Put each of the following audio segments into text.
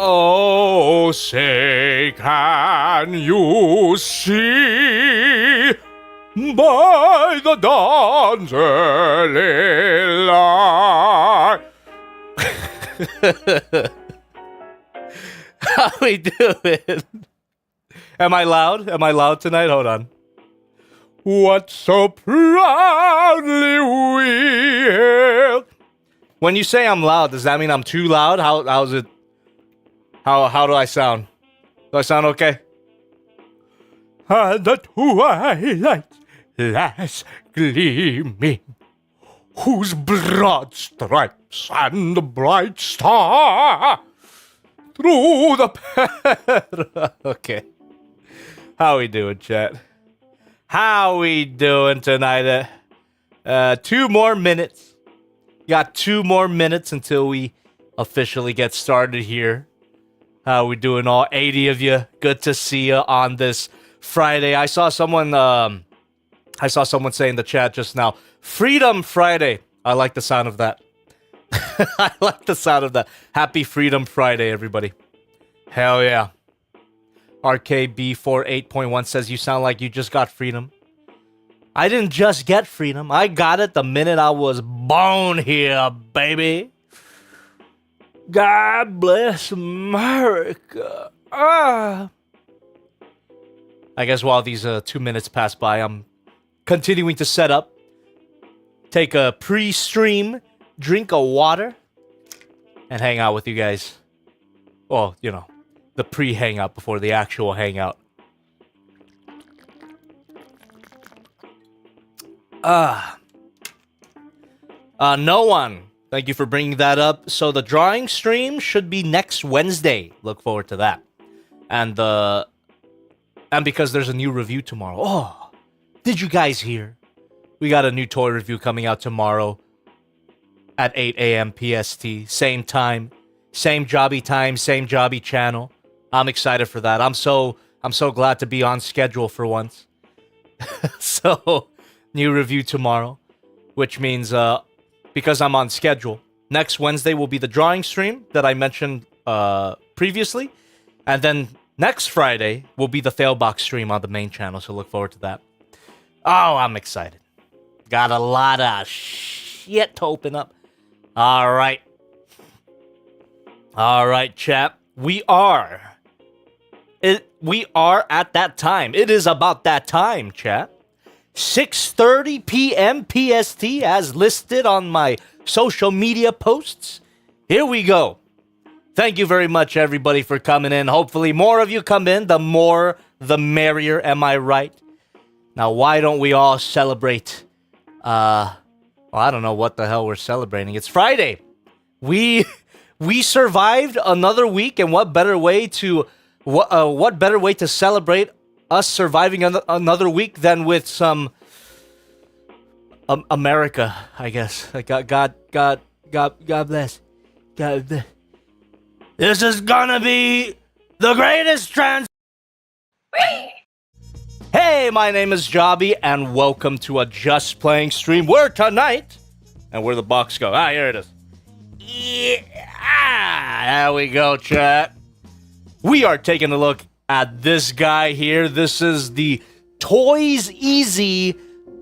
Oh, say, can you see by the dawn's early light? How we doing? Am I loud? Am I loud tonight? Hold on. What so proudly we hailed. When you say I'm loud, does that mean I'm too loud? How's it? How do I sound? Do I sound okay? And the twilight's last gleaming, whose broad stripes and the bright star through the Okay. How we doing, chat? How we doing tonight? 2 more minutes. Got 2 more minutes until we officially get started here. How we doing, all 80 of you? Good to see you on this Friday. I saw someone say in the chat just now, Freedom Friday. I like the sound of that. I like the sound of that. Happy Freedom Friday, everybody. Hell yeah. RKB48.1 says, you sound like you just got freedom. I didn't just get freedom. I got it the minute I was born here, baby. God bless America. I guess while these 2 minutes pass by, I'm continuing to set up, take a pre-stream, drink a water, and hang out with you guys. Well, you know, the pre-hangout before the actual hangout. No one. Thank you for bringing that up. So the drawing stream should be next Wednesday. Look forward to that. And because there's a new review tomorrow. Oh, did you guys hear? We got a new toy review coming out tomorrow at 8 a.m. PST. Same time, same jobby channel. I'm excited for that. I'm so glad to be on schedule for once. So, new review tomorrow, which means because I'm on schedule, next Wednesday will be the drawing stream that I mentioned previously, and then next Friday will be the Failbox stream on the main channel, so look forward to that. Oh, I'm excited. Got a lot of shit to open up. All right, chap. We are at that time. It is about that time, chat. 6:30 p.m. PST as listed on my social media posts. Here we go. Thank you very much, everybody, for coming in. Hopefully more of you come in. The more, the merrier. Am I right? Now, why don't we all celebrate? Well, I don't know what the hell we're celebrating. It's Friday. We survived another week, and what better way to celebrate us surviving another week than with some America, I guess. God bless. God bless. This is gonna be the greatest Hey, my name is Jobby, and welcome to a Just Playing stream where tonight, and where the box go? Here it is. Yeah, there we go, chat. We are taking a look at this guy here. This is the ToysEasy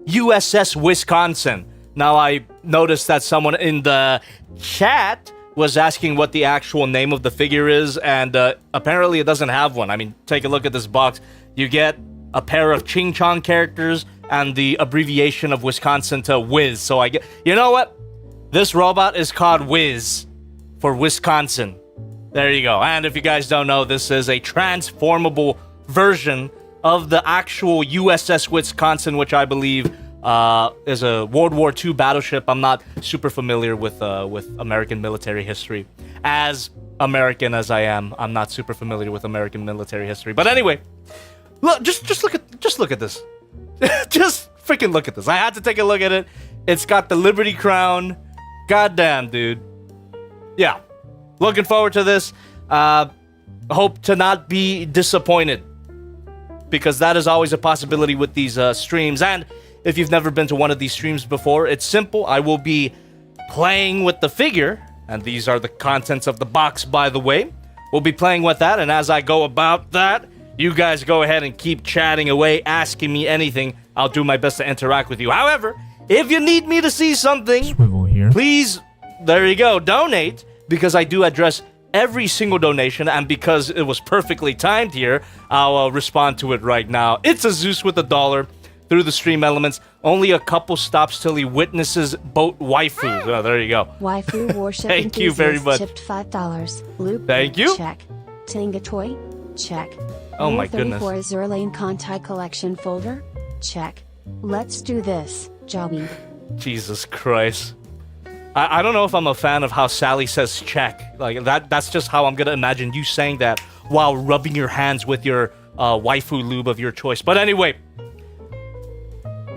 USS Wisconsin. Now, I noticed that someone in the chat was asking what the actual name of the figure is, and apparently it doesn't have one. I mean, take a look at this box. You get a pair of Ching Chong characters and the abbreviation of Wisconsin to Wiz. So I get, you know what? This robot is called Wiz for Wisconsin. There you go. And if you guys don't know, this is a transformable version of the actual USS Wisconsin, which I believe is a World War II battleship. I'm not super familiar with American military history. As American as I am, I'm not super familiar with American military history. But anyway, look, just look at this. Just freaking look at this. I had to take a look at it. It's got the Liberty Crown. Goddamn, dude. Yeah. Looking forward to this. Hope to not be disappointed, because that is always a possibility with these streams. And if you've never been to one of these streams before, it's simple. I will be playing with the figure, and these are the contents of the box, by the way. we'll be playing with that, and as I go about that, you guys go ahead and keep chatting away, asking me anything. I'll do my best to interact with you. However, if you need me to see something, Swivel here. please, there you go, donate, because I do address every single donation, and because it was perfectly timed here, I'll respond to it right now. It's a Zeus with $1 through the stream elements. Only a couple stops till he witnesses boat waifus. Oh, there you go. Waifu Warship Thank you very much. Chipped $5. Loop. Thank you. Check. Tenga toy. Check. Oh my Rule 34 goodness. Zerlane Contai collection folder. Check. Let's do this, Jobby. Jesus Christ. I don't know if I'm a fan of how Sally says check. Like, that's just how I'm gonna imagine you saying that while rubbing your hands with your waifu lube of your choice. But anyway,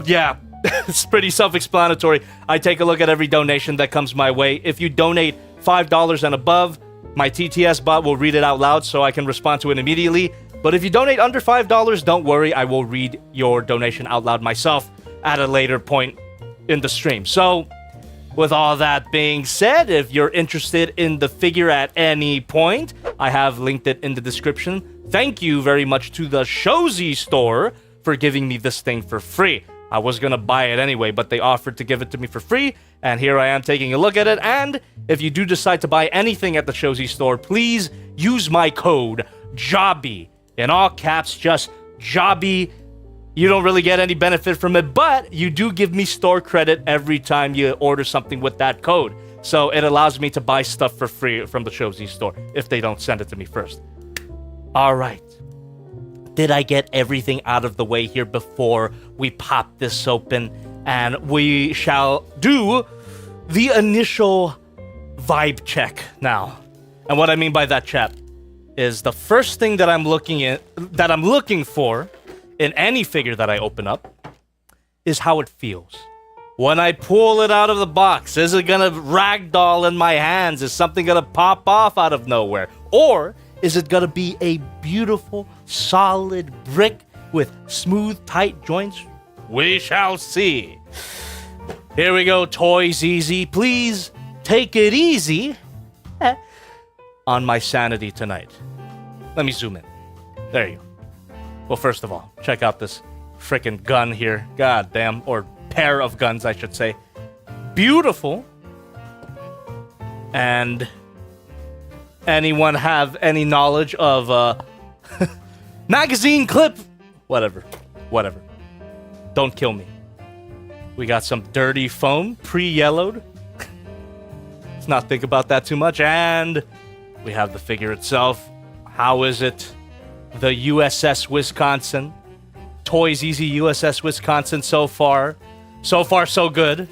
yeah, it's pretty self-explanatory. I take a look at every donation that comes my way. If you donate $5 and above, my TTS bot will read it out loud so I can respond to it immediately. But if you donate under $5, don't worry, I will read your donation out loud myself at a later point in the stream. So, with all that being said, if you're interested in the figure at any point, I have linked it in the description. Thank you very much to the ToysEasy store for giving me this thing for free. I was gonna buy it anyway, but they offered to give it to me for free, and here I am taking a look at it. And if you do decide to buy anything at the ToysEasy store, please use my code JOBBY. In all caps, just JOBBY. You don't really get any benefit from it, but you do give me store credit every time you order something with that code. So it allows me to buy stuff for free from the ToysEasy store if they don't send it to me first. All right. Did I get everything out of the way here before we pop this open? And we shall do the initial vibe check now. And what I mean by that, chat, is the first thing that I'm looking for in any figure that I open up is how it feels. When I pull it out of the box, is it gonna ragdoll in my hands? Is something gonna pop off out of nowhere? Or is it gonna be a beautiful, solid brick with smooth, tight joints? We shall see. Here we go, ToysEasy. Please take it easy on my sanity tonight. Let me zoom in. There you go. Well, first of all, check out this frickin' gun here. God damn. Or pair of guns, I should say. Beautiful. And anyone have any knowledge of magazine clip? Whatever. Don't kill me. We got some dirty foam, pre-yellowed. Let's not think about that too much. And we have the figure itself. How is it? The USS Wisconsin. ToysEasy USS Wisconsin so far. So far, so good.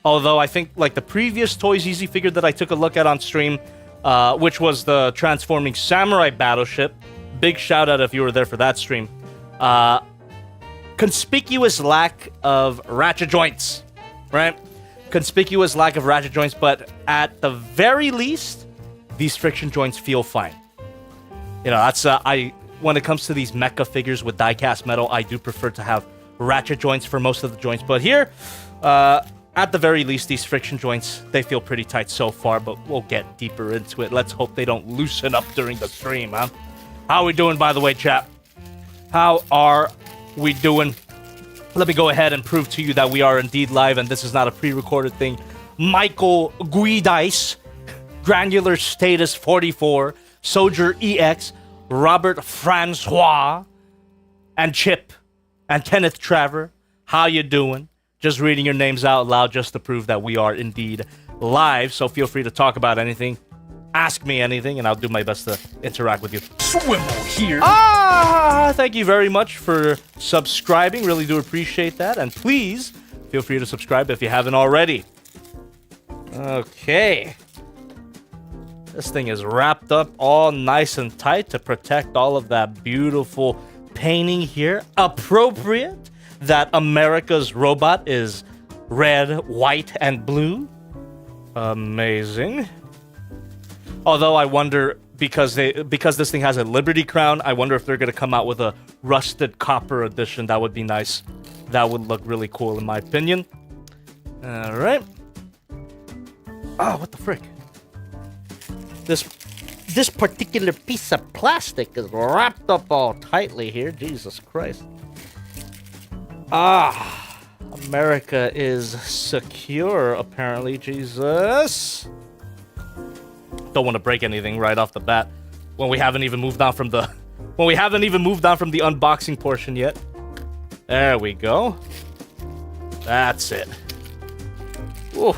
Although I think, like, the previous ToysEasy figure that I took a look at on stream, which was the Transforming Samurai Battleship. Big shout out if you were there for that stream. Conspicuous lack of ratchet joints, right? Conspicuous lack of ratchet joints, but at the very least, these friction joints feel fine. You know, that's, when it comes to these mecha figures with die-cast metal, I do prefer to have ratchet joints for most of the joints. But here, at the very least, these friction joints, they feel pretty tight so far, but we'll get deeper into it. Let's hope they don't loosen up during the stream, huh? How are we doing, by the way, chat? How are we doing? Let me go ahead and prove to you that we are indeed live, and this is not a pre-recorded thing. Michael Guidice, Granular Status 44, Soldier EX, Robert Francois, and Chip, and Kenneth Traver. How you doing? Just reading your names out loud just to prove that we are indeed live, so feel free to talk about anything. Ask me anything, and I'll do my best to interact with you. Swivel here. Thank you very much for subscribing. Really do appreciate that. And please, feel free to subscribe if you haven't already. Okay. This thing is wrapped up all nice and tight to protect all of that beautiful painting here. Appropriate that America's robot is red, white, and blue. Amazing. Although I wonder, because this thing has a Liberty Crown, I wonder if they're going to come out with a rusted copper edition. That would be nice. That would look really cool in my opinion. Alright. Oh, what the frick? This this particular piece of plastic is wrapped up all tightly here. Jesus Christ. America is secure, apparently. Jesus. Don't want to break anything right off the bat when we haven't even moved on from the unboxing portion yet. There we go. That's it. Ooh.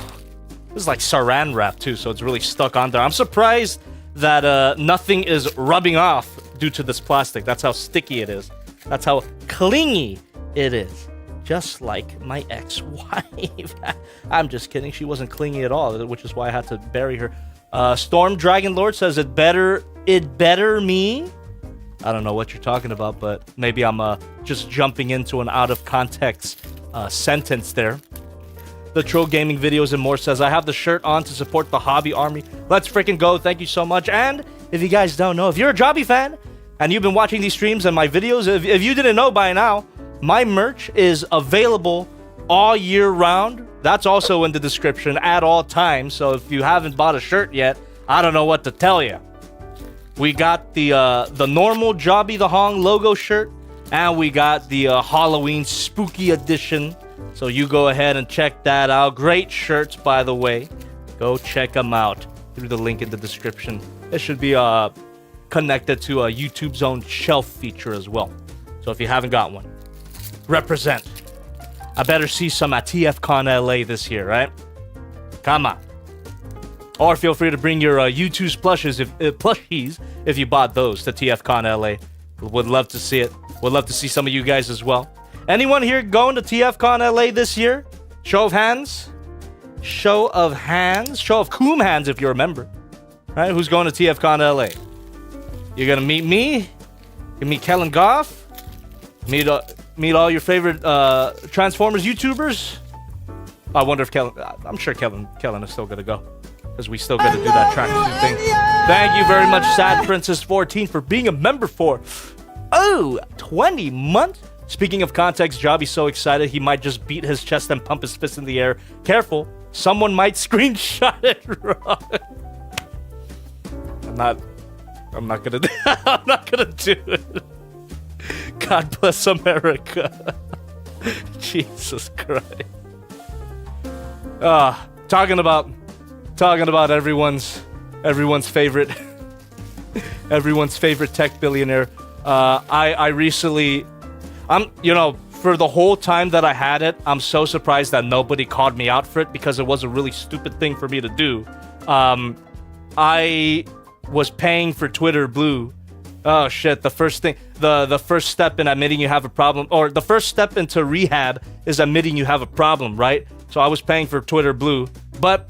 This is like saran wrap too, so it's really stuck on there. I'm surprised that nothing is rubbing off due to this plastic. That's how sticky it is. That's how clingy it is. Just like my ex-wife. I'm just kidding. She wasn't clingy at all, which is why I had to bury her. Storm Dragon Lord says it better me. I don't know what you're talking about, but maybe I'm just jumping into an out of context sentence there. The Troll Gaming Videos and More says, I have the shirt on to support the hobby army. Let's freaking go. Thank you so much. And if you guys don't know, if you're a Jobby fan and you've been watching these streams and my videos, if you didn't know by now, my merch is available all year round. That's also in the description at all times. So if you haven't bought a shirt yet, I don't know what to tell you. We got the normal Jobby the Hong logo shirt, and we got the Halloween spooky edition. So you go ahead and check that out. Great shirts, by the way. Go check them out through the link in the description. It should be connected to a YouTube's own shelf feature as well. So if you haven't got one, represent. I better see some at TFCon LA this year, right? Come on. Or feel free to bring your U2's plushies if you bought those to TFCon LA. Would love to see it. Would love to see some of you guys as well. Anyone here going to TFCon LA this year? Show of hands. Show of hands. Show of coom hands if you're a member. Right? Who's going to TFCon LA? You're gonna meet me. You meet Kellen Goff. Meet all your favorite Transformers YouTubers. I wonder if Kellen. I'm sure Kellen is still gonna go, because we still gotta do that tracksuit thing. Thank you very much, Sad Princess 14, for being a member for 20 months. Speaking of context, Jobby's so excited he might just beat his chest and pump his fist in the air. Careful, someone might screenshot it wrong. I'm not gonna do it. God bless America. Jesus Christ. Talking about everyone's favorite tech billionaire. I recently, for the whole time that I had it, I'm so surprised that nobody called me out for it, because it was a really stupid thing for me to do. I was paying for Twitter Blue. Oh shit, the first step in admitting you have a problem, or the first step into rehab is admitting you have a problem, right? So I was paying for Twitter Blue, but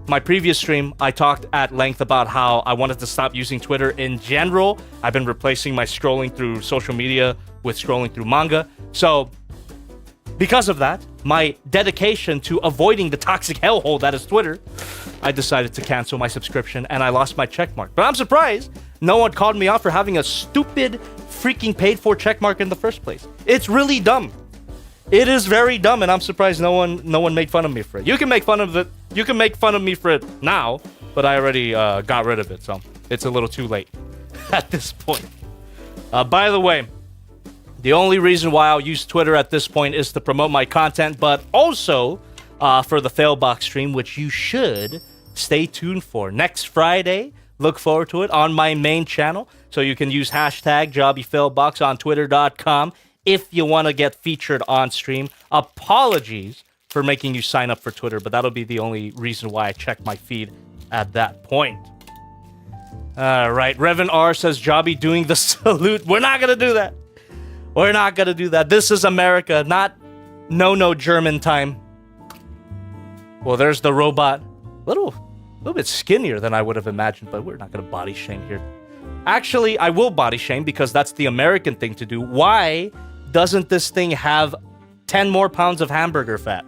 my previous stream, I talked at length about how I wanted to stop using Twitter in general. I've been replacing my scrolling through social media with scrolling through manga. So because of that, my dedication to avoiding the toxic hellhole that is Twitter, I decided to cancel my subscription and I lost my checkmark. But I'm surprised no one called me out for having a stupid freaking paid for checkmark in the first place. It's really dumb. It is very dumb, and I'm surprised no one made fun of me for it. You can make fun of it. You can make fun of me for it now, but I already got rid of it, so it's a little too late at this point. By the way, the only reason why I'll use Twitter at this point is to promote my content, but also for the Failbox stream, which you should stay tuned for. Next Friday, look forward to it on my main channel, so you can use hashtag JobbyFailbox on Twitter.com if you want to get featured on stream. Apologies for making you sign up for Twitter, but that'll be the only reason why I check my feed at that point. All right, Revan R says, Jobby doing the salute. We're not going to do that. We're not going to do that. This is America, not no German time. Well, there's the robot. A little bit skinnier than I would have imagined, but we're not going to body shame here. Actually, I will body shame because that's the American thing to do. Why doesn't this thing have 10 more pounds of hamburger fat?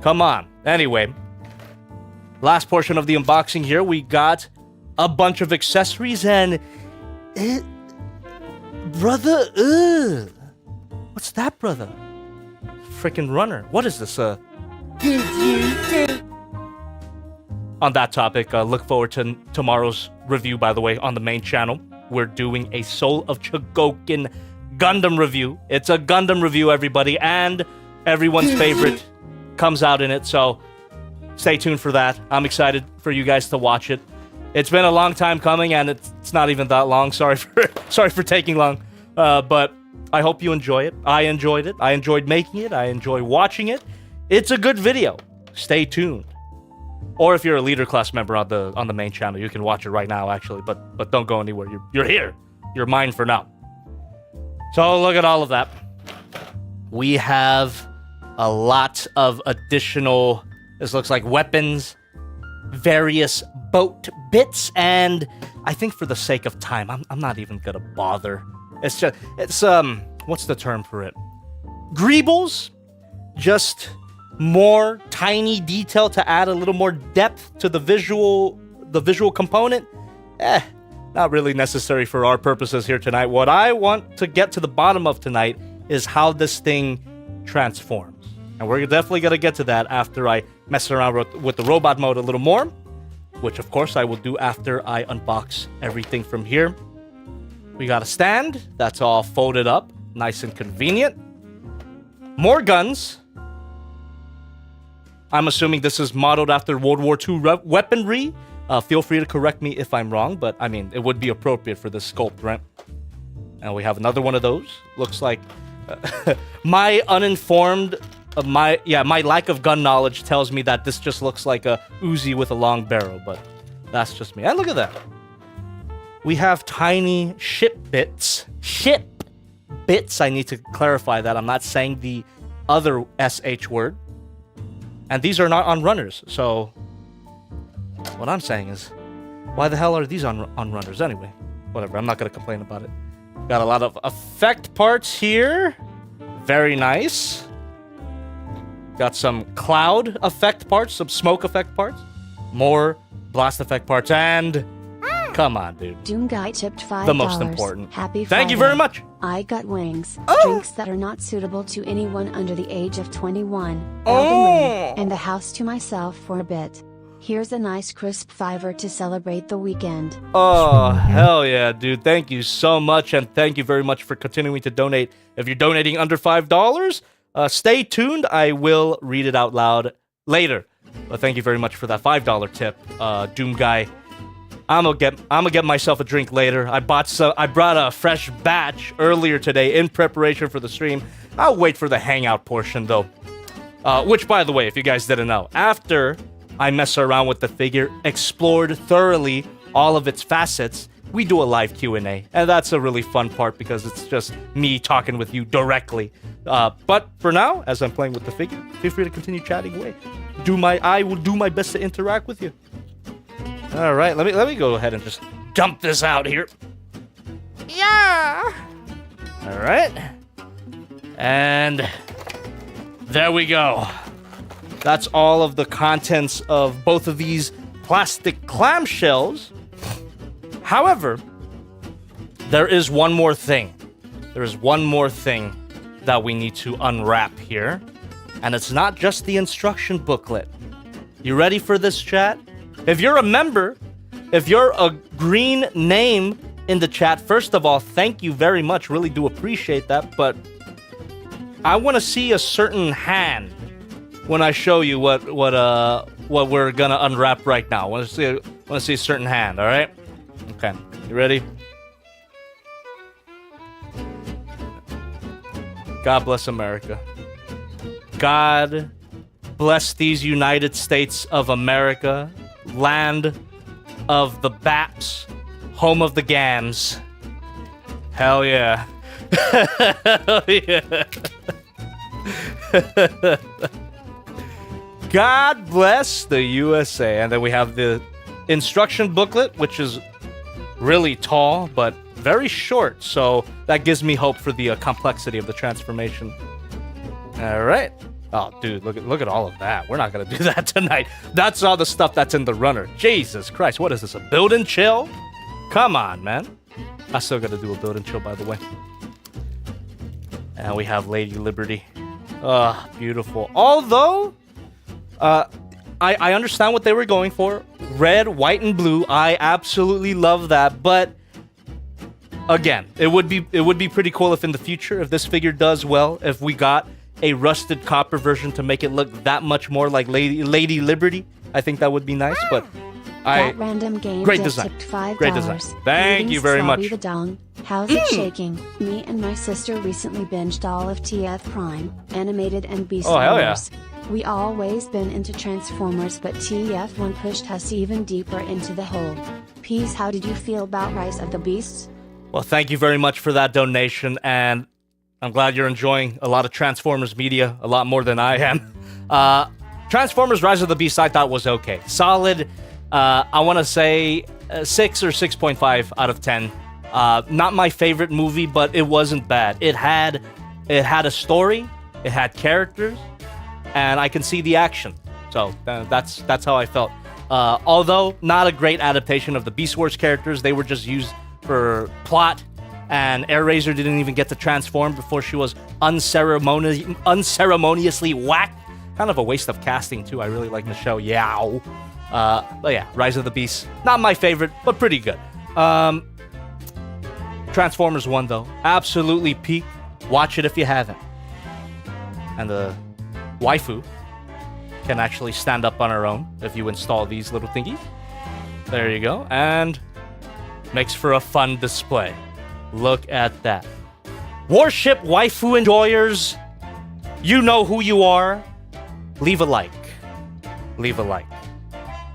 Come on. Anyway, last portion of the unboxing here, we got a bunch of accessories and... brother, what's that, brother? Freaking runner. What is this, on that topic, look forward to tomorrow's review, by the way, on the main channel. We're doing a Soul of Chogokin Gundam review. It's a Gundam review, everybody, and everyone's favorite comes out in it, so stay tuned for that. I'm excited for you guys to watch it. It's been a long time coming, and it's not even that long. Sorry for taking long, but I hope you enjoy it. I enjoyed it. I enjoyed making it. I enjoy watching it. It's a good video. Stay tuned. Or if you're a leader class member on the main channel, you can watch it right now, actually. But don't go anywhere. You're here. You're mine for now. So look at all of that. We have a lot of additional, this looks like weapons, various boat bits, and I think for the sake of time, I'm not even gonna bother. It's what's the term for it? Greebles, just more tiny detail to add a little more depth to the visual component. Not really necessary for our purposes here tonight. What I want to get to the bottom of tonight is how this thing transforms. And we're definitely going to get to that after I mess around with the robot mode a little more, which of course I will do after I unbox everything from here. We got a stand that's all folded up, nice and convenient. More guns. I'm assuming this is modeled after World War II weaponry. Feel free to correct me if I'm wrong, but I mean, it would be appropriate for this sculpt, right? And we have another one of those. Looks like my uninformed, my lack of gun knowledge tells me that this just looks like a Uzi with a long barrel, but that's just me. And look at that. We have tiny ship bits. Ship bits. I need to clarify that. I'm not saying the other SH word. And these are not on runners, so what I'm saying is, why the hell are these on runners anyway? Whatever, I'm not going to complain about it. Got a lot of effect parts here. Very nice. Got some cloud effect parts, some smoke effect parts. More blast effect parts, and come on, dude. Doom Guy tipped $5. The most important. Happy Friday. Thank you very much. I got wings. Oh. Drinks that are not suitable to anyone under the age of 21. Oh. Elden Ring, and the house to myself for a bit. Here's a nice crisp $5 to celebrate the weekend. Oh, hell yeah, dude. Thank you so much, and thank you very much for continuing to donate. If you're donating under $5, stay tuned. I will read it out loud later. But thank you very much for that $5 tip, Doom Guy. I'm gonna get myself a drink later. I brought a fresh batch earlier today in preparation for the stream. I'll wait for the hangout portion though. Which, by the way, if you guys didn't know, after I mess around with the figure, explored thoroughly all of its facets, we do a live Q&A, and that's a really fun part because it's just me talking with you directly. But for now, as I'm playing with the figure, feel free to continue chatting away. I will do my best to interact with you. All right, let me go ahead and just dump this out here. Yeah. All right. And there we go. That's all of the contents of both of these plastic clamshells. However, there is one more thing. There is one more thing that we need to unwrap here. And it's not just the instruction booklet. You ready for this, chat? If you're a member, if you're a green name in the chat, first of all, thank you very much. Really do appreciate that. But I want to see a certain hand when I show you what we're gonna unwrap right now. I want to see a certain hand. All right. Okay. You ready? God bless America. God bless these United States of America. Land of the Baps, home of the Gams. Hell yeah. Hell yeah. God bless the USA. And then we have the instruction booklet, which is really tall, but very short. So that gives me hope for the complexity of the transformation. All right. Oh, dude, look at all of that. We're not going to do that tonight. That's all the stuff that's in the runner. Jesus Christ, what is this, a build and chill? Come on, man. I still got to do a build and chill, by the way. And we have Lady Liberty. Beautiful. Although, I understand what they were going for. Red, white, and blue. I absolutely love that. But again, it would be pretty cool if in the future, if this figure does well, if we got a rusted copper version to make it look that much more like Lady Liberty. I think that would be nice. But That random game great just design. tipped $5. Great design. Thank you very much. The dong. How's it shaking? Me and my sister recently binged all of TF Prime, Animated and Beast Oh, hell yeah. Wars. We always been into Transformers, but TF1 pushed us even deeper into the hole. Peace, how did you feel about Rise of the Beasts? Well, thank you very much for that donation, and I'm glad you're enjoying a lot of Transformers media, a lot more than I am. Transformers Rise of the Beast I thought was okay. Solid, I want to say 6 or 6.5 out of 10. Not my favorite movie, but it wasn't bad. It had a story, it had characters, and I can see the action. So that's how I felt. Although not a great adaptation of the Beast Wars characters, they were just used for plot, and Airazor didn't even get to transform before she was unceremoniously whacked. Kind of a waste of casting too. I really like the show. Yow. But yeah, Rise of the Beast, not my favorite, but pretty good. Transformers 1 though, absolutely peak. Watch it if you haven't. And the waifu can actually stand up on her own if you install these little thingies. There you go. And makes for a fun display. Look at that. Warship waifu enjoyers, you know who you are. Leave a like. Leave a like.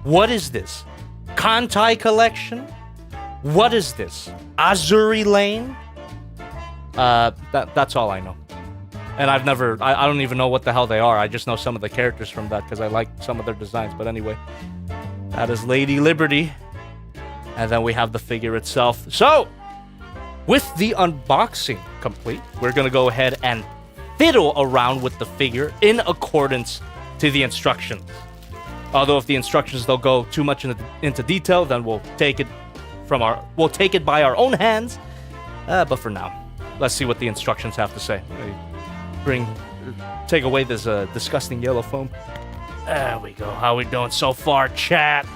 What is this? Kantai collection? What is this? Azuri Lane? That's all I know. And I don't even know what the hell they are. I just know some of the characters from that because I like some of their designs. But anyway, that is Lady Liberty. And then we have the figure itself. So, with the unboxing complete, we're going to go ahead and fiddle around with the figure in accordance to the instructions. Although if the instructions don't go too much into detail, then we'll take it by our own hands. But for now, let's see what the instructions have to say. Take away this disgusting yellow foam. There we go. How we doing so far, chat?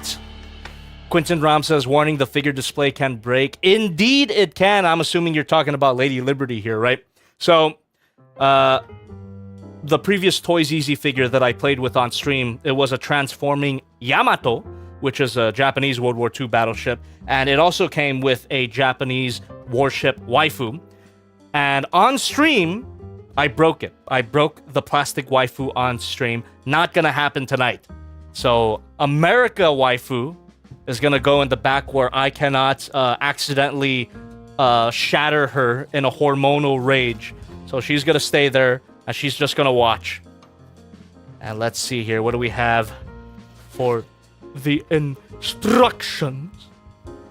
Quentin Ram says, warning, the figure display can break. Indeed it can. I'm assuming you're talking about Lady Liberty here, right? So, the previous ToysEasy figure that I played with on stream, it was a Transforming Yamato, which is a Japanese World War II battleship, and it also came with a Japanese warship waifu. And on stream, I broke it. I broke the plastic waifu on stream. Not gonna happen tonight. So, America waifu is gonna go in the back where I cannot accidentally shatter her in a hormonal rage. So she's gonna stay there, and she's just gonna watch. And let's see here. What do we have for the instructions?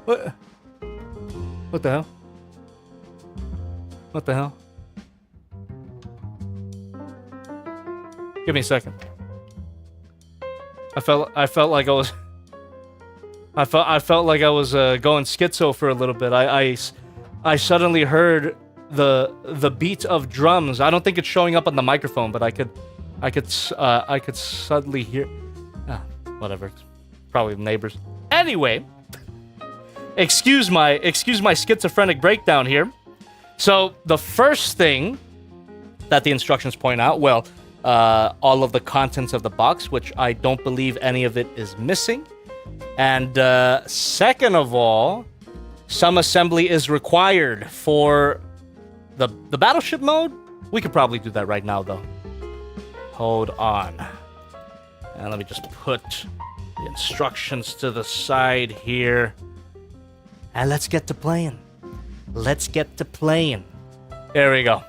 What the hell? What the hell? Give me a second. I felt like I was going schizo for a little bit. I suddenly heard the beat of drums. I don't think it's showing up on the microphone, but I could suddenly hear. Whatever. It's probably the neighbors. Anyway, excuse my schizophrenic breakdown here. So the first thing that the instructions point out, well, all of the contents of the box, which I don't believe any of it is missing. And second of all, some assembly is required for the battleship mode. We could probably do that right now, though. Hold on. And let me just put the instructions to the side here. And let's get to playing. Let's get to playing. There we go.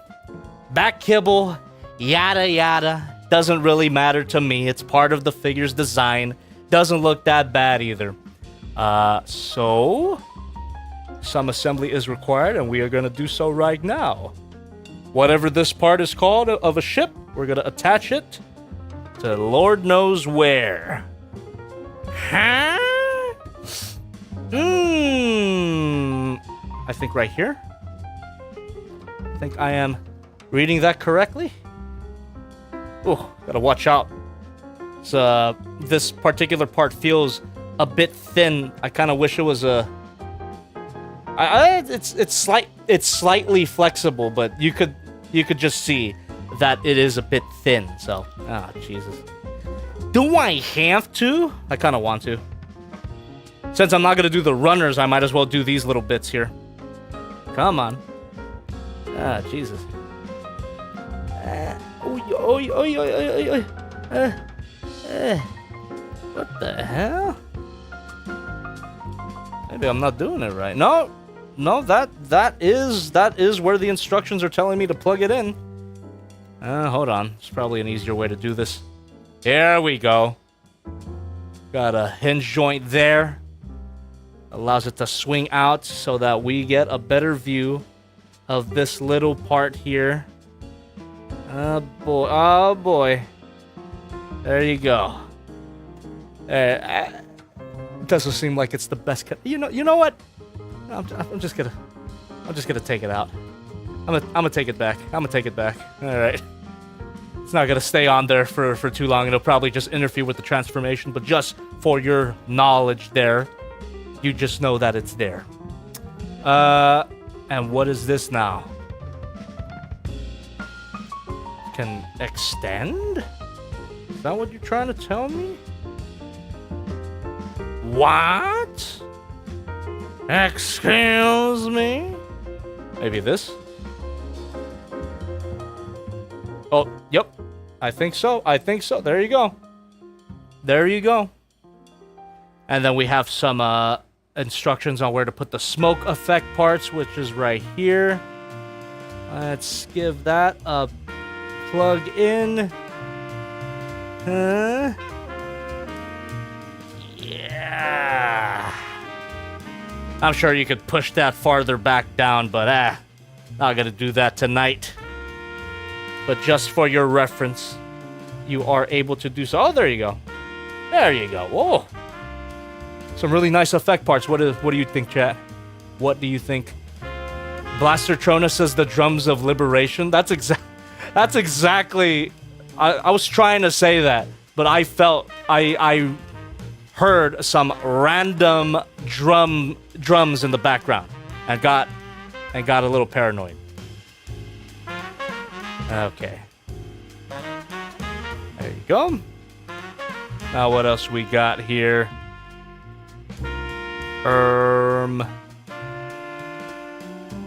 Back kibble, yada yada. Doesn't really matter to me. It's part of the figure's design. Doesn't look that bad either. So some assembly is required, and we are going to do so right now. Whatever this part is called of a ship, we're going to attach it to Lord knows where. Huh? I think right here. I think I am reading that correctly. Oh, gotta watch out. This particular part feels a bit thin. I kind of wish it was a. It's slightly flexible, but you could just see that it is a bit thin. So, Jesus. Do I have to? I kind of want to. Since I'm not gonna do the runners, I might as well do these little bits here. Come on. Jesus. What the hell? Maybe I'm not doing it right. No, that is where the instructions are telling me to plug it in. Hold on. There's probably an easier way to do this. Here we go. Got a hinge joint there. Allows it to swing out so that we get a better view of this little part here. Oh boy. There you go. It doesn't seem like it's the best cut. You know what? I'm just gonna take it out. I'm gonna take it back. All right. It's not gonna stay on there for too long. It'll probably just interfere with the transformation. But just for your knowledge, there, you just know that it's there. And what is this now? Can extend? Is that what you're trying to tell me? What? Excuse me? Maybe this? Oh, yep. I think so. There you go. And then we have some instructions on where to put the smoke effect parts, which is right here. Let's give that a plug in. Yeah. I'm sure you could push that farther back down, but not gonna do that tonight. But just for your reference, you are able to do so. Oh, there you go. Whoa. Some really nice effect parts. What do you think, chat? What do you think? Blaster Trona says the drums of liberation. That's exactly. I was trying to say that, but I felt I heard some random drums in the background and got a little paranoid. Okay. There you go. Now what else we got here?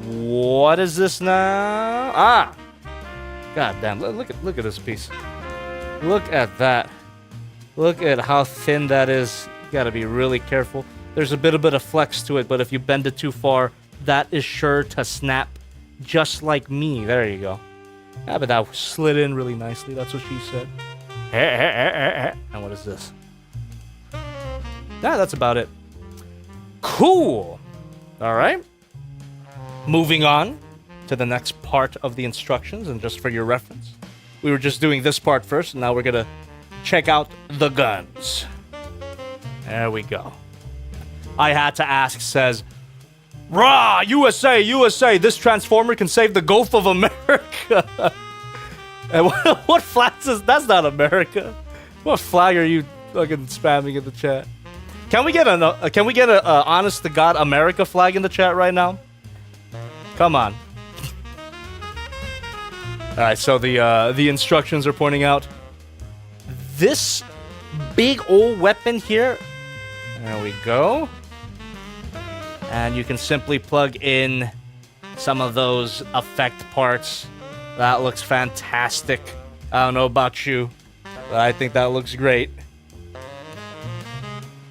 What is this now? God damn, look at this piece. Look at that. Look at how thin that is. You gotta be really careful. There's a bit of flex to it, but if you bend it too far, that is sure to snap just like me. There you go. Yeah, but that slid in really nicely. That's what she said. And what is this? That's about it. Cool. All right. Moving on to the next part of the instructions, and just for your reference, we were just doing this part first, and now we're gonna check out the guns. There we go. I had to ask says, "Rah, USA! This transformer can save the Gulf of America." And what flag is that's not America? What flag are you fucking spamming in the chat? Can we get a honest to God America flag in the chat right now? Come on. All right, so the instructions are pointing out this big old weapon here. There we go. And you can simply plug in some of those effect parts. That looks fantastic. I don't know about you, but I think that looks great.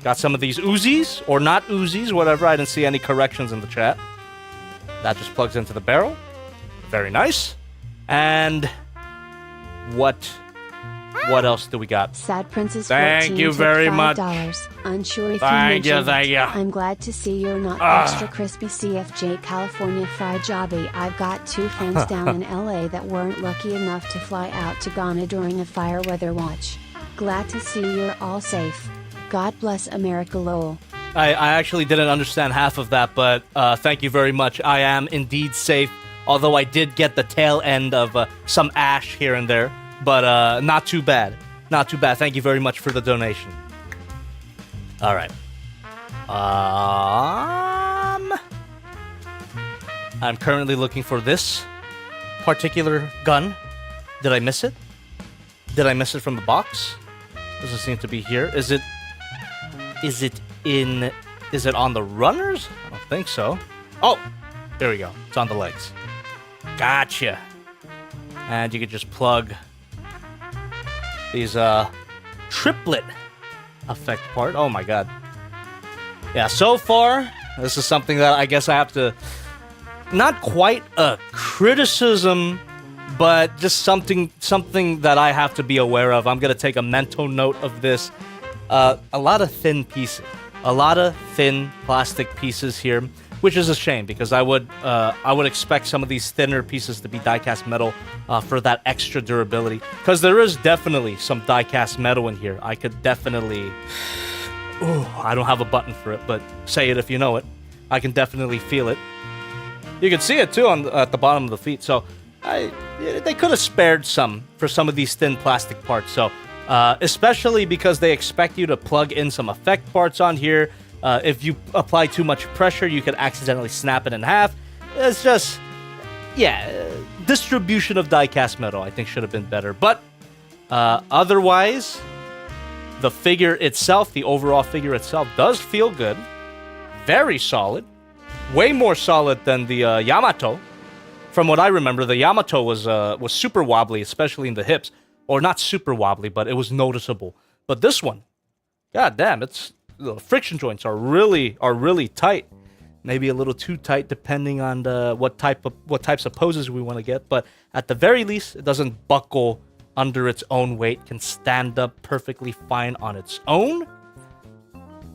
Got some of these Uzis, or not Uzis, whatever. I didn't see any corrections in the chat. That just plugs into the barrel. Very nice. And what else do we got? Sad Princess 14 Thank you very much. $5. Unsure if Thank you you, mentioned thank you. I'm glad to see you're not extra crispy CFJ California fried jobby. I've got 2 friends down in LA that weren't lucky enough to fly out to Ghana during a fire weather watch. Glad to see you're all safe. God bless America, lol. I actually didn't understand half of that, but thank you very much. I am indeed safe, although I did get the tail end of some ash here and there, but not too bad. Not too bad. Thank you very much for the donation. All right. I'm currently looking for this particular gun. Did I miss it? Did I miss it from the box? Doesn't seem to be here. Is it on the runners? I don't think so. Oh, there we go. It's on the legs. Gotcha. And you can just plug these triplet effect part. Oh my god. Yeah, so far, this is something that I guess I have to, not quite a criticism, but just something that I have to be aware of. I'm going to take a mental note of this. A lot of thin pieces. A lot of thin plastic pieces here, which is a shame because I would expect some of these thinner pieces to be die-cast metal for that extra durability. Because there is definitely some die-cast metal in here. I could definitely... Ooh, I don't have a button for it, but say it if you know it. I can definitely feel it. You can see it too at the bottom of the feet. So they could have spared some for some of these thin plastic parts. So especially because they expect you to plug in some effect parts on here. If you apply too much pressure, you could accidentally snap it in half. It's just, yeah, distribution of die-cast metal I think should have been better. But otherwise, the figure itself, the overall figure itself, does feel good. Very solid. Way more solid than the Yamato. From what I remember, the Yamato was super wobbly, especially in the hips. Or not super wobbly, but it was noticeable. But this one, god damn, the friction joints are really tight. Maybe a little too tight, depending on what types of poses we want to get. But at the very least, it doesn't buckle under its own weight. Can stand up perfectly fine on its own.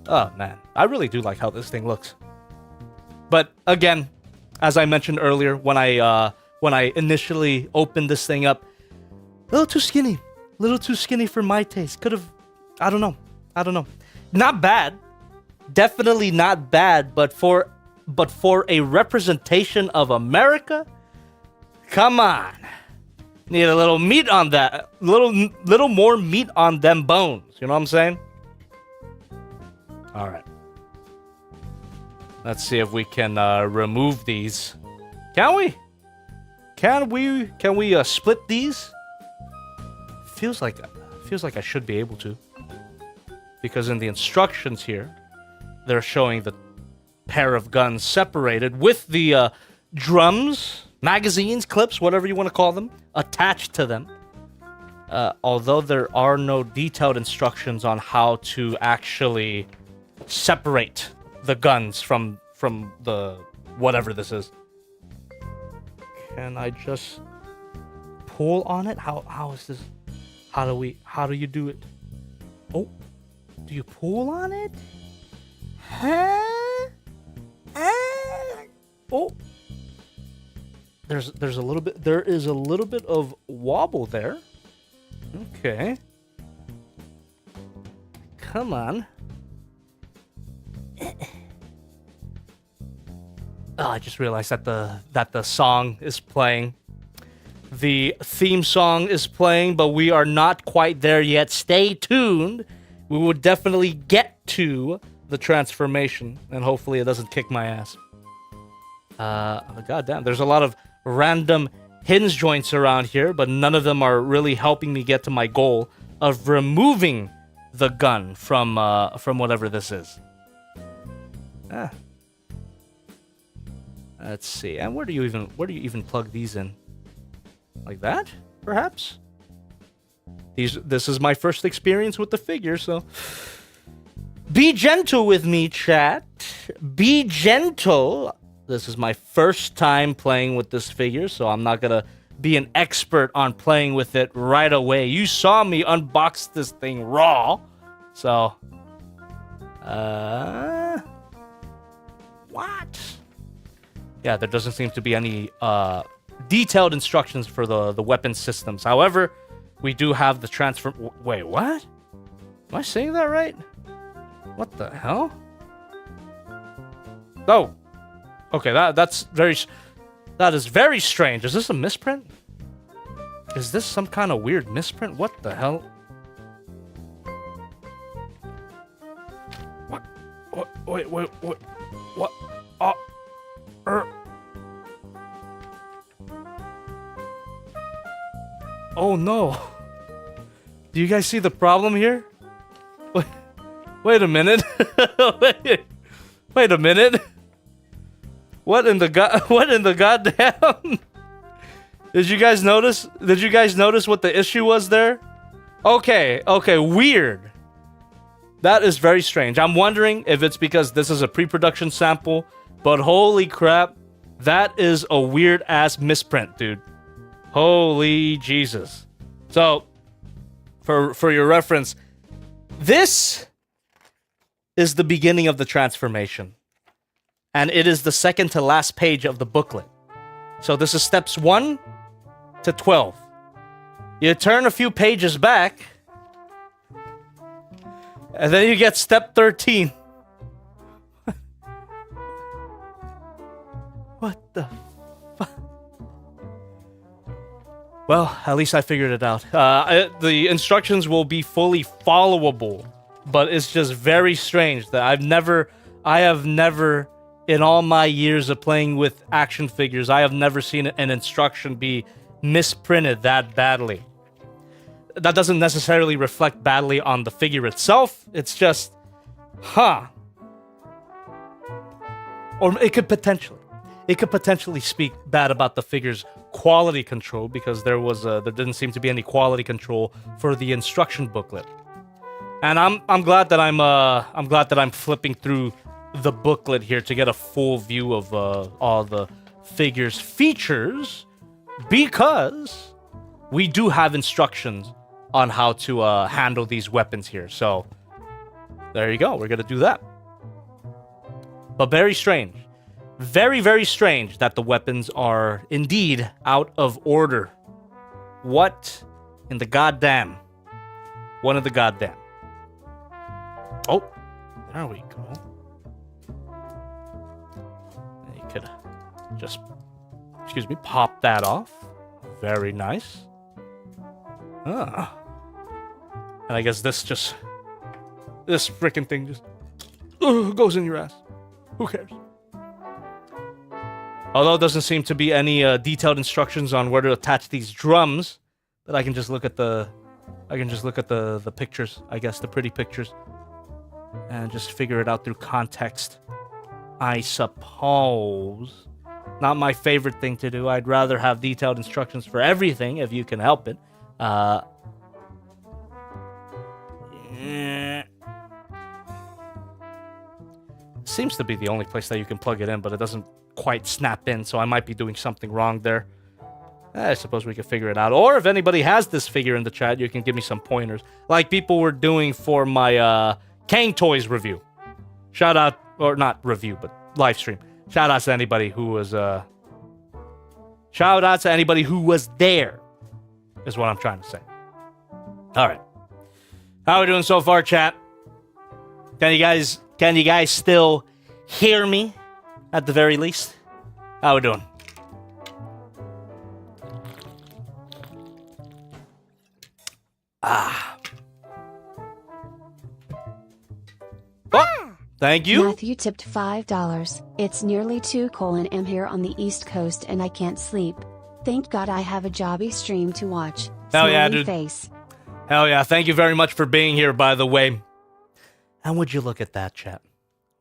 Oh man, I really do like how this thing looks. But again, as I mentioned earlier, when I initially opened this thing up, a little too skinny for my taste. Could have, I don't know. Not bad, definitely not bad. But for a representation of America, come on, need a little meat on that, little more meat on them bones. You know what I'm saying? All right. Let's see if we can remove these. Can we? Can we split these? Feels like I should be able to. Because in the instructions here, they're showing the pair of guns separated with the drums, magazines, clips, whatever you want to call them, attached to them. Although there are no detailed instructions on how to actually separate the guns from the whatever this is. Can I just pull on it? How is this? How do you do it? Oh, do you pull on it? Huh? Oh, there is a little bit of wobble there. Okay. Come on. Oh, I just realized that the song is playing. The theme song is playing, but we are not quite there yet. Stay tuned. We will definitely get to the transformation, and hopefully it doesn't kick my ass. God damn, there's a lot of random hinge joints around here, but none of them are really helping me get to my goal of removing the gun from whatever this is. Let's see. And where do you even plug these in? Like that, perhaps? This is my first experience with the figure, so be gentle with me, chat. Be gentle. This is my first time playing with this figure, so I'm not gonna be an expert on playing with it right away. You saw me unbox this thing raw, so what? Yeah, there doesn't seem to be any detailed instructions for the weapon systems. However, we do have the transfer... Wait, what? Am I saying that right? What the hell? Oh. Okay, that is very strange. Is this a misprint? Is this some kind of weird misprint? What the hell? Wait. What? Oh no. Do you guys see the problem here? Wait a minute. Wait a minute. What in the goddamn? Did you guys notice? Did you guys notice what the issue was there? Okay, weird. That is very strange. I'm wondering if it's because this is a pre-production sample, but holy crap, that is a weird-ass misprint, dude. Holy Jesus. So, for your reference, this is the beginning of the transformation. And it is the second to last page of the booklet. So this is steps 1 to 12. You turn a few pages back, and then you get step 13. What the fuck? Well, at least I figured it out. The instructions will be fully followable, but it's just very strange that I have never, in all my years of playing with action figures, I have never seen an instruction be misprinted that badly. That doesn't necessarily reflect badly on the figure itself. It's just, Or it could potentially speak bad about the figure's quality control because there didn't seem to be any quality control for the instruction booklet. And I'm glad that I'm flipping through the booklet here to get a full view of all the figure's features, because we do have instructions on how to handle these weapons here. So there you go. We're gonna do that. But very strange. Very, very strange that the weapons are indeed out of order. What in the goddamn? What in the goddamn? Oh, there we go. You could just, pop that off. Very nice. And I guess this freaking thing just goes in your ass. Who cares? Although it doesn't seem to be any detailed instructions on where to attach these drums, but I can just look at the pictures, I guess, the pretty pictures, and just figure it out through context, I suppose. Not my favorite thing to do. I'd rather have detailed instructions for everything if you can help it. Seems to be the only place that you can plug it in, but it doesn't quite snap in, so I might be doing something wrong there. I suppose we could figure it out. Or if anybody has this figure in the chat, you can give me some pointers, like people were doing for my Kang Toys review. Shout out, or not review, but live stream. Shout out to anybody who was there, is what I'm trying to say. All right. How are we doing so far, chat? Can you guys still hear me? At the very least. How we doing? Oh, thank you. Matthew tipped $5. It's nearly 2:00 here on the East Coast and I can't sleep. Thank God I have a jobby stream to watch. Hell yeah, Smiley dude. Face. Hell yeah. Thank you very much for being here, by the way. And would you look at that, chat?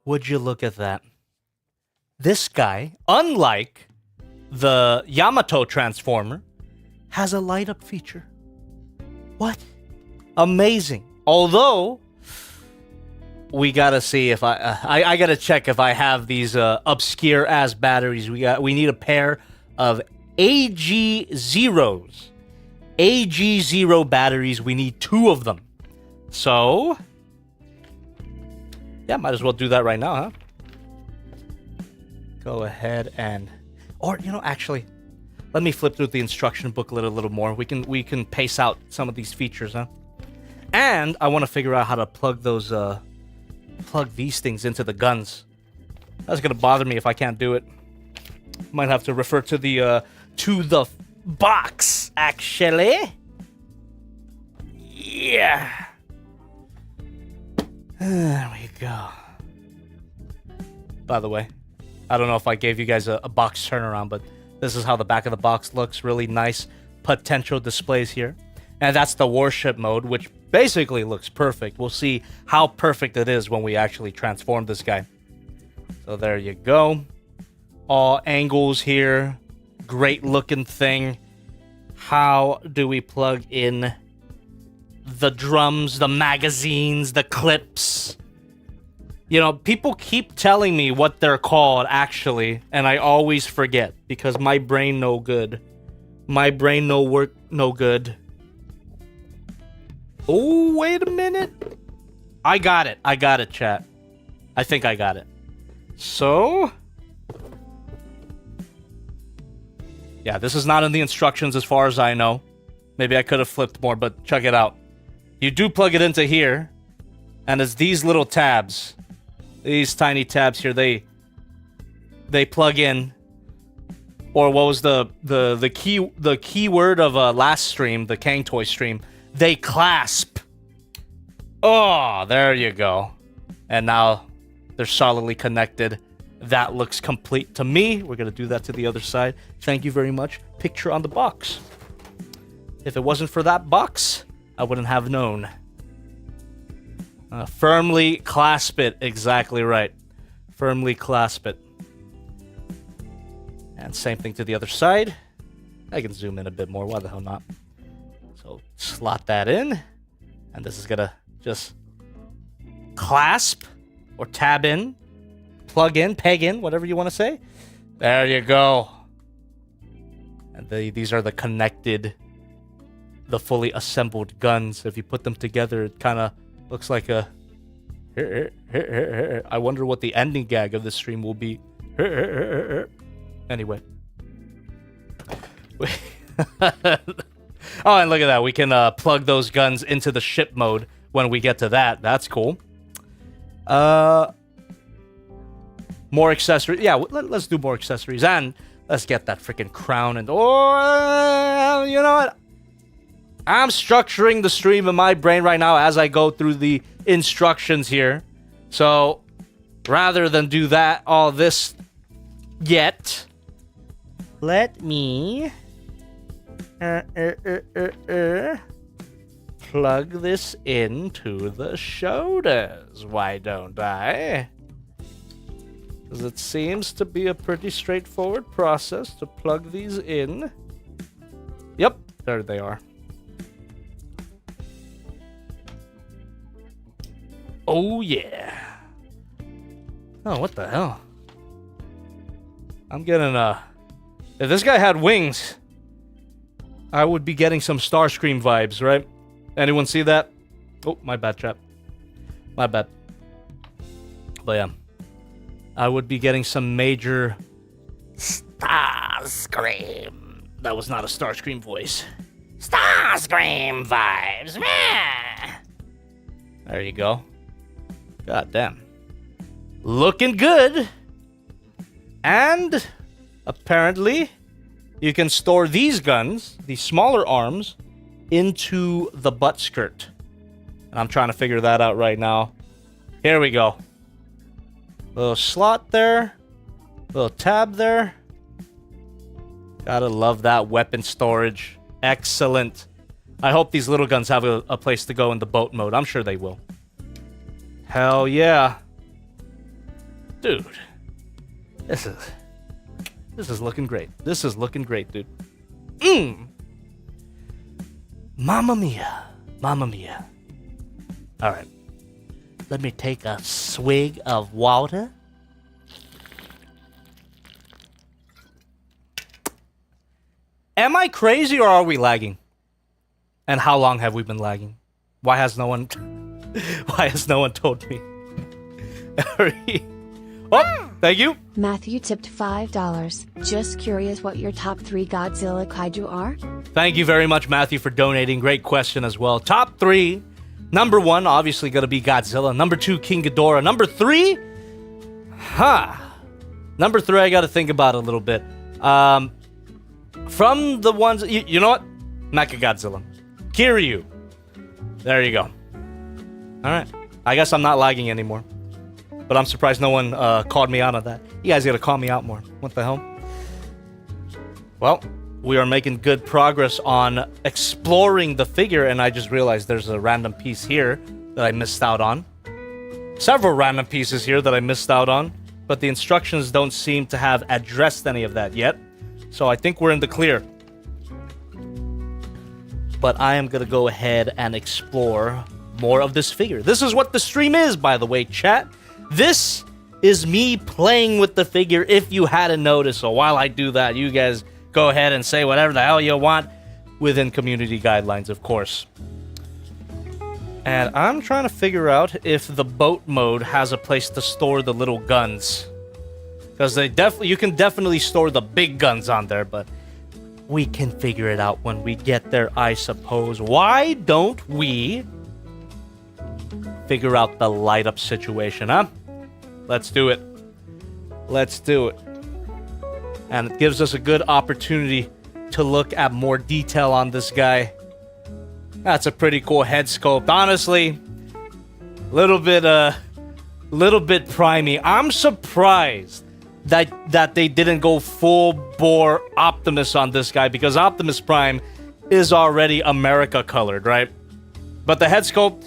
Would you look at that? This guy, unlike the Yamato Transformer, has a light-up feature. What? Amazing. Although, we gotta see if I gotta check if I have these obscure-ass batteries. We need a pair of AG Zeros. AG Zero batteries. We need 2 of them. So, yeah, might as well do that right now, huh? Go ahead and, or actually, let me flip through the instruction booklet a little more. We can pace out some of these features, huh? And I want to figure out how to plug these things into the guns. That's gonna bother me if I can't do it. Might have to refer to the box, actually. Yeah. There we go. by the way. I don't know if I gave you guys a box turnaround, but this is how the back of the box looks. Really nice potential displays here. And that's the warship mode, which basically looks perfect. We'll see how perfect it is when we actually transform this guy. So there you go. All angles here. Great looking thing. How do we plug in the drums, the magazines, the clips? You know, people keep telling me what they're called, actually, and I always forget because my brain no good. My brain no work, no good. Oh, wait a minute. I got it, chat. I think I got it. So... yeah, this is not in the instructions as far as I know. Maybe I could have flipped more, but check it out. You do plug it into here, and it's these little tabs. These tiny tabs here, they plug in. Or what was the keyword of last stream, the Kang Toy stream? They clasp. Oh, there you go. And now they're solidly connected. That looks complete to me. We're gonna do that to the other side. Thank you very much. Picture on the box. If it wasn't for that box, I wouldn't have known. Firmly clasp it. Exactly right. Firmly clasp it. And same thing to the other side. I can zoom in a bit more. Why the hell not? So slot that in. And this is gonna just clasp or tab in. Plug in, peg in, whatever you want to say. There you go. And these are the connected, the fully assembled guns. If you put them together, it kind of looks like a... I wonder what the ending gag of this stream will be. Anyway. Oh, and look at that. We can plug those guns into the ship mode when we get to that. That's cool. More accessories. Yeah, let's do more accessories. And let's get that freaking crown. And, oh, you know what? I'm structuring the stream in my brain right now as I go through the instructions here. So, rather than do that, all this yet, let me plug this into the shoulders. Why don't I? Because it seems to be a pretty straightforward process to plug these in. Yep, there they are. Oh, yeah. Oh, what the hell? I'm getting, if this guy had wings, I would be getting some Starscream vibes, right? Anyone see that? Oh, my bad, chap. My bad. But yeah. I would be getting some major Starscream. That was not a Starscream voice. Starscream vibes. Meh. There you go. God damn. Looking good. And apparently you can store these guns, these smaller arms, into the butt skirt. And I'm trying to figure that out right now. Here we go. Little slot there. Little tab there. Gotta love that weapon storage. Excellent. I hope these little guns have a place to go in the boat mode. I'm sure they will. Hell yeah. Dude. This is looking great. This is looking great, dude. Mamma mia. Mamma mia. Alright. Let me take a swig of water. Am I crazy or are we lagging? And how long have we been lagging? Why has no one told me? Oh, thank you. Matthew tipped $5. Just curious what your top 3 Godzilla kaiju are? Thank you very much, Matthew, for donating. Great question as well. Top 3. Number 1, obviously going to be Godzilla. Number 2, King Ghidorah. Number 3? Number 3, I got to think about it a little bit. From the ones... You know what? Mechagodzilla. Kiryu. There you go. Alright. I guess I'm not lagging anymore. But I'm surprised no one called me out on that. You guys gotta call me out more. What the hell? Well, we are making good progress on exploring the figure, and I just realized there's a random piece here that I missed out on. Several random pieces here that I missed out on, but the instructions don't seem to have addressed any of that yet. So I think we're in the clear. But I am gonna go ahead and explore more of this figure. This is what the stream is, by the way, chat. This is me playing with the figure, if you hadn't noticed. So while I do that, you guys go ahead and say whatever the hell you want within community guidelines, of course. And I'm trying to figure out if the boat mode has a place to store the little guns. Because you can definitely store the big guns on there, but we can figure it out when we get there, I suppose. Why don't we figure out the light up situation, huh? Let's do it. Let's do it. And it gives us a good opportunity to look at more detail on this guy. That's a pretty cool head sculpt. Honestly, little bit primey. I'm surprised that they didn't go full bore Optimus on this guy, because Optimus Prime is already America colored, right? But the head sculpt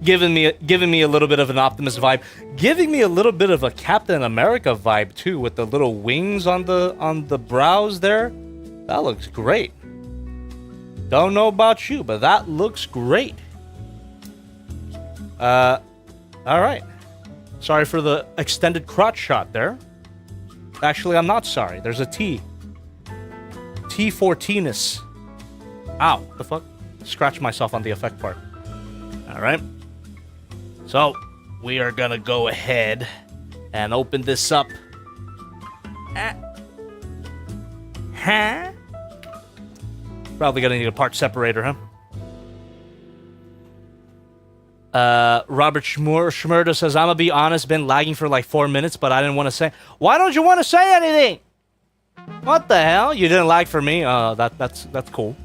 giving me a little bit of an Optimus vibe, giving me a little bit of a Captain America vibe too, with the little wings on the brows there. That looks great. Don't know about you, but that looks great. All right. Sorry for the extended crotch shot there. Actually, I'm not sorry. There's a T. T14ness. Ow, the fuck? Scratch myself on the effect part. All right. So, we are gonna go ahead and open this up. Huh? Probably gonna need a part separator, huh? Robert Schmurda says, I'm gonna be honest, been lagging for like 4 minutes, but I didn't want to say. Why don't you want to say anything? What the hell? You didn't lag for me? That's cool.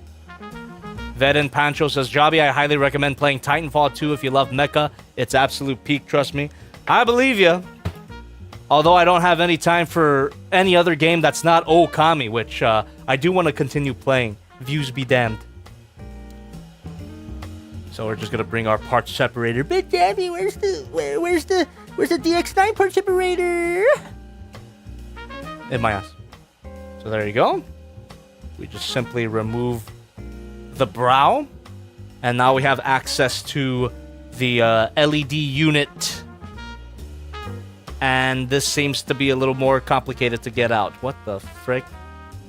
Vedin Pancho says, Jobby, I highly recommend playing Titanfall 2 if you love mecha. It's absolute peak, trust me. I believe you. Although I don't have any time for any other game that's not Okami, which I do want to continue playing. Views be damned. So we're just gonna bring our part separator. But Jobby, where's the DX9 part separator? In my ass. So there you go. We just simply remove the brow, and now we have access to the LED unit, and this seems to be a little more complicated to get out. What the frick?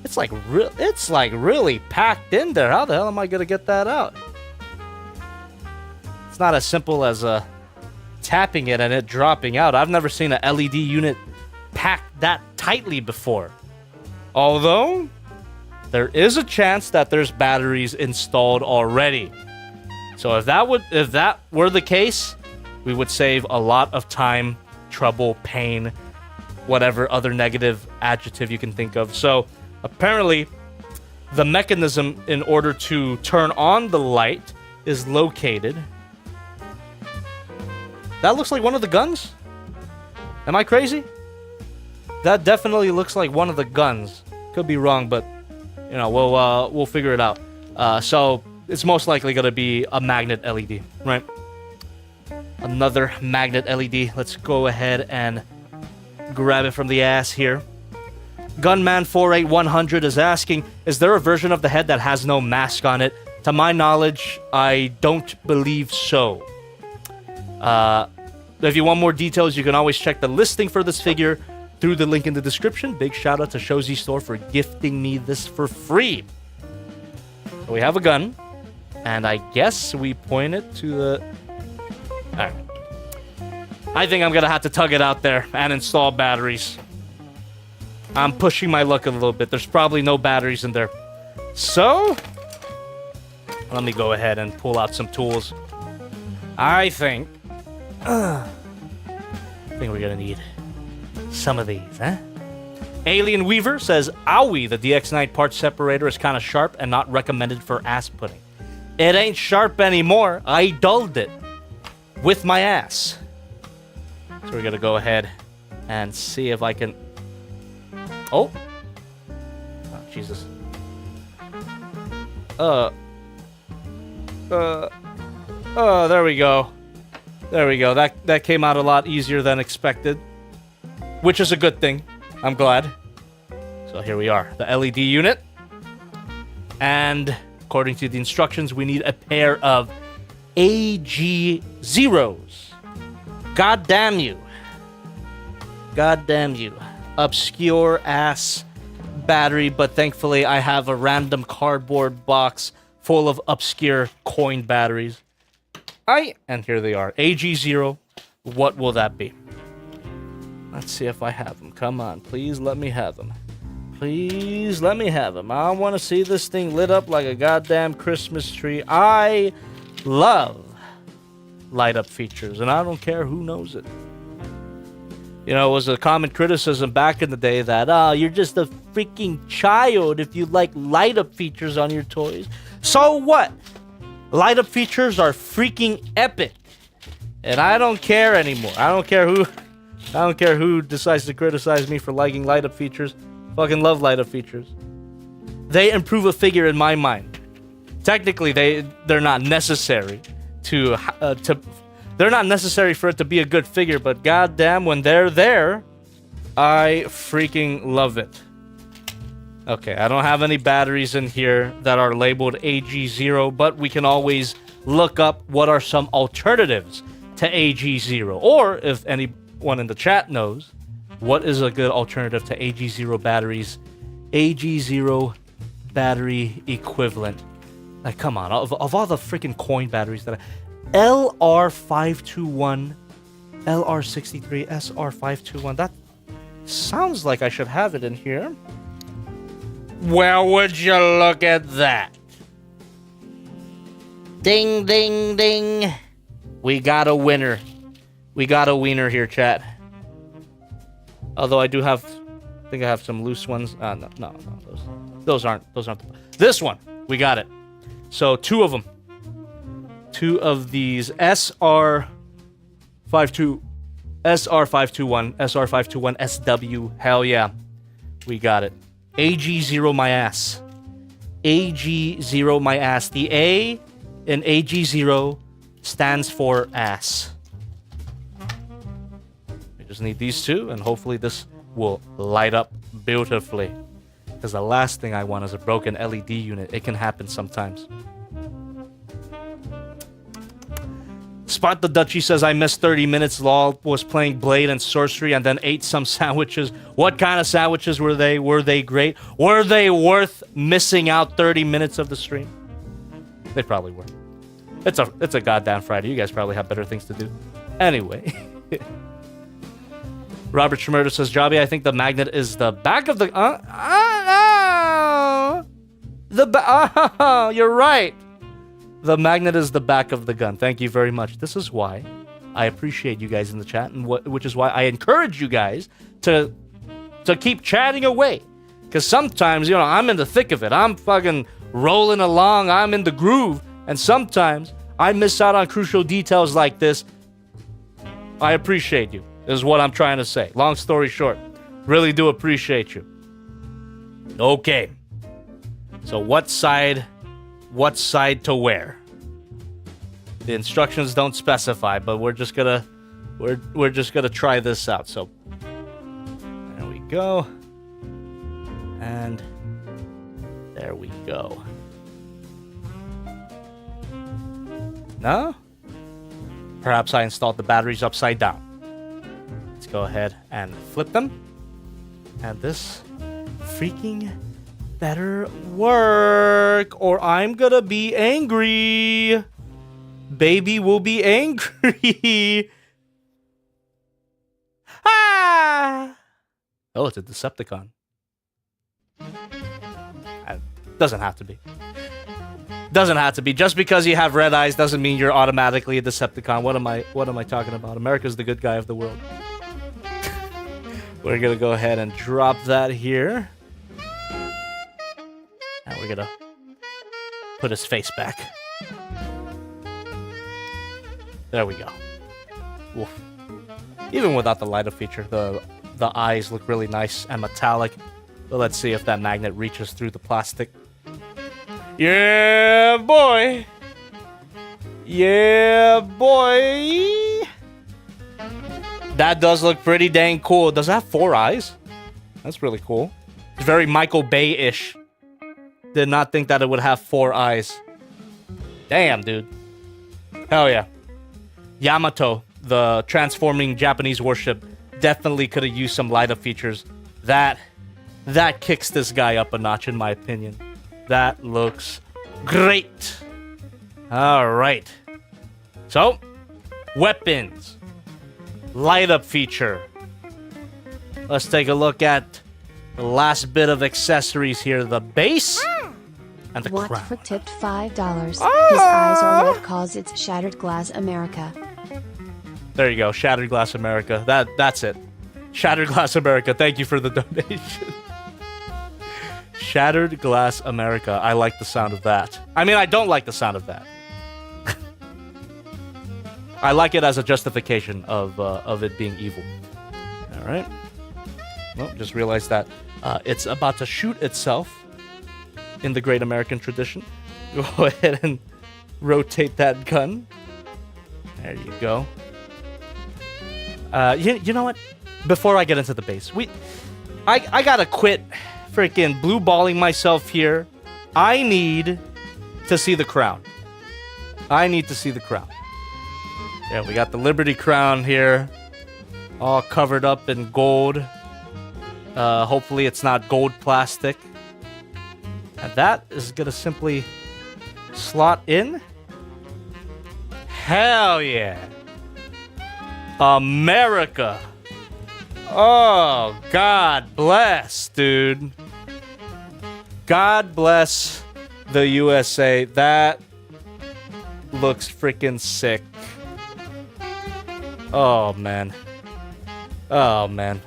It's like really packed in there. How the hell am I gonna get that out? It's not as simple as tapping it and it dropping out. I've never seen a LED unit packed that tightly before. Although there is a chance that there's batteries installed already. So if that were the case, we would save a lot of time, trouble, pain, whatever other negative adjective you can think of. So apparently the mechanism in order to turn on the light is located. That looks like one of the guns? Am I crazy? That definitely looks like one of the guns. Could be wrong, but you know, we'll figure it out. So it's most likely gonna be a magnet LED, right? Another magnet LED. Let's go ahead and grab it from the ass here. Gunman48100 is asking, is there a version of the head that has no mask on it? To my knowledge, I don't believe so. If you want more details, you can always check the listing for this figure through the link in the description. Big shout out to Shozy Store for gifting me this for free. So we have a gun, and I guess we point it to the... Alright. I think I'm gonna have to tug it out there and install batteries. I'm pushing my luck a little bit. There's probably no batteries in there. So, let me go ahead and pull out some tools. I think we're gonna need some of these, huh? Alien Weaver says, owie, the DX9 part separator is kind of sharp and not recommended for ass pudding. It ain't sharp anymore. I dulled it with my ass. So we're gonna go ahead and see if I can... Oh! Oh, Jesus. There we go. There we go. That came out a lot easier than expected. Which is a good thing. I'm glad. So here we are. The LED unit. And according to the instructions, we need a pair of AG zeros. God damn you. God damn you. Obscure ass battery, but thankfully I have a random cardboard box full of obscure coin batteries. And here they are. AG0. What will that be? Let's see if I have them. Come on, please let me have them. Please let me have them. I want to see this thing lit up like a goddamn Christmas tree. I love light up features, and I don't care who knows it. You know, it was a common criticism back in the day that, oh, you're just a freaking child if you like light up features on your toys. So what? Light up features are freaking epic. And I don't care anymore. I don't care who decides to criticize me for liking light up features. Fucking love light up features. They improve a figure in my mind. Technically, they're not necessary they're not necessary for it to be a good figure, but goddamn, when they're there, I freaking love it. Okay, I don't have any batteries in here that are labeled AG0, but we can always look up what are some alternatives to AG0. Or if anyone in the chat knows, what is a good alternative to AG0 batteries? AG0 battery equivalent. Like, come on, of all the freaking coin batteries that LR521, LR63, SR521. That sounds like I should have it in here. Well, would you look at that? Ding, ding, ding. We got a winner. We got a wiener here, chat. Although I think I have some loose ones. No. Those aren't. This one, we got it. So two of them. Two of these SR521, SW. Hell yeah. We got it. AG0 my ass. AG0 my ass. The A in AG0 stands for ass. We just need these two, and hopefully this will light up beautifully. Because the last thing I want is a broken LED unit. It can happen sometimes. Spot the Dutchie says, I missed 30 minutes. Lol, was playing Blade and Sorcery and then ate some sandwiches. What kind of sandwiches were they? Were they great? Were they worth missing out 30 minutes of the stream? They probably were. It's a goddamn Friday. You guys probably have better things to do. Anyway. Robert Schmurda says, Jobby, I think the magnet is the back of the... you're right. The magnet is the back of the gun. Thank you very much. This is why I appreciate you guys in the chat, and which is why I encourage you guys to keep chatting away. Because sometimes, you know, I'm in the thick of it. I'm fucking rolling along. I'm in the groove. And sometimes I miss out on crucial details like this. I appreciate you, is what I'm trying to say. Long story short, really do appreciate you. Okay. So what side to wear? The instructions don't specify, but we're just gonna try this out. So there we go. And there we go. No? Perhaps I installed the batteries upside down. Let's go ahead and flip them. And this freaking better work, or I'm gonna be angry. Baby will be angry. Ah! Oh, it's a Decepticon. Doesn't have to be. Doesn't have to be. Just because you have red eyes doesn't mean you're automatically a Decepticon. What am I talking about? America's the good guy of the world. We're gonna go ahead and drop that here. And we're gonna put his face back. There we go. Oof. Even without the light up feature, the eyes look really nice and metallic. But let's see if that magnet reaches through the plastic. Yeah, boy. Yeah, boy. That does look pretty dang cool. Does it have 4 eyes? That's really cool. It's very Michael Bay-ish. Did not think that it would have 4 eyes. Damn, dude. Hell yeah. Yamato, the transforming Japanese warship, definitely could have used some light-up features. That kicks this guy up a notch, in my opinion. That looks great. All right. So, weapons. Light-up feature. Let's take a look at the last bit of accessories here. The base and the crown. For tipped $5. His eyes are what calls its Shattered Glass America. There you go. Shattered Glass America. That's it. Shattered Glass America. Thank you for the donation. Shattered Glass America. I like the sound of that. I mean, I don't like the sound of that. I like it as a justification of it being evil. All right. Well, just realized that it's about to shoot itself in the Great American tradition. Go ahead and rotate that gun. There you go. You know what? Before I get into the base, I gotta quit freaking blue balling myself here. I need to see the crown. I need to see the crown. Yeah, we got the Liberty Crown here, all covered up in gold. Hopefully it's not gold plastic. And that is gonna simply slot in. Hell yeah. America. Oh, God bless, dude. God bless the USA. That looks freaking sick. Oh, man. Oh, man.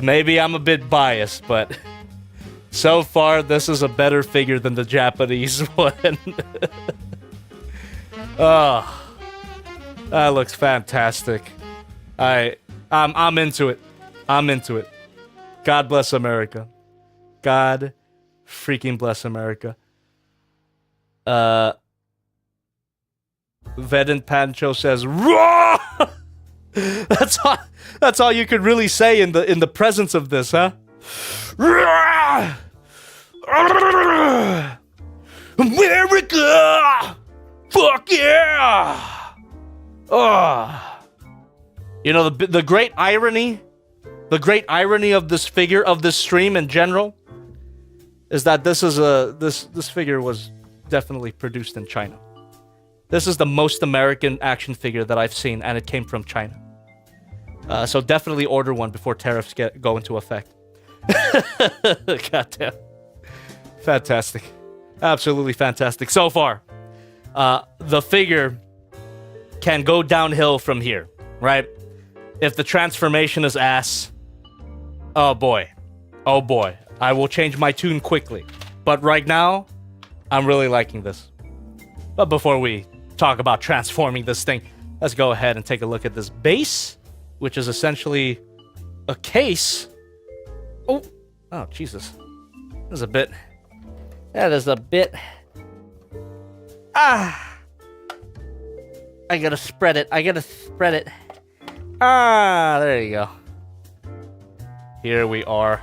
Maybe I'm a bit biased, but so far this is a better figure than the Japanese one. Oh, that looks fantastic. I'm into it. I'm into it. God bless America. God freaking bless America. Vedant Pancho says, "Raw!" That's all you could really say in the presence of this, huh? Raw! America! Fuck yeah! Oh. You know, the great irony of this figure, of this stream in general, is that this figure was definitely produced in China. This is the most American action figure that I've seen, and it came from China. So definitely order one before tariffs go into effect. Goddamn. Fantastic. Absolutely fantastic. So far, the figure can go downhill from here, right? If the transformation is ass, oh boy. Oh boy. I will change my tune quickly. But right now, I'm really liking this. But before we talk about transforming this thing, let's go ahead and take a look at this base, which is essentially a case. Oh, Jesus. There's a bit. That is a bit. I gotta spread it. There you go. Here we are.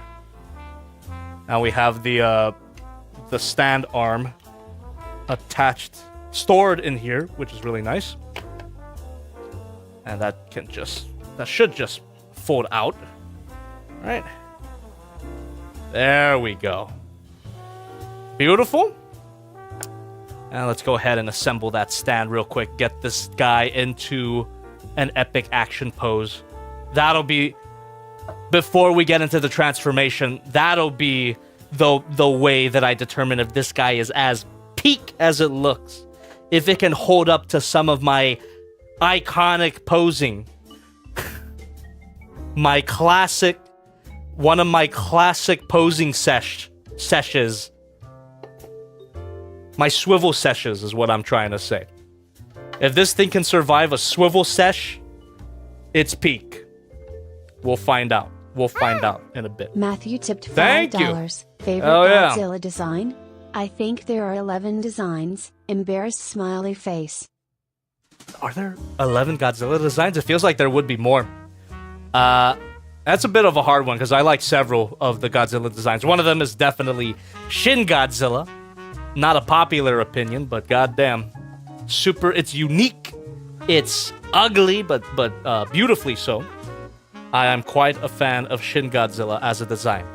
Now we have the stand arm attached, stored in here, which is really nice. And that should just fold out. All right. There we go. Beautiful. And let's go ahead and assemble that stand real quick. Get this guy into an epic action pose. That'll be, before we get into the transformation, that'll be the way that I determine if this guy is as peak as it looks. If it can hold up to some of my iconic posing. One of my classic posing sessions. My swivel sessions is what I'm trying to say. If this thing can survive a swivel sesh, its peak? We'll find out. We'll find out in a bit. Matthew tipped $5. Thank you. Favorite Oh, yeah. Godzilla design? I think there are 11 designs. Embarrassed smiley face. Are there 11 Godzilla designs? It feels like there would be more. That's a bit of a hard one because I like several of the Godzilla designs. One of them is definitely Shin Godzilla. Not a popular opinion, but goddamn, it's unique. It's ugly, but beautifully so. I am quite a fan of Shin Godzilla as a design.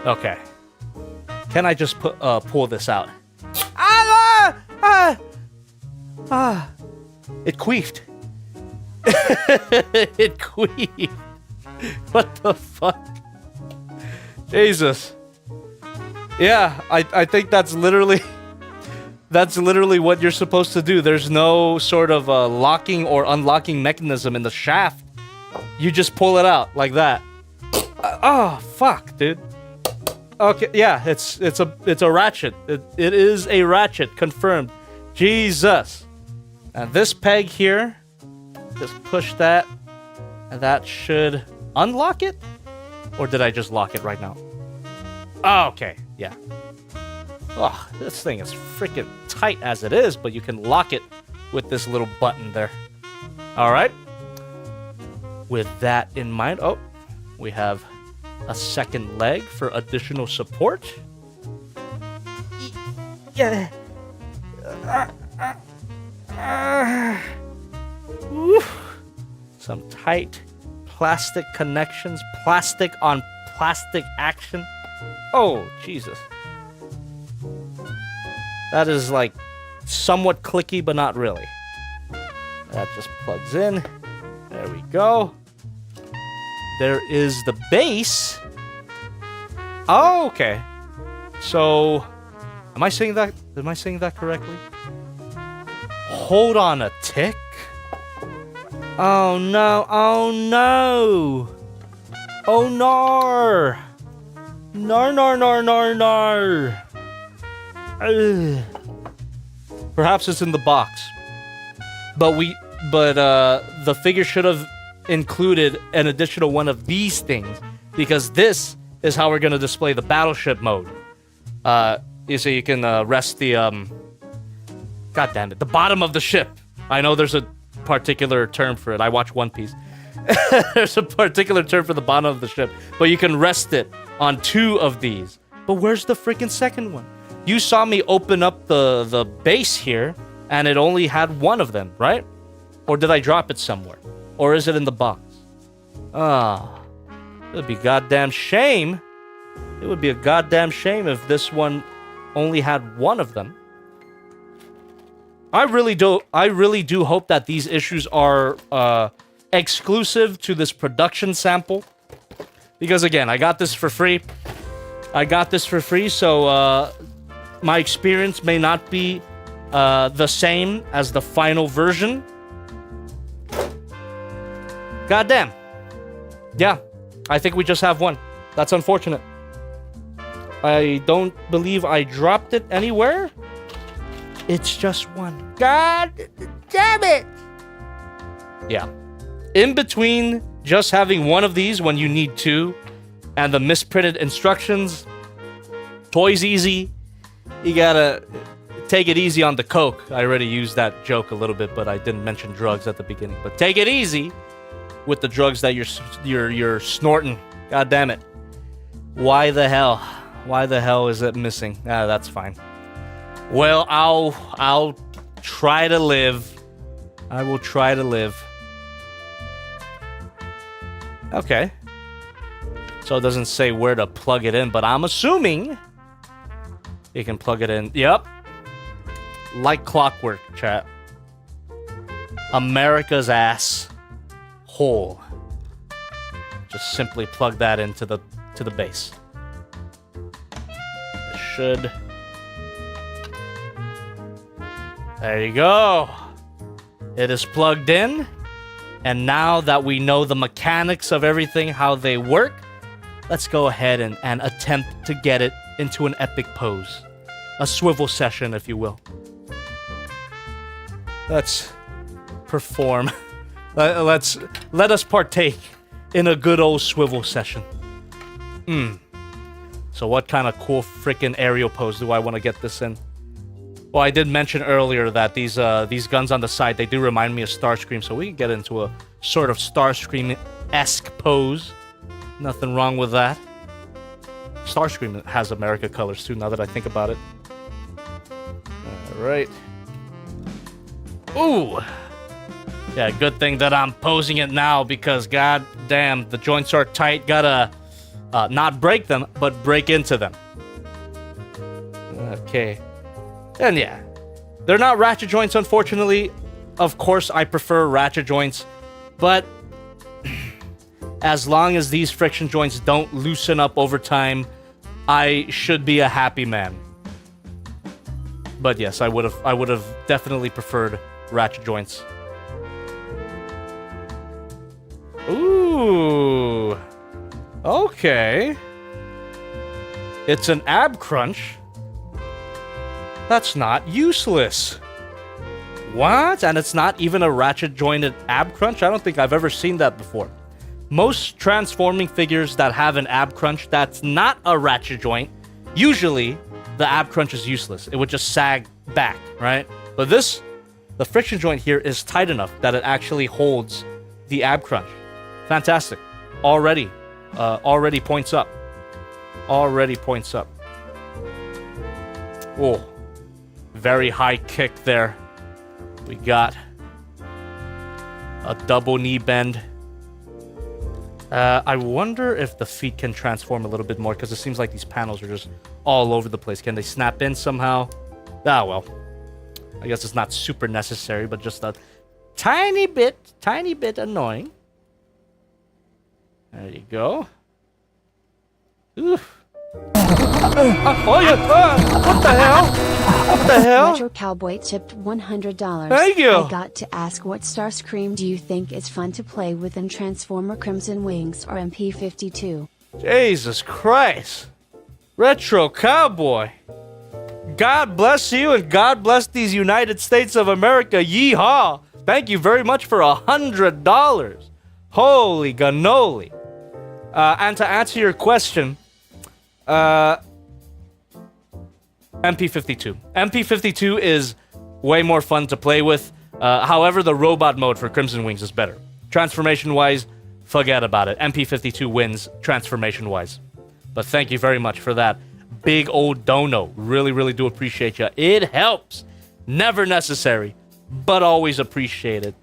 Okay. Can I just pull this out? It queefed. It queefed. What the fuck? Jesus. Yeah, I think that's literally what you're supposed to do. There's no sort of locking or unlocking mechanism in the shaft. You just pull it out like that. Oh, fuck, dude. Okay, yeah, it's a ratchet. It is a ratchet, confirmed. Jesus. And this peg here, just push that, and that should unlock it? Or did I just lock it right now? Oh, okay, yeah. Oh, this thing is freaking tight as it is, but you can lock it with this little button there. All right. With that in mind, oh, we have a second leg for additional support. Yeah. Some tight plastic connections, plastic on plastic action. Oh, Jesus. That is like somewhat clicky, but not really. That just plugs in. There we go. There is the base. Oh, okay. So, am I saying that correctly? Hold on a tick. Oh no, oh no. Oh no. No. Ugh. Perhaps it's in the box. But the figure should have included an additional one of these things, because this is how we're going to display the battleship mode. So you can rest the God damn it, the bottom of the ship. I know there's a particular term for it. I watch One Piece. There's a particular term for the bottom of the ship, but you can rest it on two of these. But where's the freaking second one? You saw me open up the base here, and it only had one of them, right? Or did I drop it somewhere? Or is it in the box? It would be goddamn shame. It would be a goddamn shame if this one only had one of them. I really do hope that these issues are exclusive to this production sample. Because again, I got this for free. So my experience may not be the same as the final version. Goddamn. Yeah, I think we just have one. That's unfortunate. I don't believe I dropped it anywhere. It's just one. God damn it! Yeah. In between just having one of these when you need two, and the misprinted instructions, ToysEasy, you gotta take it easy on the coke. I already used that joke a little bit, but I didn't mention drugs at the beginning. But take it easy with the drugs that you're snorting. God damn it. Why the hell? Why the hell is it missing? That's fine. Well, I'll try to live. I will try to live. Okay. So it doesn't say where to plug it in, but I'm assuming you can plug it in. Yep. Like clockwork, chat. America's ass hole. Just simply plug that into the base. It should. There you go. It is plugged in. And now that we know the mechanics of everything, how they work, let's go ahead and attempt to get it into an epic pose. A swivel session, if you will. Let's perform Let us partake in a good old swivel session. So what kind of cool freaking aerial pose do I want to get this in? Well, I did mention earlier that these guns on the side, they do remind me of Starscream, so we can get into a sort of Starscream-esque pose. Nothing wrong with that. Starscream has America colors too, now that I think about it. Alright. Ooh! Yeah, good thing that I'm posing it now, because god damn, the joints are tight. Gotta not break them, but break into them. Okay. And yeah, they're not ratchet joints, unfortunately. Of course, I prefer ratchet joints, but as long as these friction joints don't loosen up over time, I should be a happy man. But yes, I would have definitely preferred ratchet joints. Ooh. Okay. It's an ab crunch. That's not useless. What? And it's not even a ratchet jointed ab crunch? I don't think I've ever seen that before. Most transforming figures that have an ab crunch that's not a ratchet joint, usually the ab crunch is useless. It would just sag back, right? But this, the friction joint here is tight enough that it actually holds the ab crunch. Fantastic. Already points up. Already points up. Oh, very high kick there. We got a double knee bend. I wonder if the feet can transform a little bit more, because it seems like these panels are just all over the place. Can they snap in somehow? Ah, well. I guess it's not super necessary, but just a tiny bit annoying. There you go. Oof. Oh, yeah. What the hell? What the hell? Retro Cowboy tipped $100. Thank you. I got to ask, what Starscream do you think is fun to play with in Transformer Crimson Wings or MP52? Jesus Christ. Retro Cowboy. God bless you, and God bless these United States of America. Yeehaw. Thank you very much for $100. Holy cannoli. And to answer your question, MP52. MP52 is way more fun to play with. However, the robot mode for Crimson Wings is better. Transformation-wise, forget about it. MP52 wins transformation-wise. But thank you very much for that big old dono. Really, really do appreciate you. It helps. Never necessary, but always appreciated.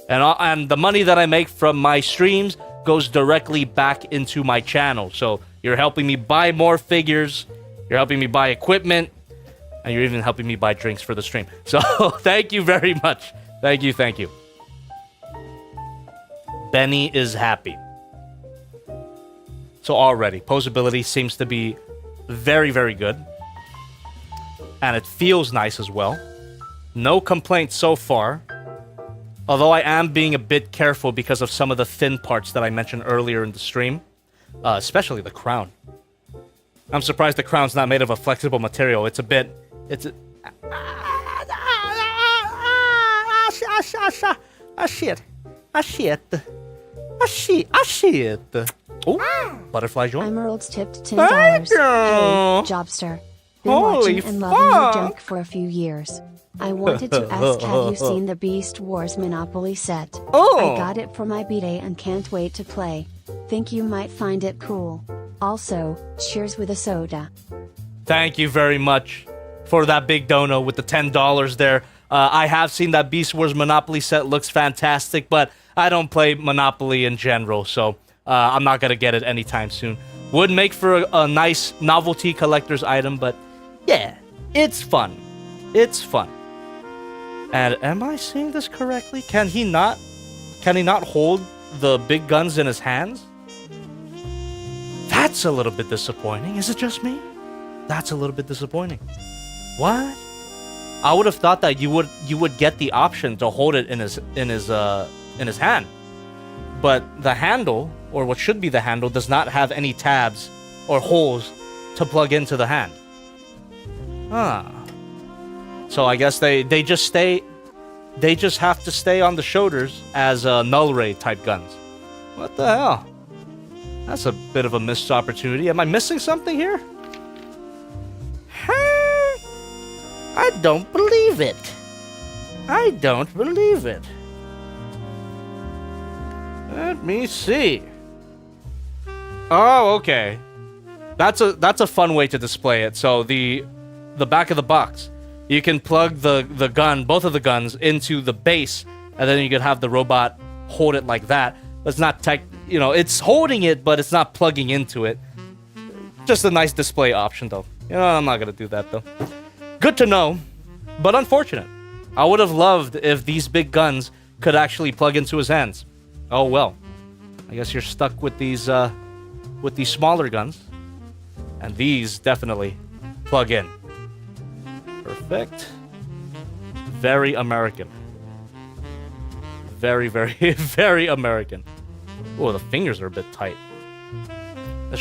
And the money that I make from my streams goes directly back into my channel. So you're helping me buy more figures, you're helping me buy equipment, and you're even helping me buy drinks for the stream. So thank you very much. Thank you, thank you. Benny is happy. So already, posability seems to be very, very good. And it feels nice as well. No complaints so far. Although I am being a bit careful because of some of the thin parts that I mentioned earlier in the stream. Especially the crown. I'm surprised the crown's not made of a flexible material. It's a bit... It's a... shit. Oh, butterfly joint. Emeralds tipped $10. Hey, Jobster. Been watching and loving your junk for a few years. I wanted to ask, have you seen the Beast Wars Monopoly set? I got it for my B-Day and can't wait to play. Think you might find it cool. Also, cheers with a soda. Thank you very much for that big dono with the $10 there. I have seen that Beast Wars Monopoly set. Looks fantastic, but I don't play Monopoly in general, so I'm not going to get it anytime soon. Would make for a nice novelty collector's item, but yeah, it's fun. It's fun. And am I seeing this correctly? Can he not hold the big guns in his hands? That's a little bit disappointing. Is it just me? That's a little bit disappointing. What? I would have thought that you would get the option to hold it in his hand. But the handle, or what should be the handle, does not have any tabs or holes to plug into the hand. So I guess they just stay they just have to stay on the shoulders as null ray type guns. What the hell? That's a bit of a missed opportunity. Am I missing something here? I don't believe it. I don't believe it. Let me see. Oh, okay. That's a fun way to display it. So the back of the box, you can plug the gun, both of the guns, into the base, and then you could have the robot hold it like that. It's not it's holding it, but it's not plugging into it. Just a nice display option, though. I'm not gonna do that though. Good to know, but unfortunate. I would have loved if these big guns could actually plug into his hands. Oh well. I guess you're stuck with these smaller guns. And these definitely plug in. Perfect. Very American. Very, very, very American. Oh, the fingers are a bit tight. That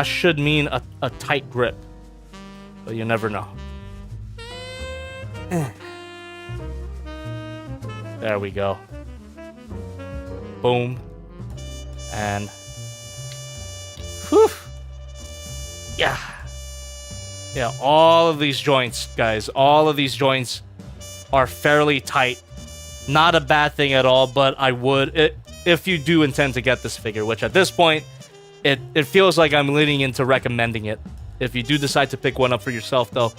should mean a tight grip. But you never know. There we go. Boom. And whew. Yeah. Yeah, all of these joints, guys, all of these joints are fairly tight. Not a bad thing at all, but I would, if you do intend to get this figure, which at this point, it feels like I'm leaning into recommending it. If you do decide to pick one up for yourself, though,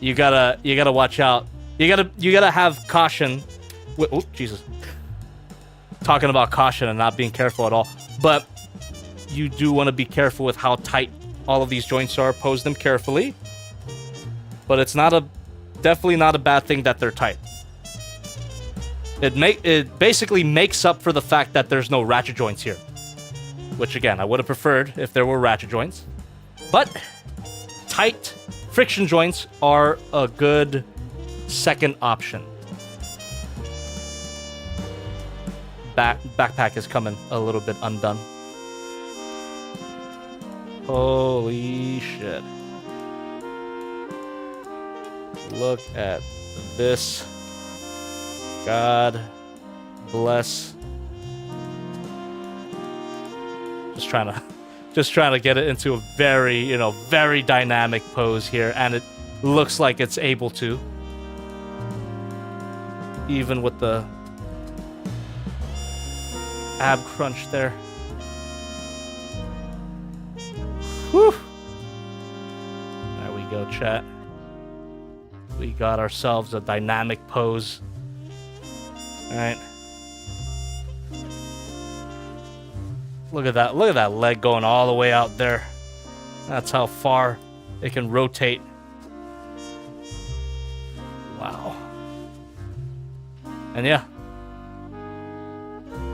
you gotta watch out. You gotta have caution. Oh, Jesus. Talking about caution and not being careful at all, but you do want to be careful with how tight all of these joints are. Pose them carefully, but it's definitely not a bad thing that they're tight. It basically makes up for the fact that there's no ratchet joints here, which again I would have preferred if there were ratchet joints, but tight friction joints are a good second option. Backpack is coming a little bit undone. Holy shit. Look at this. God bless. Just trying to get it into a very, very dynamic pose here, and it looks like it's able to. Even with the ab crunch there. Whew. There we go, chat. We got ourselves a dynamic pose. Alright. Look at that. Look at that leg going all the way out there. That's how far it can rotate. Wow. And yeah.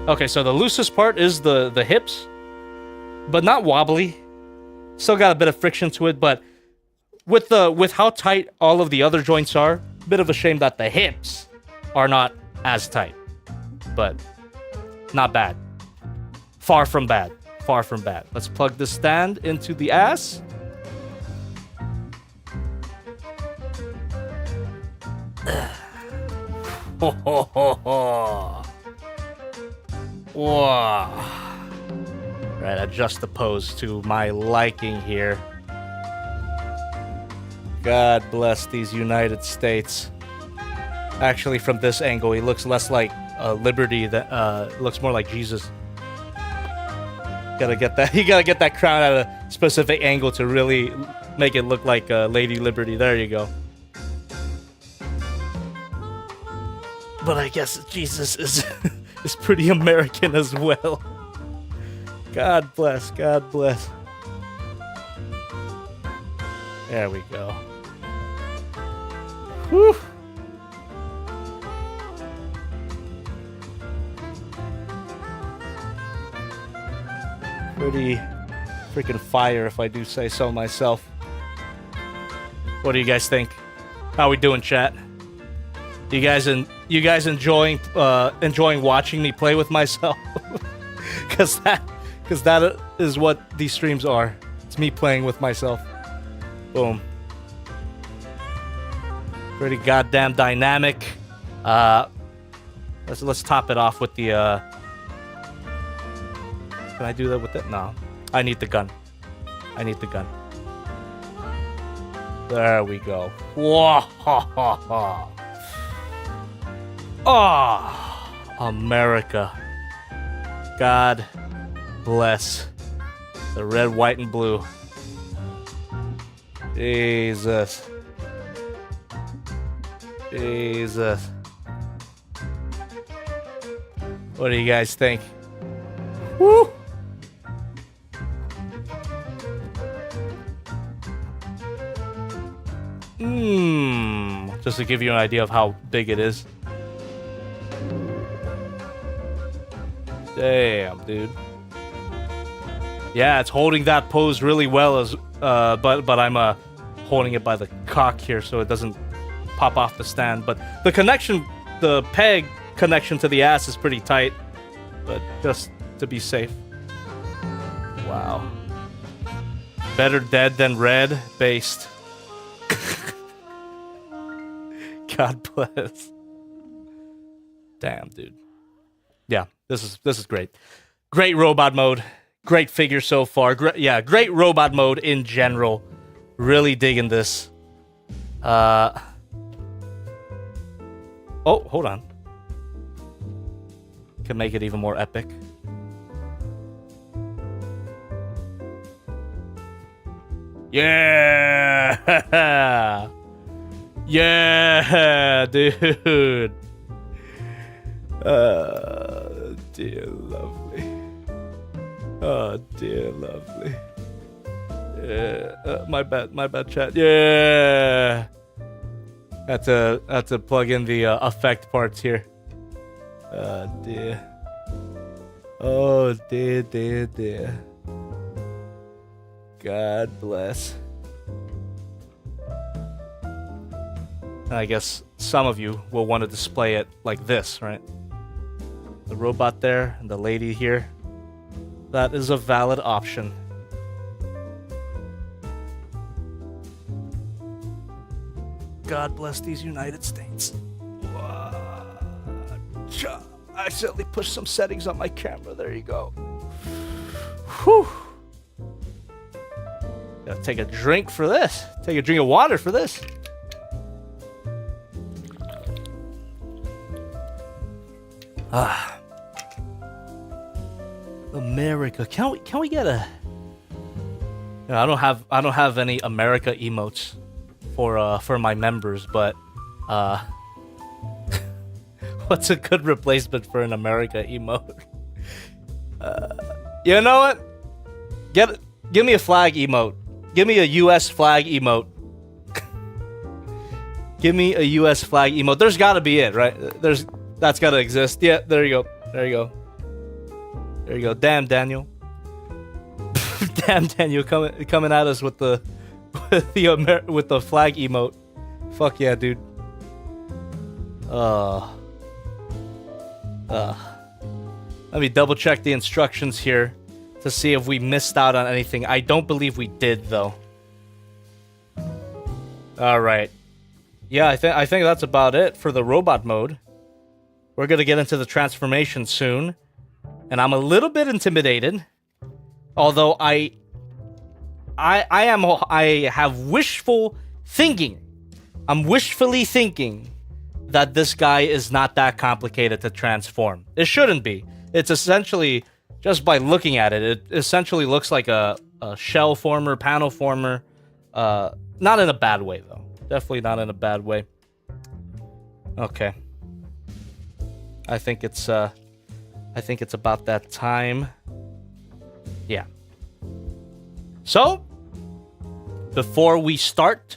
Okay, so the loosest part is the hips, but not wobbly. Still got a bit of friction to it, but with how tight all of the other joints are, bit of a shame that the hips are not as tight. But not bad. Far from bad. Far from bad. Let's plug this stand into the ass. Ho ho ho ho. Wow. Right, adjust the pose to my liking here. God bless these United States. Actually, from this angle, he looks less like Liberty. That looks more like Jesus. Gotta get that. You gotta get that crown at a specific angle to really make it look like Lady Liberty. There you go. But I guess Jesus is is pretty American as well. God bless. God bless. There we go. Whew. Pretty freaking fire, if I do say so myself. What do you guys think? How we doing, chat? You guys enjoying watching me play with myself? Because that is what these streams are. It's me playing with myself. Boom. Pretty goddamn dynamic. Let's top it off with the Can I do that with it? No. I need the gun. I need the gun. There we go. Whoa, ha, ha, ha. Oh, America. God bless the red, white, and blue. Jesus. Jesus. What do you guys think? Woo! Just to give you an idea of how big it is. Damn, dude. Yeah, it's holding that pose really well as but I'm holding it by the cock here so it doesn't pop off the stand. But the connection, the peg connection to the ass is pretty tight. But just to be safe. Wow. Better dead than red based. God bless. Damn, dude. Yeah, this is great. Great robot mode. Great figure so far. Great robot mode in general. Really digging this. Oh, hold on. Can make it even more epic. Yeah! Yeah, dude. Dear lovely. Oh, dear lovely. Yeah, my bad, chat. Yeah. Had to plug in the effect parts here. Oh dear. Oh dear, dear, dear. God bless. I guess some of you will want to display it like this, right? The robot there and the lady here. That is a valid option. God bless these United States. I accidentally pushed some settings on my camera. There you go. Whew. Gotta take a drink for this. Take a drink of water for this. America. Can we get a? You know, I don't have any America emotes for my members, but what's a good replacement for an America emote? You know what? Give me a flag emote. Give me a US flag emote. Give me a US flag emote. There's got to be it, right? That's got to exist. Yeah, there you go. There you go. There you go. Damn, Daniel. Damn, Daniel coming at us with the flag emote. Fuck yeah, dude. Let me double check the instructions here to see if we missed out on anything. I don't believe we did, though. All right. Yeah, I think that's about it for the robot mode. We're gonna get into the transformation soon, and I'm a little bit intimidated. Although I have wishful thinking. I'm wishfully thinking that this guy is not that complicated to transform. It shouldn't be. It's essentially, just by looking at it, it essentially looks like a shell former, panel former. Not in a bad way, though. Definitely not in a bad way. Okay. I think it's about that time. Yeah. So, before we start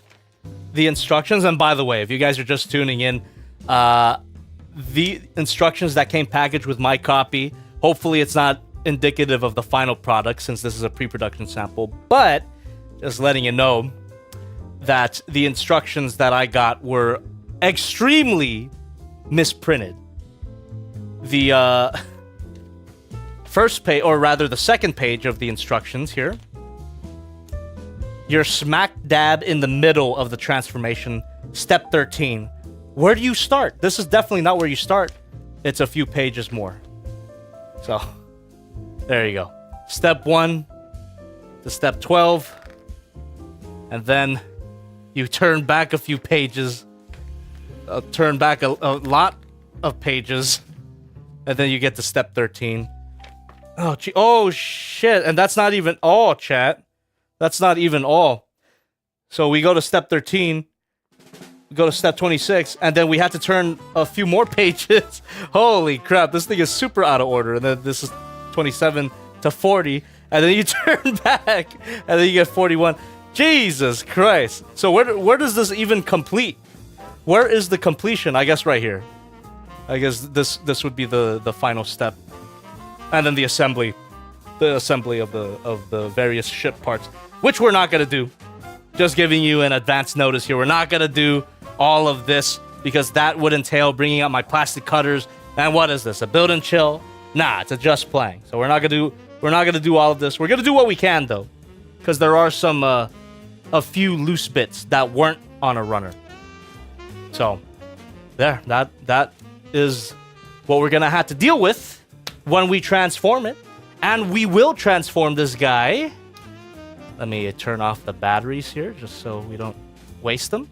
the instructions, and by the way, if you guys are just tuning in, the instructions that came packaged with my copy, hopefully it's not indicative of the final product since this is a pre-production sample, but just letting you know that the instructions that I got were extremely misprinted. The first page, or rather the second page of the instructions here, you're smack dab in the middle of the transformation Step 13. Where do you start? This is definitely not where you start. It's a few pages more. So, there you go. Step 1 to step 12. And then you turn back a few pages. Turn back a lot of pages. And then you get to step 13. Oh, gee. Oh, shit. And that's not even all, chat. That's not even all. So we go to step 13. We go to step 26. And then we have to turn a few more pages. Holy crap. This thing is super out of order. And then this is 27 to 40. And then you turn back. And then you get 41. Jesus Christ. So where does this even complete? Where is the completion? I guess right here. I guess this would be the final step. And then the assembly of the various ship parts, which we're not gonna do. Just giving you an advance notice here. We're not gonna do all of this because that would entail bringing out my plastic cutters. And what is this? A build and chill? Nah, it's a just playing. So we're not gonna do all of this. We're gonna do what we can though, because there are some a few loose bits that weren't on a runner. So there, that is what we're gonna have to deal with when we transform it. And we will transform this guy. Let me turn off the batteries here just so we don't waste them.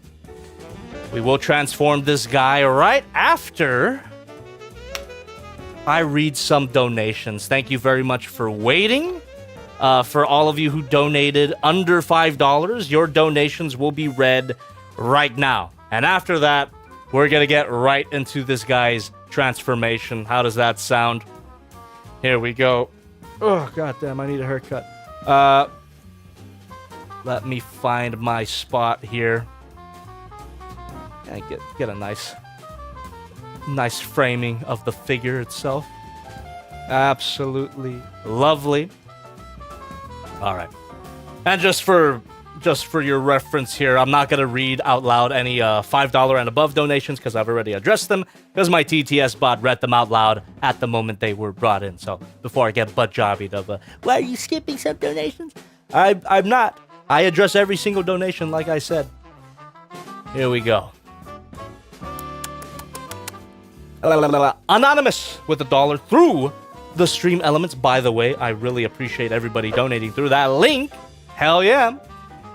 We will transform this guy right after I read some donations. Thank you very much for waiting. For all of you who donated under $5, your donations will be read right now. And after that, we're going to get right into this guy's transformation. How does that sound? Here we go. Oh, goddamn, I need a haircut. Let me find my spot here. And get a nice framing of the figure itself. Absolutely lovely. All right. And just for your reference here, I'm not going to read out loud any $5 and above donations because I've already addressed them, because my TTS bot read them out loud at the moment they were brought in. So before I get butt jobbied of, why are you skipping some donations? I'm not. I address every single donation like I said. Here we go. Anonymous with $1 through the stream elements. By the way, I really appreciate everybody donating through that link. Hell yeah.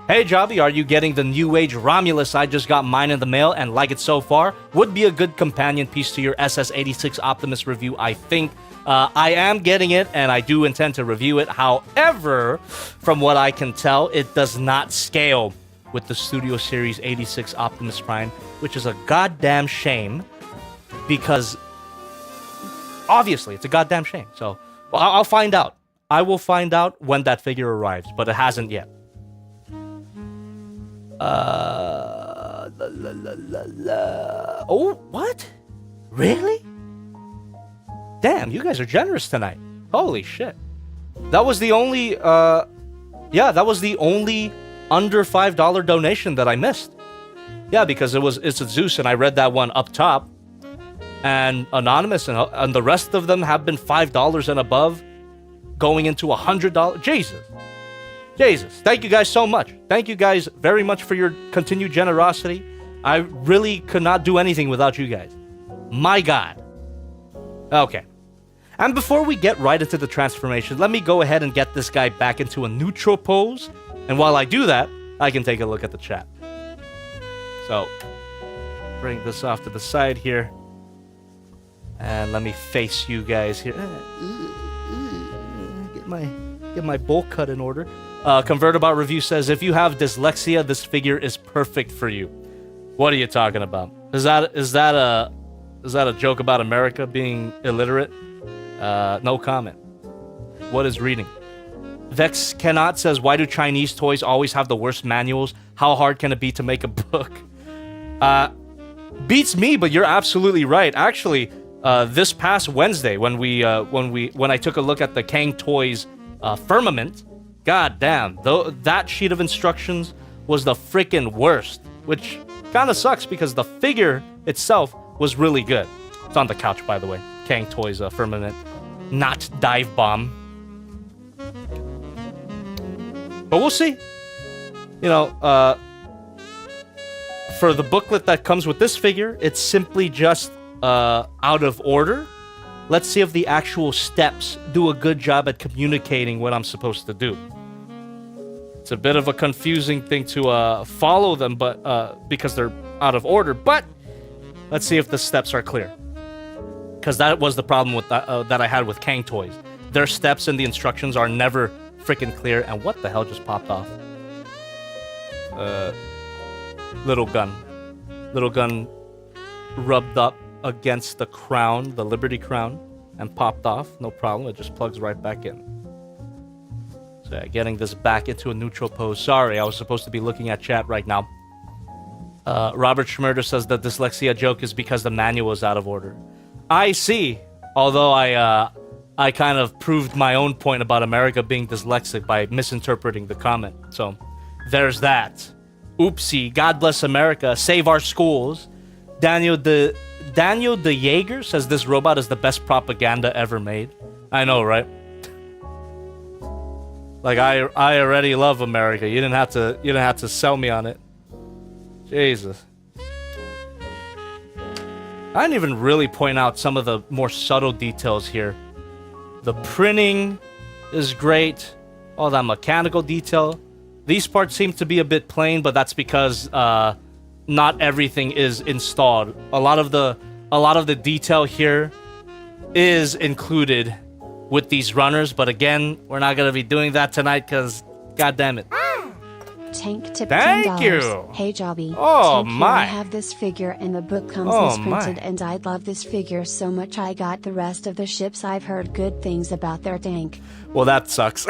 Hey Jobby, are you getting the New Age Romulus? I just got mine in the mail and like it so far. Would be a good companion piece to your SS86 Optimus review, I think. I am getting it and I do intend to review it. However, from what I can tell, it does not scale with the Studio Series 86 Optimus Prime, which is a goddamn shame because obviously it's a goddamn shame. So I'll find out. I will find out when that figure arrives, but it hasn't yet. Oh, what? Really? Damn, you guys are generous tonight. Holy shit. That was the only, that was the only under $5 donation that I missed. Yeah, because it's a Zeus and I read that one up top. And Anonymous and the rest of them have been $5 and above, going into $100. Jesus. Thank you guys so much. Thank you guys very much for your continued generosity. I really could not do anything without you guys. My God. Okay. And before we get right into the transformation, let me go ahead and get this guy back into a neutral pose. And while I do that, I can take a look at the chat. So, bring this off to the side here. And let me face you guys here. Get my bowl cut in order. Convertabout Review says, if you have dyslexia, this figure is perfect for you. What are you talking about? Is that a joke about America being illiterate? No comment. What is reading? Vex Cannot says, why do Chinese toys always have the worst manuals? How hard can it be to make a book? Beats me, but you're absolutely right. Actually, this past Wednesday, when I took a look at the Kang Toys Firmament, god damn, that sheet of instructions was the freaking worst, which kind of sucks because the figure itself was really good. It's on the couch, by the way. Kang Toys Firmament, not Dive Bomb. But we'll see. You know, for the booklet that comes with this figure, it's simply just out of order. Let's see if the actual steps do a good job at communicating what I'm supposed to do. It's a bit of a confusing thing to follow them, but because they're out of order. But let's see if the steps are clear. Because that was the problem with that I had with Kang Toys. Their steps and the instructions are never freaking clear. And what the hell just popped off? Little gun. Little gun rubbed up against the crown, the Liberty crown, and popped off. No problem. It just plugs right back in. So yeah, getting this back into a neutral pose. Sorry, I was supposed to be looking at chat right now. Robert Schmurder says the dyslexia joke is because the manual is out of order. I see. Although I kind of proved my own point about America being dyslexic by misinterpreting the comment. So there's that. Oopsie. God bless America. Save our schools. Daniel de Jaeger says this robot is the best propaganda ever made. I know, right? Like I already love America. You didn't have to sell me on it. Jesus. I didn't even really point out some of the more subtle details here. The printing is great. All that mechanical detail. These parts seem to be a bit plain, but that's because not everything is installed. A lot of the detail here is included with these runners, but again, we're not gonna be doing that tonight because, god damn it. Tank tip Thank $10. you. Hey Jobby. Oh Tank, my. I have this figure and the book comes misprinted, and I love this figure so much I got the rest of the ships. I've heard good things about their tank. Well, that sucks.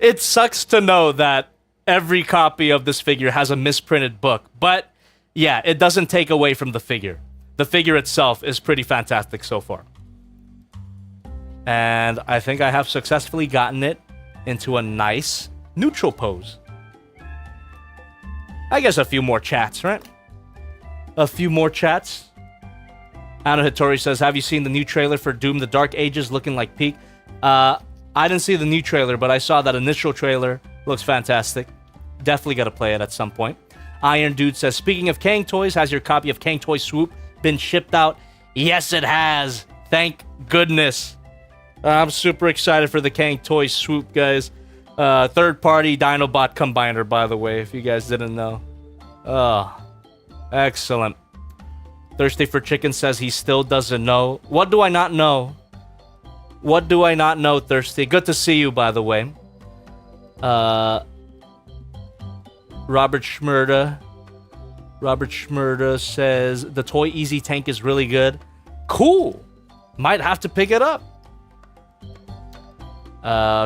It sucks to know that every copy of this figure has a misprinted book, but yeah, it doesn't take away from the figure. The figure itself is pretty fantastic so far. And I think I have successfully gotten it into a nice neutral pose. I guess a few more chats, right? A few more chats. Anna Hattori says, have you seen the new trailer for Doom the Dark Ages looking like peak? I didn't see the new trailer, but I saw that initial trailer. Looks fantastic. Definitely got to play it at some point. Iron Dude says, speaking of Kang Toys, has your copy of Kang Toy Swoop been shipped out? Yes, it has. Thank goodness. I'm super excited for the Kang Toy Swoop, guys. Third-party Dinobot combiner, by the way, if you guys didn't know. Oh, excellent. Thirsty for Chicken says he still doesn't know. What do I not know? What do I not know, Thirsty? Good to see you, by the way. Robert Schmurda says the ToysEasy tank is really good. Cool. Might have to pick it up.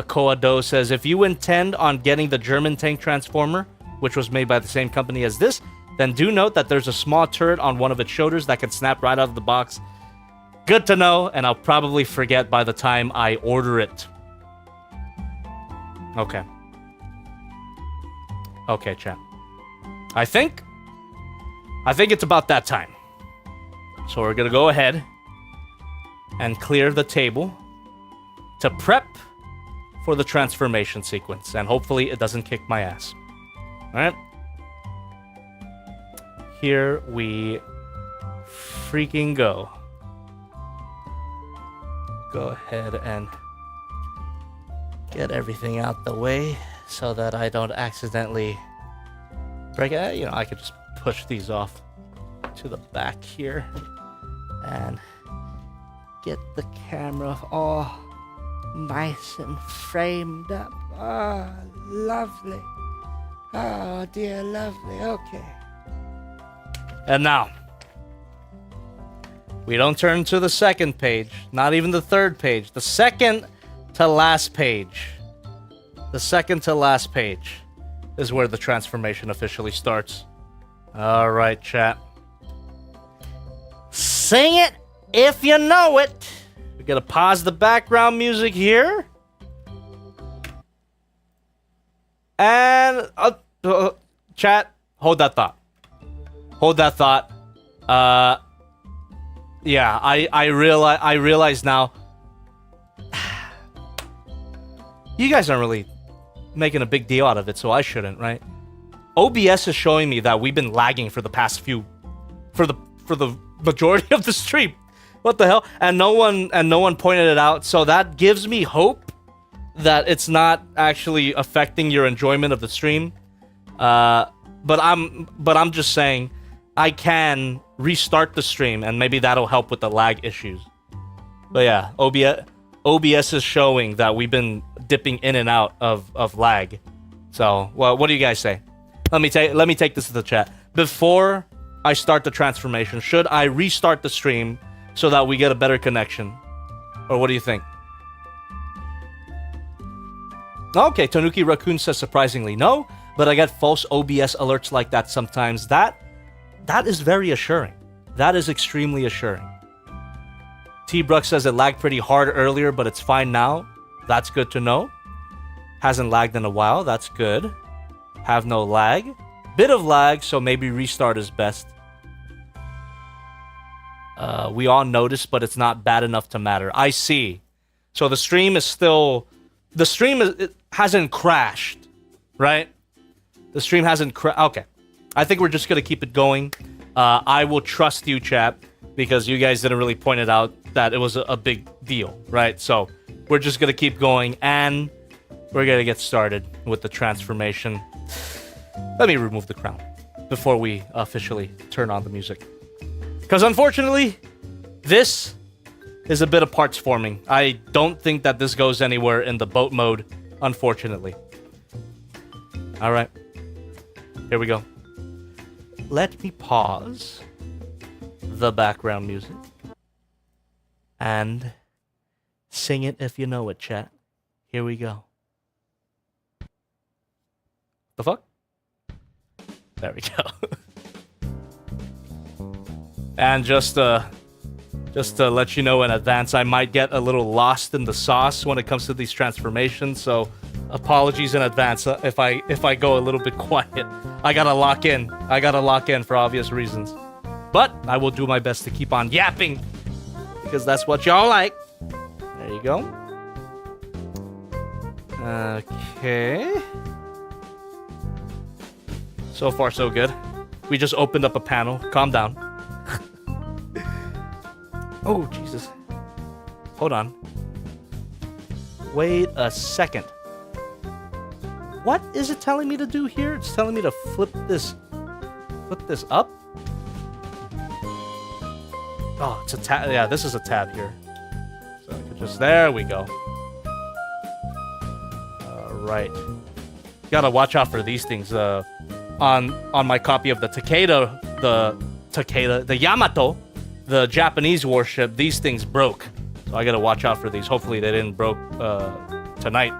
Koa Do says, if you intend on getting the German tank transformer, which was made by the same company as this, then do note that there's a small turret on one of its shoulders that can snap right out of the box. Good to know, and I'll probably forget by the time I order it. Okay. Okay, chat. I think it's about that time. So we're gonna go ahead and clear the table to prep for the transformation sequence, and hopefully it doesn't kick my ass. Alright? Here we freaking go. Go ahead and get everything out the way so that I don't accidentally break it. You know, I could just push these off to the back here and get the camera all nice and framed up. Ah, lovely. Oh, dear, lovely. Okay. And now, we don't turn to the second page, not even the third page. The second to last page. The second to last page is where the transformation officially starts. All right, chat. Sing it if you know it. We're gonna pause the background music here. And chat, hold that thought. Hold that thought. Yeah, I realize now. You guys aren't really making a big deal out of it, so I shouldn't, right? OBS is showing me that we've been lagging for the past for the majority of the stream. What the hell? And no one pointed it out. So that gives me hope that it's not actually affecting your enjoyment of the stream. But I'm just saying I can restart the stream and maybe that'll help with the lag issues. But yeah, OBS is showing that we've been dipping in and out of lag. So, well, what do you guys say? Let me take this to the chat. Before I start the transformation, should I restart the stream so that we get a better connection? Or what do you think? Okay, Tanuki Raccoon says surprisingly no, but I get false OBS alerts like that sometimes. That is very assuring. That is extremely assuring. T. Bruck says it lagged pretty hard earlier, but it's fine now. That's good to know. Hasn't lagged in a while. That's good. Have no lag. Bit of lag, so maybe restart is best. We all noticed, but it's not bad enough to matter. I see. So the stream is still... The stream it hasn't crashed, right? The stream hasn't crashed. Okay. I think we're just going to keep it going. I will trust you, chat, because you guys didn't really point it out that it was a big deal, right? So we're just going to keep going, and we're going to get started with the transformation. Let me remove the crown before we officially turn on the music. Because unfortunately, this is a bit of parts forming. I don't think that this goes anywhere in the boat mode, unfortunately. All right. Here we go. Let me pause the background music and sing it if you know it, chat. Here we go. The fuck? There we go. And just to let you know in advance, I might get a little lost in the sauce when it comes to these transformations, so apologies in advance if I go a little bit quiet. I gotta lock in for obvious reasons. But I will do my best to keep on yapping, because that's what y'all like. There you go. Okay. So far, so good. We just opened up a panel. Calm down. Oh, Jesus. Hold on. Wait a second. What is it telling me to do here? It's telling me to flip this up? Oh, it's a tab. Yeah, this is a tab here. So I could just... There we go. Alright. Gotta watch out for these things. On my copy of the the Yamato, the Japanese warship, these things broke. So I gotta watch out for these. Hopefully they didn't broke tonight.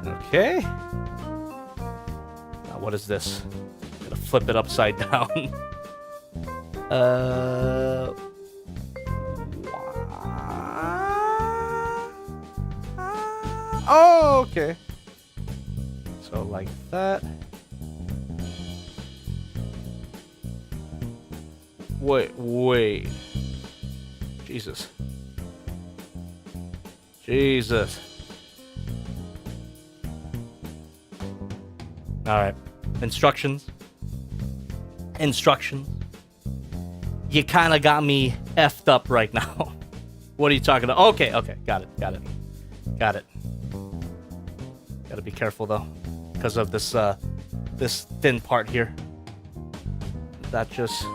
Okay. Now what is this? I'm gonna flip it upside down. Oh, okay. So like that. Wait. Jesus. Alright. Instructions. You kind of got me effed up right now. What are you talking about? Okay. Got it. Gotta be careful though, because of this this thin part here. That just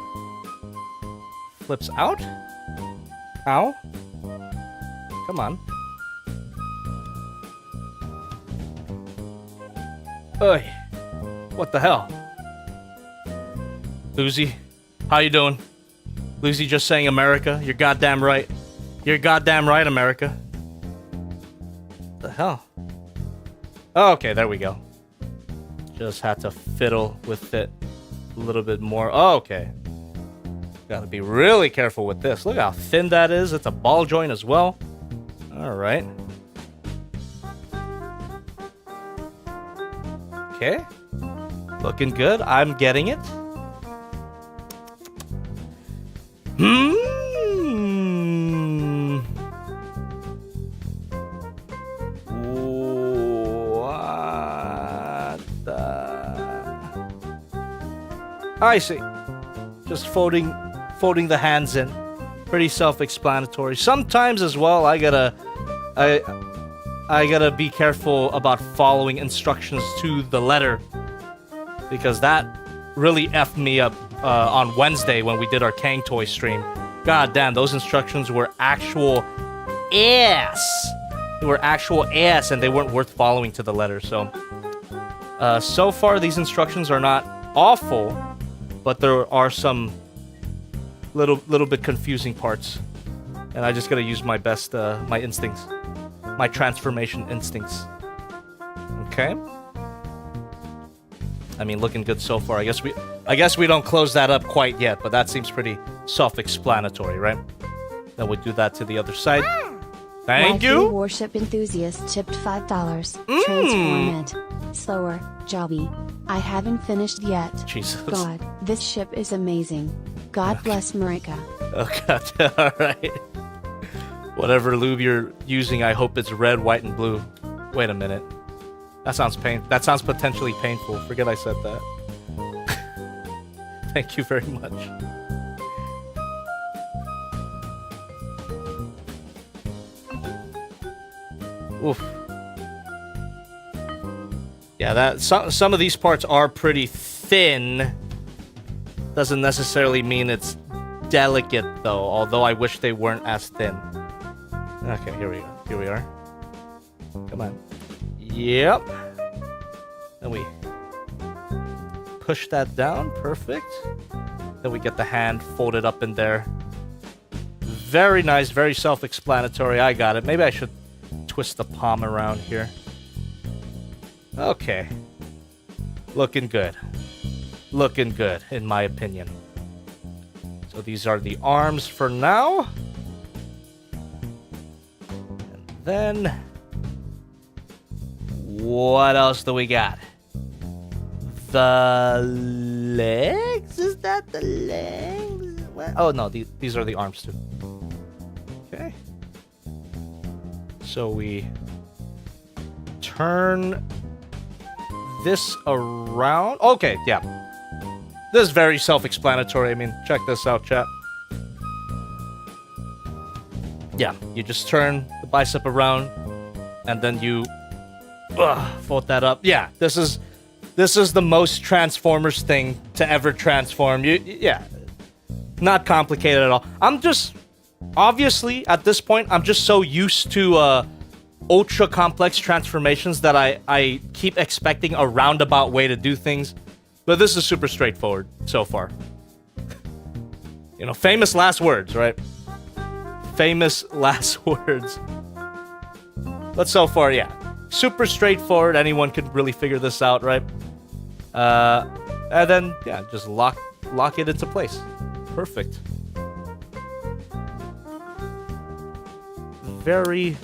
flips out. Ow. Come on. Oi. What the hell? Lucy, how you doing? Lucy just saying America. You're goddamn right. You're goddamn right, America. What the hell? Oh, okay, there we go. Just had to fiddle with it a little bit more. Oh, okay. Gotta be really careful with this. Look how thin that is. It's a ball joint as well. Alright. Okay. Looking good. I'm getting it. What the I see. Just folding the hands in. Pretty self-explanatory. Sometimes as well, I gotta be careful about following instructions to the letter, because that really effed me up on Wednesday when we did our Kang Toy stream. God damn, those instructions were actual ass. They were actual ass, and they weren't worth following to the letter. So, so far these instructions are not awful, but there are some little bit confusing parts, and I just gotta use my best, my instincts, my transformation instincts. Okay. I mean, looking good so far. I guess we don't close that up quite yet, but that seems pretty self-explanatory, right? Then we do that to the other side. Thank you. Warship enthusiast tipped $5. Transform it. Slower, Jobby. I haven't finished yet. Jesus. God, this ship is amazing. God bless America. Oh god. All right. Whatever lube you're using, I hope it's red, white, and blue. Wait a minute. That sounds potentially painful. Forget I said that. Thank you very much. Oof. Yeah, that some of these parts are pretty thin. Doesn't necessarily mean it's delicate though, although I wish they weren't as thin. Okay, here we go. Here we are. Come on. Yep. Then we push that down. Perfect. Then we get the hand folded up in there. Very nice, very self-explanatory. I got it. Maybe I should twist the palm around here. Okay. Looking good. Looking good, in my opinion. So these are the arms for now. And then... what else do we got? The legs? Is that the legs? What? Oh, no, these are the arms too. Okay. So we turn this around. Okay, yeah. This is very self-explanatory. I mean, check this out, chat. Yeah, you just turn the bicep around, and then you fold that up. Yeah, this is the most Transformers thing to ever transform. Yeah, not complicated at all. I'm just, obviously, at this point, I'm just so used to ultra complex transformations that I keep expecting a roundabout way to do things. But this is super straightforward so far. You know, famous last words, right? Famous last words. But so far, yeah. Super straightforward. Anyone could really figure this out, right? And then, yeah, just lock it into place. Perfect. Very,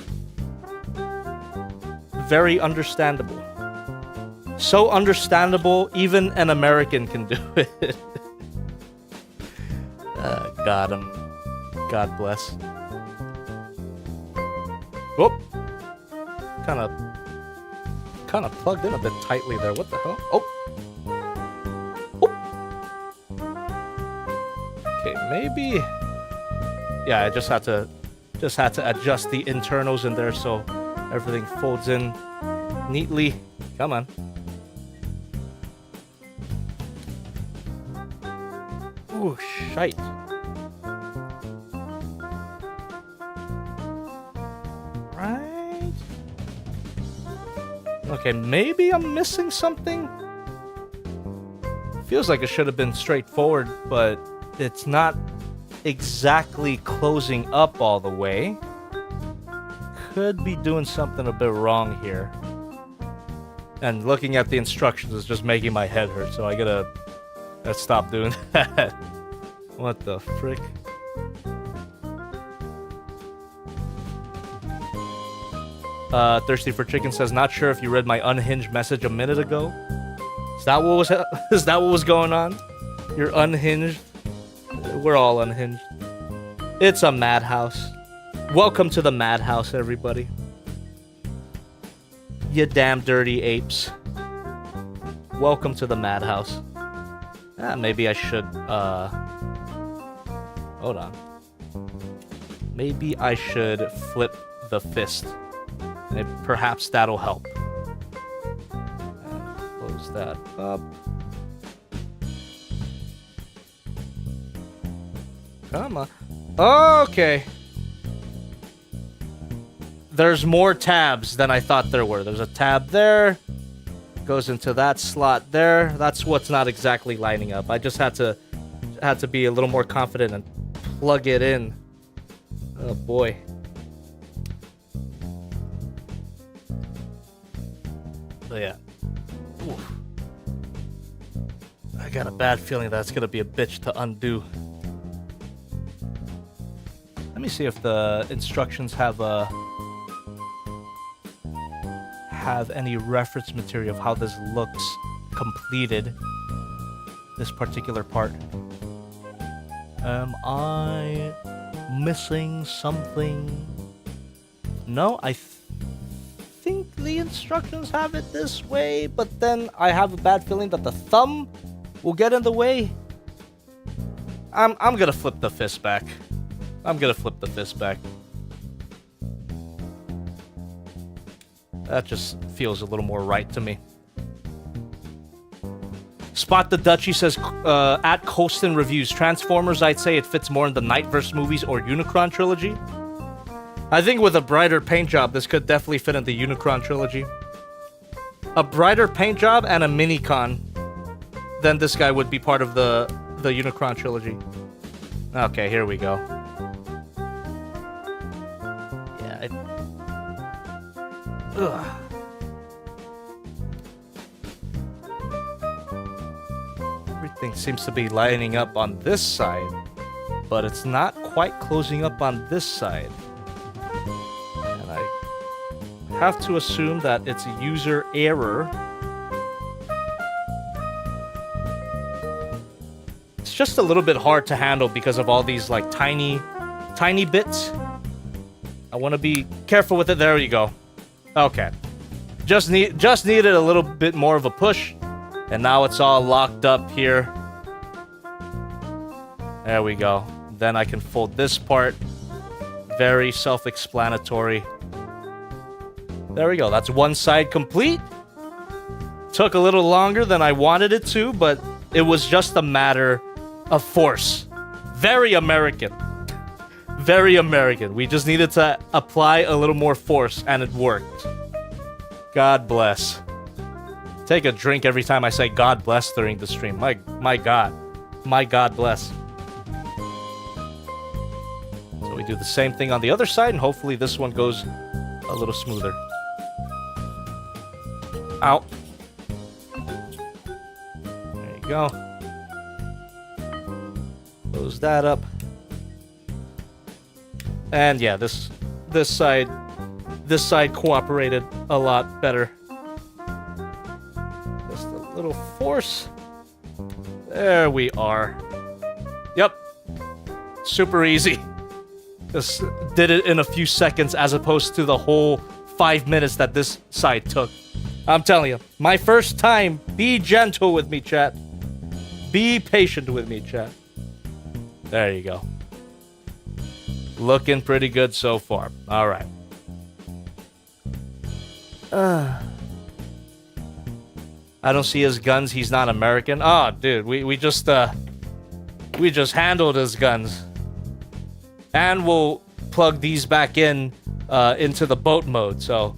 very understandable. So understandable, even an American can do it. Got him. God bless. Whoop. Kind of plugged in a bit tightly there. What the hell? Oh. Okay, maybe. Yeah, I just had to adjust the internals in there so everything folds in neatly. Come on. Ooh, shite. Right. Okay, maybe I'm missing something. Feels like it should have been straightforward, but it's not exactly closing up all the way. Could be doing something a bit wrong here. And looking at the instructions is just making my head hurt, so I gotta stop doing that. What the frick? Thirsty for Chicken says, not sure if you read my unhinged message a minute ago. Is that what was going on? You're unhinged? We're all unhinged. It's a madhouse. Welcome to the madhouse, everybody. You damn dirty apes. Welcome to the madhouse. Maybe I should, hold on. Maybe I should flip the fist. Perhaps that'll help. Close that up. Come on. Okay. There's more tabs than I thought there were. There's a tab there. Goes into that slot there. That's what's not exactly lining up. I just had to be a little more confident and plug it in. Oh boy. So yeah. Oof. I got a bad feeling that's gonna be a bitch to undo. Let me see if the instructions have any reference material of how this looks completed. This particular part. Am I missing something? No, I think the instructions have it this way, but then I have a bad feeling that the thumb will get in the way. I'm gonna flip the fist back. I'm gonna flip the fist back. That just feels a little more right to me. Spot the Dutchie says, at Colston Reviews, Transformers, I'd say it fits more in the Nightverse movies or Unicron trilogy. I think with a brighter paint job, this could definitely fit in the Unicron trilogy. A brighter paint job and a minicon, then this guy would be part of the Unicron trilogy. Okay, here we go. Yeah, ugh. Everything seems to be lining up on this side, but it's not quite closing up on this side. And I have to assume that it's a user error. It's just a little bit hard to handle because of all these like tiny bits. I want to be careful with it. There you go. Okay. Just needed a little bit more of a push. And now it's all locked up here. There we go. Then I can fold this part. Very self-explanatory. There we go. That's one side complete. Took a little longer than I wanted it to, but it was just a matter of force. Very American. Very American. We just needed to apply a little more force, and it worked. God bless. Take a drink every time I say God bless during the stream. My God. My God bless. So we do the same thing on the other side, and hopefully this one goes a little smoother. Ow. There you go. Close that up. And yeah, this side cooperated a lot better. Just a little force. There we are. Yep. Super easy. Just did it in a few seconds as opposed to the whole 5 minutes that this side took. I'm telling you, my first time. Be gentle with me, chat. Be patient with me, chat. There you go. Looking pretty good so far. All right. I don't see his guns. He's not American. Oh, dude, we just handled his guns, and we'll plug these back in into the boat mode. So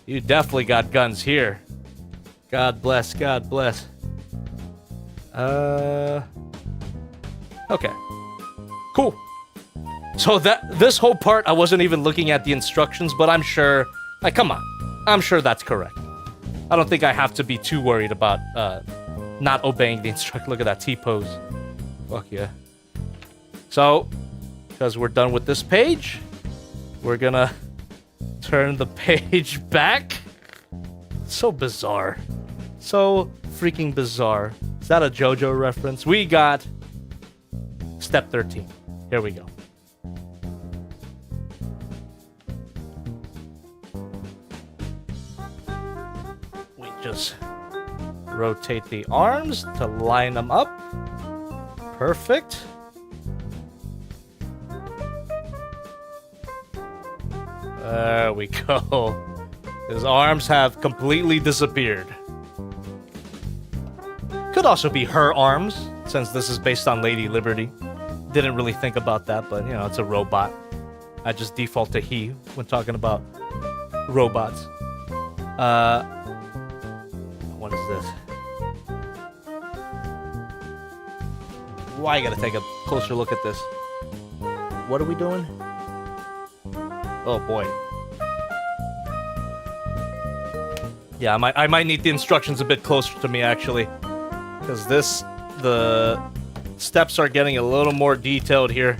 you definitely got guns here. God bless. God bless. Okay. Cool. So this whole part, I wasn't even looking at the instructions, but I'm sure. Like, come on. I'm sure that's correct. I don't think I have to be too worried about not obeying the instruction. Look at that T-pose. Fuck yeah. So, because we're done with this page, we're gonna turn the page back. So bizarre. So freaking bizarre. Is that a JoJo reference? We got step 13. Here we go. Just rotate the arms to line them up. Perfect. There we go. His arms have completely disappeared. Could also be her arms, since this is based on Lady Liberty. Didn't really think about that, but you know, it's a robot. I just default to he when talking about robots. What is this? Why you gotta take a closer look at this? What are we doing? Oh boy. Yeah, I might need the instructions a bit closer to me actually, because the steps are getting a little more detailed here.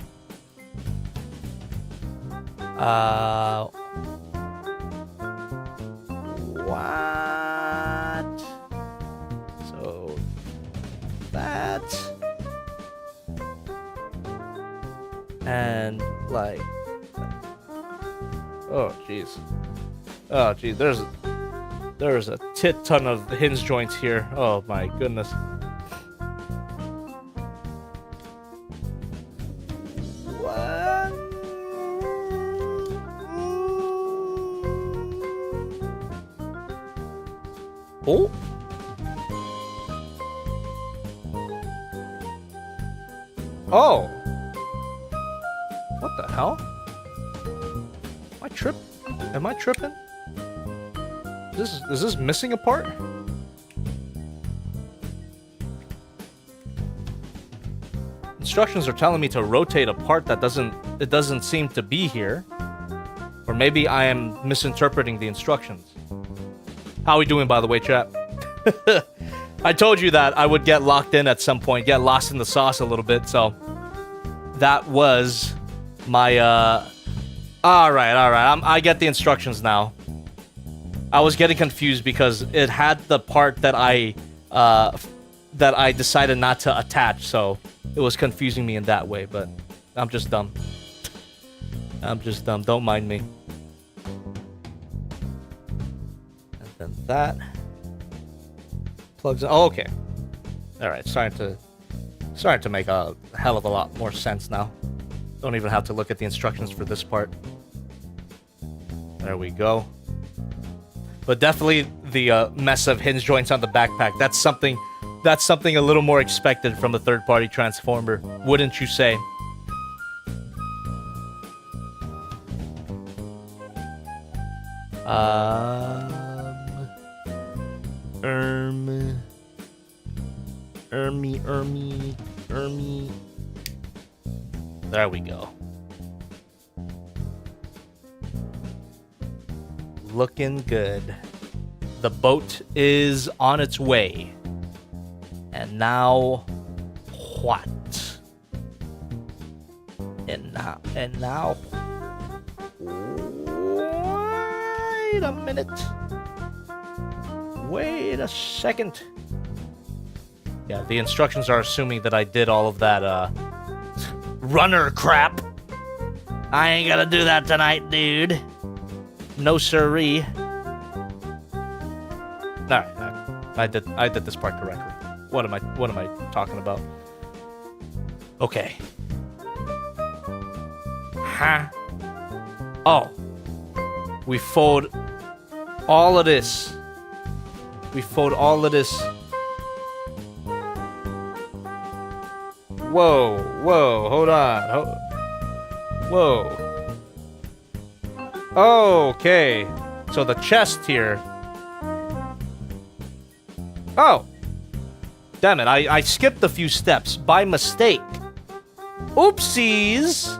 What? So that and like, oh jeez, oh geez, there's a tit ton of hinge joints here. Oh my goodness. Oh. Oh. What the hell? Am I tripping? Is this missing a part? Instructions are telling me to rotate a part that doesn't seem to be here. Or maybe I am misinterpreting the instructions. How are we doing, by the way, chat? I told you that I would get locked in at some point, get lost in the sauce a little bit, so that was my, Alright, I get the instructions now. I was getting confused because it had the part that I decided not to attach, so it was confusing me in that way, but I'm just dumb. I'm just dumb, don't mind me. And that plugs in. Oh, okay. All right, starting to make a hell of a lot more sense now. Don't even have to look at the instructions for this part. There we go. But definitely the mess of hinge joints on the backpack. That's something a little more expected from a third-party transformer, wouldn't you say? Ermi. There we go. Looking good. The boat is on its way. And now, what? And now, wait a minute. Wait a second. Yeah, the instructions are assuming that I did all of that, runner crap. I ain't gonna do that tonight, dude. No siree. Alright, I did this part correctly. What am I talking about? Okay. Huh? Oh. We fold all of this. Whoa, hold on. Whoa. Okay. So the chest here. Oh. Damn it, I skipped a few steps by mistake. Oopsies.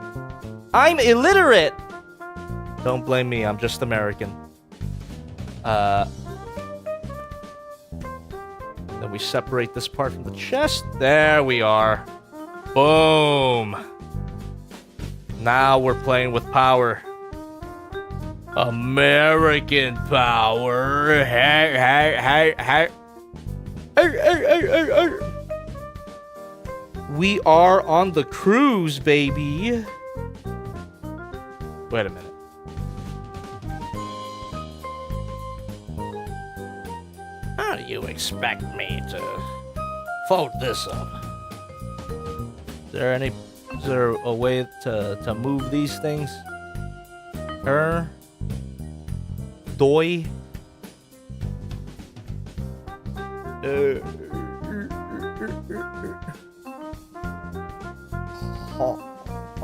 I'm illiterate. Don't blame me, I'm just American. Then we separate this part from the chest. There we are. Boom. Now we're playing with power. American power. Hey. We are on the cruise, baby. Wait a minute. you expect me to fold this up? Is there a way to move these things? Doy?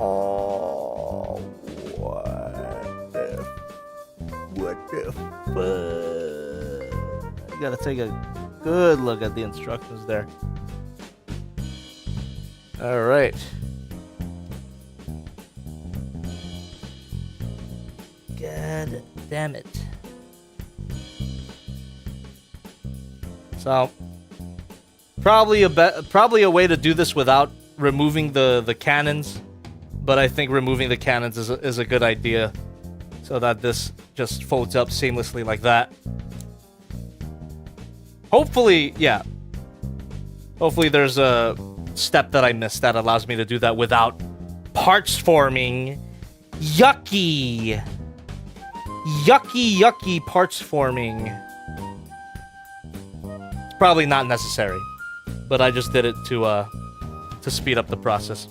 Oh, what the fuck? I gotta take a good look at the instructions there. All right. God damn it. So, probably a way to do this without removing the cannons, but I think removing the cannons is a good idea, so that this just folds up seamlessly like that. Hopefully, yeah. Hopefully there's a step that I missed that allows me to do that without parts forming. Yucky! Yucky parts forming. It's probably not necessary, but I just did it to speed up the process.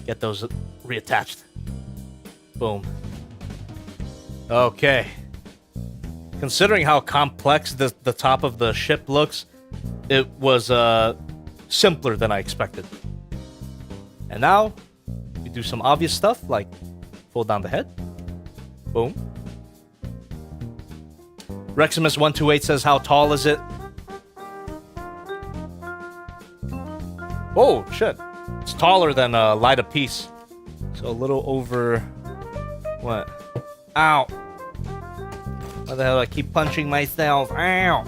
Get those reattached. Boom. Okay. Considering how complex the top of the ship looks, it was simpler than I expected. And now, we do some obvious stuff like fold down the head. Boom. Reximus128 says, how tall is it? Oh, shit. It's taller than Light of Peace. So a little over... What? Ow. Why the hell do I keep punching myself? Ow.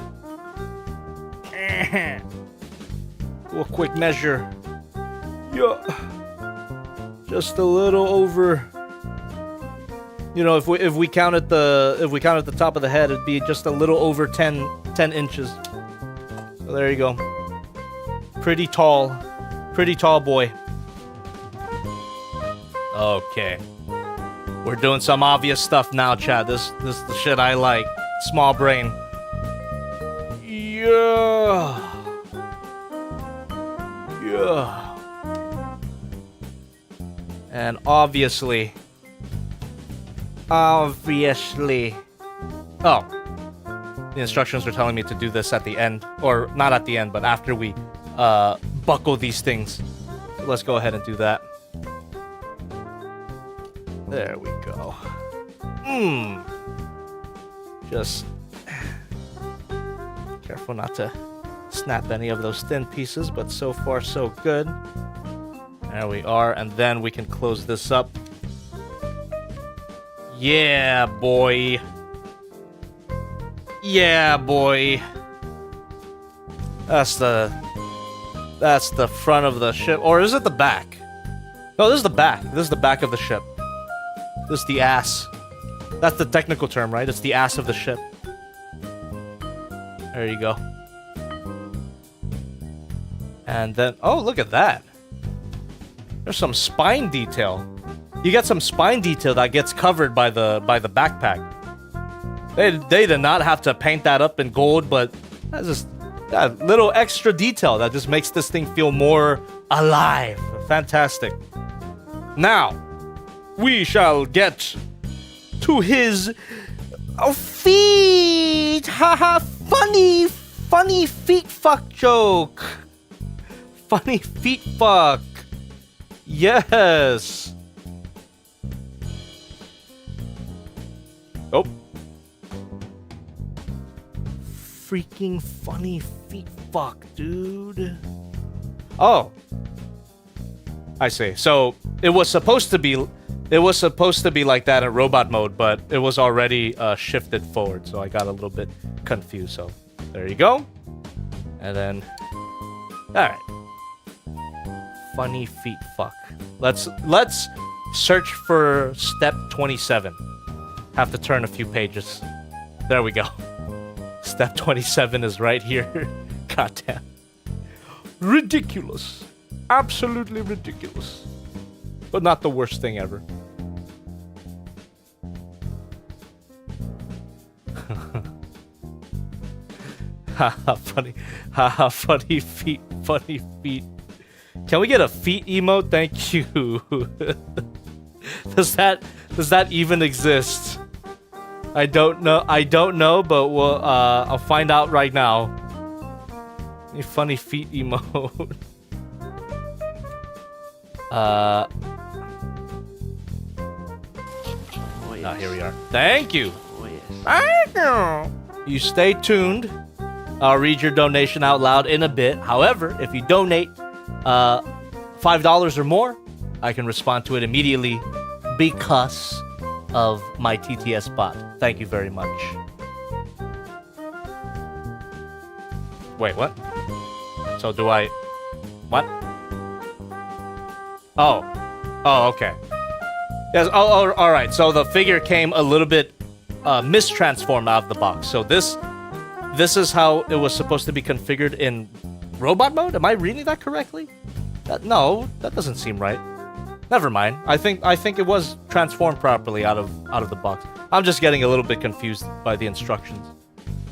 Do a quick measure. Yeah. Just a little over... You know, if we count at the top of the head, it'd be just a little over 10 inches. So there you go. Pretty tall boy. Okay. We're doing some obvious stuff now, Chad. This is the shit I like. Small brain. Yeah. Yeah. And obviously. Oh. The instructions were telling me to do this at the end. Or not at the end, but after we buckle these things. So let's go ahead and do that. There we go. Just careful not to snap any of those thin pieces, but so far so good. There we are, and then we can close this up. Yeah, boy. Yeah, boy. That's the front of the ship. Or is it the back? No, this is the back. This is the back of the ship. This is the ass. That's the technical term, right? It's the ass of the ship. There you go. And then, oh, look at that. There's some spine detail. You get some spine detail that gets covered by the backpack. They did not have to paint that up in gold, but that's just that little extra detail that just makes this thing feel more alive. Fantastic. Now, we shall get to his feet. Haha, funny feet fuck joke. Funny feet fuck. Yes. Oh. Freaking funny feet fuck, dude. Oh. I see. So it was supposed to be like that in robot mode, but it was already shifted forward, so I got a little bit confused. So there you go. And then, all right. Funny feet fuck. Let's search for step 27. Have to turn a few pages. There we go. Step 27 is right here. Goddamn. Ridiculous. Absolutely ridiculous. But not the worst thing ever. Funny. Haha, funny feet. Funny feet. Can we get a feet emote? Thank you. Does that even exist? I don't know, but we'll I'll find out right now. A funny feet emote. Oh, yes. Ah, here we are. Thank you. Oh, yes. Thank you. You stay tuned. I'll read your donation out loud in a bit. However, if you donate $5 or more, I can respond to it immediately because of my TTS bot. Thank you very much. Wait, what? So do I... What? Oh. Oh, okay. Yes, oh, all right. So the figure came a little bit mistransformed out of the box. So this is how it was supposed to be configured in robot mode? Am I reading that correctly? No, that doesn't seem right. Never mind. I think it was transformed properly out of the box. I'm just getting a little bit confused by the instructions.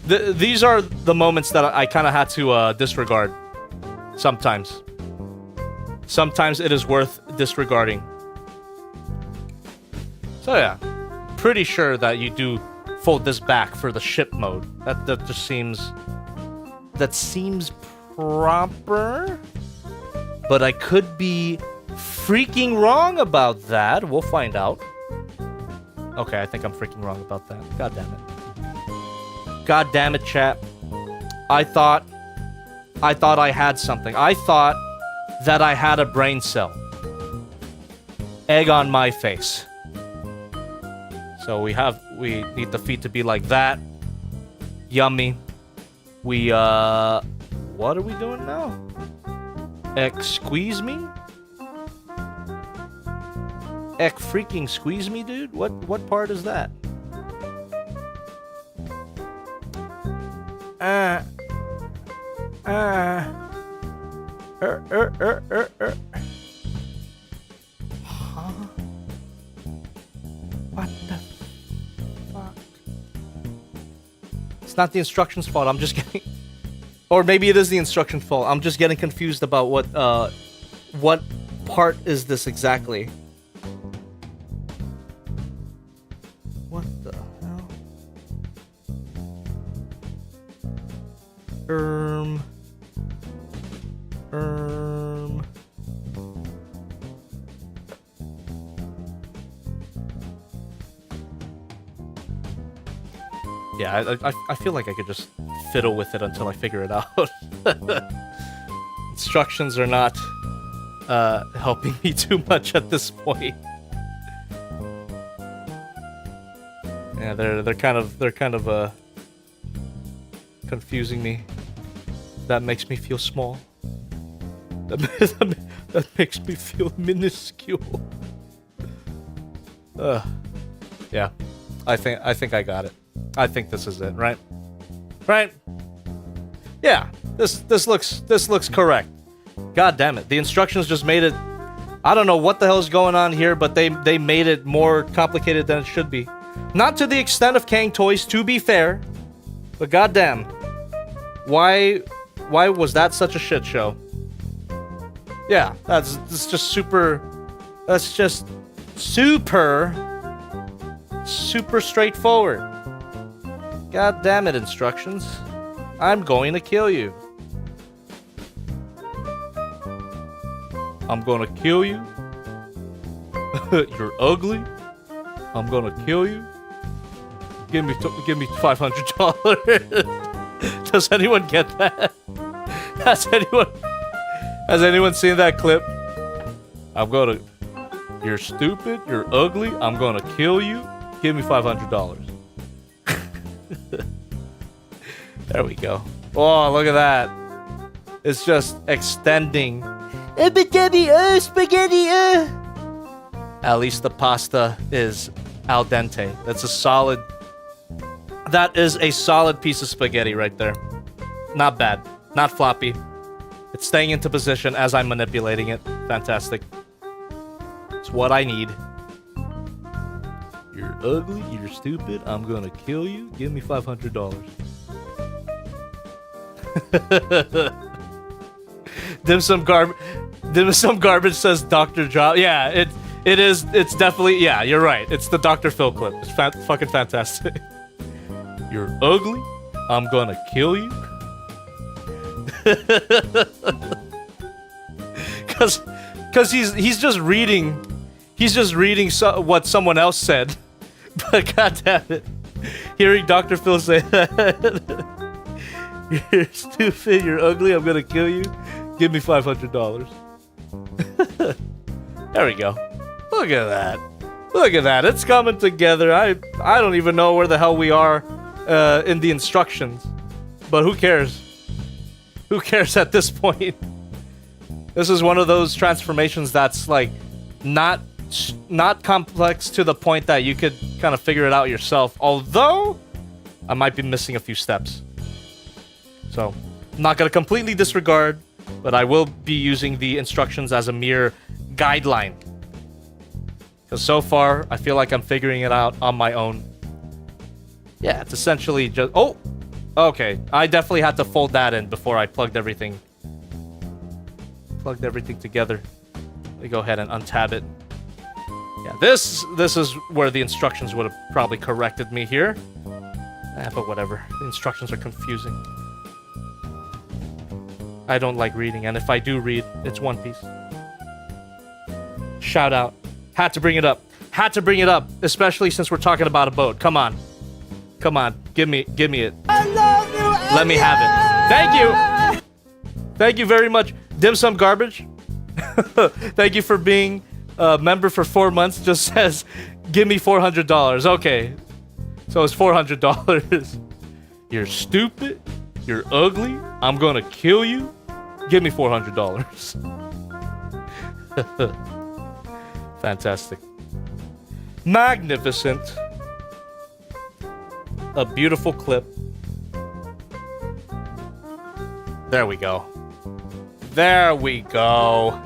These are the moments that I kind of had to disregard. Sometimes. Sometimes it is worth disregarding. So yeah, pretty sure that you do fold this back for the ship mode. That just seems... That seems proper. But I could be freaking wrong about that. We'll find out. Okay, I think I'm freaking wrong about that. God damn it. God damn it, chat. I thought I had something. I thought that I had a brain cell. Egg on my face. So we need the feet to be like that. Yummy. What are we doing now? Squeeze me? Freaking squeeze me, dude? What part is that? Huh? What the fuck? It's not the instructions' fault. I'm just getting... Or maybe it is the instructions' fault. I'm just getting confused about what part is this exactly? What the hell? Yeah, I feel like I could just fiddle with it until I figure it out. Instructions are not helping me too much at this point. Yeah, they're kind of confusing me. That makes me feel small. That makes me feel minuscule. Yeah, I think I got it. I think this is it, right? Right? Yeah, this looks correct. God damn it. The instructions just made it... I don't know what the hell is going on here, but they made it more complicated than it should be. Not to the extent of Kang Toys, to be fair. But goddamn. Why was that such a shit show? Yeah, that's just super... That's just super straightforward. God damn it, instructions. I'm going to kill you. I'm gonna kill you. You're ugly. I'm gonna kill you. Give me $500. Does anyone get that? Has anyone seen that clip? You're stupid. You're ugly. I'm gonna kill you. Give me $500. There we go. Oh, look at that. It's just extending. Spaghetti. At least the pasta is al dente. That is a solid piece of spaghetti right there. Not bad. Not floppy. It's staying into position as I'm manipulating it. Fantastic. It's what I need. You're ugly. You're stupid. I'm gonna kill you. Give me $500. Dim Sum Garbage says Dr. Job. Yeah, it is. It's definitely. Yeah, you're right. It's the Dr. Phil clip. It's fucking fantastic. You're ugly. I'm gonna kill you. Cause he's just reading what someone else said. But goddamn it, hearing Dr. Phil say that, you're stupid, you're ugly, I'm gonna kill you. Give me $500. There we go. Look at that. Look at that. It's coming together. I don't even know where the hell we are in the instructions, but who cares? Who cares at this point? This is one of those transformations that's like not complex to the point that you could kind of figure it out yourself. Although I might be missing a few steps. So I'm not gonna completely disregard, but I will be using the instructions as a mere guideline. Because so far, I feel like I'm figuring it out on my own. Yeah, it's essentially just... Oh! Okay, I definitely had to fold that in before I plugged everything together. Let me go ahead and untab it. Yeah, this is where the instructions would have probably corrected me here. But whatever. The instructions are confusing. I don't like reading, and if I do read, it's One Piece. Shout out. Had to bring it up. Had to bring it up, especially since we're talking about a boat. Come on. Come on. Give me it. I love you. Let me have it. Thank you. Thank you very much. Dim Sum Garbage. Thank you for being a member for 4 months. Just says, give me $400. Okay. So it's $400. You're stupid. You're ugly. I'm gonna kill you. Give me $400. Fantastic. Magnificent. A beautiful clip. There we go. There we go.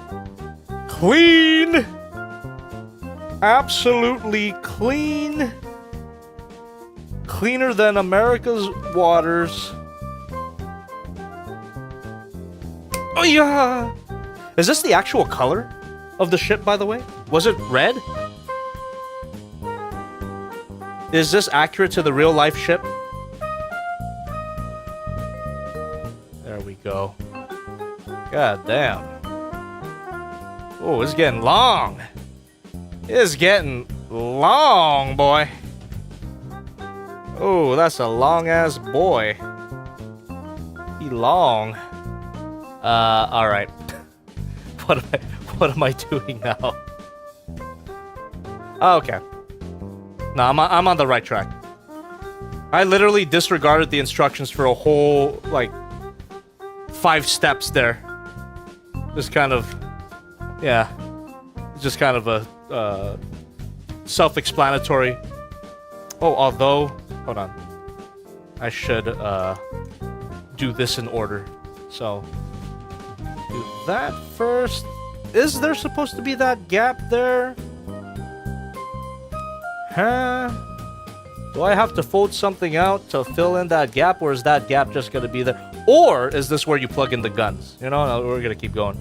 Clean. Absolutely clean. Cleaner than America's waters. Oh yeah. Is this the actual color of the ship, by the way? Was it red? Is this accurate to the real life ship? There we go. God damn. Oh, it's getting long. It's getting long, boy. Oh, that's a long ass boy. He long. All right. What am I doing now? Oh, okay. No, I'm on the right track. I literally disregarded the instructions for a whole, like, 5 steps there. Just kind of, yeah. Just kind of a, self-explanatory. Oh, although, hold on. I should, do this in order. So, do that first. Is there supposed to be that gap there? Huh? Do I have to fold something out to fill in that gap, or is that gap just gonna be there? Or is this where you plug in the guns? You know, no, we're gonna keep going.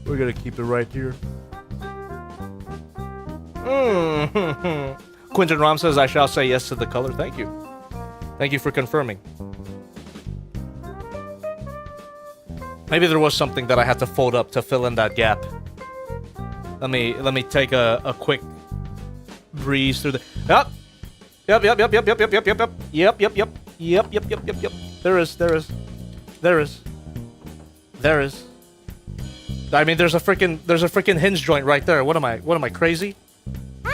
We're gonna keep it right here. Quentin Rom says, I shall say yes to the color. Thank you. Thank you for confirming. Maybe there was something that I had to fold up to fill in that gap. Let me take a quick breeze through the... Yep. Yep. There is. I mean, there's a freaking hinge joint right there. What am I crazy?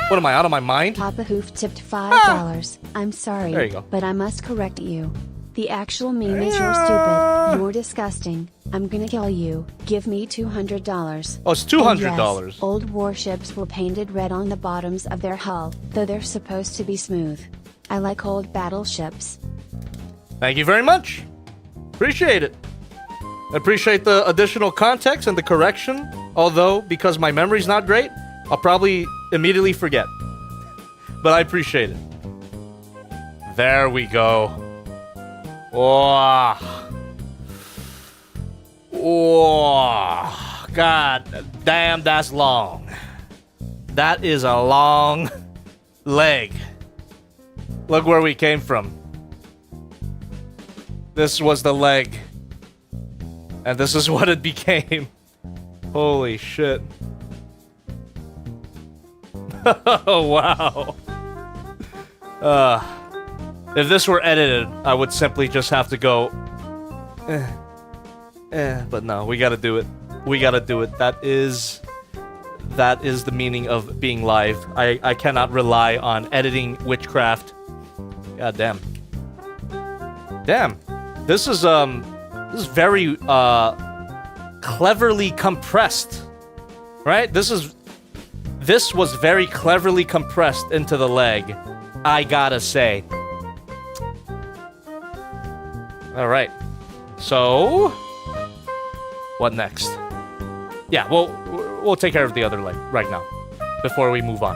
What am I, out of my mind? Papa Hoof tipped $5. I'm sorry, there you go. but I must correct you. The actual meme is you're stupid, you're disgusting, I'm gonna kill you, give me $200. Oh, it's $200. Yes, old warships were painted red on the bottoms of their hull, though they're supposed to be smooth. I like old battleships. Thank you very much. Appreciate it. Appreciate the additional context and the correction. Although, because my memory's not great, I'll probably immediately forget. But I appreciate it. There we go. Oh. Oh. God damn, that's long. That is a long leg. Look where we came from. This was the leg. And this is what it became. Holy shit. Oh, wow. If this were edited, I would simply just have to go... but no, we gotta do it. We gotta do it. That is the meaning of being live. I cannot rely on editing witchcraft. God damn. Damn. This is very cleverly compressed. Right? This was very cleverly compressed into the leg, I gotta say. Alright. So, what next? Yeah, we'll take care of the other leg right now, before we move on.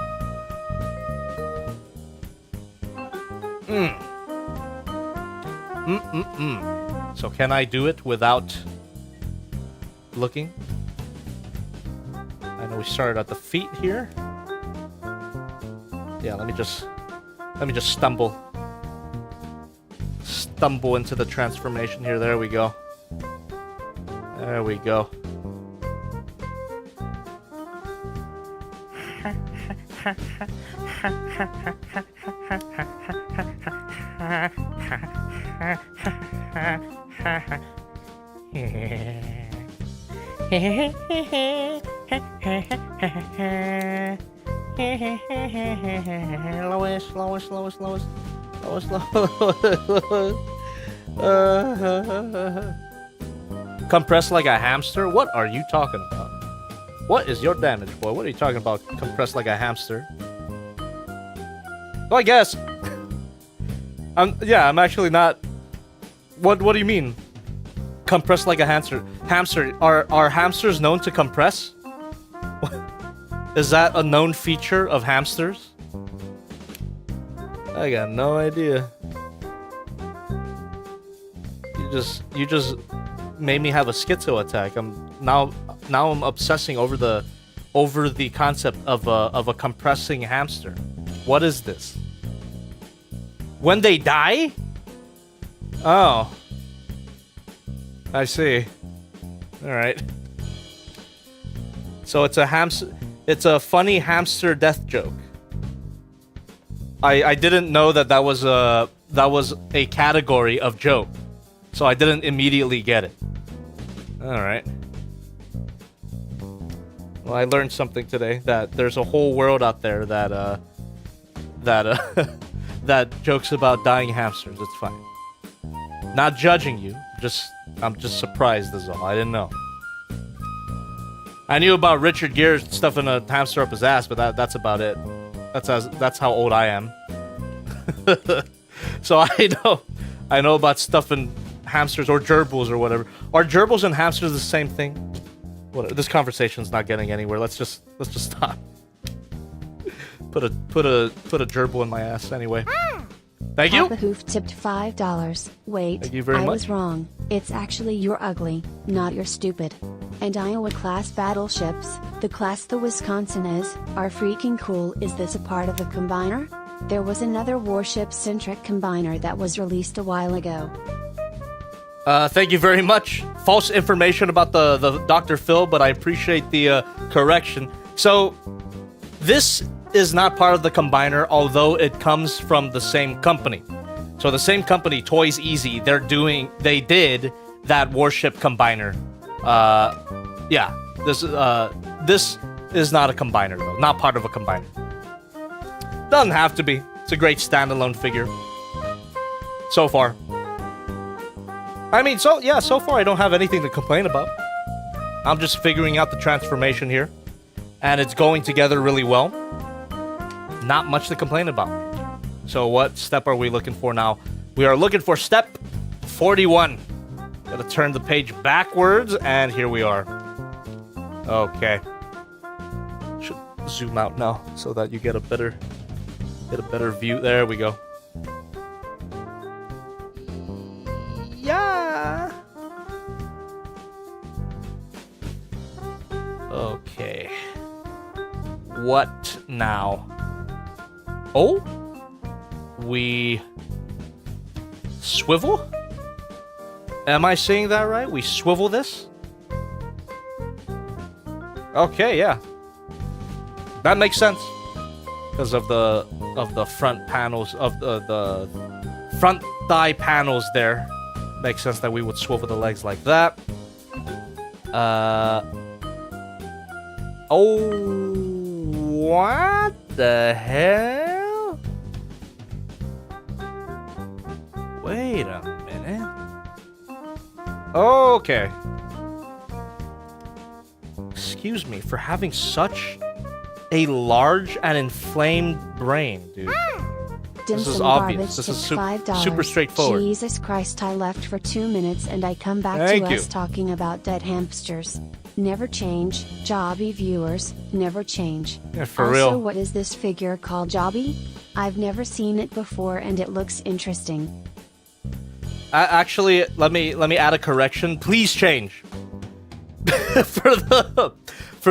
So can I do it without looking? I know we started at the feet here. Yeah, let me just stumble into the transformation here. There we go. There we go. Lois. Compressed like a hamster? What are you talking about? What is your damage, boy? What are you talking about? Compressed like a hamster? Well, I guess. I'm actually not. What do you mean? Compressed like a hamster? Are hamsters known to compress? Is that a known feature of hamsters? I got no idea. You just made me have a schizo attack. Now I'm obsessing over the concept of a compressing hamster. What is this? When they die? Oh. I see. All right. So it's a funny hamster death joke. I didn't know that was a category of joke. So I didn't immediately get it. All right. Well, I learned something today, that there's a whole world out there that that jokes about dying hamsters. It's fine. Not judging you. I'm just surprised is all. I didn't know. I knew about Richard Gere stuffing a hamster up his ass, but that's about it. That's how old I am. So I know about stuffing hamsters or gerbils or whatever. Are gerbils and hamsters the same thing? This conversation's not getting anywhere. Let's just stop. Put a gerbil in my ass anyway. Thank you. Papa Hoof tipped $5. Wait, Thank you very I much. was wrong. It's actually you're ugly, not you're stupid. And Iowa-class battleships, the class the Wisconsin is, are freaking cool. Is this a part of a combiner? There was another warship-centric combiner that was released a while ago. Thank you very much. False information about the Dr. Phil, but I appreciate the correction. So, this is not part of the combiner, although it comes from the same company. So the same company, ToysEasy, they did that warship combiner. Yeah, this is not a combiner though, not part of a combiner. Doesn't have to be. It's a great standalone figure. So far. I mean, so far I don't have anything to complain about. I'm just figuring out the transformation here, and it's going together really well. Not much to complain about. So what step are we looking for now? We are looking for step 41. Gotta turn the page backwards, and here we are. Okay. Should zoom out now so that you get a better view. There we go. what now? Oh? We swivel? Am I saying that right? We swivel this? Okay, yeah. That makes sense. Because of the front panels, of the front thigh panels there. Makes sense that we would swivel the legs like that. Oh, what the hell? Wait a minute. Okay. Excuse me for having such a large and inflamed brain, dude. This is obvious. This is super straightforward. Jesus Christ, I left for 2 minutes and I come back Thank to you. us talking about dead hamsters. Never change, Jobby viewers, never change. Yeah, for also, real. what is this figure called, Jobby? I've never seen it before and it looks interesting. Actually, let me add a correction. Please change. for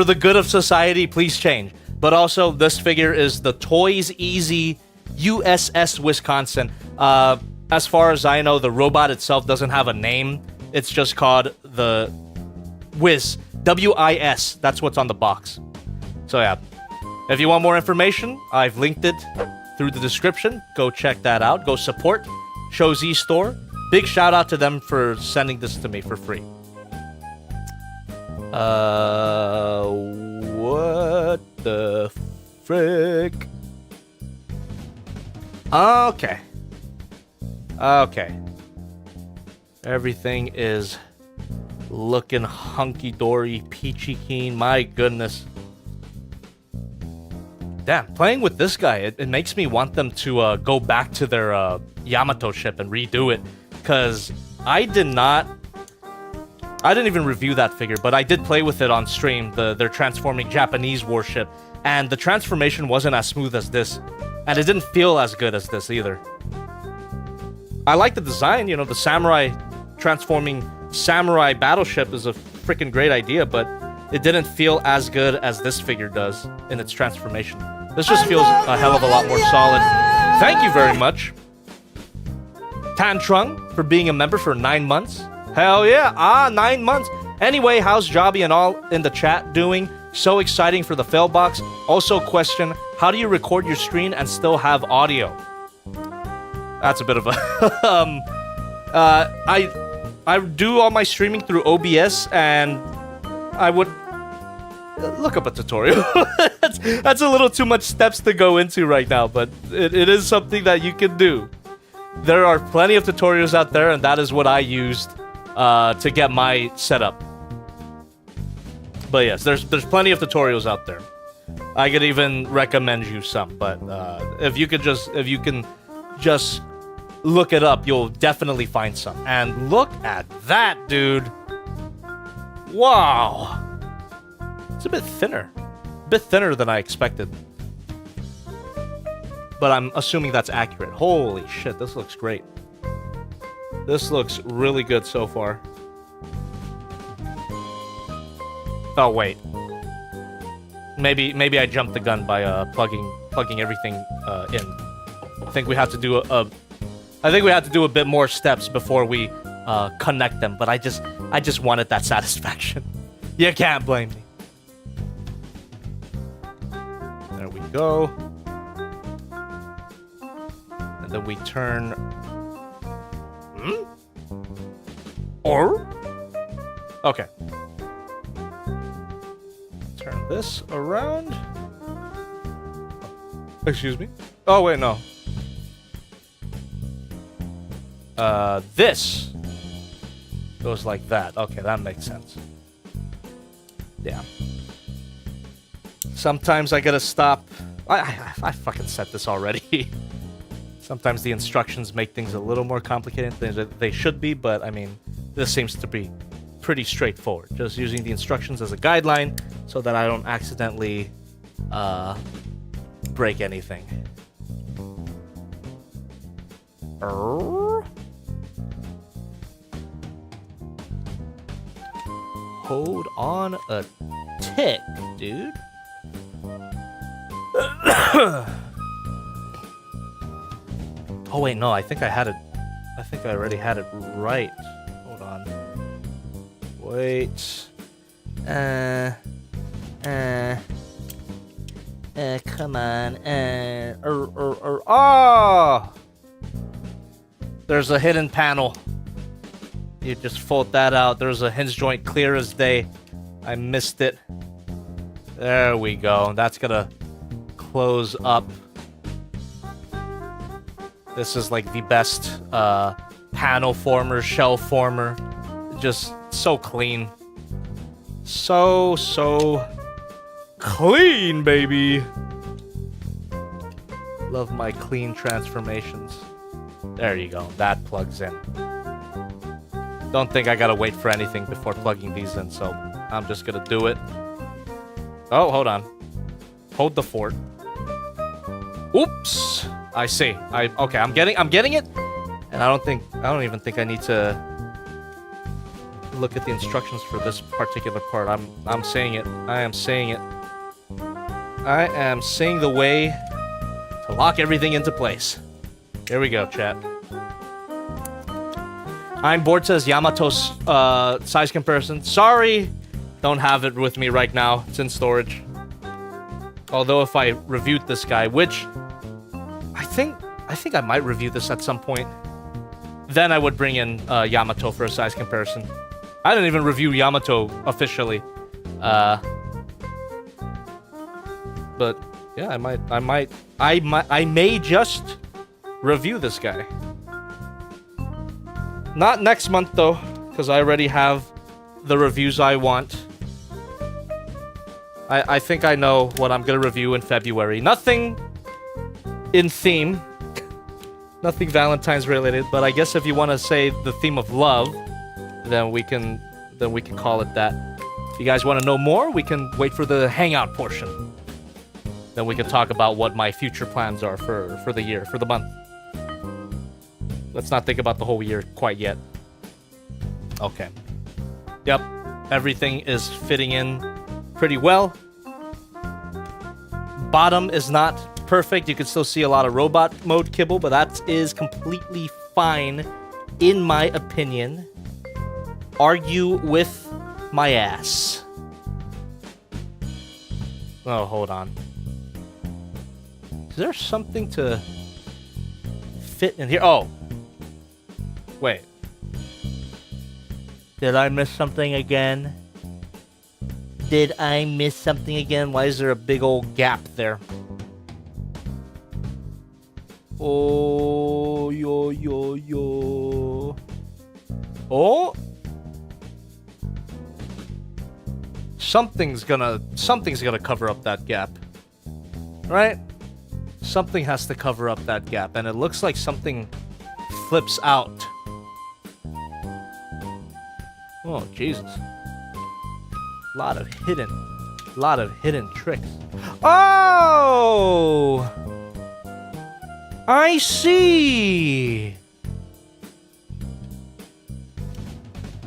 the good of society, please change. But also, this figure is the ToysEasy USS Wisconsin. As far as I know, the robot itself doesn't have a name. It's just called the Wiz. W-I-S. That's what's on the box. So yeah. If you want more information, I've linked it through the description. Go check that out. Go support ToysEasy store. Big shout out to them for sending this to me for free. What the frick? Okay. Okay. Everything is looking hunky-dory, peachy keen. My goodness. Damn, playing with this guy, it makes me want them to go back to their Yamato ship and redo it. Because I didn't even review that figure, but I did play with it on stream, their transforming Japanese warship. And the transformation wasn't as smooth as this. And it didn't feel as good as this either. I like the design, you know, the transforming samurai battleship is a freaking great idea, but it didn't feel as good as this figure does in its transformation. This just feels a hell of a lot more solid. Thank you very much, Tantrung, for being a member for 9 months. Hell yeah, 9 months. Anyway, how's Jobby and all in the chat doing? So exciting for the fail box. Also question, how do you record your screen and still have audio? That's a bit of a... I do all my streaming through OBS, and I would... Look up a tutorial. that's a little too much steps to go into right now, but it is something that you can do. There are plenty of tutorials out there, and that is what I used to get my setup. But yes, there's plenty of tutorials out there. I could even recommend you some, but if you can just look it up, you'll definitely find some. And look at that, dude. Wow. It's a bit thinner. A bit thinner than I expected. But I'm assuming that's accurate. Holy shit, this looks great. This looks really good so far. Oh, wait. Maybe I jumped the gun by plugging everything in. I think we have to do a bit more steps before we connect them, but I just wanted that satisfaction. You can't blame me. There we go. And then we turn... Or? Okay. Turn this around. Excuse me. Oh, wait, no. This goes like that. Okay, that makes sense. Yeah. Sometimes I gotta stop. I fucking said this already. Sometimes the instructions make things a little more complicated than they should be, but I mean, this seems to be pretty straightforward. Just using the instructions as a guideline so that I don't accidentally break anything. Hold on a tick, dude. Oh wait, no, I think I had it. I think I already had it right. Hold on. Wait. Come on. Oh! There's a hidden panel. You just fold that out. There's a hinge joint clear as day. I missed it. There we go. That's gonna close up. This is like the best panel former, shell former. Just so clean. So clean, baby. Love my clean transformations. There you go. That plugs in. Don't think I gotta wait for anything before plugging these in, so I'm just gonna do it. Oh, hold on. Hold the fort. Oops. I see. Okay, I'm getting it. And I don't even think I need to look at the instructions for this particular part. I'm saying it. I am saying it. I am saying the way to lock everything into place. Here we go, chat. I'm bored says Yamato's size comparison. Sorry, don't have it with me right now. It's in storage. Although if I reviewed this guy, which I think I might review this at some point, then I would bring in Yamato for a size comparison. I didn't even review Yamato officially. But yeah, I may just review this guy. Not next month though, because I already have the reviews I want. I think I know what I'm gonna review in February. Nothing in theme. Nothing Valentine's related, but I guess if you want to say the theme of love, then we can call it that. If you guys want to know more, we can wait for the hangout portion. Then we can talk about what my future plans are for the year, for the month. Let's not think about the whole year quite yet. Okay. Yep. Everything is fitting in pretty well. Bottom is not perfect. You can still see a lot of robot mode kibble, but that is completely fine, in my opinion. Argue with my ass. Oh, hold on. Is there something to fit in here? Oh. Wait. Did I miss something again? Did I miss something again? Why is there a big old gap there? Oh, yo. Oh. Something's gonna cover up that gap. Right? Something has to cover up that gap, and it looks like something flips out. Oh, Jesus. Lot of hidden tricks. Oh! I see!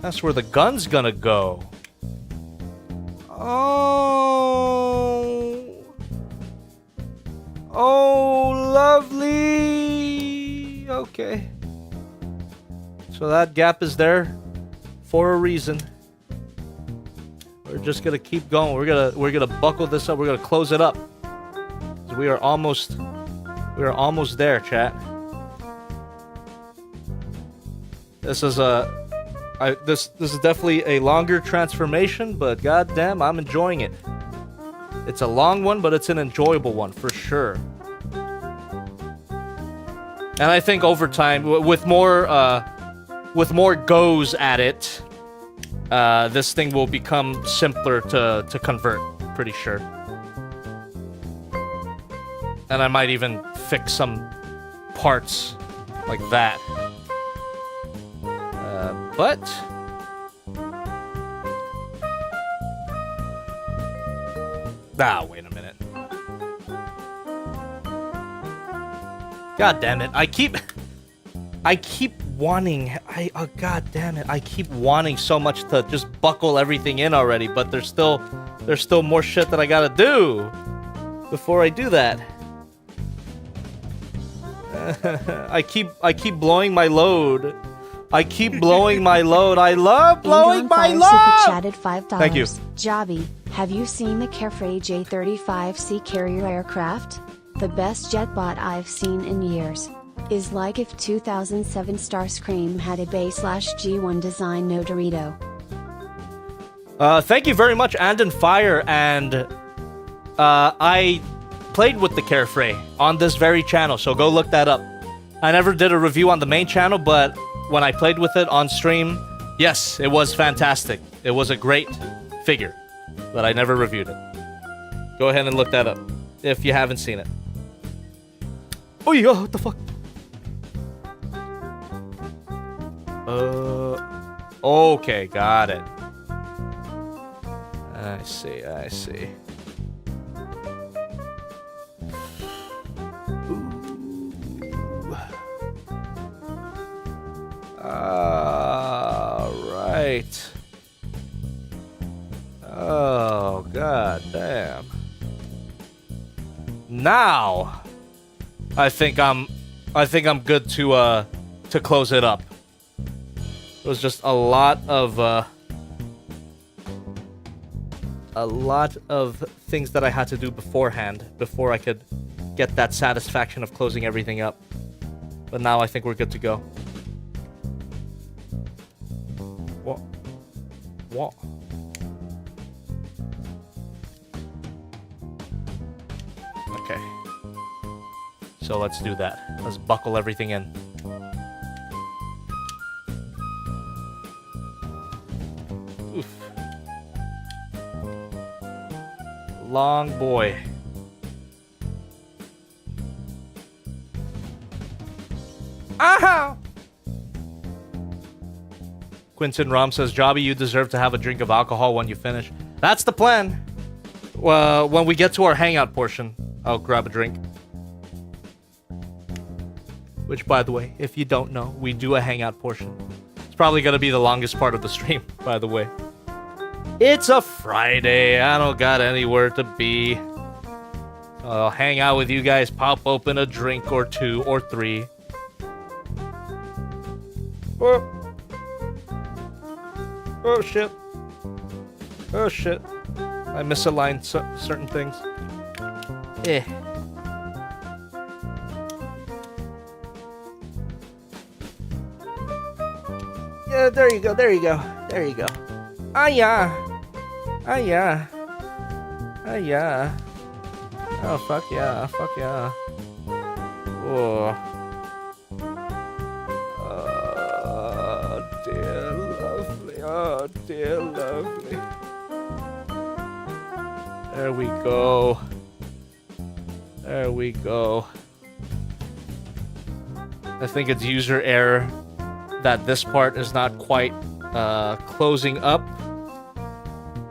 That's where the gun's gonna go. Oh! Oh, lovely! Okay. So that gap is there for a reason. We're just gonna keep going. We're gonna buckle this up. We're gonna close it up. We are almost there, chat. This is this is definitely a longer transformation, but goddamn, I'm enjoying it. It's a long one, but it's an enjoyable one for sure. And I think over time, with more goes at it, this thing will become simpler to convert, pretty sure. And I might even fix some parts like that. But wait a minute. God damn it. I keep wanting, god damn it. I keep wanting so much to just buckle everything in already, but there's still more shit that I gotta do. before I do that. I keep blowing my load. I keep blowing my load. I love blowing my Fire load. Super chatted $5. Thank you. Jobby, have you seen the Carefree J-35C carrier aircraft? The best jet bot I've seen in years. Is like if 2007 Starscream had a Bay/G1 design, no Dorito. Thank you very much, Andon Fire, and I played with the Carefree on this very channel, so go look that up. I never did a review on the main channel, but when I played with it on stream, yes, it was fantastic. It was a great figure, but I never reviewed it. Go ahead and look that up if you haven't seen it. Oh yeah, what the fuck? Okay, got it. I see, I see. Alright. Oh, god damn. Now, I think I'm good to close it up. It was just a lot of things that I had to do beforehand before I could get that satisfaction of closing everything up. But now I think we're good to go. What? What? Okay. So let's do that. Let's buckle everything in. Oof. Long boy. Ow! Quinton Rom says, Jobby, you deserve to have a drink of alcohol when you finish. That's the plan. Well, when we get to our hangout portion, I'll grab a drink. Which, by the way, if you don't know, we do a hangout portion. It's probably going to be the longest part of the stream, by the way. It's a Friday. I don't got anywhere to be. I'll hang out with you guys, pop open a drink or two or three. Oh. Oh, shit. Oh, shit. I misaligned certain things. Eh. Yeah, there you go, there you go, there you go. Ah, yeah. Ah, yeah. Ah, yeah. Oh, fuck yeah, fuck yeah. Oh. Oh, dear lovely. Oh, dear lovely. There we go. There we go. I think it's user error that this part is not quite closing up.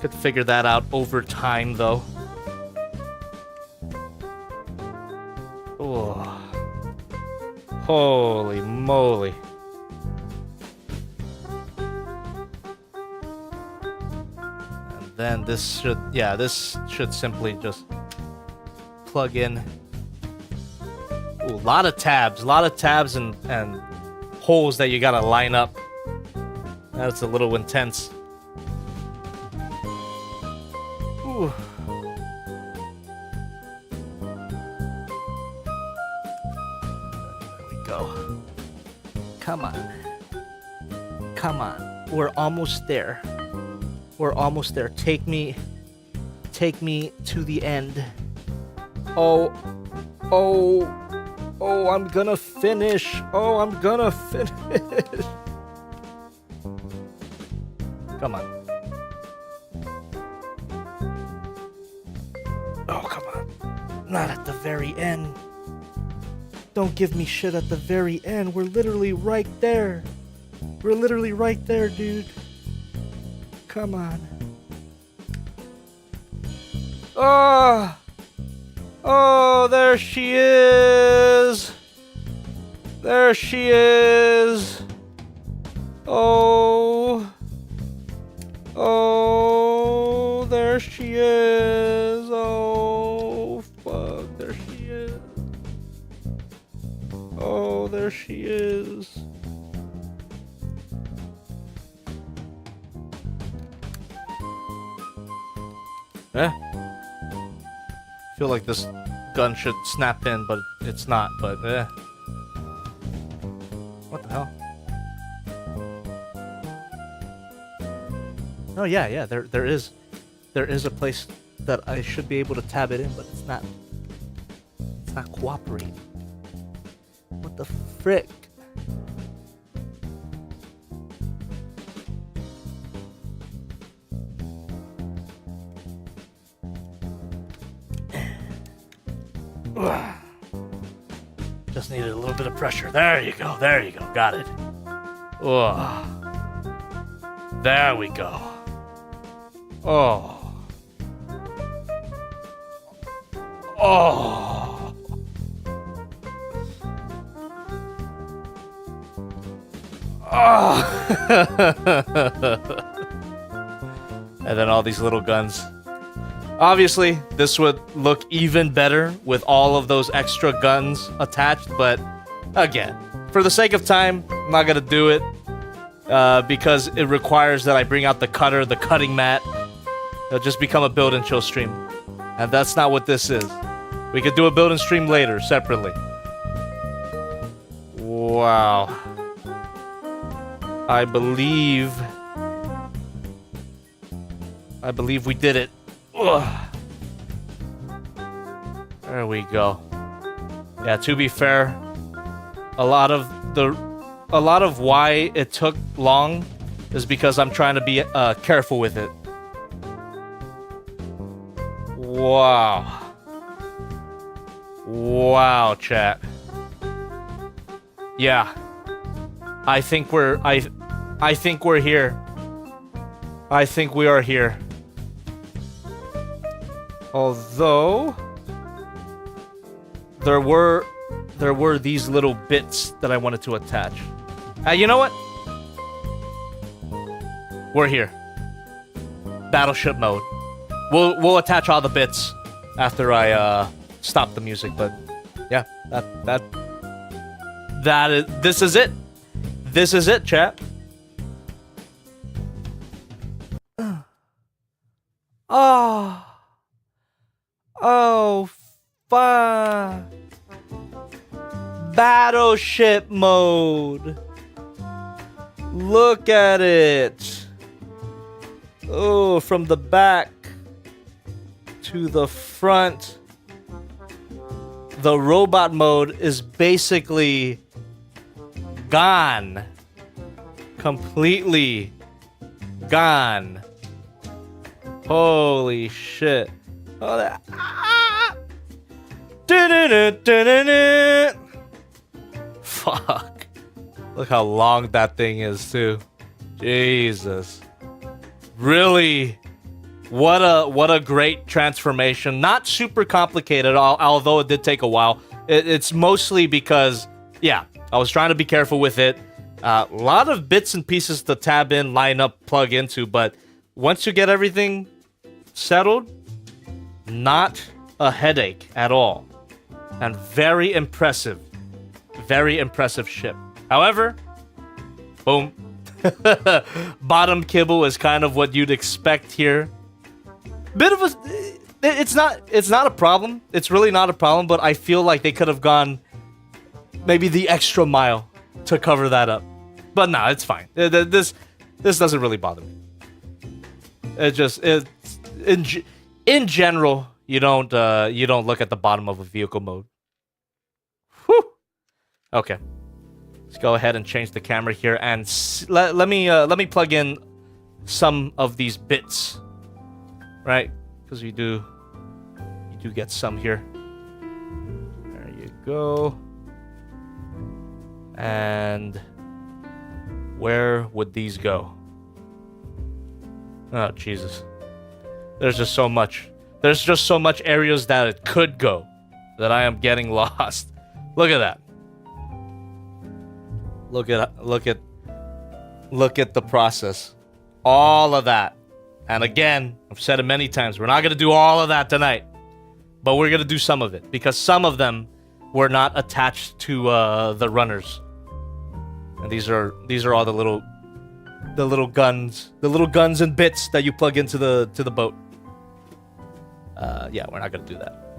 Could figure that out over time, though. Oh. Holy moly. And then this should, yeah, this should simply just plug in. Ooh, a lot of tabs and holes that you gotta line up. That's a little intense. Ooh. There we go. Come on. Come on. We're almost there. We're almost there. Take me to the end. Oh, I'm gonna finish. Oh, I'm gonna finish. Come on. Oh, come on. Not at the very end. Don't give me shit at the very end. We're literally right there. We're literally right there, dude. Come on. Oh! Oh, there she is! There she is! Oh! Oh, there she is! Oh, fuck. she is. Feel like this gun should snap in, but it's not, but What the hell? Oh yeah, there is a place that I should be able to tab it in, but it's not cooperating. What the frick? Just needed a little bit of pressure. There you go. Got it. Oh. There we go. Oh. Oh. Oh. And then all these little guns. Obviously, this would look even better with all of those extra guns attached, but again, for the sake of time, I'm not gonna do it because it requires that I bring out the cutter, the cutting mat. It'll just become a build and chill stream, and that's not what this is. We could do a build and stream later, separately. Wow. I believe we did it. Ugh. There we go. Yeah, to be fair, a lot of why it took long is because I'm trying to be careful with it. Wow. Wow, chat. Yeah. I think we're here. I think we are here. Although there were these little bits that I wanted to attach. You know what? We're here. Battleship mode. We'll attach all the bits after I stop the music, but yeah, this is it. This is it, chat. Oh. Oh, fuck. Battleship mode. Look at it. Oh, from the back to the front. The robot mode is basically gone. Completely gone. Holy shit. Oh, that. Ah! Fuck. Look how long that thing is, too. Jesus. Really? What a great transformation. Not super complicated, although it did take a while. It's mostly because, yeah, I was trying to be careful with it. A lot of bits and pieces to tab in, line up, plug into, but once you get everything settled, not a headache at all. And very impressive. Very impressive ship. However, boom. Bottom kibble is kind of what you'd expect here. Bit of a... It's not a problem. It's really not a problem, but I feel like they could have gone maybe the extra mile to cover that up. But no, it's fine. This doesn't really bother me. In general, you don't look at the bottom of a vehicle mode. Whew. Okay, let's go ahead and change the camera here, and let me plug in some of these bits, right? Because you do get some here. There you go. And where would these go? Oh, Jesus. There's just so much. There's just so much areas that it could go that I am getting lost. Look at that. Look at the process. All of that. And again, I've said it many times, we're not going to do all of that tonight. But we're going to do some of it because some of them were not attached to the runners. And these are all the little guns and bits that you plug into the boat. Yeah, we're not gonna do that.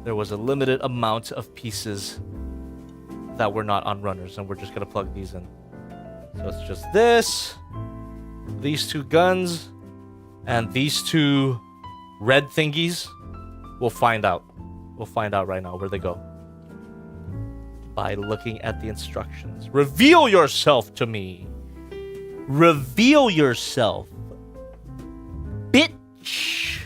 There was a limited amount of pieces that were not on runners, and we're just gonna plug these in. So it's just this, these two guns, and these two red thingies. We'll find out. We'll find out right now where they go. By looking at the instructions. Reveal yourself to me. Reveal yourself. Bitch.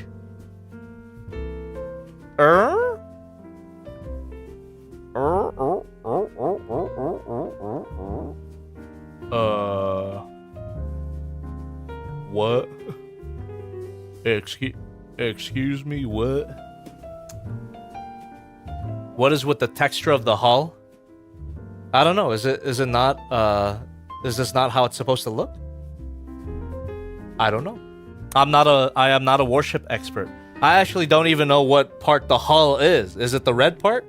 What? Excuse me, what? What is with the texture of the hull? I don't know. Is it not is this not how it's supposed to look? I don't know. I am not a warship expert. I actually don't even know what part the hull is. Is it the red part?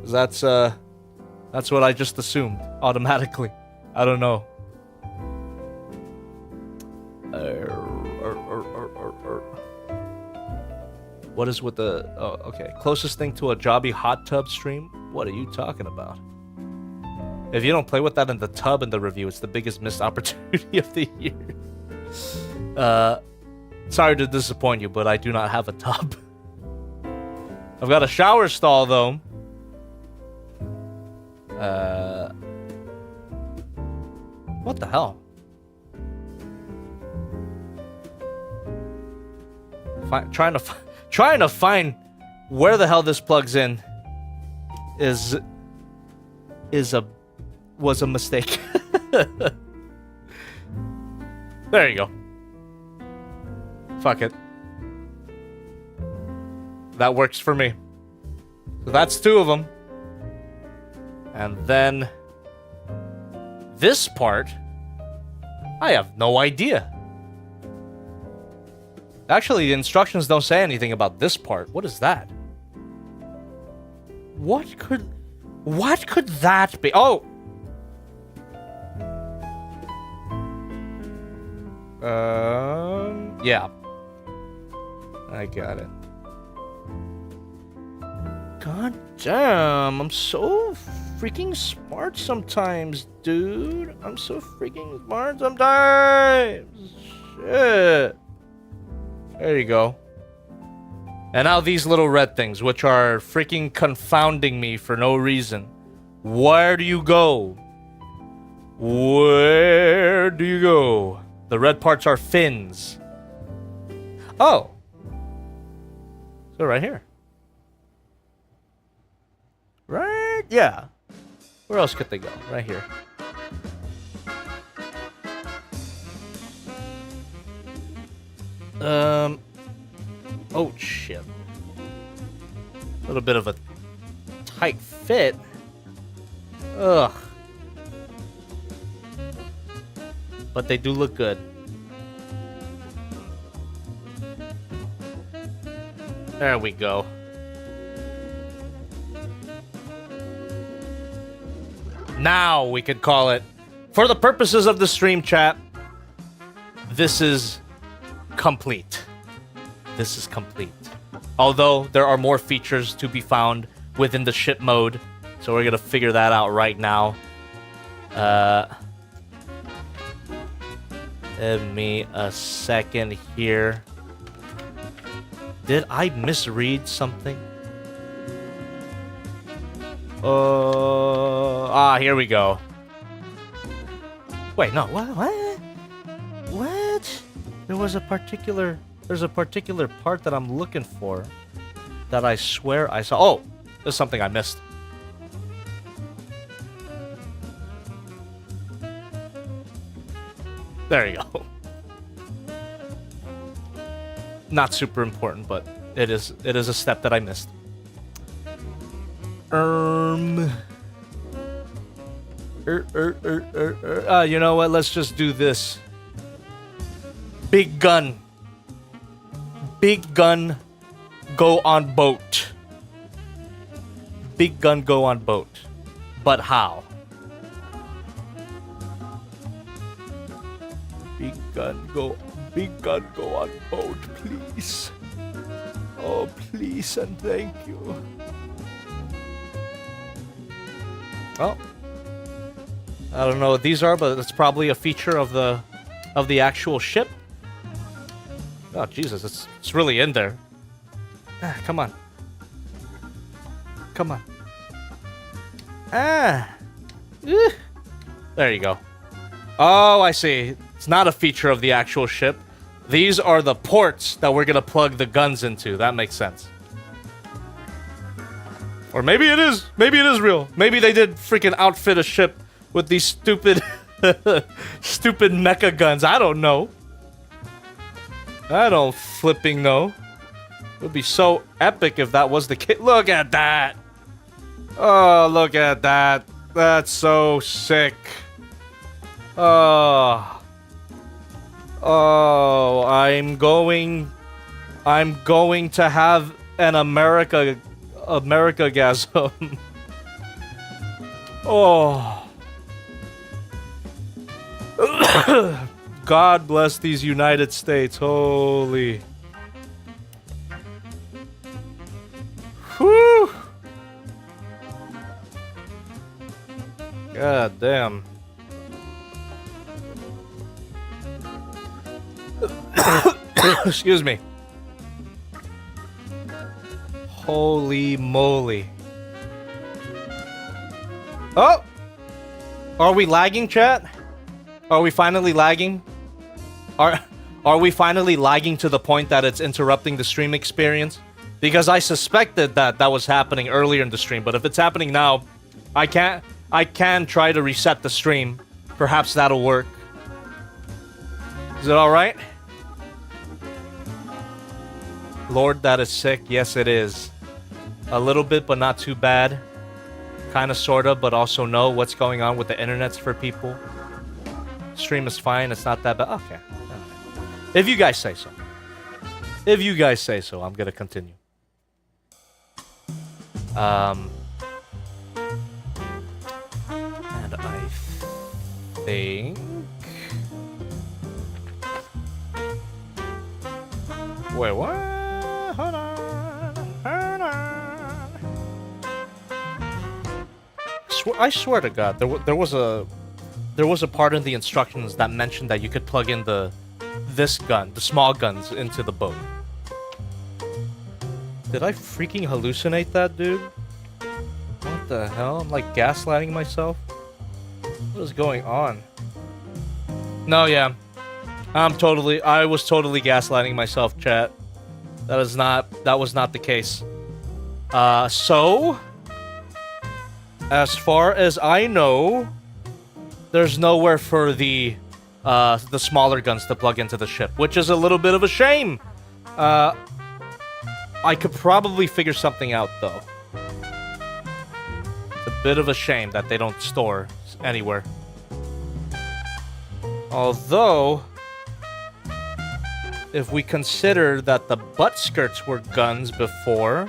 'Cause that's what I just assumed automatically. I don't know. What is with the... Oh, okay. Closest thing to a jobby hot tub stream? What are you talking about? If you don't play with that in the tub in the review, it's the biggest missed opportunity of the year. Sorry to disappoint you, but I do not have a tub. I've got a shower stall, though. What the hell? Trying to find where the hell this plugs in was a mistake. There you go. Fuck it. That works for me. So that's two of them. And then this part, I have no idea. Actually, the instructions don't say anything about this part. What is that? What could that be? Oh! Yeah. I got it. God damn, I'm so freaking smart sometimes, dude. I'm so freaking smart sometimes. Shit. There you go. And now these little red things, which are freaking confounding me for no reason. Where do you go? Where do you go? The red parts are fins. Oh. So right here. Right? Yeah. Where else could they go? Right here. Oh shit. A little bit of a tight fit. Ugh. But they do look good. There we go. Now we could call it, for the purposes of the stream chat, this is complete. This is complete. Although there are more features to be found within the ship mode, so we're gonna figure that out right now. Give me a second here. Did I misread something? Here we go. Wait, no, what? There's a particular part that I'm looking for that I swear I saw. Oh, there's something I missed. There you go. Not super important, but it is a step that I missed. You know what? Let's just do this. Big gun. Big gun go on boat. Big gun go on boat. But how? Big gun, go on boat, please. Oh, please and thank you. Oh. I don't know what these are, but it's probably a feature of the actual ship. Oh, Jesus, it's really in there. Ah, come on. Come on. Ah. There you go. Oh, I see. It's not a feature of the actual ship. These are the ports that we're gonna plug the guns into. That makes sense. Or maybe it is. Maybe it is real. Maybe they did freaking outfit a ship with these stupid, stupid mecha guns. I don't know. I don't flipping know. It would be so epic if that was the case. Look at that. Oh, look at that. That's so sick. Oh. Oh, I'm going to have an America-gasm. Oh. God bless these United States. Holy. Whew. God damn. Excuse me. Holy moly. Oh! Are we lagging, chat? Are we finally lagging? Are we finally lagging to the point that it's interrupting the stream experience? Because I suspected that was happening earlier in the stream, but if it's happening now, I can try to reset the stream. Perhaps that'll work. Is it alright? Lord, that is sick. Yes, it is. A little bit, but not too bad. Kinda, sorta, but also no. What's going on with the internets for people? Stream is fine. It's not that bad. Okay. If you guys say so. If you guys say so, I'm gonna continue. And I think... Wait, what? Hold on. Hold on. I swear to God, there was a part in the instructions that mentioned that you could plug in this gun, the small guns, into the boat. Did I freaking hallucinate that, dude? What the hell? I'm like gaslighting myself? What is going on? No, yeah. I was totally gaslighting myself, chat. That was not the case. So, as far as I know, there's nowhere for the smaller guns to plug into the ship, which is a little bit of a shame. I could probably figure something out, though. It's a bit of a shame that they don't store anywhere. Although, if we consider that the butt skirts were guns before,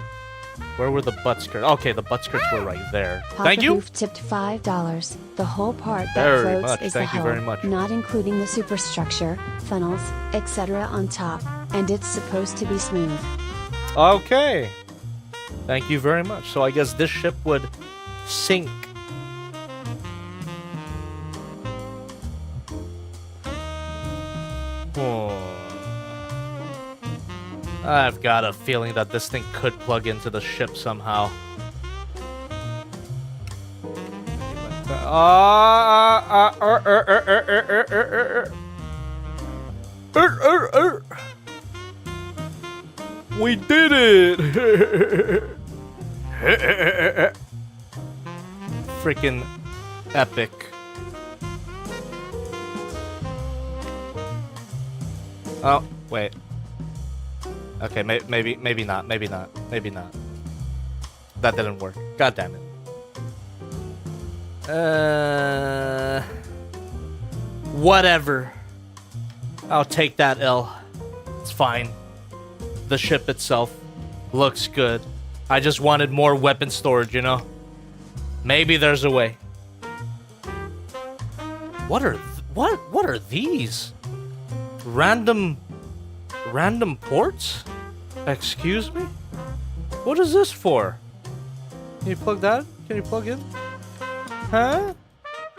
where were the butt skirts? Okay, the butt skirts were right there. Papa Thank you. Boof tipped $5. The whole part that Very floats much. is Thank the you hull, very much. not including the superstructure, funnels, etc. on top, and it's supposed to be smooth. Okay. Thank you very much. So I guess this ship would sink. Oh. I've got a feeling that this thing could plug into the ship somehow. We did it! Freaking epic. Oh, wait. Okay, maybe not. That didn't work. God damn it. Whatever. I'll take that L. It's fine. The ship itself looks good. I just wanted more weapon storage, you know? Maybe there's a way. What What are these? Random ports? Excuse me? What is this for? Can you plug that? Can you plug in? Huh?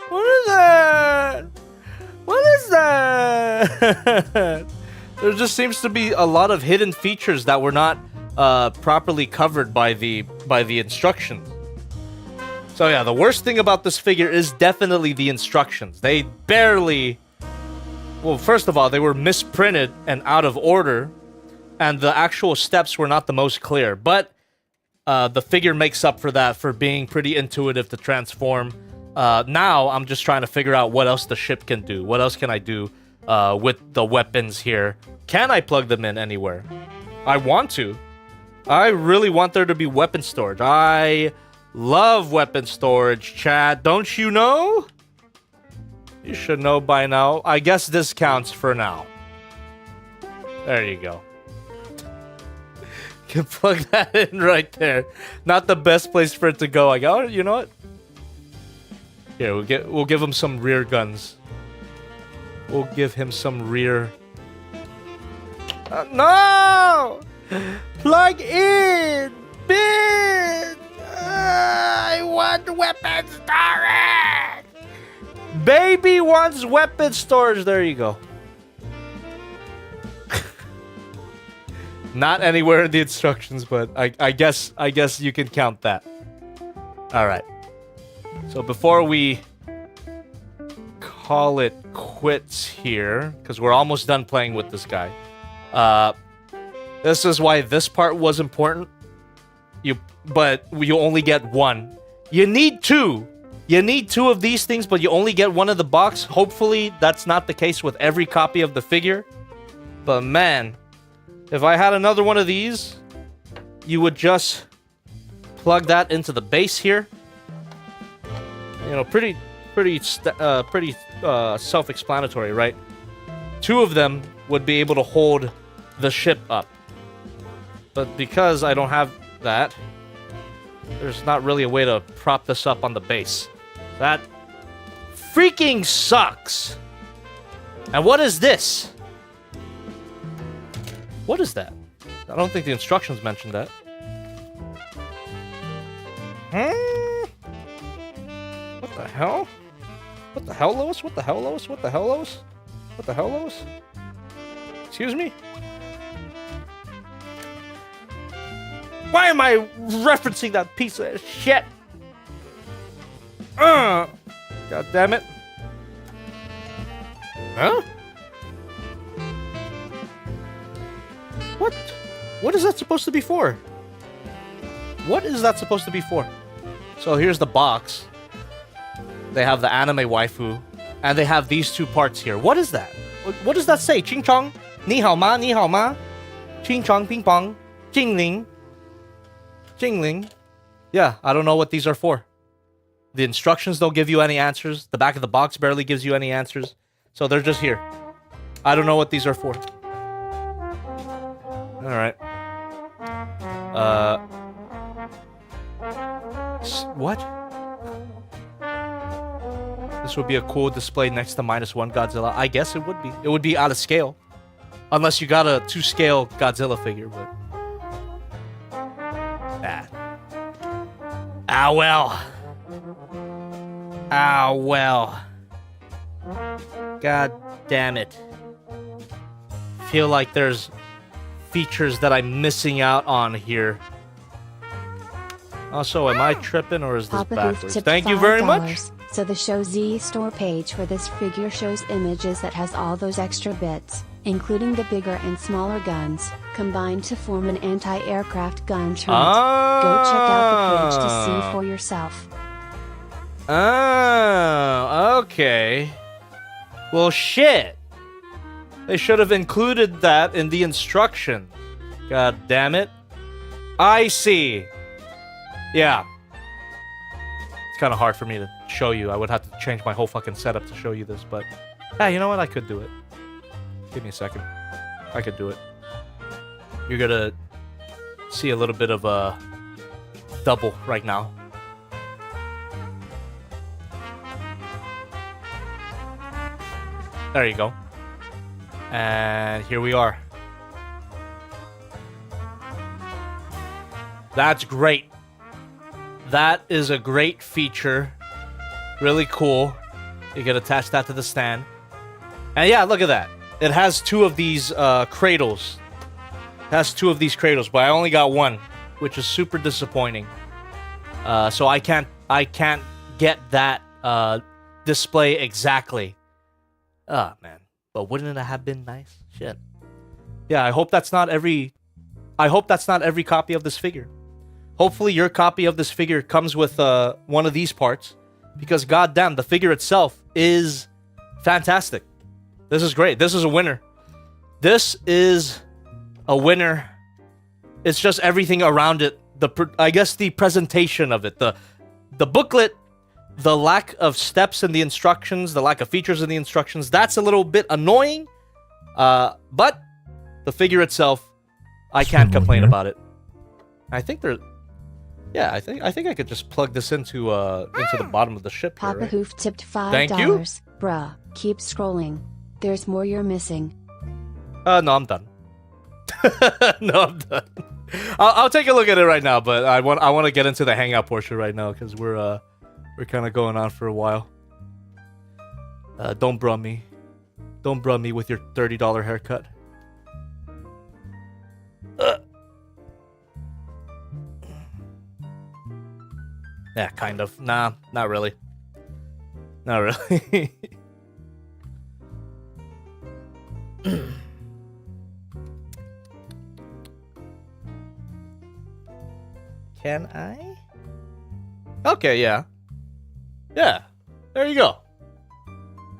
What is that? What is that? There just seems to be a lot of hidden features that were not properly covered by the instructions. So yeah, the worst thing about this figure is definitely the instructions. They barely... Well, first of all, they were misprinted and out of order, and the actual steps were not the most clear. But the figure makes up for that for being pretty intuitive to transform. Now, I'm just trying to figure out what else the ship can do. What else can I do with the weapons here? Can I plug them in anywhere? I want to. I really want there to be weapon storage. I love weapon storage, chat. Don't you know? You should know by now. I guess this counts for now. There you go. Can plug that in right there. Not the best place for it to go. I go, you know what? Here, we'll give him some rear guns. We'll give him some rear. No! Plug in! Bin! I want weapon storage! Baby wants weapon storage. There you go. Not anywhere in the instructions, but I guess you can count that. All right. So before we call it quits here, because we're almost done playing with this guy. This is why this part was important. But you only get one. You need two. You need two of these things, but you only get one of the box. Hopefully, that's not the case with every copy of the figure. But man, if I had another one of these, you would just plug that into the base here. You know, pretty self-explanatory, right? Two of them would be able to hold the ship up. But because I don't have that, there's not really a way to prop this up on the base. That freaking sucks. And what is this? What is that? I don't think the instructions mentioned that. What the hell? What the hell, Lois? What the hell, Lois? What the hell, Lois? What the hell, Lois? Excuse me? Why am I referencing that piece of shit? God damn it. Huh? What? What is that supposed to be for? What is that supposed to be for? So here's the box. They have the anime waifu, and they have these two parts here. What is that? What does that say? Ching chong, ni hao ma, ni hao ma, ching chong, ping pong, jingling, jingling. Yeah, I don't know what these are for. The instructions don't give you any answers. The back of the box barely gives you any answers. So they're just here. I don't know what these are for. Alright. What? This would be a cool display next to -1 Godzilla. I guess it would be. It would be out of scale. Unless you got a 2-scale Godzilla figure, but... Ah, well. Ah, well. God damn it. Feel like there's features that I'm missing out on here. Also, am I tripping or is this backwards? Thank you very much. So the Show Z store page for this figure shows images that has all those extra bits, including the bigger and smaller guns, combined to form an anti-aircraft gun turret. Go check out the page to see for yourself. Oh, okay. Well, shit. They should have included that in the instruction. God damn it. I see. Yeah. It's kind of hard for me to show you. I would have to change my whole fucking setup to show you this, but... Yeah, you know what? I could do it. Give me a second. I could do it. You're gonna see a little bit of a double right now. There you go. And here we are. That's great. That is a great feature. Really cool. You can attach that to the stand. And yeah, look at that. It has two of these cradles. It has two of these cradles, but I only got one, which is super disappointing. So I can't get that display exactly. Oh man. But wouldn't it have been nice? Shit. Yeah, I hope that's not every copy of this figure. Hopefully your copy of this figure comes with one of these parts, because goddamn, the figure itself is fantastic. This is great. This is a winner. This is a winner. It's just everything around it. I guess the presentation of it, the booklet, the lack of steps in the instructions, the lack of features in the instructions, that's a little bit annoying. But the figure itself, I can't complain about it. I think they're... Yeah, I think I could just plug this into the bottom of the ship here, Papa right? Hoof tipped $5. Thank you. Bruh, keep scrolling. There's more you're missing. No, I'm done. No, I'm done. I'll take a look at it right now, but I want to get into the hangout portion right now because we're kind of going on for a while. Don't bruh me. Don't bruh me with your $30 haircut. Yeah, kind of. Nah, not really. Not really. Can I? Okay, yeah. Yeah, there you go.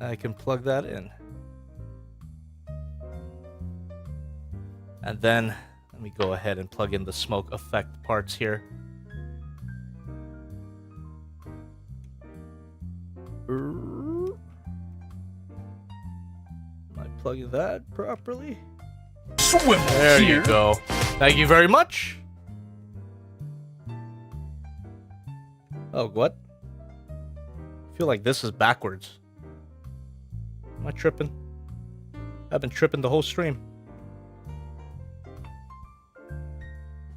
I can plug that in. And then, let me go ahead and plug in the smoke effect parts here. Am I plugging that properly? There you go. Thank you very much. Oh, what? I feel like this is backwards. Am I tripping? I've been tripping the whole stream.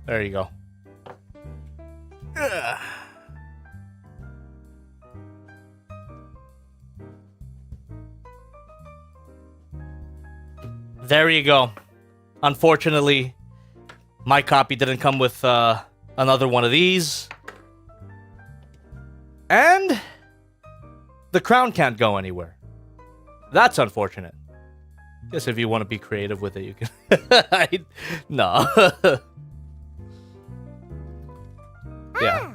There you go. Ugh. There you go. Unfortunately, my copy didn't come with another one of these. And the crown can't go anywhere. That's unfortunate. Guess if you want to be creative with it, you can. No. Yeah.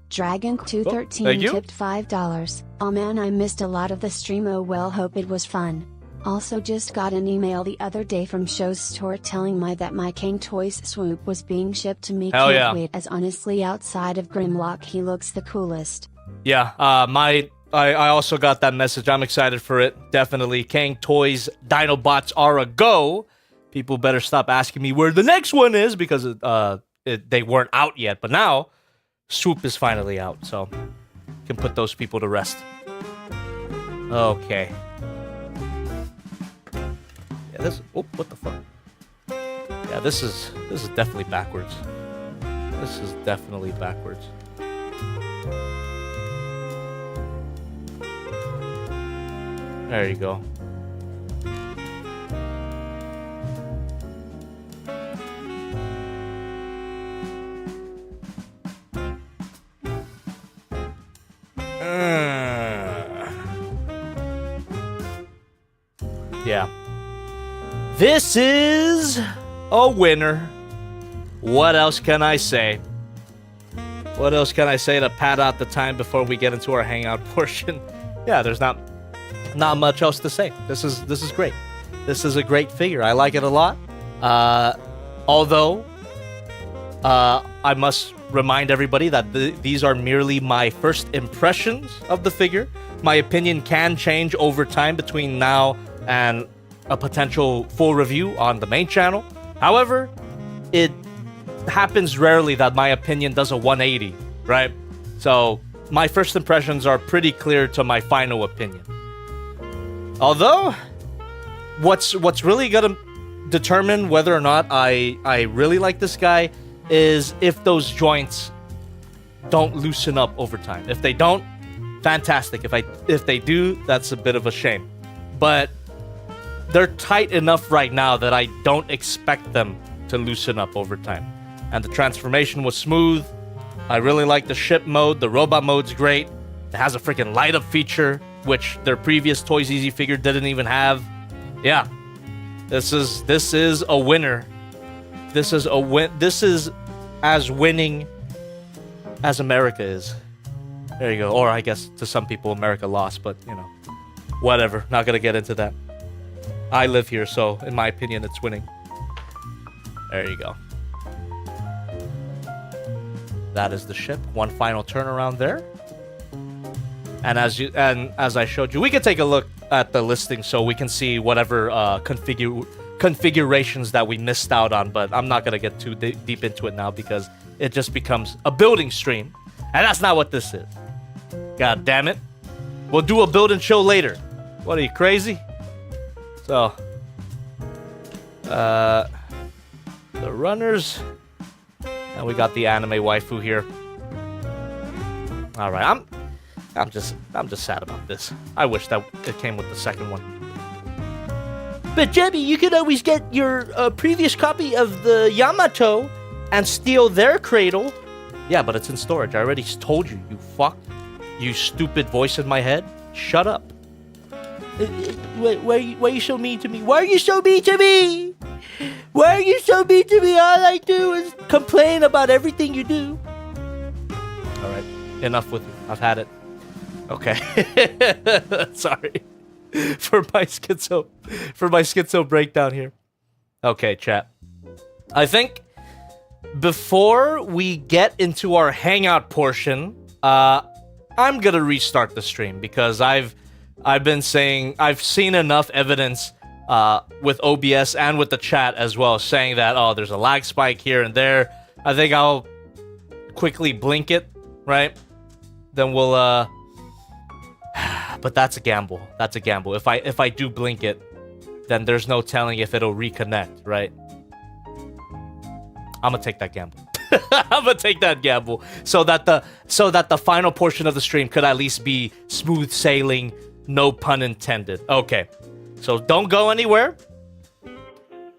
Dragon213 tipped $5. Oh man, I missed a lot of the stream. Oh well, hope it was fun. Also just got an email the other day from Show's store telling me that my King Toys swoop was being shipped to me. Hell Can't yeah. wait, as honestly outside of Grimlock he looks the coolest. Yeah, I also got that message. I'm excited for it. Definitely. Kang Toys Dinobots are a go. People better stop asking me where the next one is because they weren't out yet. But now, Swoop is finally out, so can put those people to rest. Okay. Yeah, this. Oh, what the fuck? Yeah, this is definitely backwards. This is definitely backwards. There you go. Yeah. This is a winner. What else can I say? What else can I say to pad out the time before we get into our hangout portion? Yeah, there's not much else to say. This is great. This is a great figure. I like it a lot. Although I must remind everybody that these are merely my first impressions of the figure. My opinion can change over time between now and a potential full review on the main channel. However, it happens rarely that my opinion does a 180, right? So my first impressions are pretty clear to my final opinion. Although, what's really gonna determine whether or not I really like this guy is if those joints don't loosen up over time. If they don't, fantastic. If they do, that's a bit of a shame. But they're tight enough right now that I don't expect them to loosen up over time. And the transformation was smooth. I really like the ship mode. The robot mode's great. It has a freaking light up feature, which their previous ToysEasy figure didn't even have. Yeah. This is a winner. This is a win. This is as winning as America is. There you go. Or I guess to some people America lost, but you know, whatever. Not gonna get into that. I live here, so in my opinion, it's winning. There you go. That is the ship. One final turnaround there. And as I showed you, we can take a look at the listing so we can see whatever configurations that we missed out on. But I'm not gonna get too deep into it now because it just becomes a building stream, and that's not what this is. God damn it! We'll do a build and show later. What are you, crazy? So, the runners, and we got the anime waifu here. All right, I'm just sad about this. I wish that it came with the second one. But Jebby, you could always get your previous copy of the Yamato and steal their cradle. Yeah, but it's in storage. I already told you, you fuck. You stupid voice in my head. Shut up. Why are you so mean to me? Why are you so mean to me? Why are you so mean to me? All I do is complain about everything you do. All right, enough with you. I've had it. Okay. Sorry for my schizo breakdown here. Okay, chat. I think before we get into our hangout portion, I'm gonna restart the stream because I've been saying I've seen enough evidence with OBS and with the chat as well saying that there's a lag spike here and there. I think I'll quickly blink it, right? Then we'll but that's a gamble. That's a gamble. If I do blink it, then there's no telling if it'll reconnect, right? I'm gonna take that gamble. I'm gonna take that gamble so that the final portion of the stream could at least be smooth sailing, no pun intended. Okay, so don't go anywhere.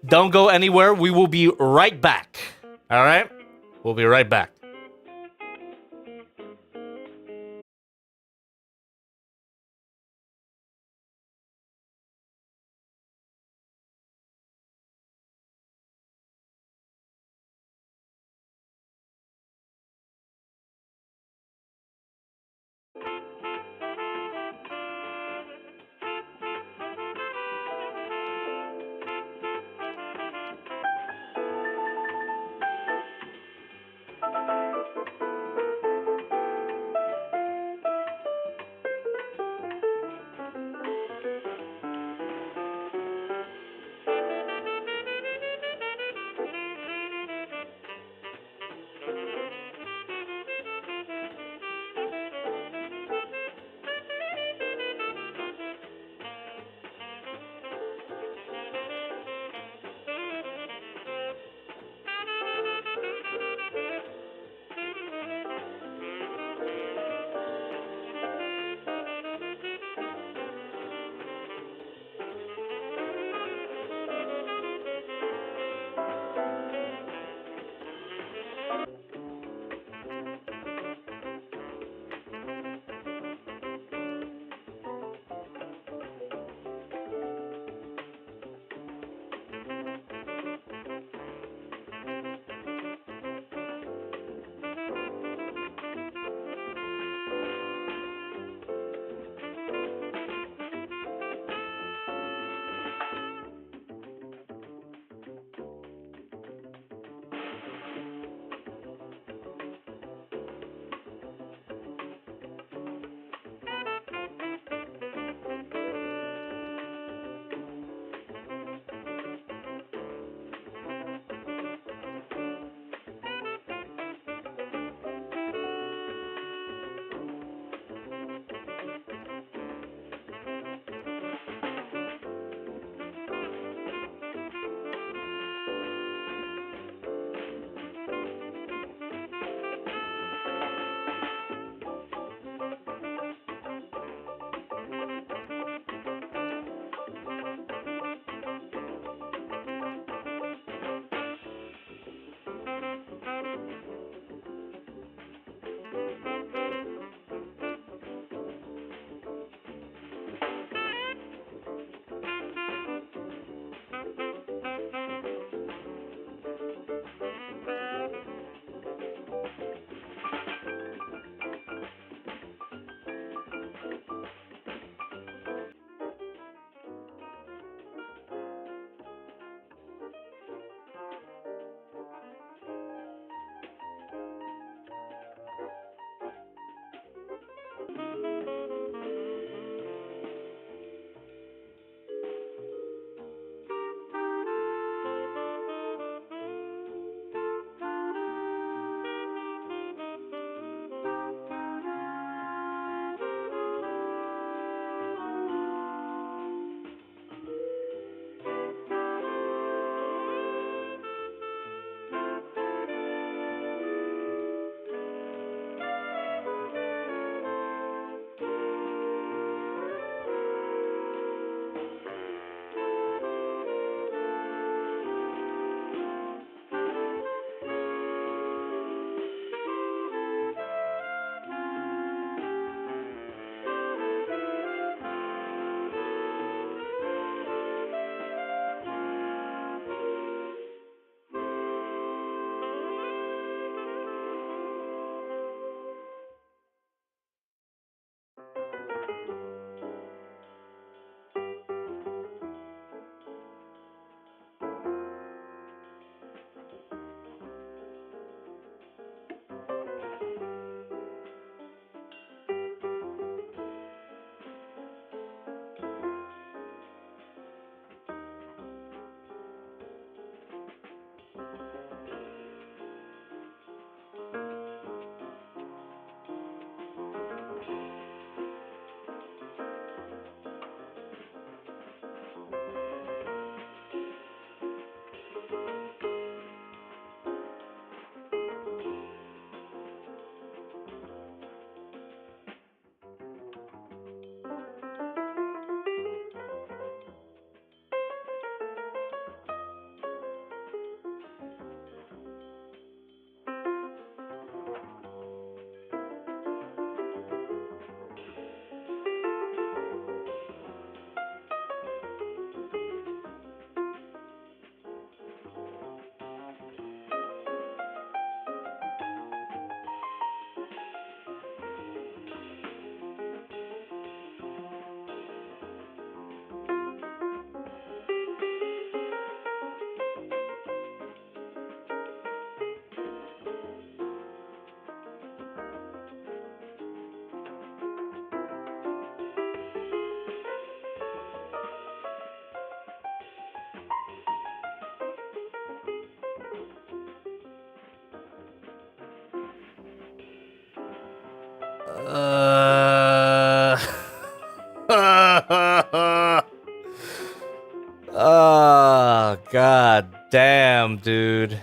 Don't go anywhere. We will be right back. All right, we'll be right back. Oh, god damn, dude.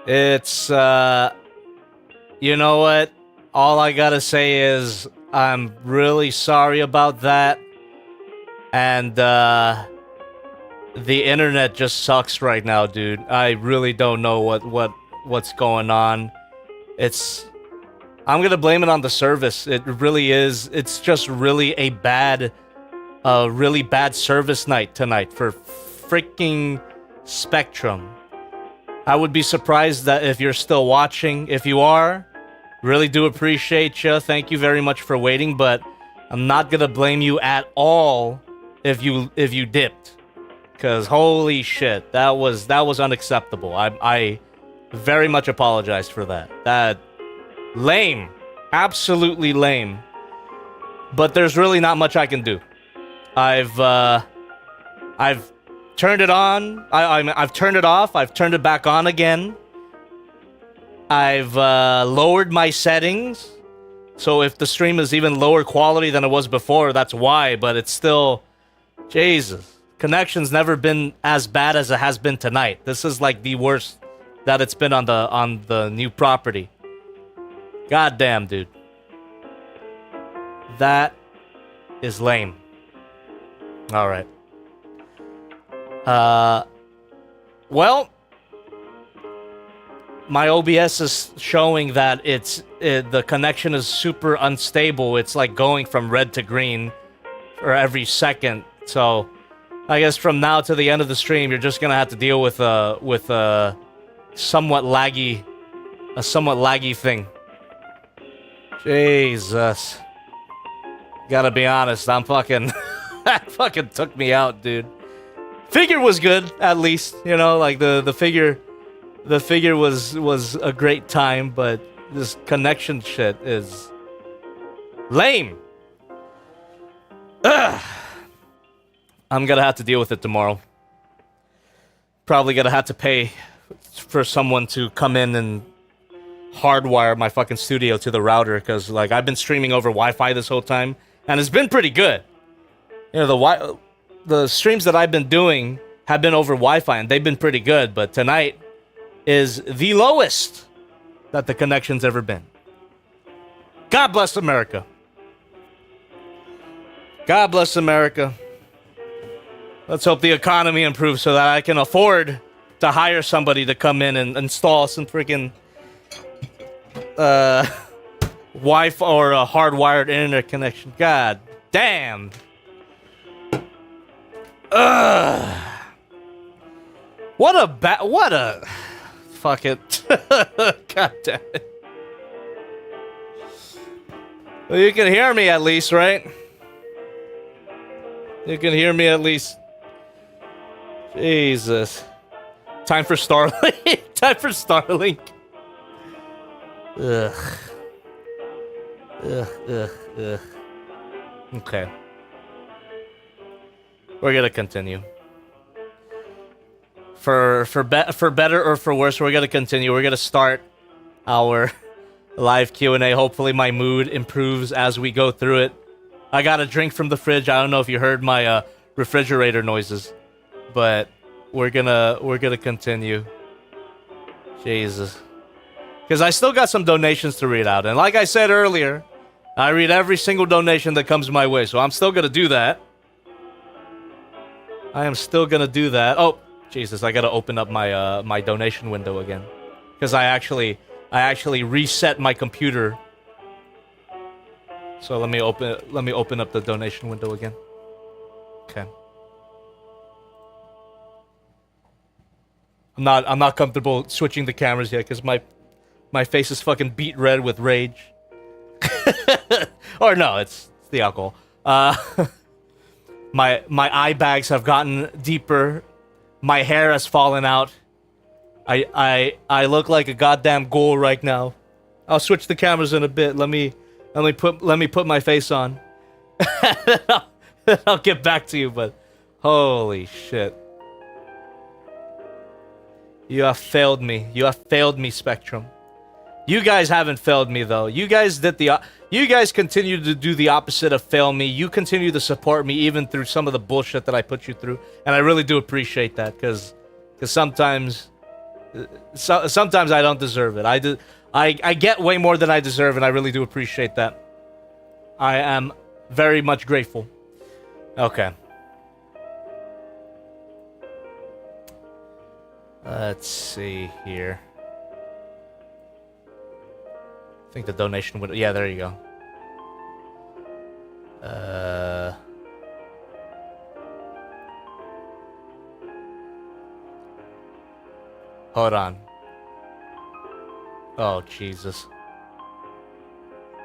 It's, you know what? All I gotta say is, I'm really sorry about that. And, the internet just sucks right now, dude. I really don't know what's going on. I'm gonna blame it on the service. It really is. It's just really a really bad service night tonight for freaking Spectrum. I would be surprised that if you're still watching. If you are, really do appreciate you. Thank you very much for waiting, but I'm not gonna blame you at all if you dipped. Cause holy shit, that was unacceptable. I very much apologize for that. That lame, absolutely lame. But there's really not much I can do. I've turned it on. I've turned it off. I've turned it back on again. I've lowered my settings. So if the stream is even lower quality than it was before, that's why. But it's still, Jesus. Connection's never been as bad as it has been tonight. This is like the worst that it's been on the new property. God damn, dude. That is lame. All right. Well, my OBS is showing that the connection is super unstable. It's like going from red to green for every second. So I guess from now to the end of the stream, you're just gonna have to deal with a somewhat laggy thing. Jesus. Gotta be honest, I'm fucking that fucking took me out, dude. Figure was good, at least, you know, like the figure was a great time, but this connection shit is lame. Ugh. I'm gonna have to deal with it tomorrow. Probably gonna have to pay for someone to come in and hardwire my fucking studio to the router, because like I've been streaming over Wi-Fi this whole time, and it's been pretty good. You know, the streams that I've been doing have been over Wi-Fi, and they've been pretty good, but tonight is the lowest that the connection's ever been. God bless America. God bless America. Let's hope the economy improves so that I can afford to hire somebody to come in and install some freaking Wi-Fi or a hardwired internet connection. God damn. What a fuck it. God damn it. Well, you can hear me at least, right? You can hear me at least. Jesus. Time for Starlink. Time for Starlink. Ugh. Ugh. Okay. We're gonna continue. For better or for worse, we're gonna continue. We're gonna start our live Q&A. Hopefully my mood improves as we go through it. I got a drink from the fridge. I don't know if you heard my refrigerator noises, but we're gonna continue. Jesus. Because I still got some donations to read out. And like I said earlier, I read every single donation that comes my way. So I'm still going to do that. I am still going to do that. Oh, Jesus, I got to open up my my donation window again. Because I actually reset my computer. So let me open up the donation window again. Okay. I'm not comfortable switching the cameras yet because my face is fucking beet red with rage. Or no, it's the alcohol. My eye bags have gotten deeper. My hair has fallen out. I look like a goddamn ghoul right now. I'll switch the cameras in a bit. Let me put my face on. I'll get back to you, but holy shit. You have failed me. You have failed me, Spectrum. You guys haven't failed me though. You guys did the. You guys continue to do the opposite of fail me. You continue to support me even through some of the bullshit that I put you through, and I really do appreciate that because sometimes I don't deserve it. I get way more than I deserve, and I really do appreciate that. I am very much grateful. Okay. Let's see here. I think the donation would... Yeah, there you go. Hold on. Oh, Jesus.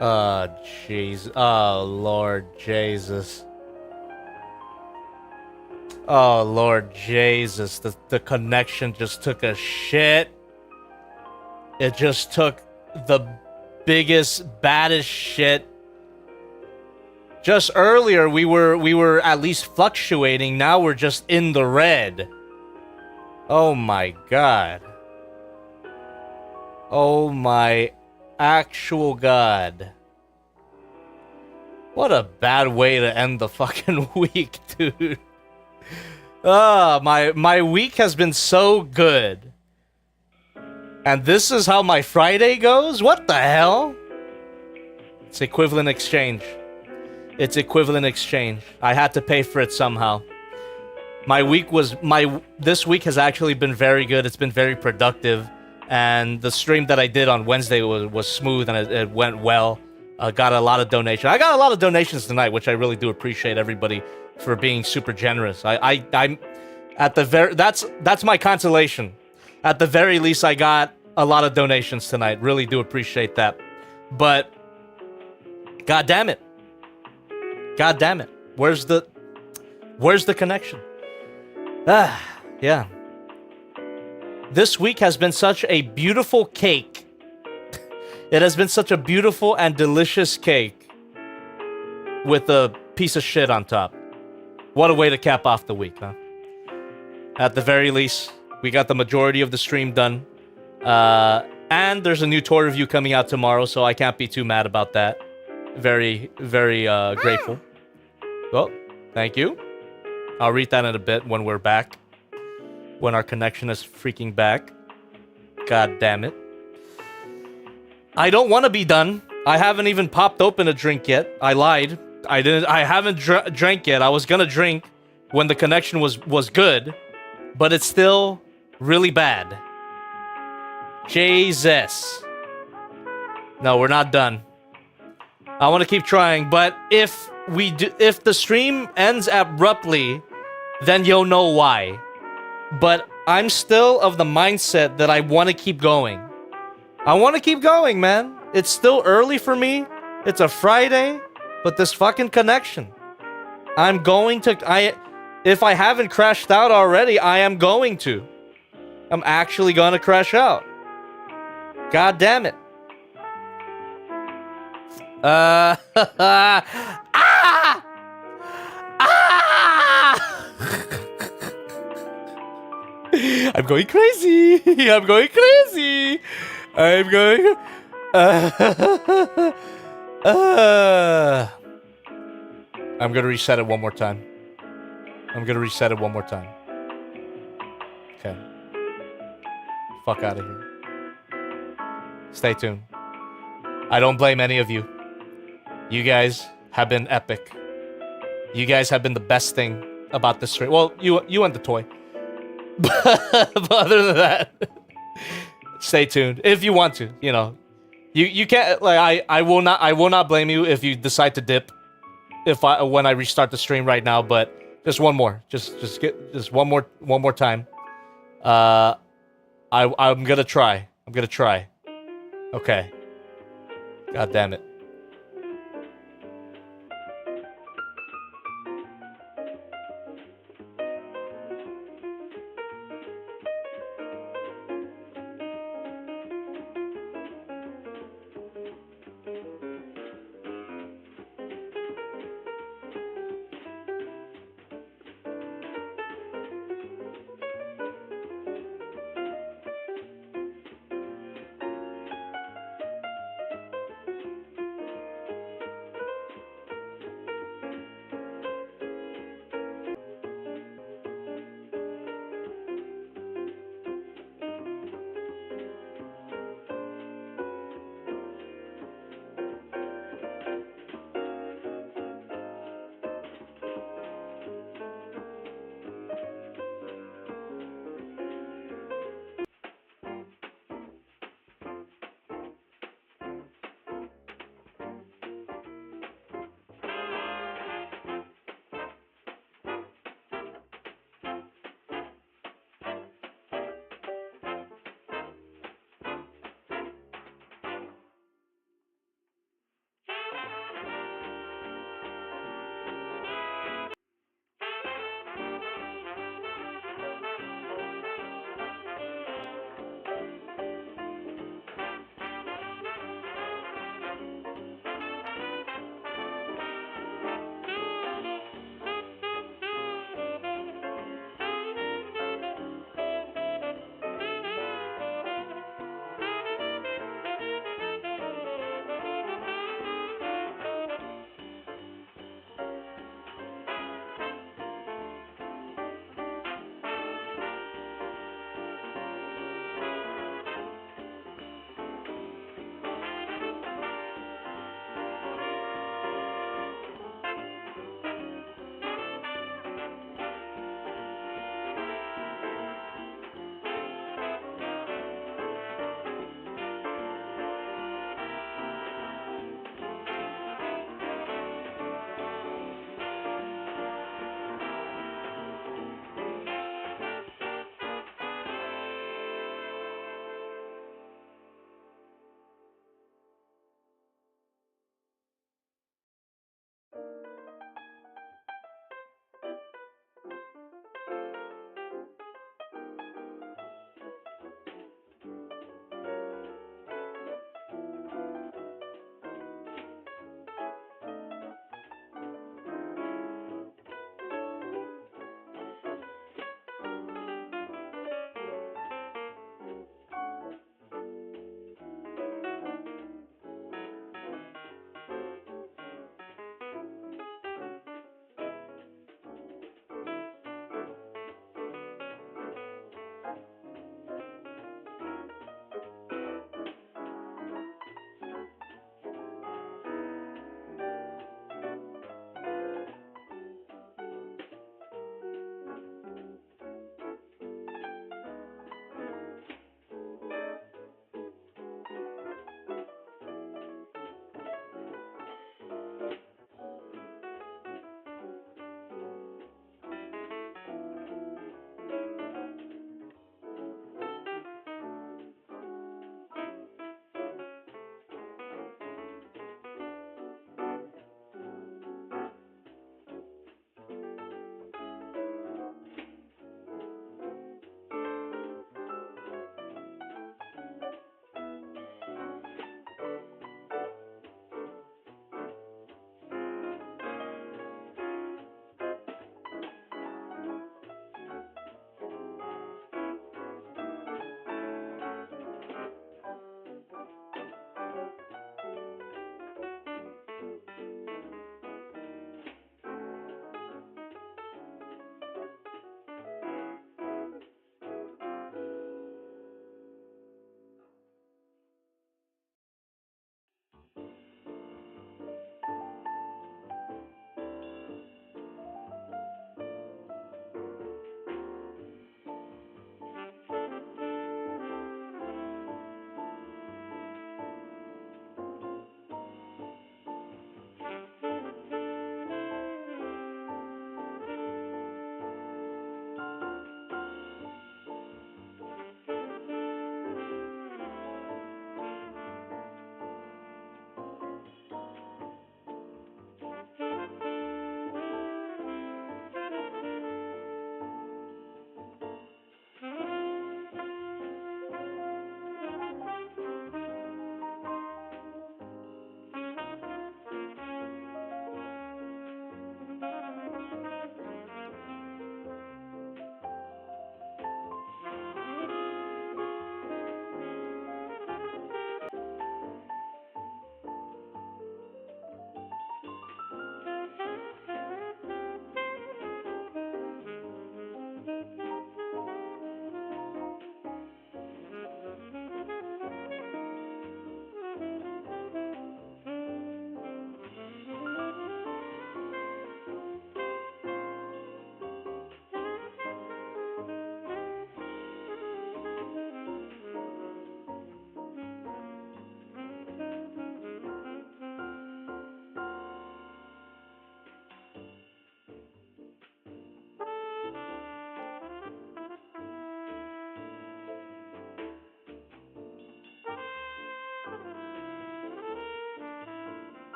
Oh, jeez. Oh, Lord Jesus. Oh, Lord Jesus. The connection just took a shit. It just took the biggest, baddest shit. Just earlier, we were at least fluctuating. Now we're just in the red. Oh my God. Oh my actual God. What a bad way to end the fucking week, dude. My week has been so good. And this is how my Friday goes? What the hell? It's equivalent exchange. It's equivalent exchange. I had to pay for it somehow. This week has actually been very good. It's been very productive. And the stream that I did on Wednesday was smooth and it went well. Got a lot of donations. I got a lot of donations tonight, which I really do appreciate everybody for being super generous. I'm at the very that's my consolation. At the very least, I got a lot of donations tonight. Really do appreciate that. But God damn it. God damn it. Where's the connection? Yeah. This week has been such a beautiful cake. It has been such a beautiful and delicious cake with a piece of shit on top. What a way to cap off the week, huh? At the very least, we got the majority of the stream done. And there's a new toy review coming out tomorrow, so I can't be too mad about that. Very, very grateful. Well, thank you. I'll read that in a bit when we're back. When our connection is freaking back. God damn it. I don't want to be done. I haven't even popped open a drink yet. I lied. I haven't drank yet. I was gonna drink when the connection was good, but it's still really bad. Jesus. No, we're not done. I want to keep trying, but if the stream ends abruptly, then you'll know why. But I'm still of the mindset that I want to keep going. I want to keep going, man. It's still early for me. It's a Friday, but this fucking connection. I'm going to... If I haven't crashed out already, I am going to. I'm actually going to crash out. God damn it. Ah! Ah! I'm going crazy. I'm going crazy. I'm going... I'm gonna reset it one more time. Okay. Fuck out of here. Stay tuned. I don't blame any of you. You guys have been epic. You guys have been the best thing about this stream. Well, you and the toy. But other than that, stay tuned if you want to. You know, you can't. Like I will not blame you if you decide to dip. When I restart the stream right now, but just one more, just one more time. I'm gonna try. Okay. God damn it.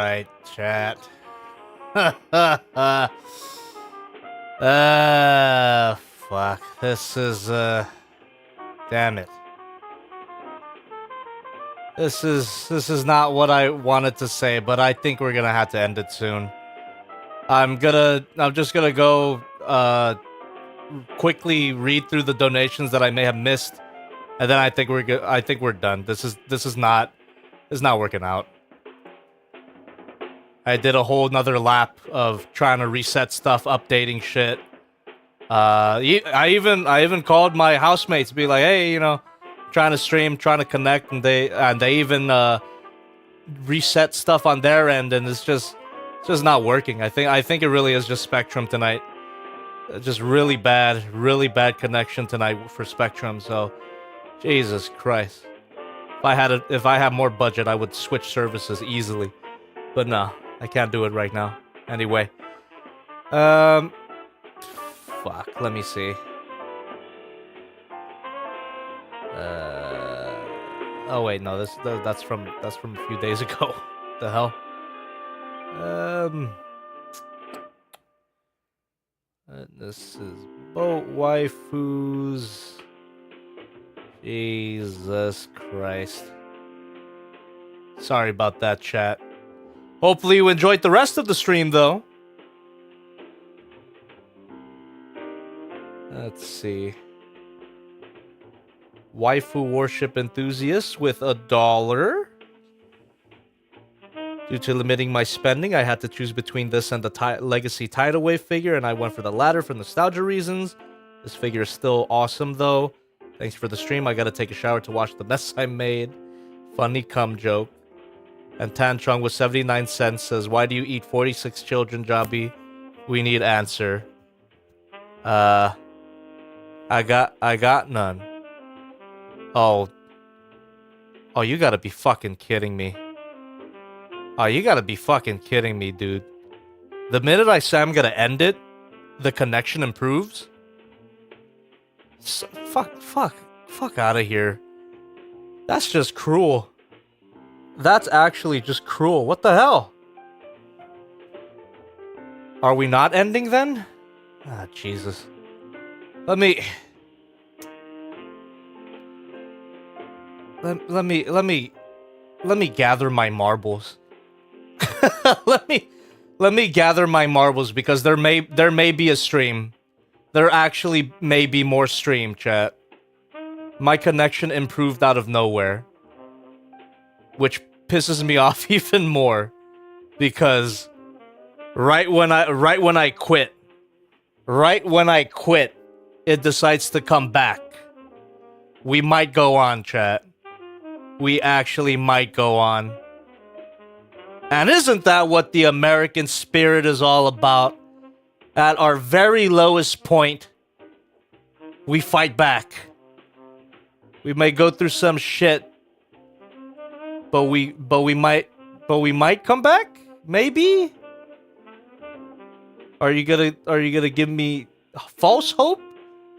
Right, chat. Fuck. This is, damn it. This is not what I wanted to say, but I think we're gonna have to end it soon. I'm just gonna go, quickly read through the donations that I may have missed, and then I think we're good. I think we're done. This is not working out. I did a whole nother lap of trying to reset stuff, updating shit. I even called my housemates to be like, hey, you know, trying to stream, trying to connect, and they even reset stuff on their end, and it's just not working. I think it really is just Spectrum tonight. Just really bad connection tonight for Spectrum. So, Jesus Christ, if I had more budget, I would switch services easily. But no, I can't do it right now. Anyway, fuck. Let me see. Oh wait, no, that's from a few days ago. The hell. This is boat waifus. Jesus Christ. Sorry about that, chat. Hopefully you enjoyed the rest of the stream, though. Let's see. Waifu Warship Enthusiast with $1. Due to limiting my spending, I had to choose between this and the Legacy Tidal Wave figure, and I went for the latter for nostalgia reasons. This figure is still awesome, though. Thanks for the stream. I gotta take a shower to watch the mess I made. Funny cum joke. And Tantrong with 79 cents says, why do you eat 46 children, Jobby? We need answer. I got none. Oh, you gotta be fucking kidding me. Oh, you gotta be fucking kidding me, dude. The minute I say I'm gonna end it, the connection improves? Fuck out of here. That's just cruel. That's actually just cruel. What the hell? Are we not ending then? Ah, Jesus. Let me gather my marbles. let me gather my marbles, because there may be a stream. There actually may be more stream, chat. My connection improved out of nowhere, which pisses me off even more, because right when I quit, it decides to come back. We might go on, chat. We actually might go on. And isn't that what the American spirit is all about? At our very lowest point, we fight back. We may go through some shit, but we might come back? Maybe? Are you gonna give me false hope?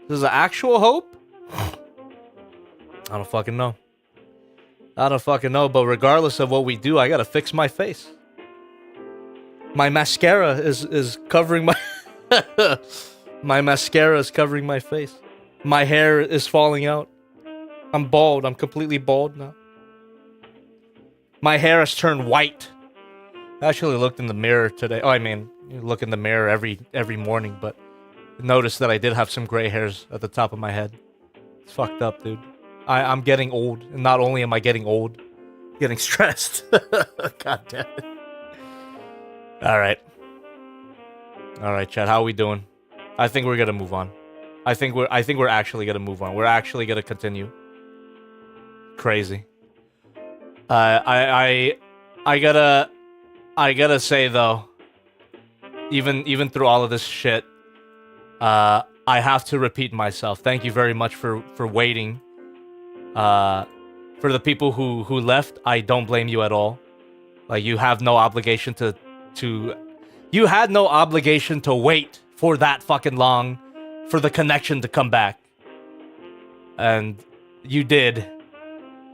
This is actual hope? I don't fucking know. But regardless of what we do, I gotta fix my face. My mascara is covering my... My mascara is covering my face. My hair is falling out. I'm bald. I'm completely bald now. My hair has turned white. I actually looked in the mirror today. Oh, I mean, you look in the mirror every morning, but noticed that I did have some gray hairs at the top of my head. It's fucked up, dude. I'm getting old, and not only am I getting old, I'm getting stressed. God damn it. All right, chat. How are we doing? I think we're gonna move on. I think we're actually gonna move on. We're actually gonna continue. Crazy. I gotta say though, even through all of this shit, I have to repeat myself. Thank you very much for waiting. For the people who left, I don't blame you at all. Like, you have no obligation you had no obligation to wait for that fucking long for the connection to come back. And you did.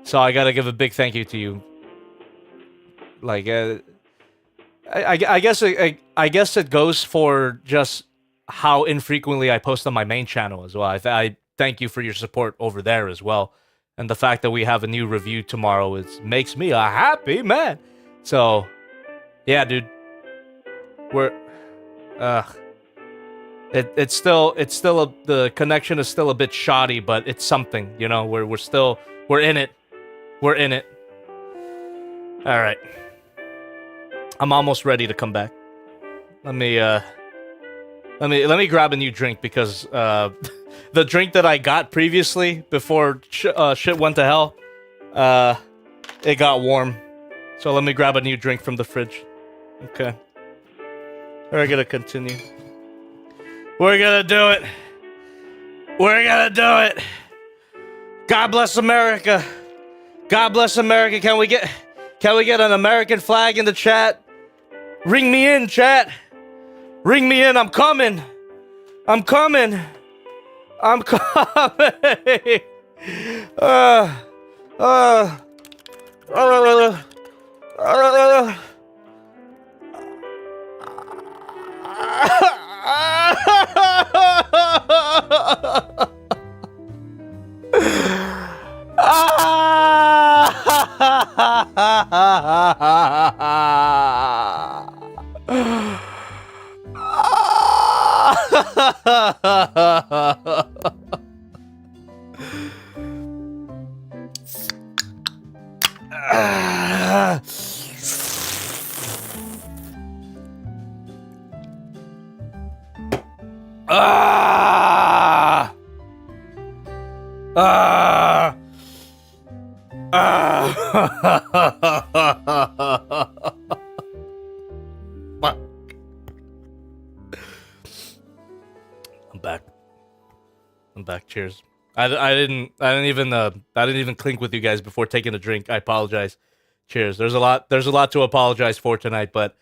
So I gotta give a big thank you to you. Like, I guess it goes for just how infrequently I post on my main channel as well. I thank you for your support over there as well, and the fact that we have a new review tomorrow makes me a happy man. So, yeah, dude, it's still the connection is still a bit shoddy, but it's something, you know. We're in it. We're in it. All right. I'm almost ready to come back. Let me grab a new drink because the drink that I got previously before shit went to hell, it got warm. So let me grab a new drink from the fridge. Okay. We're gonna continue. We're gonna do it. We're gonna do it. God bless America. God bless America. Can we get an American flag in the chat? Ring me in, chat. Ring me in. I'm coming. I'm coming. I'm coming. I'm back. Cheers. I didn't even clink with you guys before taking a drink. I apologize. Cheers. There's a lot to apologize for tonight, but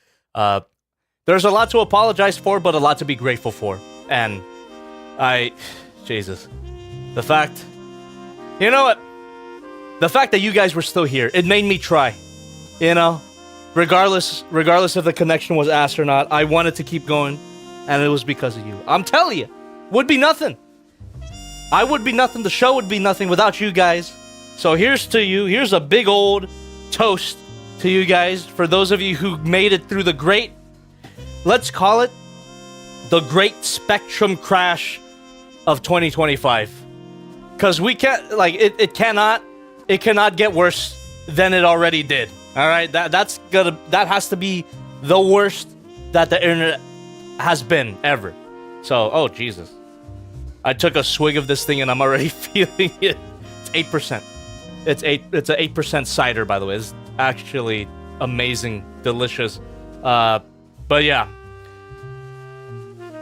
there's a lot to apologize for, but a lot to be grateful for. And Jesus. The fact that you guys were still here, it made me try. You know? Regardless if the connection was ass or not, I wanted to keep going, and it was because of you. I'm telling you, would be nothing. I would be nothing. The show would be nothing without you guys. So here's to you. Here's a big old toast to you guys. For those of you who made it through the great, let's call it the great spectrum crash of 2025. Because we can't, like, it cannot get worse than it already did. All right, that has to be the worst that the internet has been ever. So, oh Jesus, I took a swig of this thing and I'm already feeling it. It's 8%. It's an 8% cider, by the way. It's actually amazing, delicious. But yeah,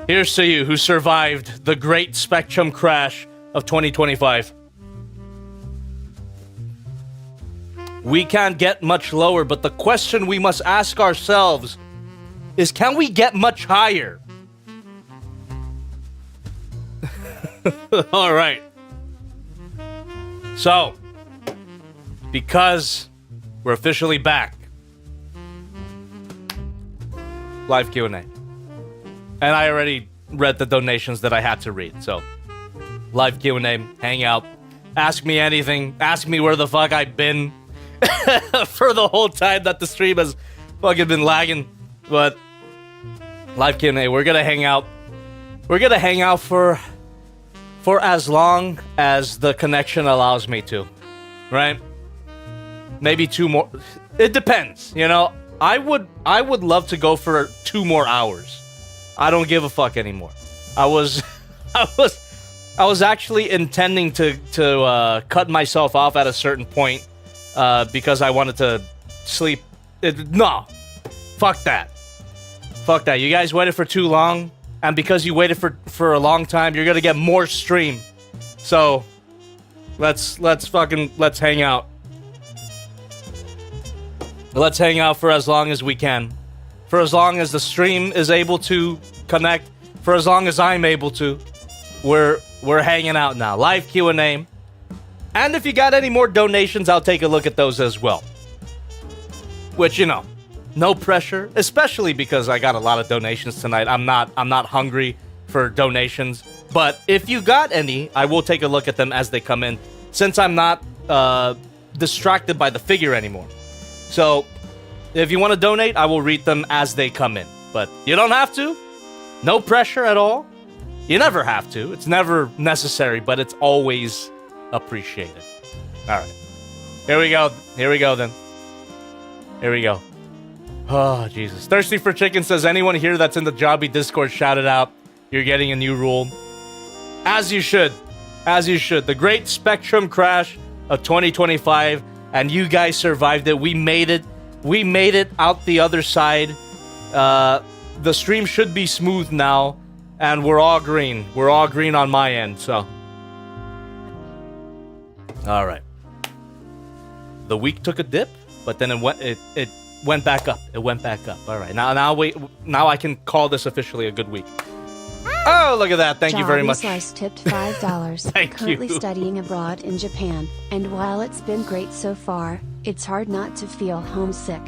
here's to you who survived the great spectrum crash of 2025. We can't get much lower, but the question we must ask ourselves is, can we get much higher? All right. So, because we're officially back, live Q&A. And I already read the donations that I had to read, so live Q&A, Hangout, ask me anything, ask me where the fuck I've been for the whole time that the stream has fucking been lagging. But live Q&A, we're gonna hang out. We're gonna hang out for as long as the connection allows me to, right? Maybe 2 more. It depends, you know. I would love to go for 2 more hours. I don't give a fuck anymore. I was actually intending to cut myself off at a certain point because I wanted to sleep. No, fuck that. Fuck that. You guys waited for too long, and because you waited for a long time, you're gonna get more stream. So let's hang out. Let's hang out for as long as we can. For as long as the stream is able to connect. For as long as I'm able to. We're hanging out now. Live Q&A. And if you got any more donations, I'll take a look at those as well. Which, you know, no pressure, especially because I got a lot of donations tonight. I'm not hungry for donations. But if you got any, I will take a look at them as they come in, since I'm not distracted by the figure anymore. So, if you want to donate, I will read them as they come in. But you don't have to. No pressure at all. You never have to. It's never necessary, but it's always appreciated. All right. Here we go. Here we go, then. Here we go. Oh, Jesus. Thirsty for Chicken says, anyone here that's in the Jobby Discord, shout it out. You're getting a new rule. As you should. As you should. The great Spectrum crash of 2025, and you guys survived it. We made it. We made it out the other side. The stream should be smooth now, and we're all green. We're all green on my end, so. All right. The week took a dip, but then it went back up. It went back up. All right. Now I can call this officially a good week. Oh, look at that. Thank you very much. Slice tipped $5. Thank Currently you. studying abroad in Japan, and while it's been great so far, it's hard not to feel homesick.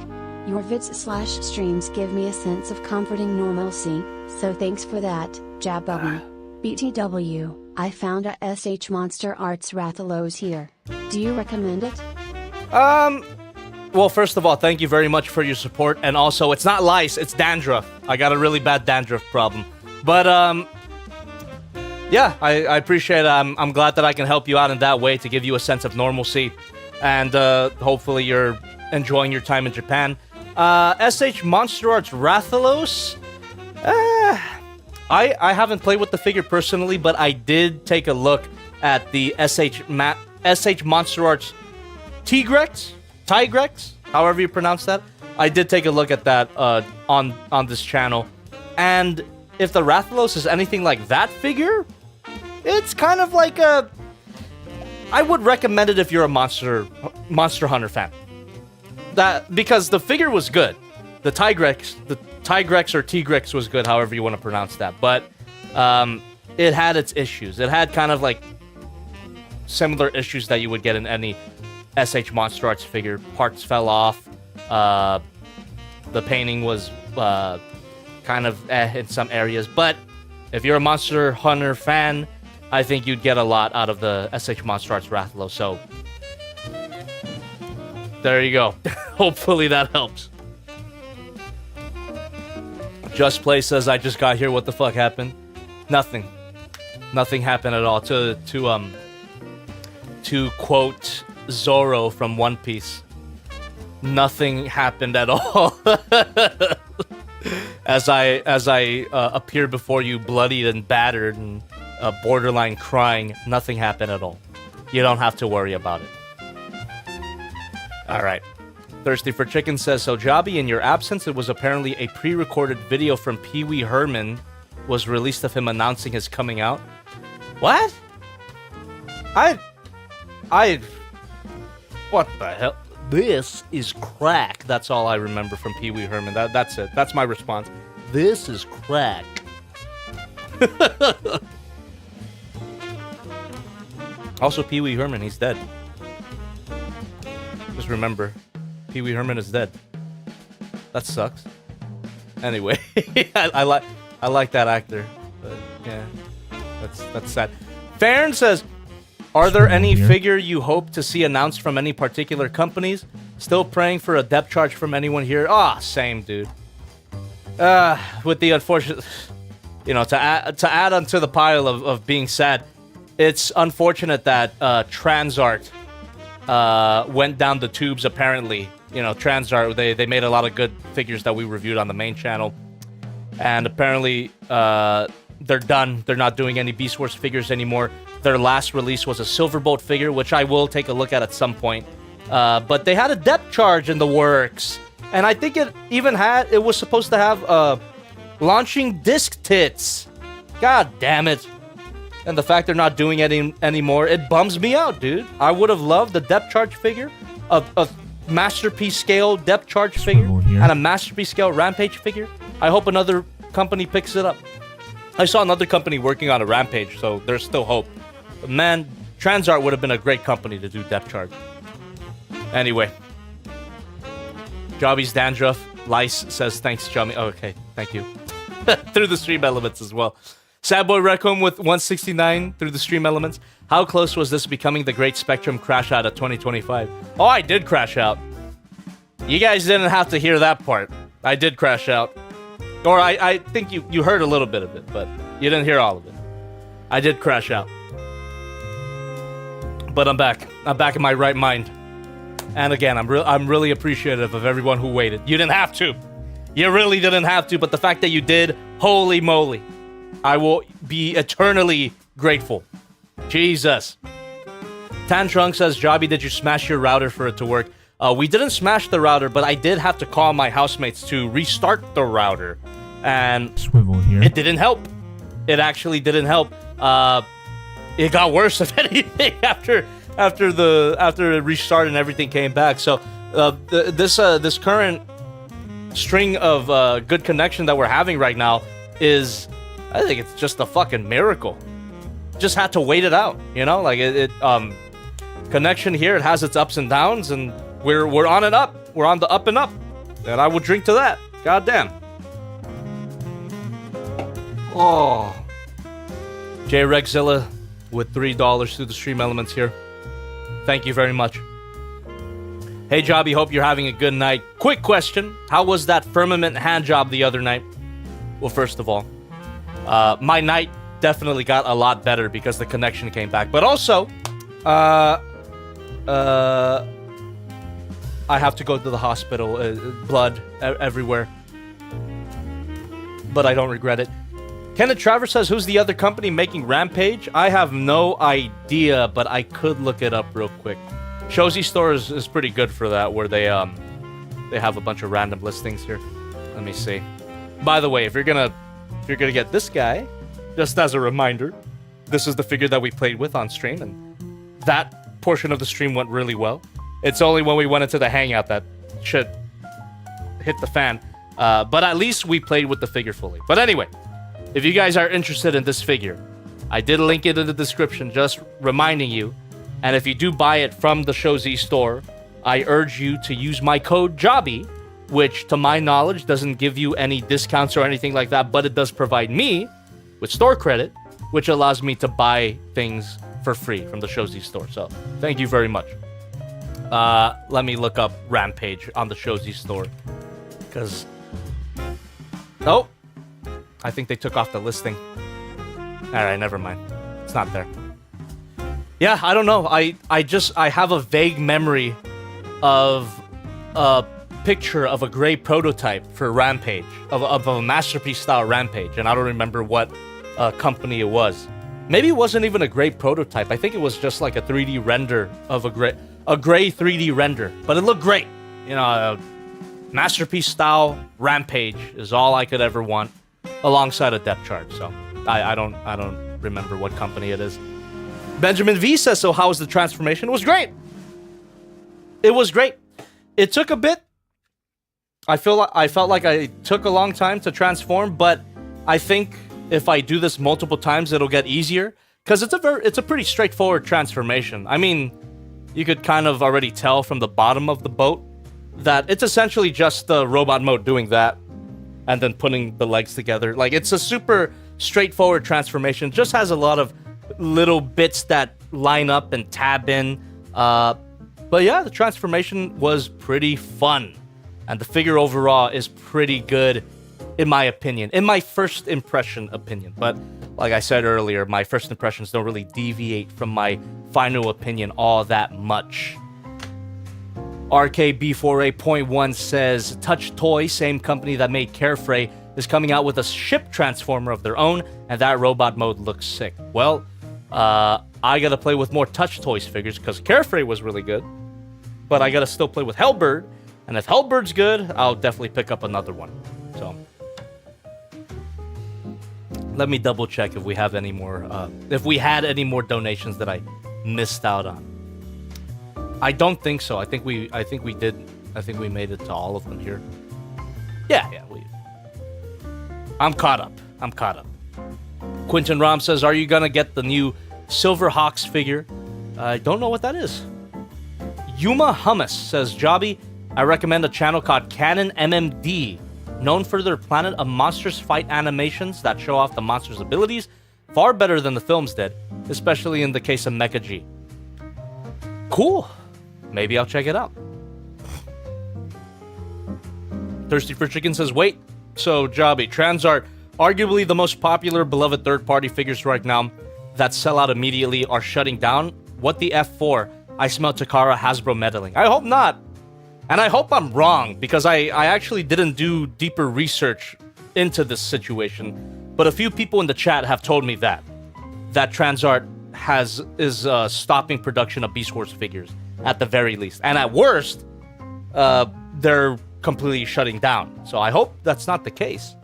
Your vids/streams give me a sense of comforting normalcy, so thanks for that, Jabubby. BTW, I found a SH Monster Arts Rathalos here. Do you recommend it? Well, first of all, thank you very much for your support, and also, it's not lice, it's dandruff. I got a really bad dandruff problem. But, yeah, I appreciate it. I'm glad that I can help you out in that way to give you a sense of normalcy. And, hopefully you're enjoying your time in Japan. SH Monster Arts Rathalos? I haven't played with the figure personally, but I did take a look at the SH Monster Arts Tigrex, however you pronounce that. I did take a look at that on this channel. And if the Rathalos is anything like that figure, it's kind of like a... I would recommend it if you're a Monster Hunter fan. Because the figure was good. The Tigrex or Tigrex was good, however you want to pronounce that. But it had its issues. It had kind of like similar issues that you would get in any SH Monster Arts figure. Parts fell off. The painting was kind of in some areas. But if you're a Monster Hunter fan, I think you'd get a lot out of the SH Monster Arts Rathalos. So there you go. Hopefully that helps. Just Play says, I just got here. What the fuck happened? Nothing. Nothing happened at all. To quote Zoro from One Piece, nothing happened at all. As I appear before you bloodied and battered and borderline crying, nothing happened at all. You don't have to worry about it. All right. Thirsty for Chicken says, so Jobby, in your absence, it was apparently a pre-recorded video from Pee Wee Herman was released of him announcing his coming out. What? What the hell? This is crack. That's all I remember from Pee Wee Herman. That's it. That's my response. This is crack. Also, Pee Wee Herman, he's dead. Just remember, Pee Wee Herman is dead. That sucks. Anyway, I like that actor, but yeah, that's sad. Farron says, are there any figure you hope to see announced from any particular companies? Still praying for a depth charge from anyone here? Ah, same, dude. With the unfortunate, to add onto the pile of being sad, it's unfortunate that Transart went down the tubes, apparently. Transart, they made a lot of good figures that we reviewed on the main channel. And apparently, they're done. They're not doing any Beast Wars figures anymore. Their last release was a Silverbolt figure, which I will take a look at some point. But they had a depth charge in the works. And I think it was supposed to have launching disc tits. God damn it. And the fact they're not doing it anymore, it bums me out, dude. I would have loved the depth charge figure, a Masterpiece scale depth charge figure, and a Masterpiece scale Rampage figure. I hope another company picks it up. I saw another company working on a Rampage, so there's still hope. But man, Transart would have been a great company to do depth charge. Anyway. Jobby's Dandruff. Lice says, thanks, Jobby. Oh, okay, thank you. Through the stream elements as well. Sadboy Recom with 169 through the stream elements. How close was this becoming the great Spectrum crash out of 2025? Oh, I did crash out. You guys didn't have to hear that part. I did crash out. Or I think you heard a little bit of it, but you didn't hear all of it. I did crash out. But I'm back. I'm back in my right mind. And again, I'm really appreciative of everyone who waited. You didn't have to. You really didn't have to, but the fact that you did, holy moly. I will be eternally grateful. Jesus. Tan Trunk says, Jobby, did you smash your router for it to work? We didn't smash the router, but I did have to call my housemates to restart the router. And swivel here. It didn't help. It actually didn't help. It got worse, if anything, after it restarted and everything came back. So this current string of good connection that we're having right now is, I think it's just a fucking miracle. Just had to wait it out, you know? Like connection here, it has its ups and downs, and we're on and up. We're on the up and up, and I will drink to that. God damn. Oh. J Regzilla with $3 through the stream elements here. Thank you very much. Hey, Jobby, hope you're having a good night. Quick question. How was that firmament hand job the other night? Well, first of all, my night definitely got a lot better because the connection came back. But also, I have to go to the hospital. Blood everywhere. But I don't regret it. Kenneth Travers says, who's the other company making Rampage? I have no idea, but I could look it up real quick. Shozy Store is pretty good for that, where they have a bunch of random listings here. Let me see. By the way, if you're gonna get this guy, just as a reminder, this is the figure that we played with on stream, and that portion of the stream went really well. It's only when we went into the Hangout that shit hit the fan. But at least we played with the figure fully. But anyway, if you guys are interested in this figure, I did link it in the description, just reminding you. And if you do buy it from the Shozy store, I urge you to use my code JOBBY, which to my knowledge doesn't give you any discounts or anything like that, but it does provide me with store credit, which allows me to buy things for free from the Shozy store. So thank you very much. Let me look up Rampage on the Shozy store, because oh, I think they took off the listing. Alright, never mind. It's not there. Yeah, I don't know. I have a vague memory of a picture of a gray prototype for Rampage, of a masterpiece style Rampage, and I don't remember what company it was. Maybe it wasn't even a gray prototype. I think it was just like a 3D render of a gray 3D render, but it looked great. You know, masterpiece style Rampage is all I could ever want, alongside a depth charge. So I don't remember what company it is. Benjamin V says, so how was the transformation? It was great. It was great. It took a bit. I felt like I took a long time to transform, but I think if I do this multiple times, it'll get easier, because it's a pretty straightforward transformation. I mean, you could kind of already tell from the bottom of the boat that it's essentially just the robot mode doing that and then putting the legs together. Like, it's a super straightforward transformation. Just has a lot of little bits that line up and tab in. But yeah, the transformation was pretty fun. And the figure overall is pretty good, in my opinion. In my first impression opinion. But like I said earlier, my first impressions don't really deviate from my final opinion all that much. RKB48.1 says, Touch Toy, same company that made Carefree, is coming out with a ship transformer of their own, and that robot mode looks sick. Well, I gotta play with more Touch Toys figures, because Carefree was really good, but I gotta still play with Hellbird, and if Hellbird's good, I'll definitely pick up another one. So let me double check if we have any more, if we had any more donations that I missed out on. I don't think so. I think we did. I think we made it to all of them here. Yeah, I'm caught up. Quentin Rom says, are you gonna get the new Silverhawks figure? I don't know what that is. Yuma Hummus says, Jobby, I recommend a channel called Canon MMD, known for their Planet of Monsters fight animations that show off the monster's abilities far better than the films did, especially in the case of Mecha G. Cool. Maybe I'll check it out. Thirsty for Chicken says, wait, so Jobby, Transart, arguably the most popular, beloved third-party figures right now that sell out immediately are shutting down. What the F for? I smell Takara Hasbro meddling. I hope not. And I hope I'm wrong, because I actually didn't do deeper research into this situation. But a few people in the chat have told me that Transart is stopping production of Beast Wars figures, at the very least. And at worst, they're completely shutting down. So I hope that's not the case.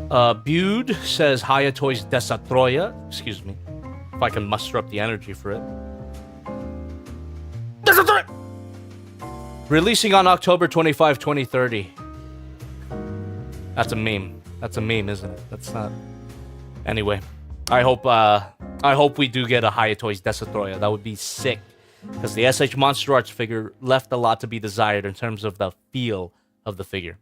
Bude says, Haya Toys Desatroya. Excuse me. If I can muster up the energy for it. Desatroya! Releasing on October 25, 2030. That's a meme. That's a meme, isn't it? That's not... Anyway. I hope we do get a Haya Toys Desatroya. That would be sick. Because the SH Monster Arts figure left a lot to be desired in terms of the feel of the figure.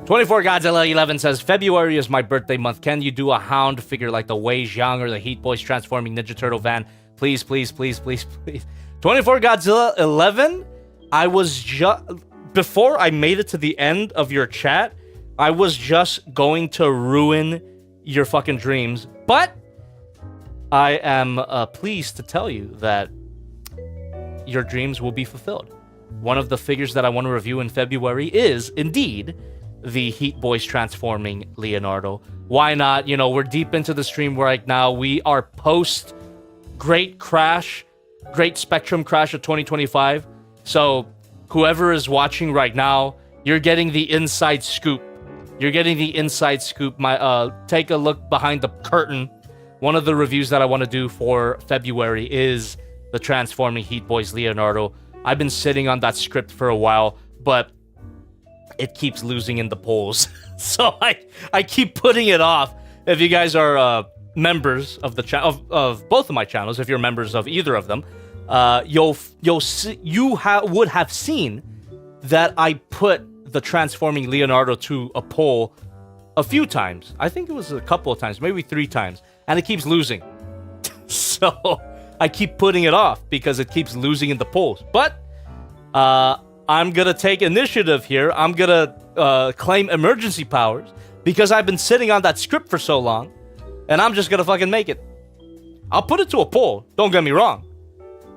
24 Godzilla 11 says, February is my birthday month. Can you do a Hound figure like the Wei Zhang or the Heat Boys Transforming Ninja Turtle van? Please, please, please, please, please. 24 Godzilla 11, I was just... Before I made it to the end of your chat, I was just going to ruin your fucking dreams. But I am pleased to tell you that your dreams will be fulfilled. One of the figures that I want to review in February is, indeed, the Heat Boys Transforming Leonardo. Why not? You know, we're deep into the stream right now. We are post Great Spectrum Crash of 2025. So whoever is watching right now, you're getting the inside scoop. You're getting the inside scoop. Take a look behind the curtain. One of the reviews that I want to do for February is the Transforming Heat Boys Leonardo. I've been sitting on that script for a while, but it keeps losing in the polls. So I keep putting it off. If you guys are members of the of both of my channels, if you're members of either of them, would have seen that I put the Transforming Leonardo to a poll a few times. I think it was a couple of times, maybe 3 times, and it keeps losing. So I keep putting it off because it keeps losing in the polls. But I'm gonna take initiative here. I'm gonna claim emergency powers because I've been sitting on that script for so long, and I'm just gonna fucking make it. I'll put it to a poll, don't get me wrong,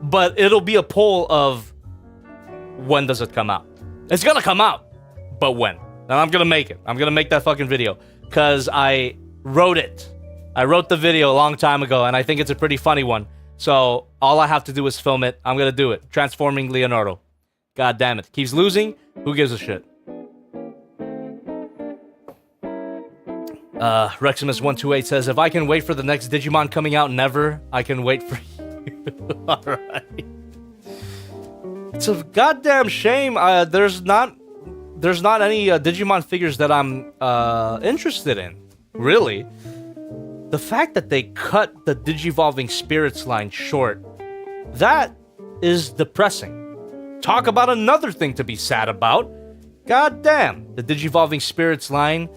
but it'll be a poll of when does it come out. It's gonna come out, but when? And I'm gonna make it. I'm gonna make that fucking video because I wrote it. I wrote the video a long time ago, and I think it's a pretty funny one. So all I have to do is film it. I'm gonna do it. Transforming Leonardo. God damn it. Keeps losing. Who gives a shit? Reximus128 says, if I can wait for the next Digimon coming out, never. I can wait for you. Alright. It's a goddamn shame. There's not any Digimon figures that I'm interested in. Really. The fact that they cut the Digivolving Spirits line short, that is depressing. Talk about another thing to be sad about. God damn, the Digivolving Spirits line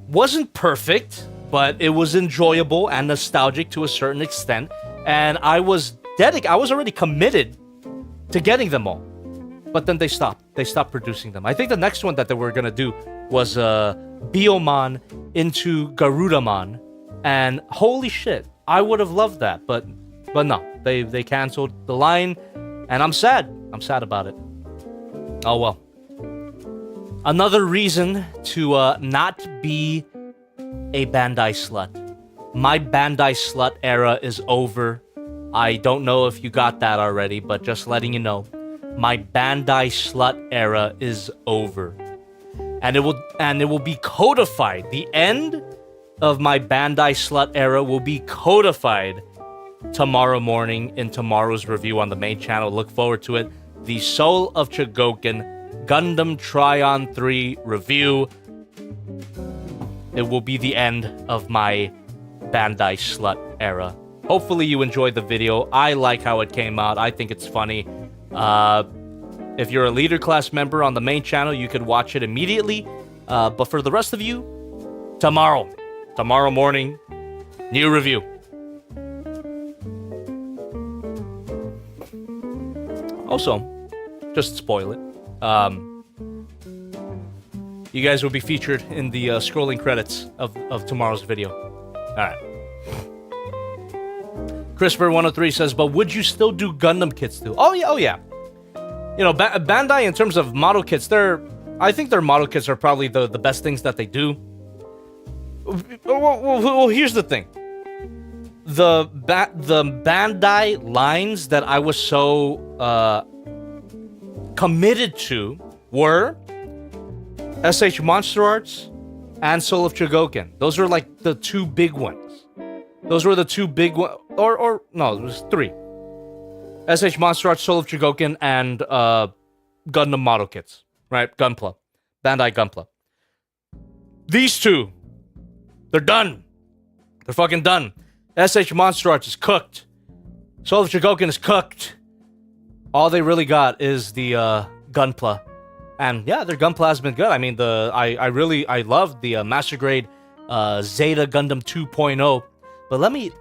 wasn't perfect, but it was enjoyable and nostalgic to a certain extent, and I was already committed to getting them all. But then they stopped. They stopped producing them. I think the next one that they were gonna do was Biomon into Garudamon, and holy shit, I would have loved that, but no, they canceled the line, and I'm sad. I'm sad about it. Oh well. Another reason to not be a Bandai slut. My Bandai slut era is over. I don't know if you got that already, but just letting you know. My Bandai slut era is over. And it will be codified. The end of my Bandai slut era will be codified tomorrow morning in tomorrow's review on the main channel. Look forward to it. The Soul of Chogokin Gundam Tryon 3 review. It will be the end of my Bandai slut era. Hopefully you enjoyed the video. I like how it came out. I think it's funny. If you're a leader class member on the main channel, you could watch it immediately. But for the rest of you, tomorrow morning, new review. Also, just spoil it. You guys will be featured in the scrolling credits of tomorrow's video. All right. CRISPR103 says, but would you still do Gundam kits too? Oh yeah. You know, Bandai, in terms of model kits, I think their model kits are probably the best things that they do. Well, here's the thing. The Bandai lines that I was so committed to were SH Monster Arts and Soul of Chogokin. Those were like the two big ones. Those were the two big ones. Or no, it was three. SH Monster Arts, Soul of Chogokin, and Gundam model kits. Right? Gunpla. Bandai Gunpla. These two, they're done. They're fucking done. SH Monster Arts is cooked. Soul of Chogokin is cooked. All they really got is the Gunpla. And yeah, their Gunpla has been good. I mean, I loved the Master Grade Zeta Gundam 2.0. But let me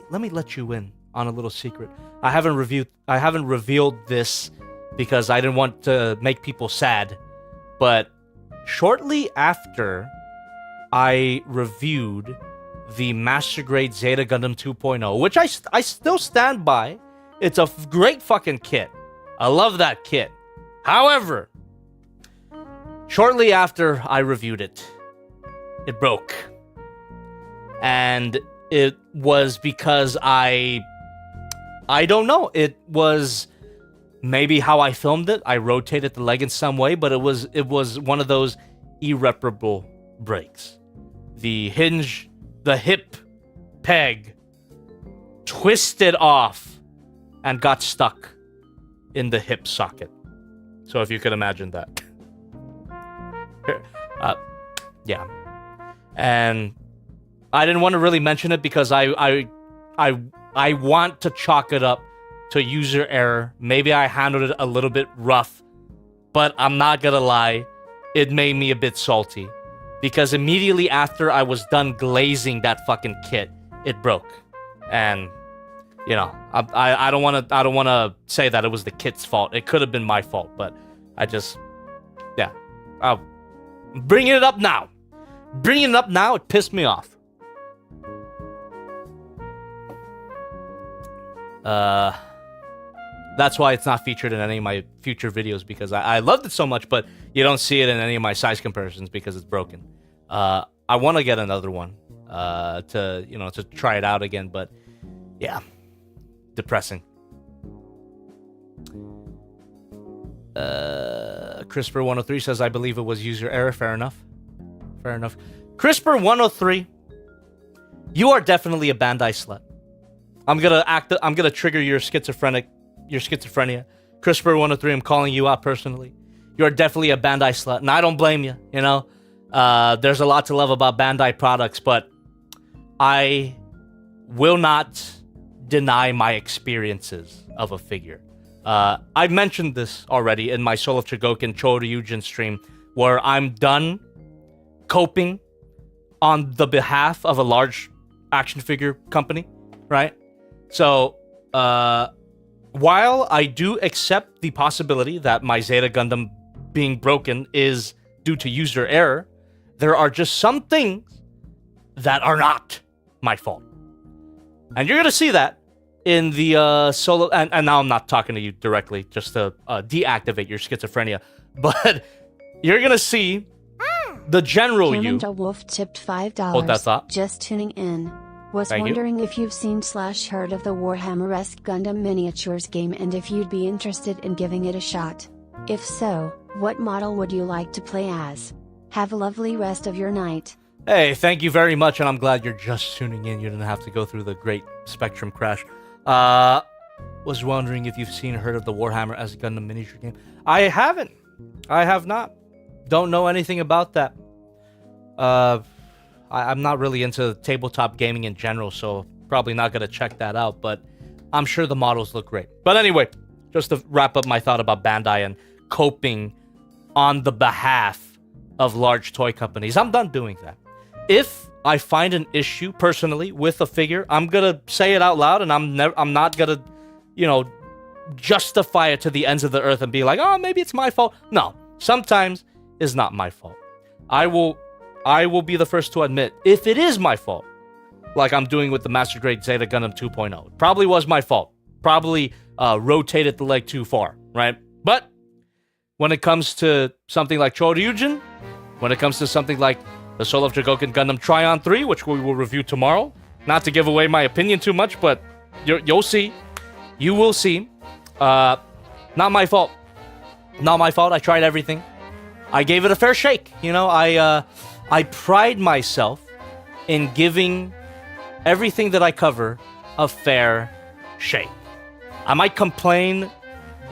let you in on a little secret. I haven't revealed this because I didn't want to make people sad. But shortly after I reviewed the Master Grade Zeta Gundam 2.0, which I still stand by. It's a great fucking kit. I love that kit. However, shortly after I reviewed it, it broke. And it was because I don't know. It was maybe how I filmed it. I rotated the leg in some way, but it was one of those irreparable breaks. The hip peg twisted off and got stuck in the hip socket. So if you could imagine that. Yeah. And I didn't want to really mention it because I want to chalk it up to user error. Maybe I handled it a little bit rough, but I'm not gonna lie, it made me a bit salty because immediately after I was done glazing that fucking kit, it broke. And you know, I don't want to say that it was the kit's fault. It could have been my fault, but I'll bring it up now. Bringing it up now, it pissed me off. That's why it's not featured in any of my future videos, because I loved it so much, but you don't see it in any of my size comparisons because it's broken. I want to get another one to try it out again, but yeah, depressing. CRISPR103 says, I believe it was user error. Fair enough. CRISPR103, you are definitely a Bandai slut. I'm gonna trigger your schizophrenia. CRISPR103, I'm calling you out personally. You are definitely a Bandai slut, and I don't blame you. You know, there's a lot to love about Bandai products, but I will not deny my experiences of a figure. I've mentioned this already in my Soul of Chogokin Choryujin stream, where I'm done coping on the behalf of a large action figure company, right? So, while I do accept the possibility that my Zeta Gundam being broken is due to user error, there are just some things that are not my fault. And you're going to see that in the solo... And now I'm not talking to you directly, just to deactivate your schizophrenia. But you're going to see the general you... Cameron Wolf tipped $5. Hold that thought. Just tuning in. Was Thank wondering if you've seen / heard of the Warhammer-esque Gundam miniatures game and if you'd be interested in giving it a shot. If so, what model would you like to play as? Have a lovely rest of your night. Hey, thank you very much, and I'm glad you're just tuning in. You didn't have to go through the great Spectrum crash. Was wondering if you've seen or heard of the Warhammer-esque Gundam miniature game. I haven't. I have not. Don't know anything about that. I'm not really into tabletop gaming in general, so probably not going to check that out, but I'm sure the models look great. But anyway, just to wrap up my thought about Bandai and coping on the behalf of large toy companies, I'm done doing that. If I find an issue personally with a figure, I'm going to say it out loud, and I'm not going to, justify it to the ends of the earth and be like, oh, maybe it's my fault. No, sometimes it's not my fault. I will be the first to admit if it is my fault, like I'm doing with the Master Grade Zeta Gundam 2.0. It probably was my fault. Probably rotated the leg too far, right? But when it comes to something like Choryujin, when it comes to something like the Soul of Chogokin Gundam Tryon 3, which we will review tomorrow, not to give away my opinion too much, but you'll see. You will see. Not my fault. Not my fault. I tried everything. I gave it a fair shake. I pride myself in giving everything that I cover a fair shake. I might complain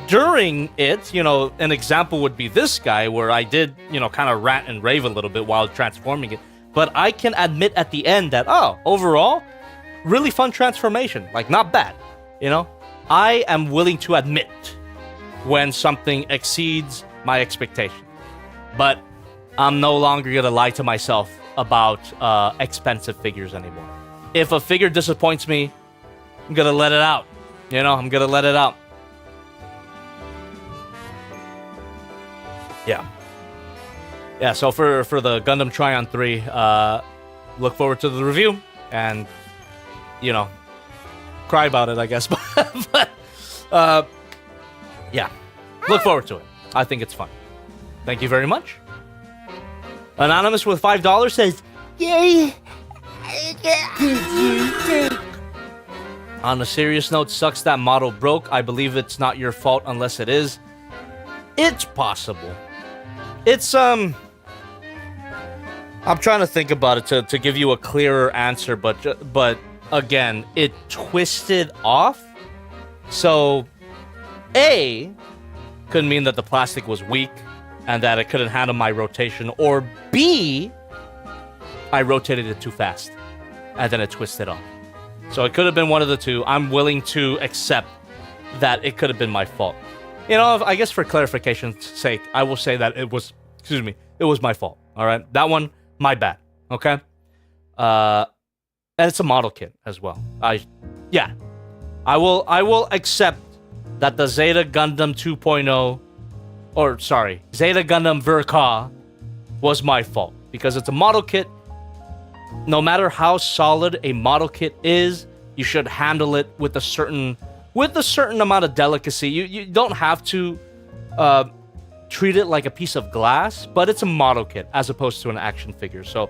during it. An example would be this guy where I did, kind of rant and rave a little bit while transforming it. But I can admit at the end that, overall, really fun transformation. Like, not bad, I am willing to admit when something exceeds my expectation. But I'm no longer going to lie to myself about expensive figures anymore. If a figure disappoints me, I'm going to let it out. I'm going to let it out. Yeah. Yeah, so for the Gundam Tryon 3, look forward to the review and, cry about it, I guess. but yeah, look forward to it. I think it's fun. Thank you very much. Anonymous with $5 says, yay! On a serious note, sucks that model broke. I believe it's not your fault unless it is. It's possible. It's, I'm trying to think about it to give you a clearer answer, but again, it twisted off. So, A, could mean that the plastic was weak and that it couldn't handle my rotation, or B, I rotated it too fast and then it twisted off. So it could have been one of the two. I'm willing to accept that it could have been my fault. I guess for clarification's sake, I will say that it was my fault. All right, that one, my bad. Okay, and it's a model kit as well. I will accept that the Zeta Gundam 2.0, or sorry, Zeta Gundam Verka was my fault because it's a model kit. No matter how solid a model kit is, you should handle it with a certain amount of delicacy. You don't have to treat it like a piece of glass, but it's a model kit as opposed to an action figure. So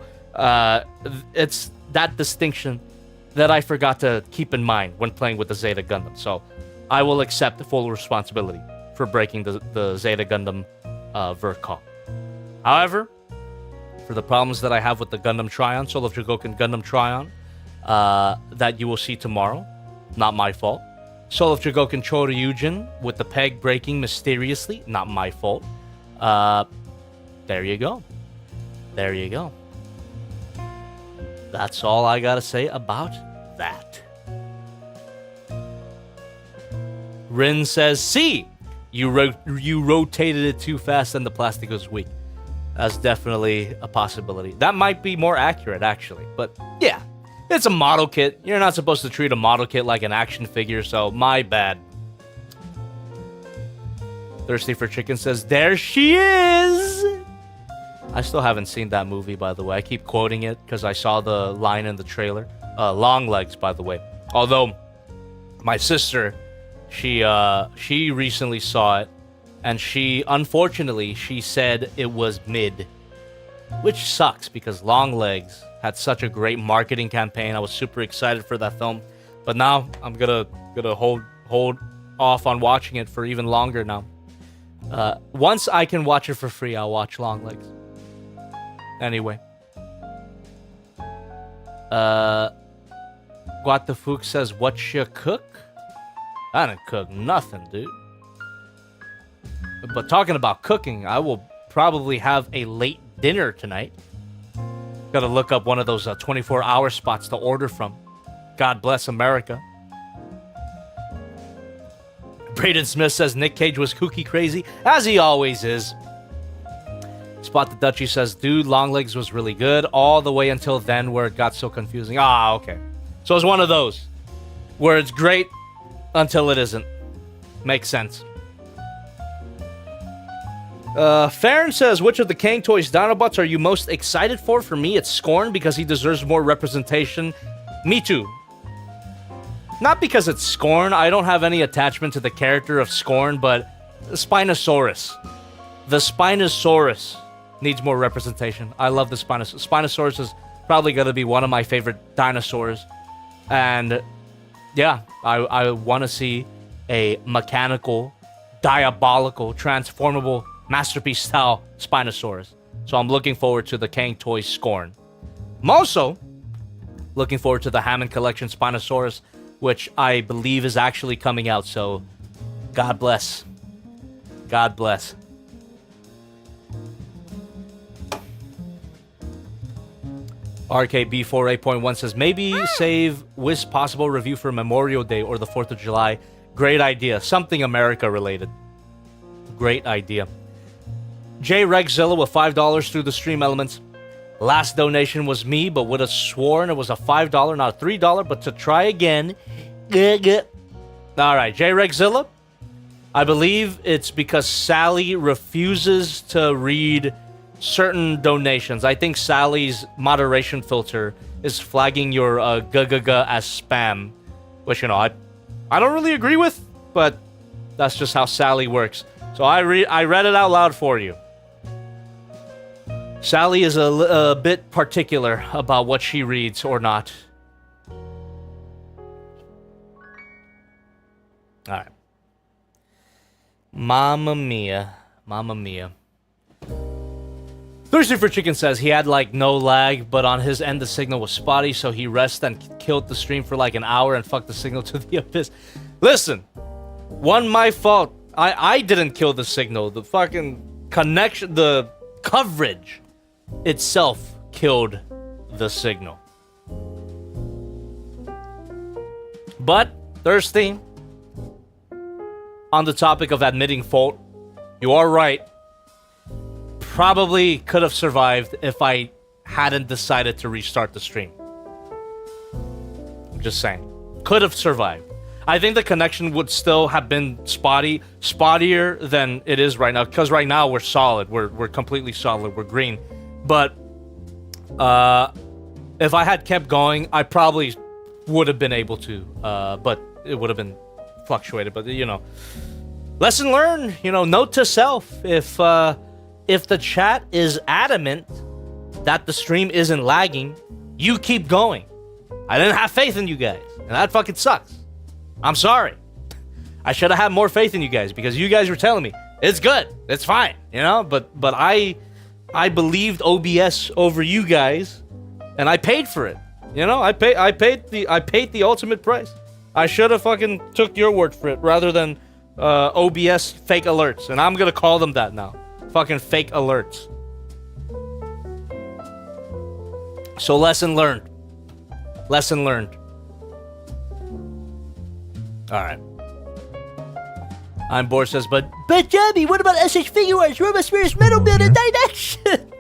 it's that distinction that I forgot to keep in mind when playing with the Zeta Gundam. So I will accept the full responsibility for breaking the Zeta Gundam Verka. However, for the problems that I have with the Gundam Tryon, Soul of Chogokin Gundam Tryon, that you will see tomorrow, not my fault. Soul of Chogokin Choryujin with the peg breaking mysteriously, not my fault. There you go. There you go. That's all I gotta say about that. Rin says, "See, you rotated it too fast and the plastic was weak." That's definitely a possibility. That might be more accurate, actually. But yeah, it's a model kit. You're not supposed to treat a model kit like an action figure, so my bad. Thirsty for Chicken says, "There she is!" I still haven't seen that movie, by the way. I keep quoting it because I saw the line in the trailer. Long Legs, by the way. Although, my sister, she recently saw it, and unfortunately, she said it was mid. Which sucks, because Long Legs had such a great marketing campaign. I was super excited for that film. But now, I'm gonna hold off on watching it for even longer now. Once I can watch it for free, I'll watch Long Legs. Anyway. Guatafuk says, "What you cook?" I didn't cook nothing, dude. But talking about cooking, I will probably have a late dinner tonight. Gotta look up one of those 24-hour spots to order from. God bless America. Braden Smith says Nick Cage was kooky crazy, as he always is. Spot the Dutchie says, dude, Longlegs was really good all the way until then where it got so confusing. Ah, okay. So it's one of those where it's great until it isn't. Makes sense. Farron says, which of the Kang Toys Dinobots are you most excited for? For me, it's Scorn because he deserves more representation. Me too. Not because it's Scorn. I don't have any attachment to the character of Scorn, but the Spinosaurus. The Spinosaurus needs more representation. I love the Spinosaurus. Spinosaurus is probably going to be one of my favorite dinosaurs. And yeah, I want to see a mechanical, diabolical, transformable, masterpiece-style Spinosaurus. So I'm looking forward to the Kang Toys Scorn. I'm also looking forward to the Hammond Collection Spinosaurus, which I believe is actually coming out. So God bless. God bless. RKB48.1 says, maybe save Wiz possible review for Memorial Day or the 4th of July. Great idea. Something America related. Great idea. J Regzilla with $5 through the stream elements. Last donation was me, but would have sworn it was a $5, not a $3, but to try again. Alright, J Regzilla. I believe it's because Sally refuses to read certain donations. I think Sally's moderation filter is flagging your as spam, which, you know, I don't really agree with, but that's just how Sally works. So I read it out loud for you. Sally is a bit particular about what she reads or not. Alright. Mamma mia. Mamma mia. Thirsty for Chicken says he had like no lag, but on his end the signal was spotty, so he rested and killed the stream for like an hour and fucked the signal to the abyss. Listen, my fault. I didn't kill the signal. The fucking connection, the coverage itself killed the signal. But, Thirsty, on the topic of admitting fault, you are right. Probably could have survived if I hadn't decided to restart the stream. I'm just saying. Could have survived. I think the connection would still have been spottier than it is right now, because right now we're solid. We're completely solid. We're green. But if I had kept going, I probably would have been able to. But it would have been fluctuated. But, you know, lesson learned. You know, note to self. If the chat is adamant that the stream isn't lagging, you keep going. I didn't have faith in you guys, and that fucking sucks. I'm sorry. I should have had more faith in you guys because you guys were telling me it's good, it's fine, you know. But I believed OBS over you guys, and I paid for it. You know, I paid the ultimate price. I should have fucking took your word for it rather than OBS fake alerts, and I'm gonna call them that now. Fucking fake alerts. So lesson learned. Lesson learned. Alright. I'm bored says, but Jabby, what about SH Figure Arts? Roma Spirits Metal Build and Dinection?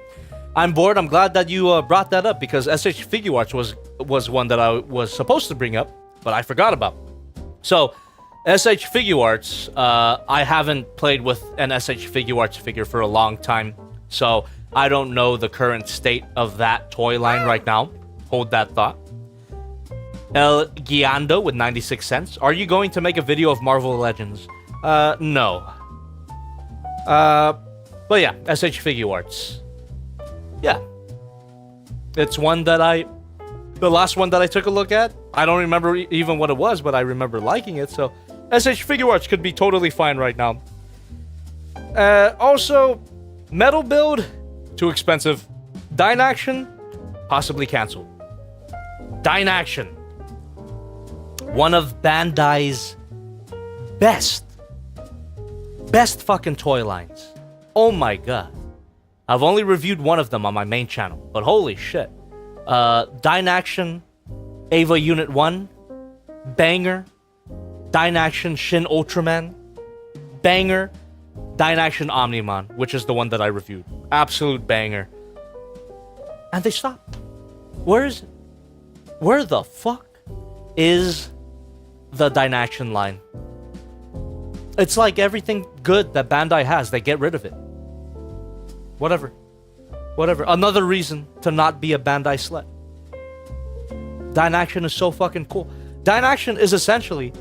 I'm bored. I'm glad that you brought that up because SH Figure Arts was one that I was supposed to bring up, but I forgot about. So, SH Figure Arts, I haven't played with an SH Figure Arts figure for a long time, so I don't know the current state of that toy line right now. Hold that thought. El Guiando with 96 cents. Are you going to make a video of Marvel Legends? No. But yeah, SH Figure Arts. Yeah. It's one that the last one that I took a look at, I don't remember even what it was, but I remember liking it, so SH Figure Arts could be totally fine right now. Also, Metal Build, too expensive. Dine Action, possibly canceled. Dine Action, one of Bandai's best fucking toy lines. Oh my god. I've only reviewed one of them on my main channel, but holy shit. Dine Action Ava Unit 1, banger. Dynaction Shin Ultraman, banger. Dynaction Omnimon, which is the one that I reviewed. Absolute banger. And they stopped. Where the fuck is the Dynaction line? It's like everything good that Bandai has, they get rid of it. Whatever. Another reason to not be a Bandai slut. Dynaction is so fucking cool. Dynaction is essentially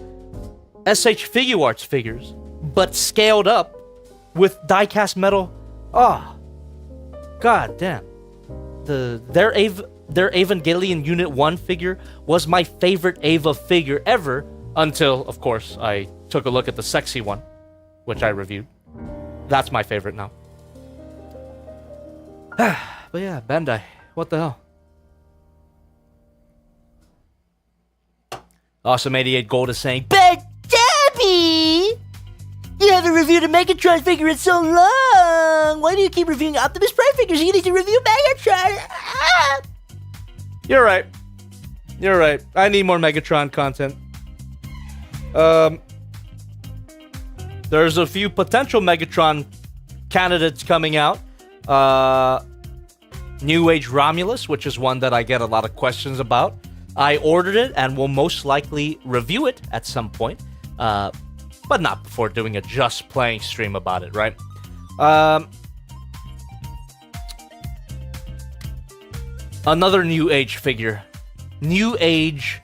SH Figuarts figures, but scaled up with die-cast metal. Ah, god damn. Their Evangelion Unit 1 figure was my favorite Ava figure ever, until, of course, I took a look at the sexy one, which I reviewed. That's my favorite now. But yeah, Bandai, what the hell? Awesome88 Gold is saying, But Debbie! You haven't reviewed a Megatron figure in so long! Why do you keep reviewing Optimus Prime figures? You need to review Megatron! Ah! You're right. I need more Megatron content. There's a few potential Megatron candidates coming out. New Age Romulus, which is one that I get a lot of questions about. I ordered it and will most likely review it at some point. But not before doing a Just Playing stream about it, right? Another New Age figure. New Age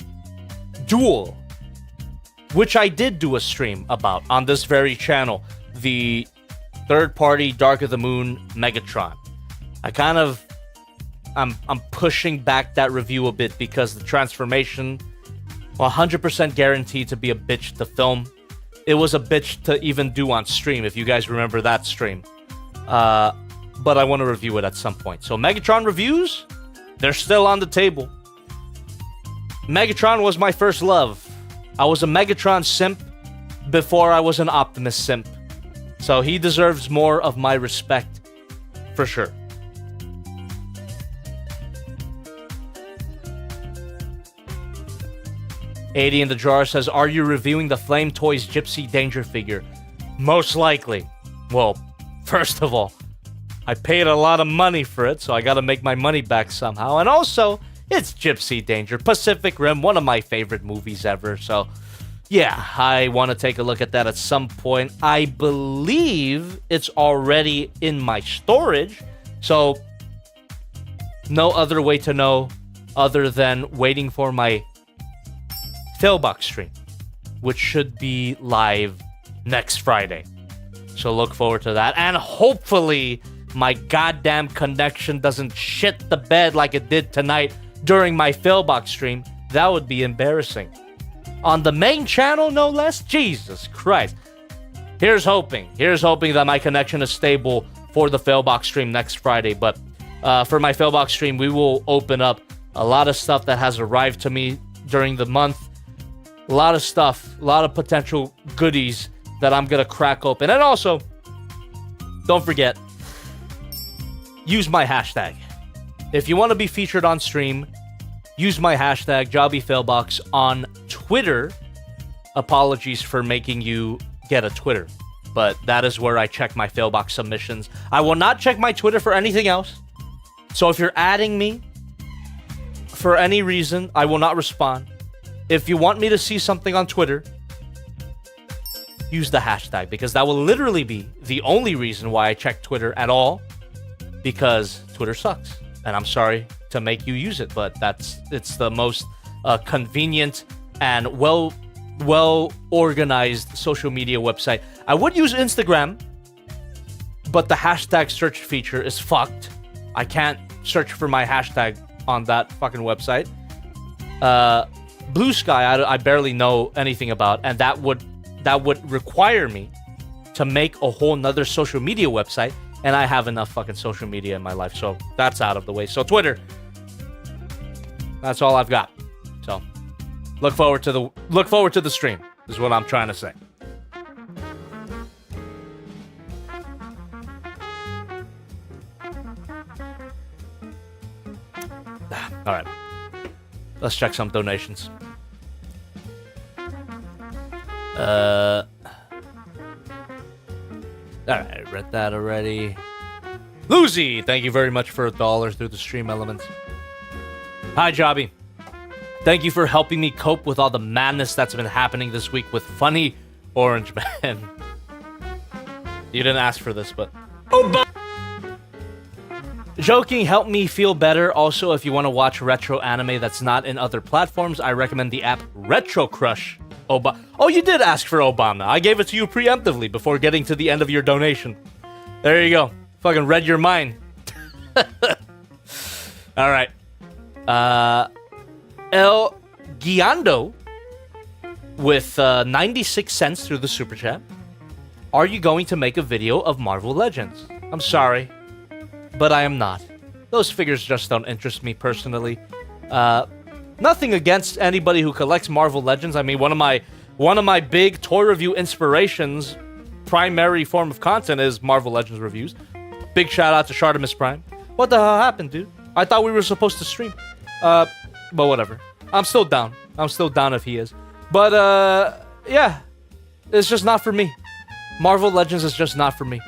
Duel, which I did do a stream about on this very channel. The third-party Dark of the Moon Megatron. I'm pushing back that review a bit because the transformation, 100% guaranteed to be a bitch to film. It was a bitch to even do on stream, if you guys remember that stream. But I want to review it at some point. So Megatron reviews, they're still on the table. Megatron was my first love. I was a Megatron simp before I was an Optimus simp. So he deserves more of my respect, for sure. '80 in the jar says, are you reviewing the Flame Toys Gypsy Danger figure? Most likely. Well, first of all, I paid a lot of money for it, so I gotta make my money back somehow. And also, it's Gypsy Danger. Pacific Rim, one of my favorite movies ever. So, yeah, I want to take a look at that at some point. I believe it's already in my storage. So, no other way to know other than waiting for my Philbox stream, which should be live next Friday. So look forward to that. And hopefully my goddamn connection doesn't shit the bed like it did tonight during my Philbox stream. That would be embarrassing. On the main channel, no less? Jesus Christ. Here's hoping that my connection is stable for the Philbox stream next Friday. But for my Philbox stream, we will open up a lot of stuff that has arrived to me during the month. A lot of stuff, a lot of potential goodies that I'm going to crack open. And also, don't forget, use my hashtag. If you want to be featured on stream, use my hashtag, JobbyFailbox, on Twitter. Apologies for making you get a Twitter, but that is where I check my Failbox submissions. I will not check my Twitter for anything else. So if you're adding me for any reason, I will not respond. If you want me to see something on Twitter, use the hashtag, because that will literally be the only reason why I check Twitter at all, because Twitter sucks. And I'm sorry to make you use it, but it's the most convenient and well organized social media website. I would use Instagram, but the hashtag search feature is fucked. I can't search for my hashtag on that fucking website. Blue Sky, I barely know anything about, and that would require me to make a whole nother social media website, and I have enough fucking social media in my life, so that's out of the way. So Twitter, that's all I've got. So look forward to the stream, is what I'm trying to say. All right. Let's check some donations. Alright, I read that already. Lucy, thank you very much for $1 through the stream elements. Hi, Jobby. Thank you for helping me cope with all the madness that's been happening this week with funny Orange Man. You didn't ask for this, but... Joking helped me feel better. Also, if you want to watch retro anime that's not in other platforms, I recommend the app Retro Crush. Oh, you did ask for Obama. I gave it to you preemptively before getting to the end of your donation. There you go. Fucking read your mind. All right. El Guiando with 96 cents through the super chat. Are you going to make a video of Marvel Legends? I'm sorry, but I am not. Those figures just don't interest me personally. Nothing against anybody who collects Marvel Legends. I mean, one of my big toy review inspirations, primary form of content is Marvel Legends reviews. Big shout out to Shartimus Prime. What the hell happened, dude? I thought we were supposed to stream. But whatever. I'm still down. I'm still down if he is. But yeah, it's just not for me. Marvel Legends is just not for me.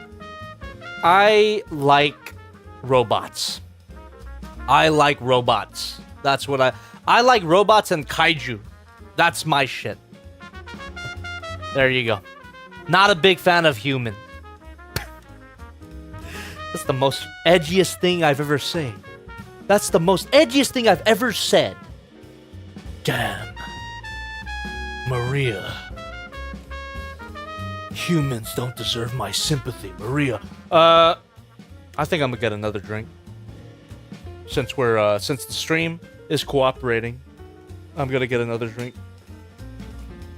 I like robots. That's what I like robots and kaiju. That's my shit. There you go. Not a big fan of humans. That's the most edgiest thing I've ever said. That's the most edgiest thing I've ever said. Damn. Maria. Humans don't deserve my sympathy, Maria. I think I'm gonna get another drink. Since the stream is cooperating, I'm gonna get another drink.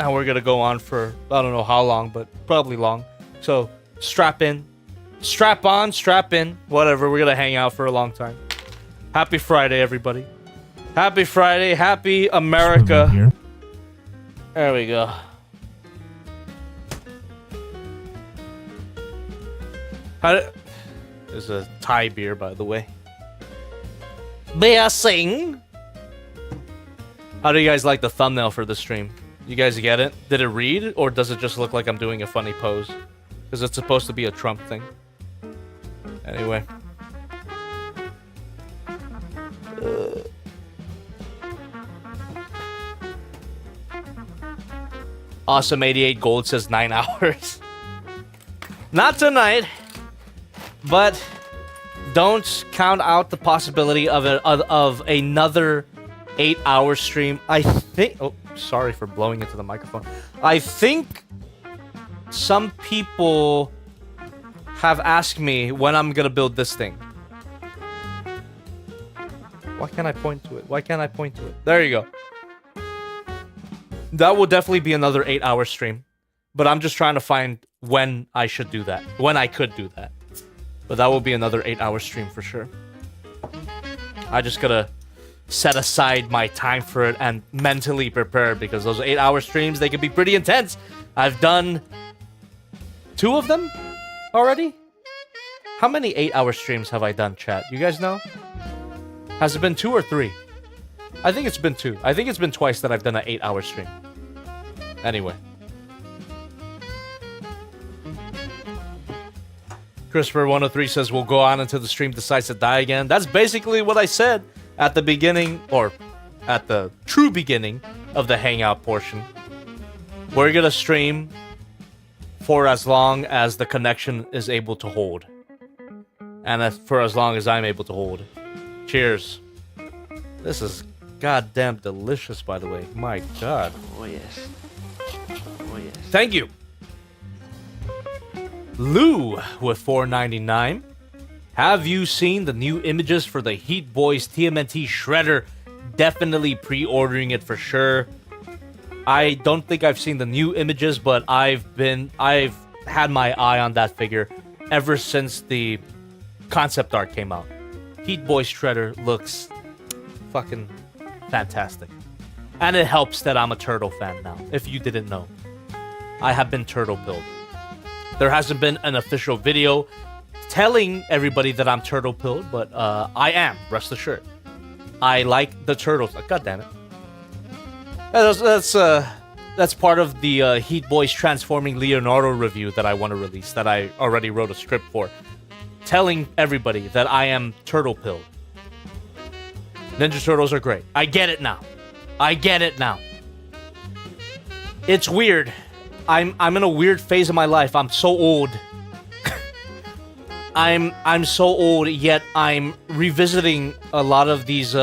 And we're gonna go on for, I don't know how long, but probably long. So, strap in. Strap on, strap in. Whatever, we're gonna hang out for a long time. Happy Friday, everybody. Happy Friday, happy America. There we go. There's a Thai beer, by the way. Beer Sing. How do you guys like the thumbnail for the stream? You guys get it? Did it read, or does it just look like I'm doing a funny pose? Because it's supposed to be a Trump thing. Anyway. Awesome 88 Gold says 9 hours. Not tonight. But don't count out the possibility of another 8-hour stream. I think... Oh, sorry for blowing into the microphone. I think some people have asked me when I'm gonna build this thing. Why can't I point to it? Why can't I point to it? There you go. That will definitely be another 8-hour stream. But I'm just trying to find when I should do that. When I could do that. But that will be another 8-hour stream for sure. I just gotta set aside my time for it and mentally prepare, because those 8-hour streams, they can be pretty intense. I've done 2 of them already. How many 8-hour streams have I done, chat? You guys know? Has it been 2 or 3? I think it's been 2. I think it's been twice that I've done an 8-hour stream. Anyway. Christopher103 says, we'll go on until the stream decides to die again. That's basically what I said at the beginning, or at the true beginning of the Hangout portion. We're gonna stream for as long as the connection is able to hold. And for as long as I'm able to hold. Cheers. This is goddamn delicious, by the way. My God. Oh, yes. Oh, yes. Thank you. Lou with $4.99. Have you seen the new images for the Heat Boys TMNT Shredder? Definitely pre-ordering it for sure. I don't think I've seen the new images, but I've had my eye on that figure ever since the concept art came out. Heat Boys Shredder looks fucking fantastic. And it helps that I'm a Turtle fan now, if you didn't know. I have been Turtle pilled. There hasn't been an official video telling everybody that I'm turtle pilled, but I am, rest assured. I like the turtles. God damn it. That's part of the Heat Boys Transforming Leonardo review that I want to release, that I already wrote a script for, telling everybody that I am turtle pilled. Ninja Turtles are great. I get it now. It's weird. I'm in a weird phase of my life. I'm so old. I'm so old, yet I'm revisiting a lot of these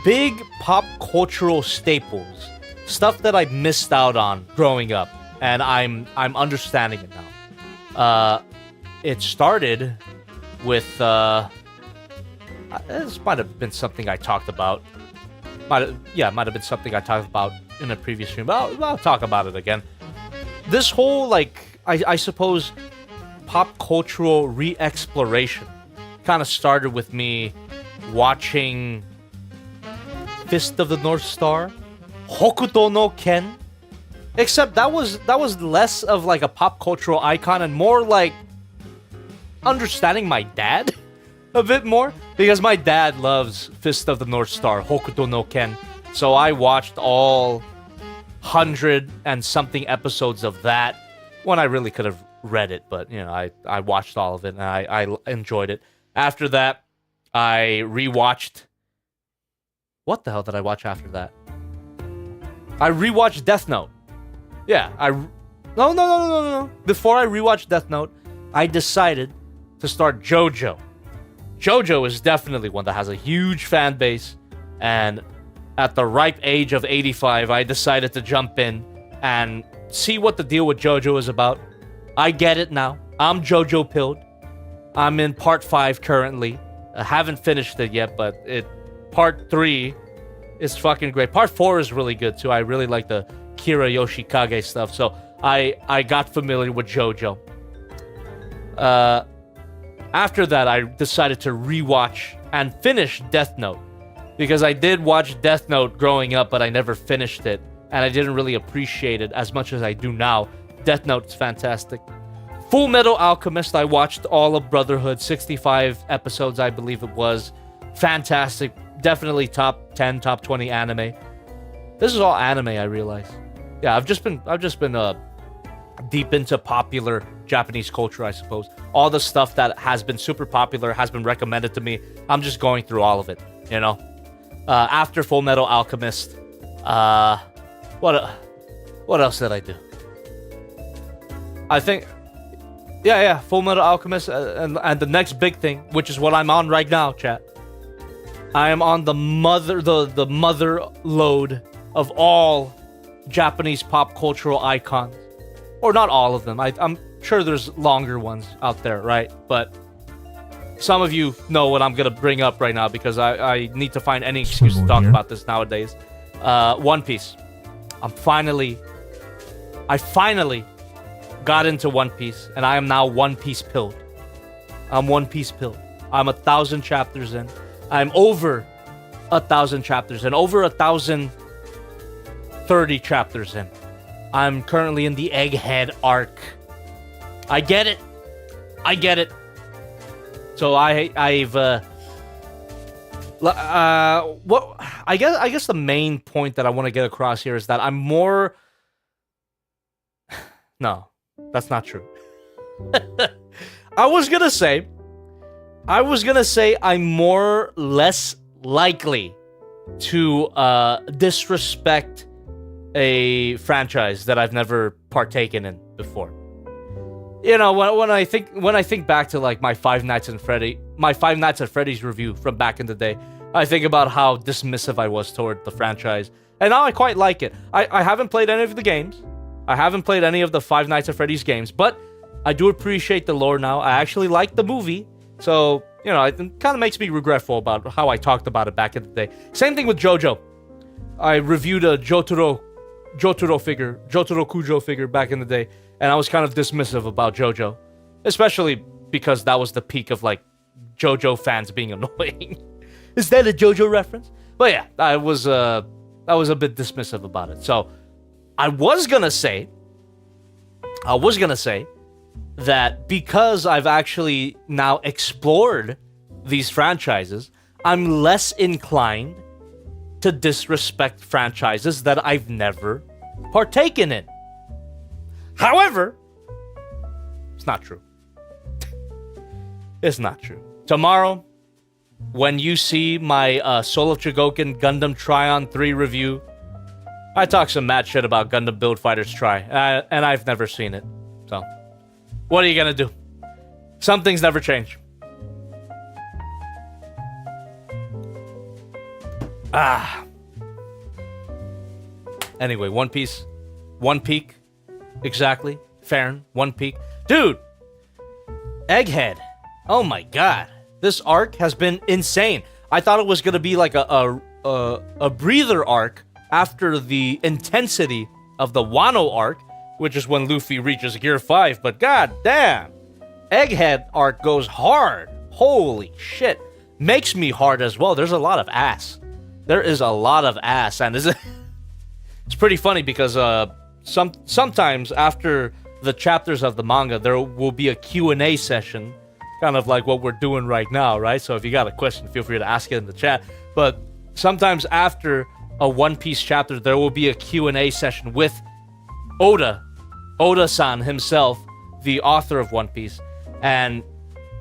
big pop cultural staples, stuff that I missed out on growing up, and I'm understanding it now. It started with this might have been something I talked about. Might have been something I talked about in a previous stream, but I'll talk about it again. This whole, I suppose, pop cultural re-exploration kind of started with me watching Fist of the North Star, Hokuto no Ken. Except that was less of like a pop cultural icon and more like understanding my dad a bit more, because my dad loves Fist of the North Star, Hokuto no Ken. So I watched all 100 and something episodes of that when I really could have read it, but you know, I watched all of it and I enjoyed it. After that, I rewatched. What the hell did I watch after that? I rewatched Death Note. Yeah, No. Before I rewatched Death Note, I decided to start JoJo. JoJo is definitely one that has a huge fan base, and at the ripe age of 85, I decided to jump in and see what the deal with JoJo is about. I get it now. I'm JoJo pilled. I'm in part 5 currently. I haven't finished it yet, but part 3 is fucking great. Part 4 is really good too. I really like the Kira Yoshikage stuff, so I got familiar with JoJo. After that, I decided to rewatch and finish Death Note, because I did watch Death Note growing up, but I never finished it, and I didn't really appreciate it as much as I do now. Death Note's fantastic. Full Metal Alchemist, I watched all of Brotherhood, 65 episodes, I believe it was. Fantastic. Definitely top 10, top 20 anime. This is all anime, I realize. Yeah, I've just been deep into popular Japanese culture, I suppose. All the stuff that has been super popular, has been recommended to me. I'm just going through all of it, you know? After Full Metal Alchemist, what else did I do? I think, Full Metal Alchemist, and the next big thing, which is what I'm on right now, chat. I am on the mother load of all Japanese pop cultural icons. Or not all of them. I'm sure there's longer ones out there, right? But some of you know what I'm going to bring up right now, because I need to find any excuse to talk about this nowadays. One Piece. I finally got into One Piece, and I am now One Piece pilled. I'm One Piece pilled. I'm 1,000 chapters in. I'm over 1,000 chapters in. Over 1,030 chapters in. I'm currently in the Egghead arc. I get it. So I guess the main point that I want to get across here is that I'm more. No, that's not true. I was gonna say I'm less likely to disrespect a franchise that I've never partaken in before. You know, when I think back to like my Five Nights at Freddy's review from back in the day, I think about how dismissive I was toward the franchise, and now I quite like it. I haven't played any of the games. I haven't played any of the Five Nights at Freddy's games, but I do appreciate the lore now. I actually like the movie, so you know, it kind of makes me regretful about how I talked about it back in the day. Same thing with JoJo. I reviewed a Jotaro Kujo figure back in the day, and I was kind of dismissive about JoJo, especially because that was the peak of like JoJo fans being annoying. Is that a JoJo reference? But yeah, I was a bit dismissive about it. So I was gonna say that because I've actually now explored these franchises, I'm less inclined to disrespect franchises that I've never partaken in. However, it's not true. It's not true. Tomorrow, when you see my Soul of Chogokin Gundam Tryon 3 review, I talk some mad shit about Gundam Build Fighters Try, and I've never seen it. So, what are you gonna do? Some things never change. Anyway, One Piece. One Peak. Exactly. Farron. One Peak. Dude! Egghead. Oh my god. This arc has been insane. I thought it was gonna be like a breather arc after the intensity of the Wano arc, which is when Luffy reaches Gear 5, but god damn. Egghead arc goes hard. Holy shit. Makes me hard as well. There's a lot of ass. There is a lot of ass, and it's pretty funny because sometimes after the chapters of the manga, there will be a Q&A session, kind of like what we're doing right now, right? So if you got a question, feel free to ask it in the chat. But sometimes after a One Piece chapter, there will be a Q&A session with Oda-san himself, the author of One Piece, and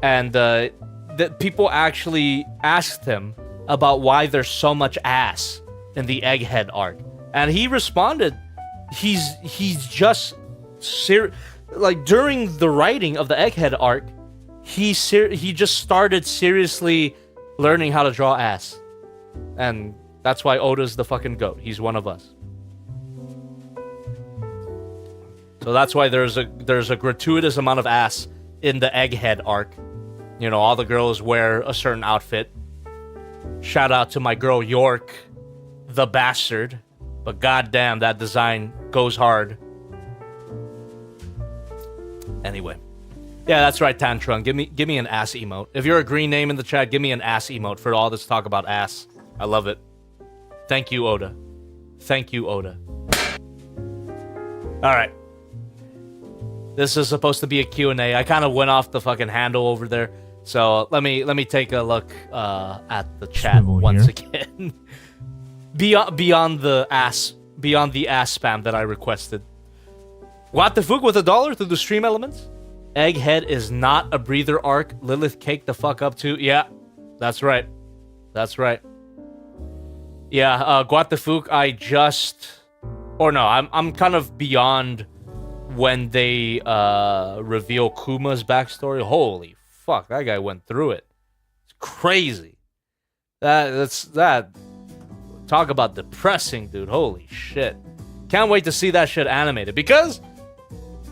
the people actually asked him about why there's so much ass in the Egghead arc, and he responded, he's just like during the writing of the Egghead arc, he just started seriously learning how to draw ass, and that's why Oda's the fucking GOAT. He's one of us. So that's why there's a gratuitous amount of ass in the Egghead arc. You know, all the girls wear a certain outfit. Shout out to my girl York, the bastard. But goddamn, that design goes hard. Anyway. Yeah, that's right, Tantrum. Give me an ass emote. If you're a green name in the chat, give me an ass emote for all this talk about ass. I love it. Thank you, Oda. Thank you, Oda. Alright. This is supposed to be a Q&A. I kind of went off the fucking handle over there. So let me take a look at the chat Swivel once here. again. beyond the ass spam that I requested. What the fuck with $1 through the stream elements? Egghead is not a breather arc. Lilith cake the fuck up too. Yeah, that's right. That's right. Yeah, Guatafuk, I'm kind of beyond when they reveal Kuma's backstory. Holy fuck, that guy went through it. It's crazy. That talk about depressing, dude. Holy shit. Can't wait to see that shit animated, because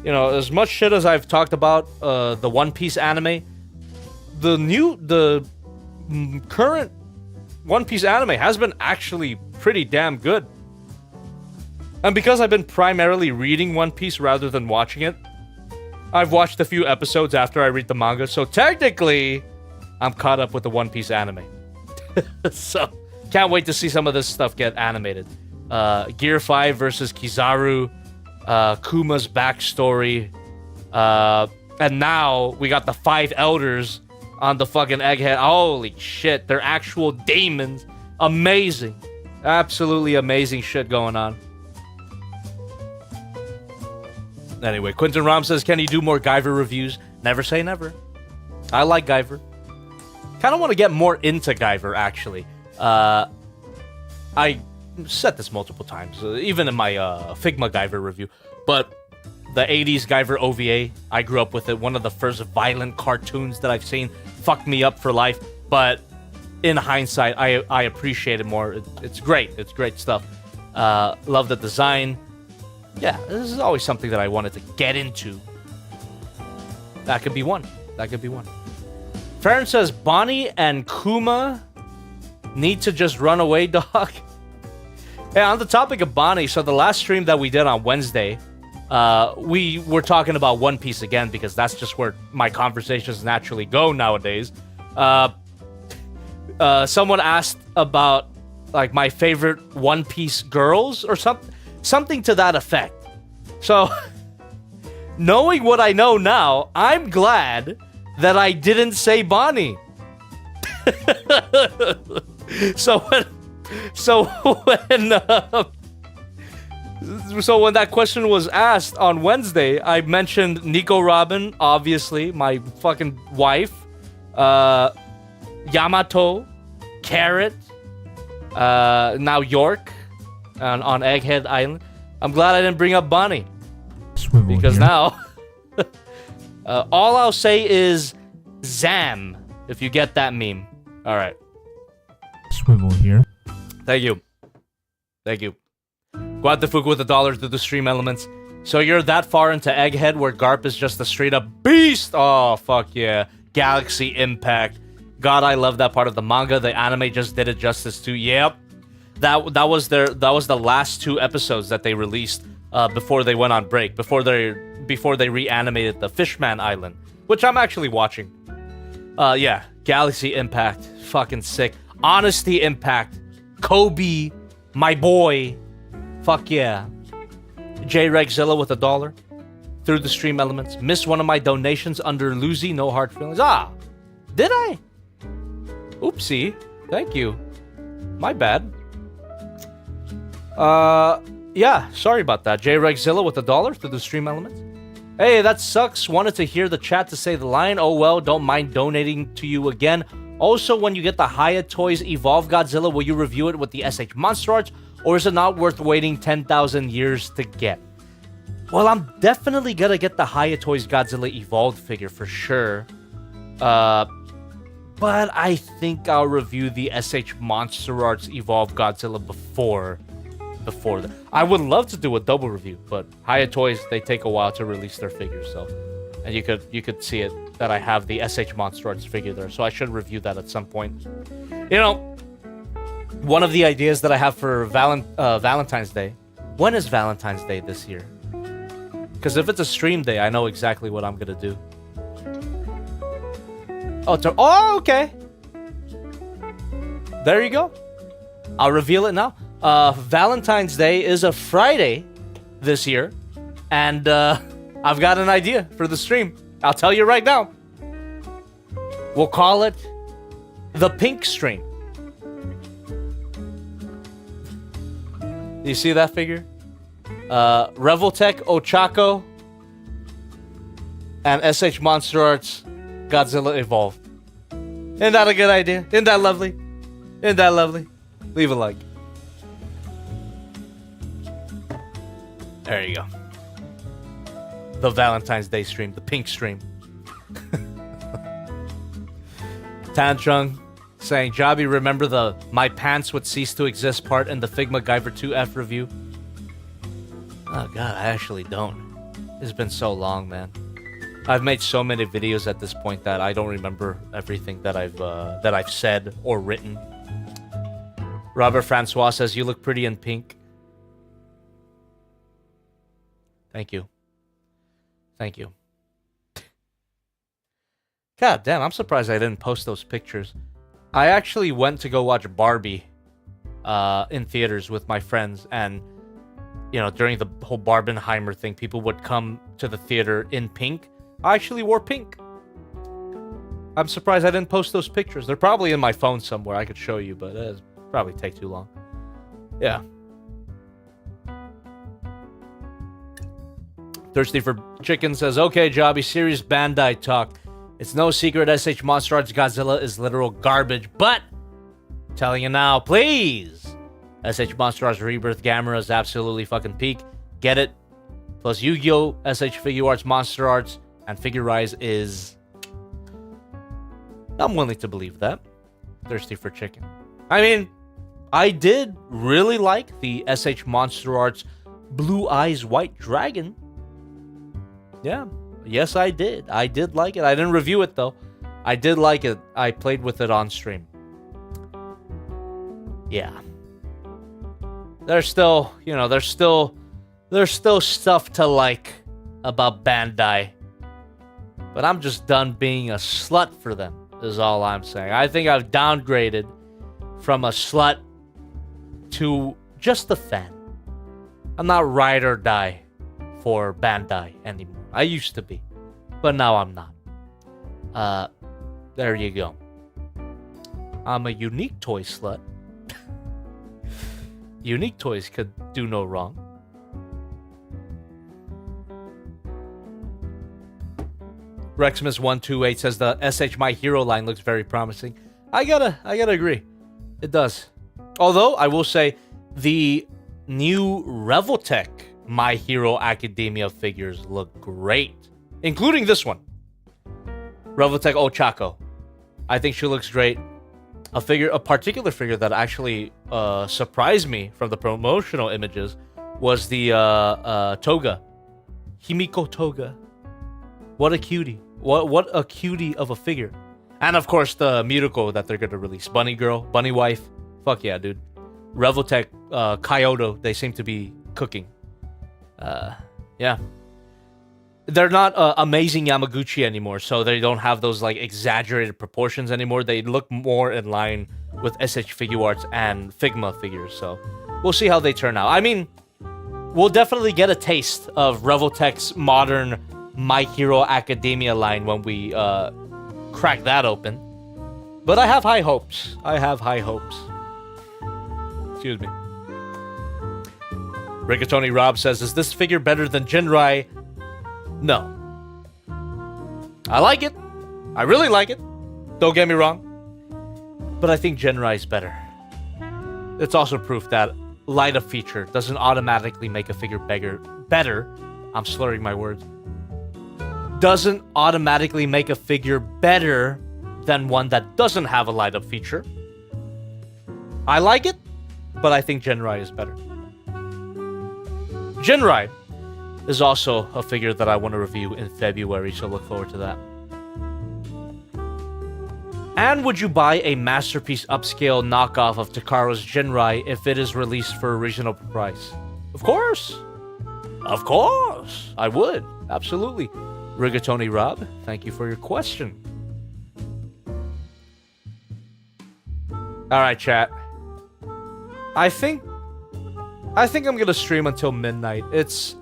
you know, as much shit as I've talked about the One Piece anime, the current One Piece anime has been actually pretty damn good. And because I've been primarily reading One Piece rather than watching it, I've watched a few episodes after I read the manga, so technically, I'm caught up with the One Piece anime. So, can't wait to see some of this stuff get animated. Gear 5 versus Kizaru, Kuma's backstory, and now we got the 5 elders on the fucking Egghead. Holy shit, they're actual demons. Amazing. Absolutely amazing shit going on. Anyway, Quentin Rom says, can you do more Guyver reviews? Never say never. I like Guyver. Kind of want to get more into Guyver, actually. I said this multiple times, even in my Figma Guyver review, but the 80s Guyver OVA, I grew up with it. One of the first violent cartoons that I've seen. Fucked me up for life, but in hindsight, I appreciate it more. It's great. It's great stuff. Love the design. Yeah, this is always something that I wanted to get into. That could be one. That could be one. Farron says, Bonnie and Kuma need to just run away, dog. Hey, on the topic of Bonnie, so the last stream that we did on Wednesday, we were talking about One Piece again, because that's just where my conversations naturally go nowadays. Someone asked about like my favorite One Piece girls or something to that effect. So, knowing what I know now, I'm glad that I didn't say Bonnie. So So when that question was asked on Wednesday, I mentioned Nico Robin, obviously, my fucking wife, Yamato, Carrot, now York, on Egghead Island. I'm glad I didn't bring up Bonnie. Swivel Because here. now, all I'll say is Zam, if you get that meme. All right. Swivel here. Thank you. Thank you. Guadafuku with $1 to the stream elements. So you're that far into Egghead where Garp is just a straight up beast? Oh, fuck yeah. Galaxy Impact. God, I love that part of the manga. The anime just did it justice too. Yep. That was the last 2 episodes that they released before they went on break, before they reanimated the Fishman Island, which I'm actually watching. Yeah, Galaxy Impact, fucking sick. Honesty Impact, Kobe, my boy, fuck yeah. J Regzilla with $1 through the stream elements. Missed one of my donations under Lucy, no hard feelings. Ah, did I? Oopsie. Thank you. My bad. Yeah, sorry about that. J Regzilla with $1 through the stream elements. Hey, that sucks. Wanted to hear the chat to say the line. Oh well, don't mind donating to you again. Also, when you get the Hiya Toys Evolve Godzilla, will you review it with the SH Monster Arts, or is it not worth waiting 10,000 years to get? Well, I'm definitely gonna get the Hiya Toys Godzilla Evolved figure for sure. But I think I'll review the SH Monster Arts Evolved Godzilla before that. I would love to do a double review, but Hiya Toys, they take a while to release their figures, so. And you could see it that I have the SH Monster Arts figure there, so I should review that at some point. You know, one of the ideas that I have for Valentine's Day. When is Valentine's Day this year? Because if it's a stream day, I know exactly what I'm gonna do. Oh, okay. There you go. I'll reveal it now. Valentine's Day is a Friday this year, and I've got an idea for the stream. I'll tell you right now. We'll call it the Pink Stream. You see that figure? Revoltech, Ochako, and SH Monster Arts Godzilla Evolved. Isn't that a good idea? Isn't that lovely? Isn't that lovely? Leave a like. There you go. The Valentine's Day stream, the Pink Stream. Tantrung saying, Jobby, remember the My Pants Would Cease to Exist part in the Figma Guyver 2F review? Oh god, I actually don't. It's been so long, man. I've made so many videos at this point that I don't remember everything that I've said or written. Robert Francois says, you look pretty in pink. Thank you. Thank you. God damn, I'm surprised I didn't post those pictures. I actually went to go watch Barbie in theaters with my friends, and you know, during the whole Barbenheimer thing, people would come to the theater in pink. I actually wore pink. I'm surprised I didn't post those pictures. They're probably in my phone somewhere. I could show you, but it'd probably take too long. Yeah. Thirsty for Chicken says, okay, Jobby, serious Bandai talk. It's no secret SH Monster Arts Godzilla is literal garbage, but telling you now, please. SH Monster Arts Rebirth Gamera is absolutely fucking peak. Get it. Plus Yu-Gi-Oh! SH Figure Arts Monster Arts and Figure Rise is... I'm willing to believe that. Thirsty for Chicken. I mean, I did really like the SH Monster Arts Blue Eyes White Dragon. Yeah. Yes, I did. I did like it. I didn't review it, though. I did like it. I played with it on stream. Yeah. There's still, you know, there's still stuff to like about Bandai. But I'm just done being a slut for them, is all I'm saying. I think I've downgraded from a slut to just a fan. I'm not ride or die for Bandai anymore. I used to be, but now I'm not. There you go. I'm a unique toy slut. Unique toys could do no wrong. Rexmas128 says the SH My Hero line looks very promising. I gotta agree. It does. Although, I will say, the new Revoltech My Hero Academia figures look great. Including this one. Revoltech Ochako. I think she looks great. A particular figure that actually surprised me from the promotional images was the Toga. Himiko Toga. What a cutie. What a cutie of a figure. And of course the Miracle that they're gonna release. Bunny Girl, Bunny Wife. Fuck yeah, dude. Revoltech, Kyoto, they seem to be cooking. Yeah. They're not amazing Yamaguchi anymore, so they don't have those like exaggerated proportions anymore. They look more in line with SH Figuarts and Figma figures, so we'll see how they turn out. I mean, we'll definitely get a taste of Revoltech's modern My Hero Academia line when we crack that open. But I have high hopes. Excuse me. Rigatoni Rob says, is this figure better than Jinrai? No. I like it. I really like it. Don't get me wrong. But I think Jinrai is better. It's also proof that light up feature doesn't automatically make a figure better. I'm slurring my words. Doesn't automatically make a figure better than one that doesn't have a light up feature. I like it, but I think Jinrai is better. Jinrai is also a figure that I want to review in February, so look forward to that. And would you buy a masterpiece upscale knockoff of Takaro's Jinrai if it is released for a reasonable price? Of course! Of course! I would. Absolutely. Rigatoni Rob, thank you for your question. Alright, chat. I think I'm gonna stream until midnight. It's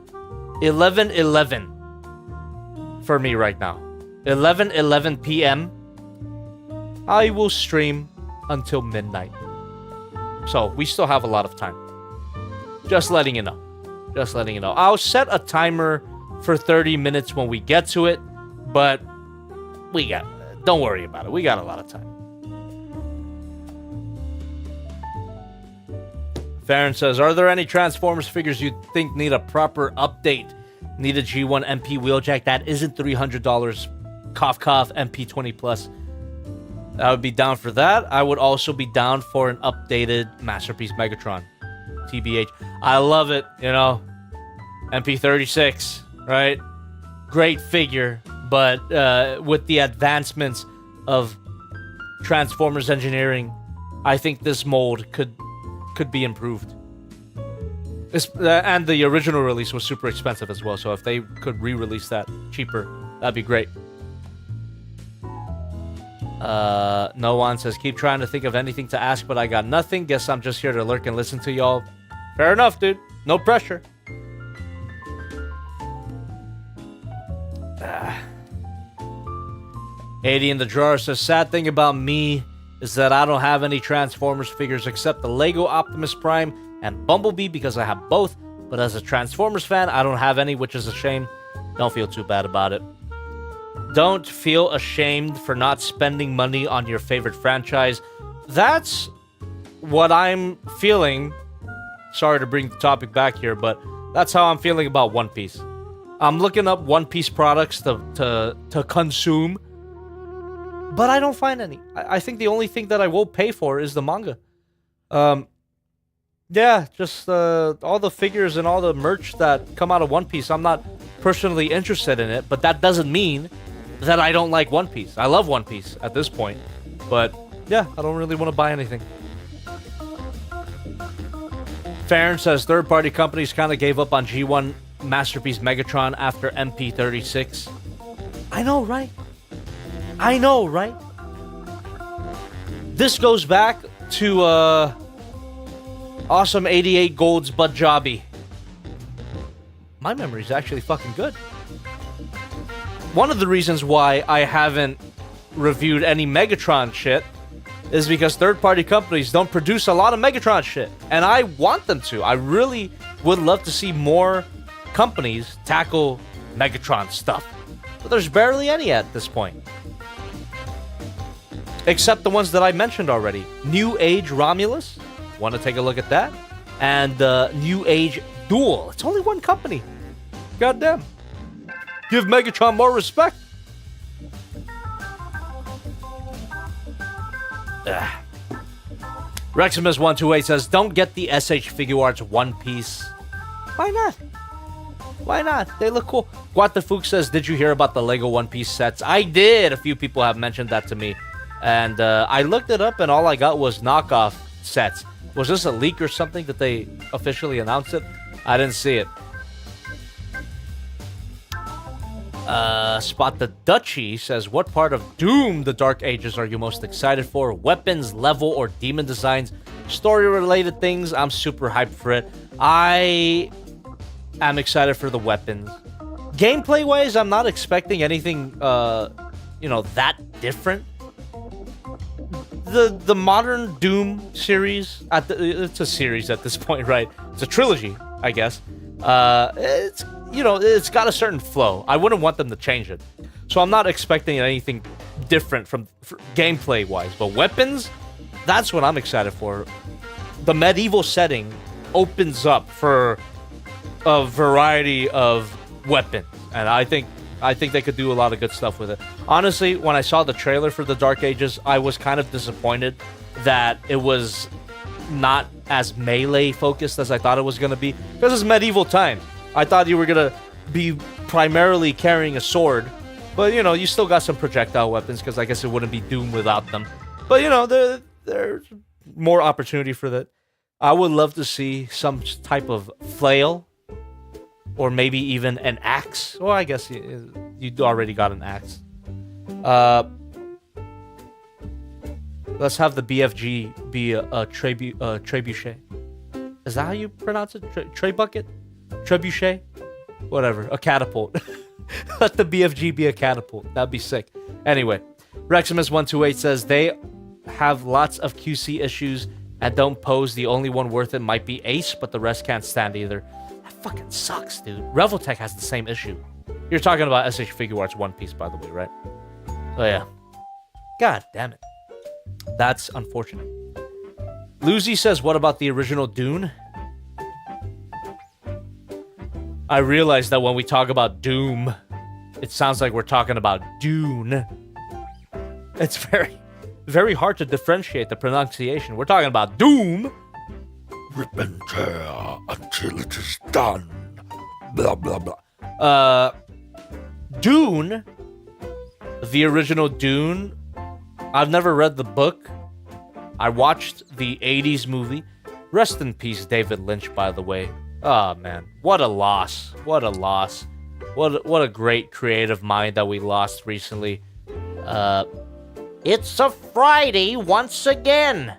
11:11 for me right now. 11:11 p.m. I will stream until midnight. So, we still have a lot of time. Just letting you know. I'll set a timer for 30 minutes when we get to it, but don't worry about it. We got a lot of time. Farron says, are there any Transformers figures you think need a proper update? Need a G1 MP wheeljack that isn't $300. Cough cough MP 20 plus. I would be down for that. I would also be down for an updated Masterpiece Megatron. TBH. I love it, you know. MP 36, right? Great figure, but with the advancements of Transformers engineering, I think this mold could be improved. And the original release was super expensive as well, so if they could re-release that cheaper, that'd be great. No one says, keep trying to think of anything to ask, but I got nothing. Guess I'm just here to lurk and listen to y'all. Fair enough, dude. No pressure. 80 in the drawer says, sad thing about me is that I don't have any Transformers figures except the Lego Optimus Prime and Bumblebee because I have both, but as a Transformers fan, I don't have any, which is a shame. Don't feel too bad about it. Don't feel ashamed for not spending money on your favorite franchise. That's what I'm feeling. Sorry to bring the topic back here, but that's how I'm feeling about One Piece. I'm looking up One Piece products to consume, but I don't find any. I think the only thing that I will pay for is the manga. Yeah, just all the figures and all the merch that come out of One Piece. I'm not personally interested in it, but that doesn't mean that I don't like One Piece. I love One Piece at this point, but yeah, I don't really want to buy anything. Farron says third-party companies kind of gave up on G1 Masterpiece Megatron after MP36. I know, right? This goes back to Awesome 88 Gold's Bud Jobby. My memory's actually fucking good. One of the reasons why I haven't reviewed any Megatron shit is because third-party companies don't produce a lot of Megatron shit. And I want them to. I really would love to see more companies tackle Megatron stuff. But there's barely any at this point. Except the ones that I mentioned already. New Age Romulus. Want to take a look at that? And New Age Duel. It's only one company. Goddamn. Give Megatron more respect. Reximus128 says, don't get the SH Figure Arts One Piece. Why not? Why not? They look cool. Guatafuk says, did you hear about the Lego One Piece sets? I did. A few people have mentioned that to me. And I looked it up and all I got was knockoff sets. Was this a leak or something that they officially announced it? I didn't see it. Spot the Duchy says, what part of Doom the Dark Ages are you most excited for? Weapons, level, or demon designs? Story-related things, I'm super hyped for it. I am excited for the weapons. Gameplay-wise, I'm not expecting anything, that different. The modern Doom series, it's a series at this point, right? It's a trilogy, I guess. It's got a certain flow. I wouldn't want them to change it. So I'm not expecting anything different from gameplay-wise. But weapons, that's what I'm excited for. The medieval setting opens up for a variety of weapons. And I think they could do a lot of good stuff with it. Honestly, when I saw the trailer for the Dark Ages, I was kind of disappointed that it was not as melee-focused as I thought it was going to be. Because it's medieval times. I thought you were going to be primarily carrying a sword. But, you still got some projectile weapons, because I guess it wouldn't be Doom without them. But, there's more opportunity for that. I would love to see some type of flail. Or maybe even an axe. Well, I guess you already got an axe. Let's have the BFG be a trebuchet. Is that how you pronounce it? Tray bucket? Trebuchet? Whatever. A catapult. Let the BFG be a catapult. That'd be sick. Anyway, Reximus128 says they have lots of QC issues and don't pose. The only one worth it might be Ace, but the rest can't stand either. That fucking sucks, dude. Reveltech has the same issue. You're talking about SH Figure Arts One Piece, by the way, right? Oh, yeah. God damn it. That's unfortunate. Lucy says, what about the original Dune? I realize that when we talk about Doom, it sounds like we're talking about Dune. It's very, very hard to differentiate the pronunciation. We're talking about Doom. Rip and tear until it is done. Blah, blah, blah. Dune, the original Dune, I've never read the book. I watched the 80s movie. Rest in peace, David Lynch, by the way. Oh, man. What a loss. What a loss. What a great creative mind that we lost recently. It's a Friday once again.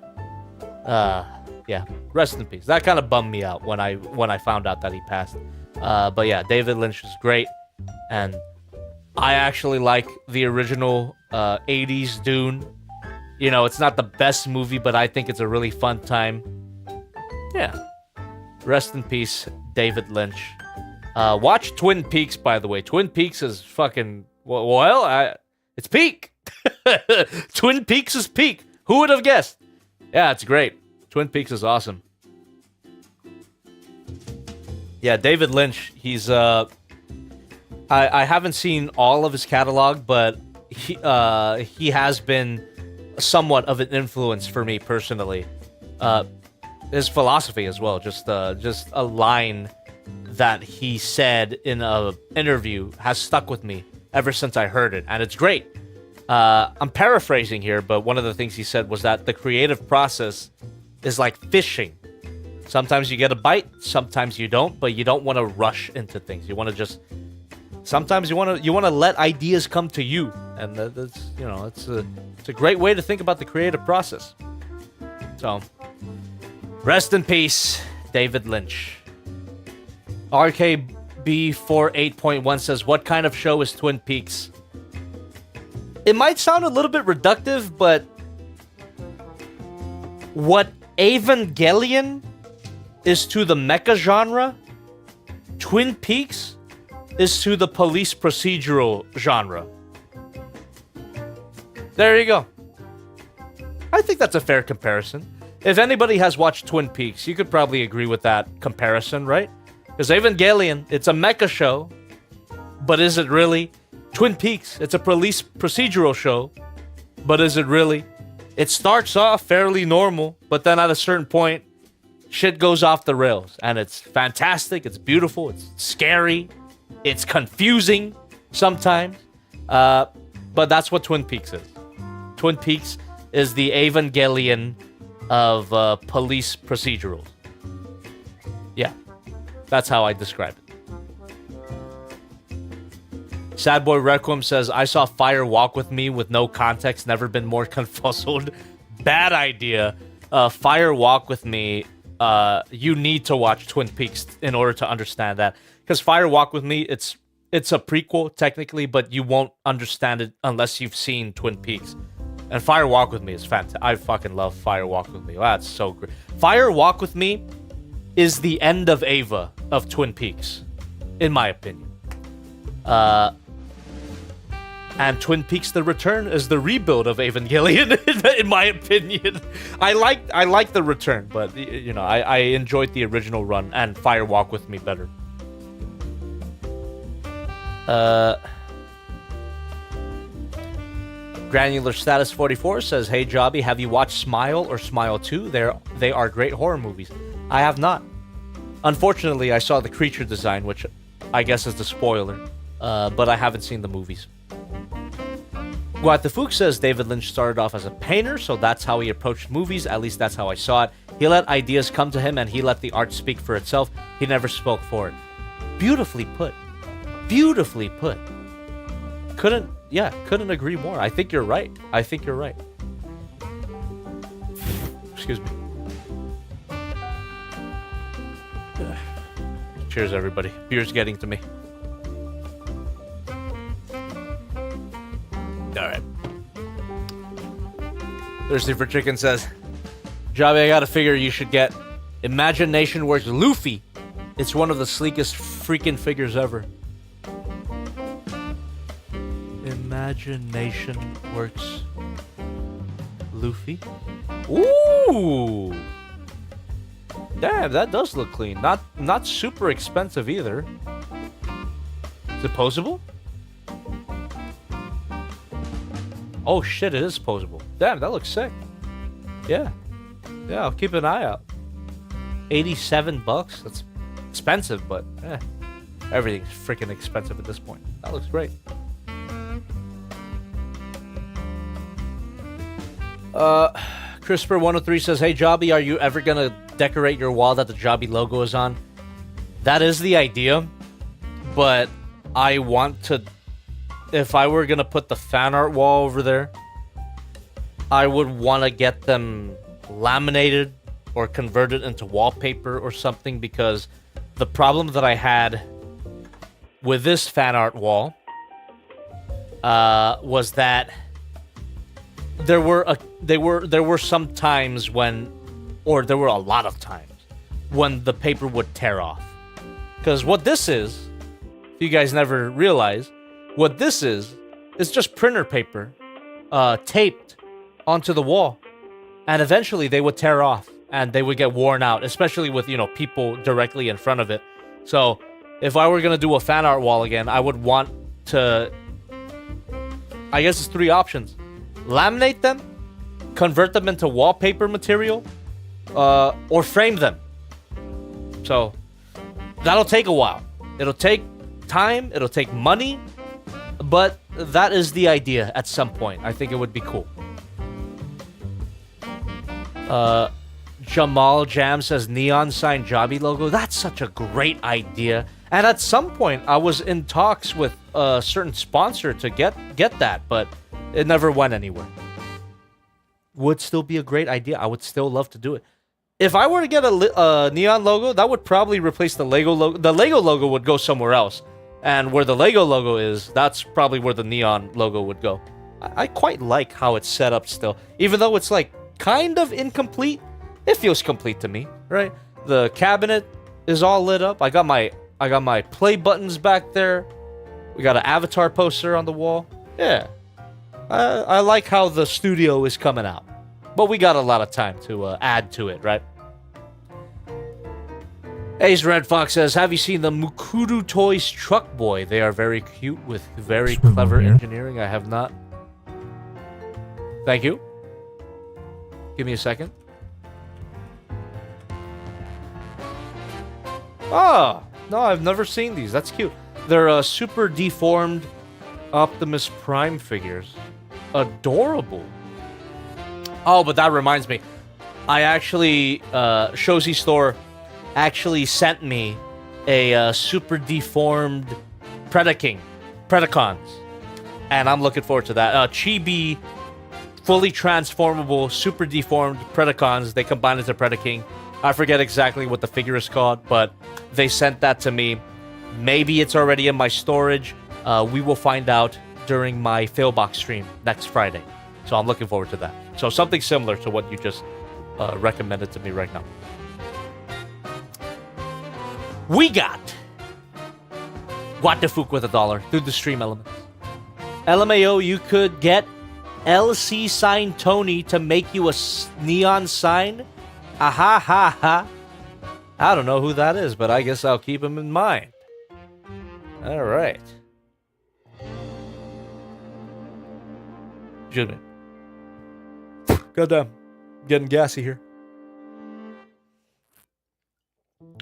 Yeah. Rest in peace. That kind of bummed me out when I found out that he passed. But yeah, David Lynch was great. And I actually like the original 80s Dune. It's not the best movie, but I think it's a really fun time. Yeah. Rest in peace, David Lynch. Watch Twin Peaks, by the way. Twin Peaks is fucking... it's peak. Twin Peaks is peak. Who would have guessed? Yeah, it's great. Twin Peaks is awesome. Yeah, David Lynch, he's... I haven't seen all of his catalog, but he has been somewhat of an influence for me personally. His philosophy as well, just a line that he said in a interview has stuck with me ever since I heard it, and it's great. I'm paraphrasing here, but one of the things he said was that the creative process is like fishing. Sometimes you get a bite, sometimes you don't, but you don't want to rush into things. You want to just... Sometimes you want to let ideas come to you, and that's it's a great way to think about the creative process. So, rest in peace, David Lynch. RKB48.1 says, what kind of show is Twin Peaks? It might sound a little bit reductive, but What Evangelion is to the mecha genre, Twin Peaks is to the police procedural genre. There you go. I think that's a fair comparison. If anybody has watched Twin Peaks, you could probably agree with that comparison, right? Because Evangelion, it's a mecha show, but is it really? Twin Peaks, it's a police procedural show, but is it really? It starts off fairly normal, but then at a certain point, shit goes off the rails. And it's fantastic, it's beautiful, it's scary, it's confusing sometimes. But that's what Twin Peaks is. Twin Peaks is the Evangelion of police procedurals. Yeah, that's how I describe it. Sad Boy Requiem says, I saw Fire Walk With Me with no context, never been more confuzzled. Bad idea. Fire Walk With Me, you need to watch Twin Peaks in order to understand that. Because Fire Walk With Me, it's a prequel, technically, but you won't understand it unless you've seen Twin Peaks. And Fire Walk With Me is fantastic. I fucking love Fire Walk With Me. That's so great. Fire Walk With Me is the end of Ava of Twin Peaks, in my opinion. And Twin Peaks: The Return is the rebuild of Evangelion, in my opinion. I like The Return, but you know, I enjoyed the original run and Fire Walk With Me better. Granular Status 44 says, hey Jobby, have you watched Smile or Smile 2? They are great horror movies. I have not. Unfortunately, I saw the creature design, which I guess is the spoiler, but I haven't seen the movies. Guatafuk says David Lynch started off as a painter, so that's how he approached movies. At least that's how I saw it. He let ideas come to him and he let the art speak for itself. He never spoke for it. Beautifully put. Beautifully put. Couldn't agree more. I think you're right. Excuse me. Cheers, everybody. Beer's getting to me. Alright. Thirsty for Chicken says, Jobby, I gotta figure you should get Imagination Works Luffy. It's one of the sleekest freaking figures ever. Imagination Works Luffy. Ooh! Damn, that does look clean. Not super expensive either. Is it posable? Oh shit, it is posable. Damn, that looks sick. Yeah. Yeah, I'll keep an eye out. $87? That's expensive, but everything's freaking expensive at this point. That looks great. Crisper103 says, hey Jobby, are you ever gonna decorate your wall that the Jobby logo is on? That is the idea, but I want to... If I were gonna put the fan art wall over there, I would want to get them laminated or converted into wallpaper or something, because the problem that I had with this fan art wall was that there were some times when, or there were a lot of times when the paper would tear off. Because what this is, if you guys never realize, what this is just printer paper taped onto the wall. And eventually they would tear off and they would get worn out, especially with, you know, people directly in front of it. So if I were going to do a fan art wall again, I would want to, I guess it's 3 options. Laminate them, convert them into wallpaper material, or frame them. So that'll take a while. It'll take time, it'll take money, but that is the idea at some point. I think it would be cool. Jamal Jam says neon sign Jobby logo. That's such a great idea. And at some point, I was in talks with a certain sponsor to get that, but it never went anywhere. Would still be a great idea. I would still love to do it. If I were to get a neon logo, that would probably replace the Lego logo. The Lego logo would go somewhere else. And where the Lego logo is, that's probably where the neon logo would go. I quite like how it's set up still. Even though it's like kind of incomplete. It feels complete to me, right? The cabinet is all lit up. I got my play buttons back there. We got an Avatar poster on the wall. Yeah. I like how the studio is coming out. But we got a lot of time to add to it, right? Ace Red Fox says, have you seen the Mukuru Toys Truck Boy? They are very cute with very clever engineering. I have not. Thank you. Give me a second. Oh, no, I've never seen these. That's cute. They're super deformed Optimus Prime figures. Adorable. Oh, but that reminds me. I actually, Shozy Store actually sent me a super deformed Predacons. And I'm looking forward to that. Chibi, fully transformable, super deformed Predacons. They combine into Predaking. I forget exactly what the figure is called, but they sent that to me. Maybe it's already in my storage. We will find out during my Failbox stream next Friday. So I'm looking forward to that. So something similar to what you just recommended to me right now. We got What the Fook with $1 through the stream elements. LMAO, you could get LC Sign Tony to make you a neon sign. Aha ha ha. I don't know who that is, but I guess I'll keep him in mind. All right. Excuse me. Goddamn. Getting gassy here.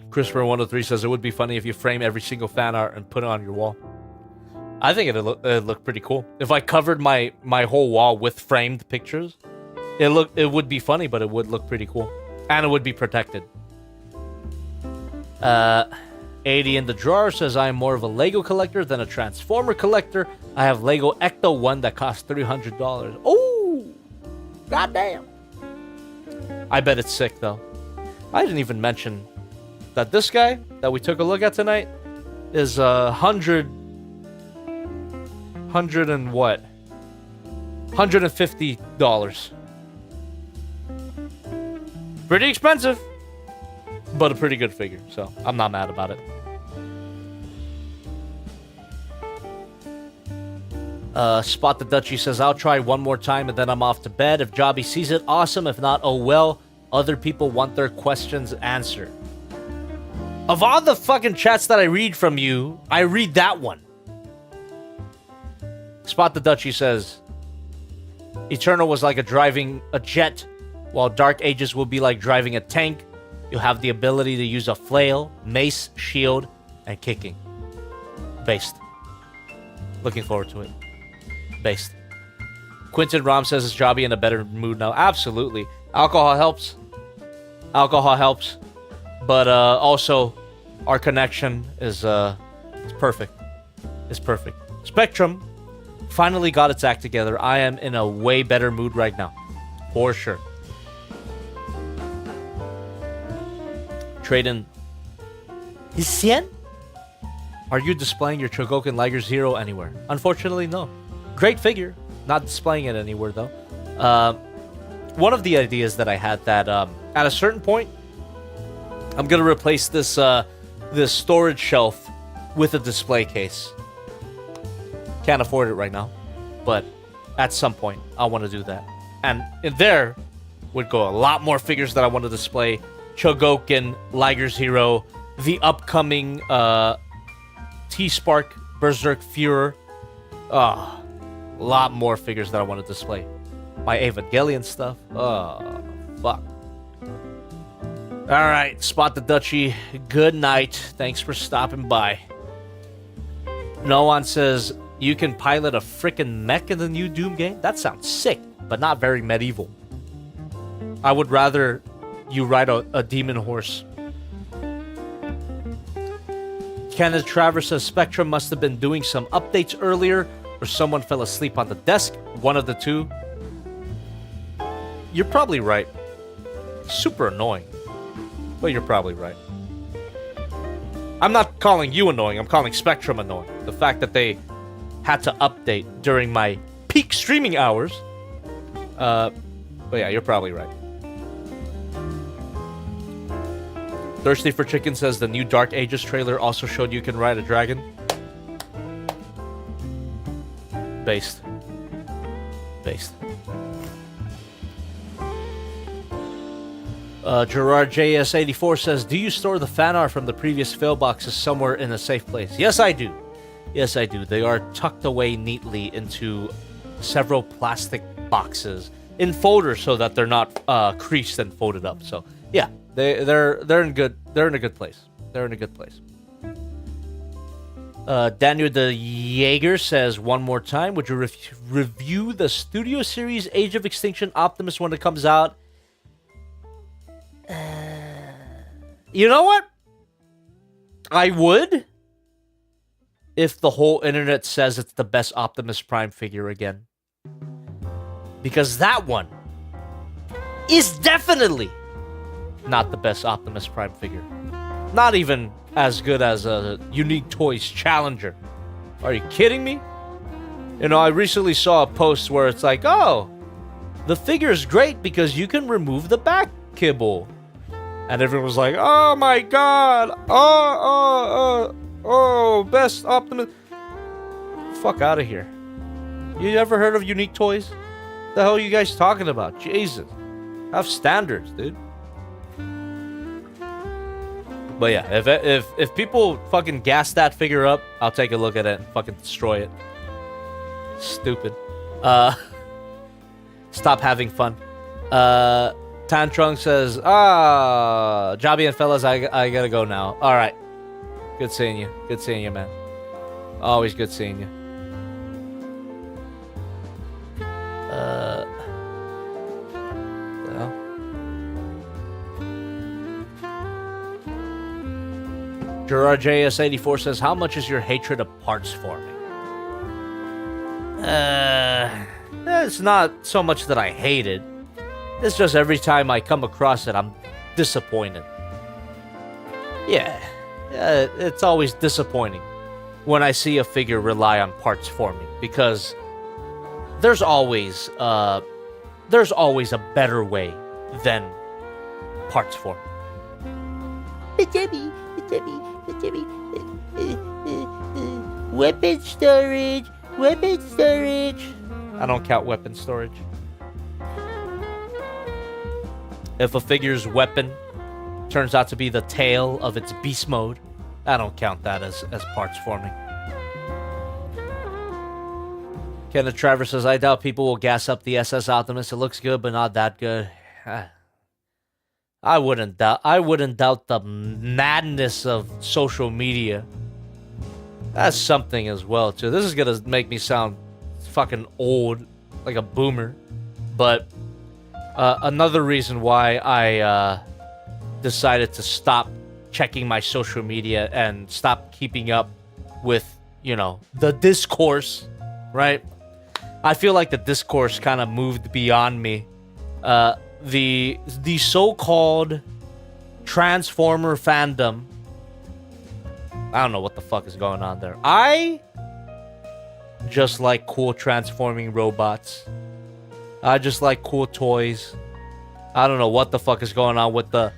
Christopher103 says it would be funny if you frame every single fan art and put it on your wall. I think it'd look pretty cool. If I covered my whole wall with framed pictures, it would be funny, but it would look pretty cool. And it would be protected. 80 in the drawer says I am more of a Lego collector than a Transformer collector. I have Lego Ecto 1 that costs $300. Oh! Goddamn! I bet it's sick, though. I didn't even mention that this guy that we took a look at tonight is $150. Pretty expensive, but a pretty good figure, so I'm not mad about it. Spot the Dutchie says, I'll try one more time and then I'm off to bed. If Jobby sees it, awesome. If not, oh well. Other people want their questions answered. Of all the fucking chats that I read from you, I read that one. Spot the Dutchie says, Eternal was like driving a jet, while Dark Ages will be like driving a tank. You'll have the ability to use a flail, mace, shield, and kicking. Based. Looking forward to it. Based. Quentin Rom says, is Jobby in a better mood now? Absolutely. Alcohol helps. Alcohol helps. But also, our connection is it's perfect. It's perfect. Spectrum finally got its act together. I am in a way better mood right now. For sure. Trade in. Is Cien? Are you displaying your Chogokin Liger Zero anywhere? Unfortunately, no. Great figure. Not displaying it anywhere, though. One of the ideas that I had that at a certain point, I'm going to replace this this storage shelf with a display case. Can't afford it right now, but at some point, I want to do that. And in there would go a lot more figures that I want to display. Chogokin, Liger Zero, the upcoming T-Spark, Berserk Führer. A lot more figures that I want to display. My Evangelion stuff. Oh, fuck. Alright, Spot the Dutchie. Good night. Thanks for stopping by. No one says, you can pilot a frickin' mech in the new Doom game? That sounds sick, but not very medieval. I would rather you ride a demon horse. Kenneth Travers says Spectrum must have been doing some updates earlier, or someone fell asleep on the desk. One of the two. You're probably right. Super annoying. But you're probably right. I'm not calling you annoying. I'm calling Spectrum annoying. The fact that they had to update during my peak streaming hours. But yeah, you're probably right. Thirsty for Chicken says the new Dark Ages trailer also showed you can ride a dragon. Based. Gerard JS84 says, do you store the fan art from the previous fail boxes somewhere in a safe place? Yes, I do. They are tucked away neatly into several plastic boxes in folders so that they're not creased and folded up. So yeah, they're in a good place. Daniel the Jaeger says one more time, would you review the Studio Series Age of Extinction Optimus when it comes out? You know what? I would, if the whole internet says it's the best Optimus Prime figure again. Because that one is definitely not the best Optimus Prime figure. Not even as good as a Unique Toys Challenger. Are you kidding me? You know, I recently saw a post where it's like, oh, the figure is great because you can remove the back kibble. And everyone was like, oh my god, best Optimus. Fuck out of here. You ever heard of Unique Toys? The hell are you guys talking about? Jesus. Have standards, dude. But yeah, if people fucking gas that figure up, I'll take a look at it and fucking destroy it. Stupid. Stop having fun. Tan Trung says, Jobby and fellas, I gotta go now. Alright. Good seeing you. Good seeing you, man. Always good seeing you. Well. Gerard JS84 says, how much is your hatred of parts forming? It's not so much that I hate it. It's just every time I come across it, I'm disappointed. Yeah, it's always disappointing when I see a figure rely on parts forming, because there's always a better way than parts forming. Weapon storage. I don't count weapon storage. If a figure's weapon turns out to be the tail of its beast mode, I don't count that as parts forming. Kenneth Travers says, I doubt people will gas up the SS Optimus. It looks good, but not that good. I wouldn't doubt the madness of social media. That's something as well, too. This is gonna make me sound fucking old, like a boomer. But another reason why I decided to stop checking my social media and stop keeping up with, you know, the discourse, right? I feel like the discourse kind of moved beyond me. The so-called Transformer fandom, I don't know what the fuck is going on there. I just like cool transforming robots. I just like cool toys. I don't know what the fuck is going on with the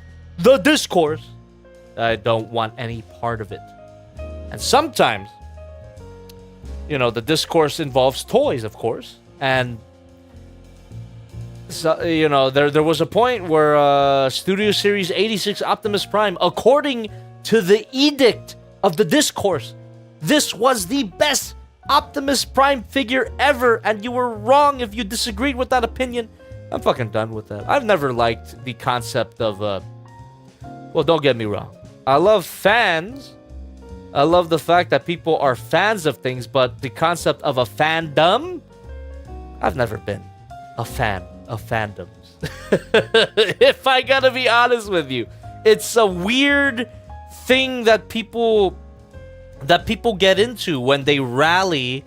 discourse. I don't want any part of it. And sometimes, you know, the discourse involves toys, of course. And so, you know, there was a point where Studio Series 86 Optimus Prime, according to the edict of the discourse, this was the best Optimus Prime figure ever, and you were wrong if you disagreed with that opinion. I'm fucking done with that. I've never liked the concept of, well, don't get me wrong. I love fans. I love the fact that people are fans of things, but the concept of a fandom, I've never been a fan of fandoms. If I gotta be honest with you, it's a weird thing that people get into when they rally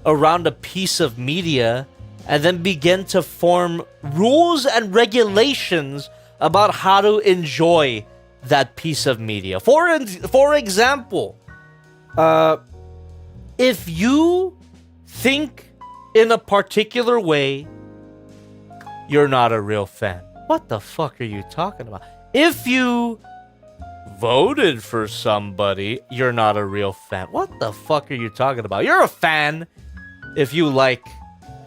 around a piece of media and then begin to form rules and regulations about how to enjoy that piece of media. For example, if you think in a particular way you're not a real fan. What the fuck are you talking about? If you voted for somebody, you're not a real fan. What the fuck are you talking about? You're a fan if you like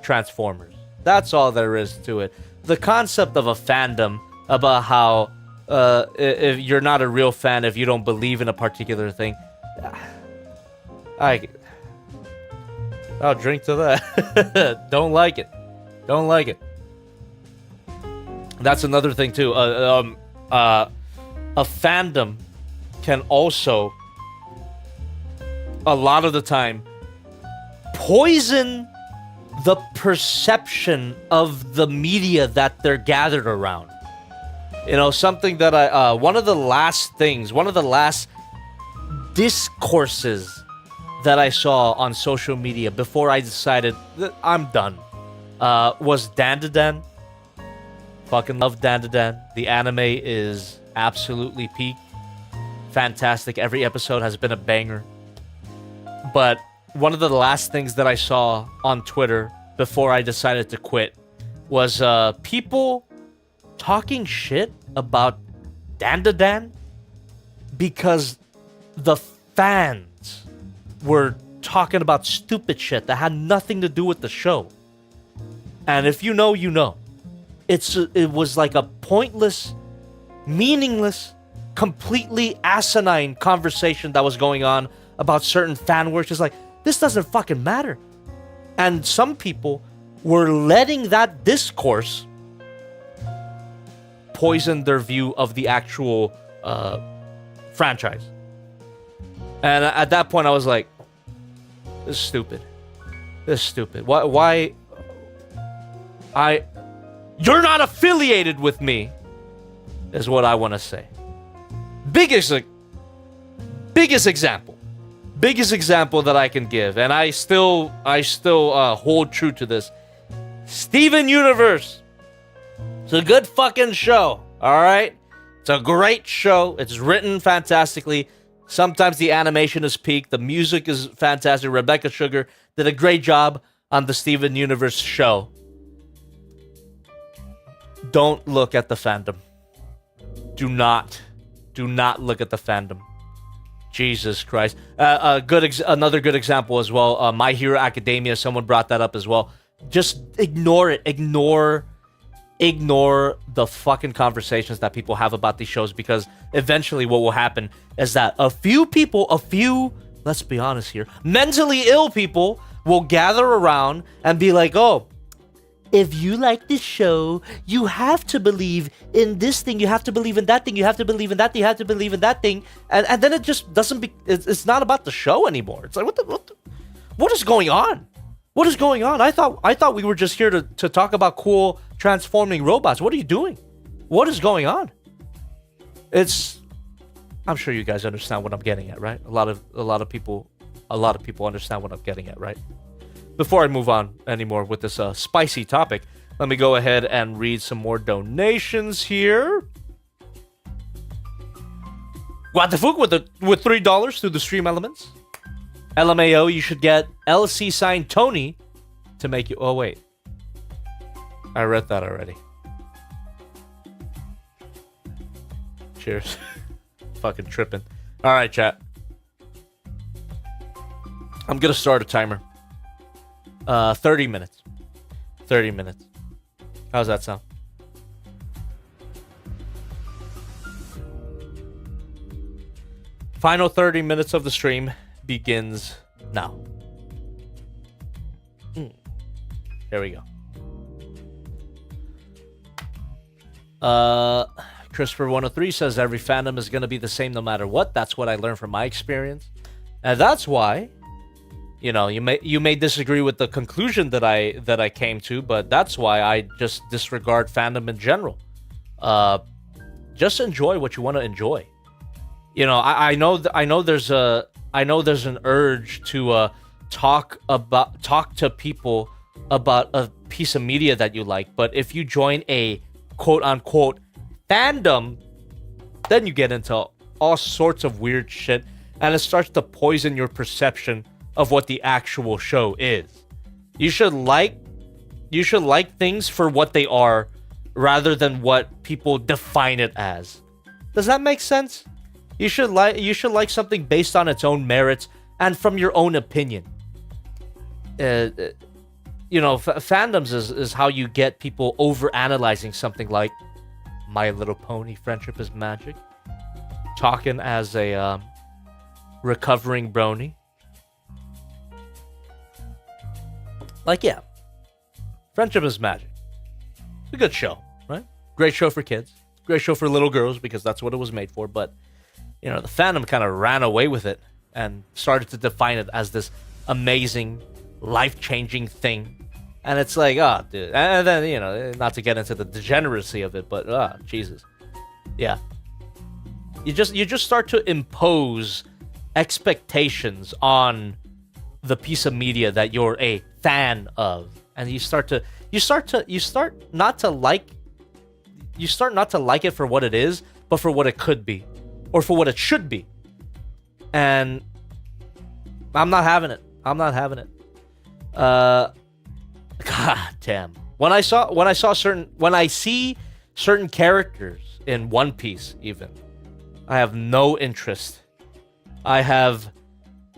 Transformers. That's all there is to it. The concept of a fandom about how if you're not a real fan if you don't believe in a particular thing, I'll drink to that. Don't like it. Don't like it. That's another thing too. A fandom can also, a lot of the time, poison the perception of the media that they're gathered around. You know, something that one of the last discourses that I saw on social media before I decided that I'm done was Dandadan. Fucking love Dandadan. The anime is absolutely peak. Fantastic. Every episode has been a banger. But one of the last things that I saw on Twitter before I decided to quit was people talking shit about Dandadan because the fans were talking about stupid shit that had nothing to do with the show. And if you know, you know. It was like a pointless, meaningless, completely asinine conversation that was going on about certain fan works. It's like, this doesn't fucking matter. And some people were letting that discourse poison their view of the actual franchise. And at that point, I was like, this is stupid. This is stupid. Why? You're not affiliated with me, is what I want to say. Biggest example that I can give, and I still hold true to this. Steven Universe. It's a good fucking show, all right? It's a great show. It's written fantastically. Sometimes the animation is peak. The music is fantastic. Rebecca Sugar did a great job on the Steven Universe show. Don't look at the fandom. Do not look at the fandom. Jesus Christ. Another good example as well. My Hero Academia. Someone brought that up as well. Just ignore it. Ignore the fucking conversations that people have about these shows, because eventually what will happen is that a few, let's be honest here, mentally ill people will gather around and be like, oh, if you like this show, you have to believe in this thing, you have to believe in that thing, you have to believe in that thing, you have to believe in that thing, and then it just doesn't it's not about the show anymore. It's like, what is going on? What is going on? I thought we were just here to talk about cool transforming robots. What are you doing? What is going on? I'm sure you guys understand what I'm getting at, right? A lot of people understand what I'm getting at, right? Before I move on anymore with this spicy topic, let me go ahead and read some more donations here. What the fuck with $3 through the stream elements. LMAO, you should get LC sign Tony to make you. Oh wait, I read that already. Cheers. Fucking tripping. All right, chat. I'm gonna start a timer. 30 minutes. 30 minutes. How's that sound? Final 30 minutes of the stream begins now. There we go. Christopher 103 says every fandom is going to be the same no matter what. That's what I learned from my experience. And that's why, you know, you may disagree with the conclusion that I came to, but that's why I just disregard fandom in general. Just enjoy what you want to enjoy. You know, I know there's an urge to talk to people about a piece of media that you like, but if you join a quote unquote fandom, then you get into all sorts of weird shit, and it starts to poison your perception of what the actual show is. You should like You should like things for what they are rather than what people define it as. Does that make sense? You should like something based on its own merits and from your own opinion. Fandoms is how you get people over-analyzing something like My Little Pony Friendship is Magic. Talking as a recovering brony. Like, yeah. Friendship is Magic. It's a good show, right? Great show for kids. Great show for little girls because that's what it was made for. But, the fandom kind of ran away with it and started to define it as this amazing, life-changing thing. And it's like, oh, dude. And then, not to get into the degeneracy of it, but, Jesus. Yeah. You just start to impose expectations on the piece of media that you're a fan of. And you start not to like it for what it is, but for what it could be, or for what it should be. And I'm not having it. God damn. When I see certain characters in One Piece, even, I have no interest. I have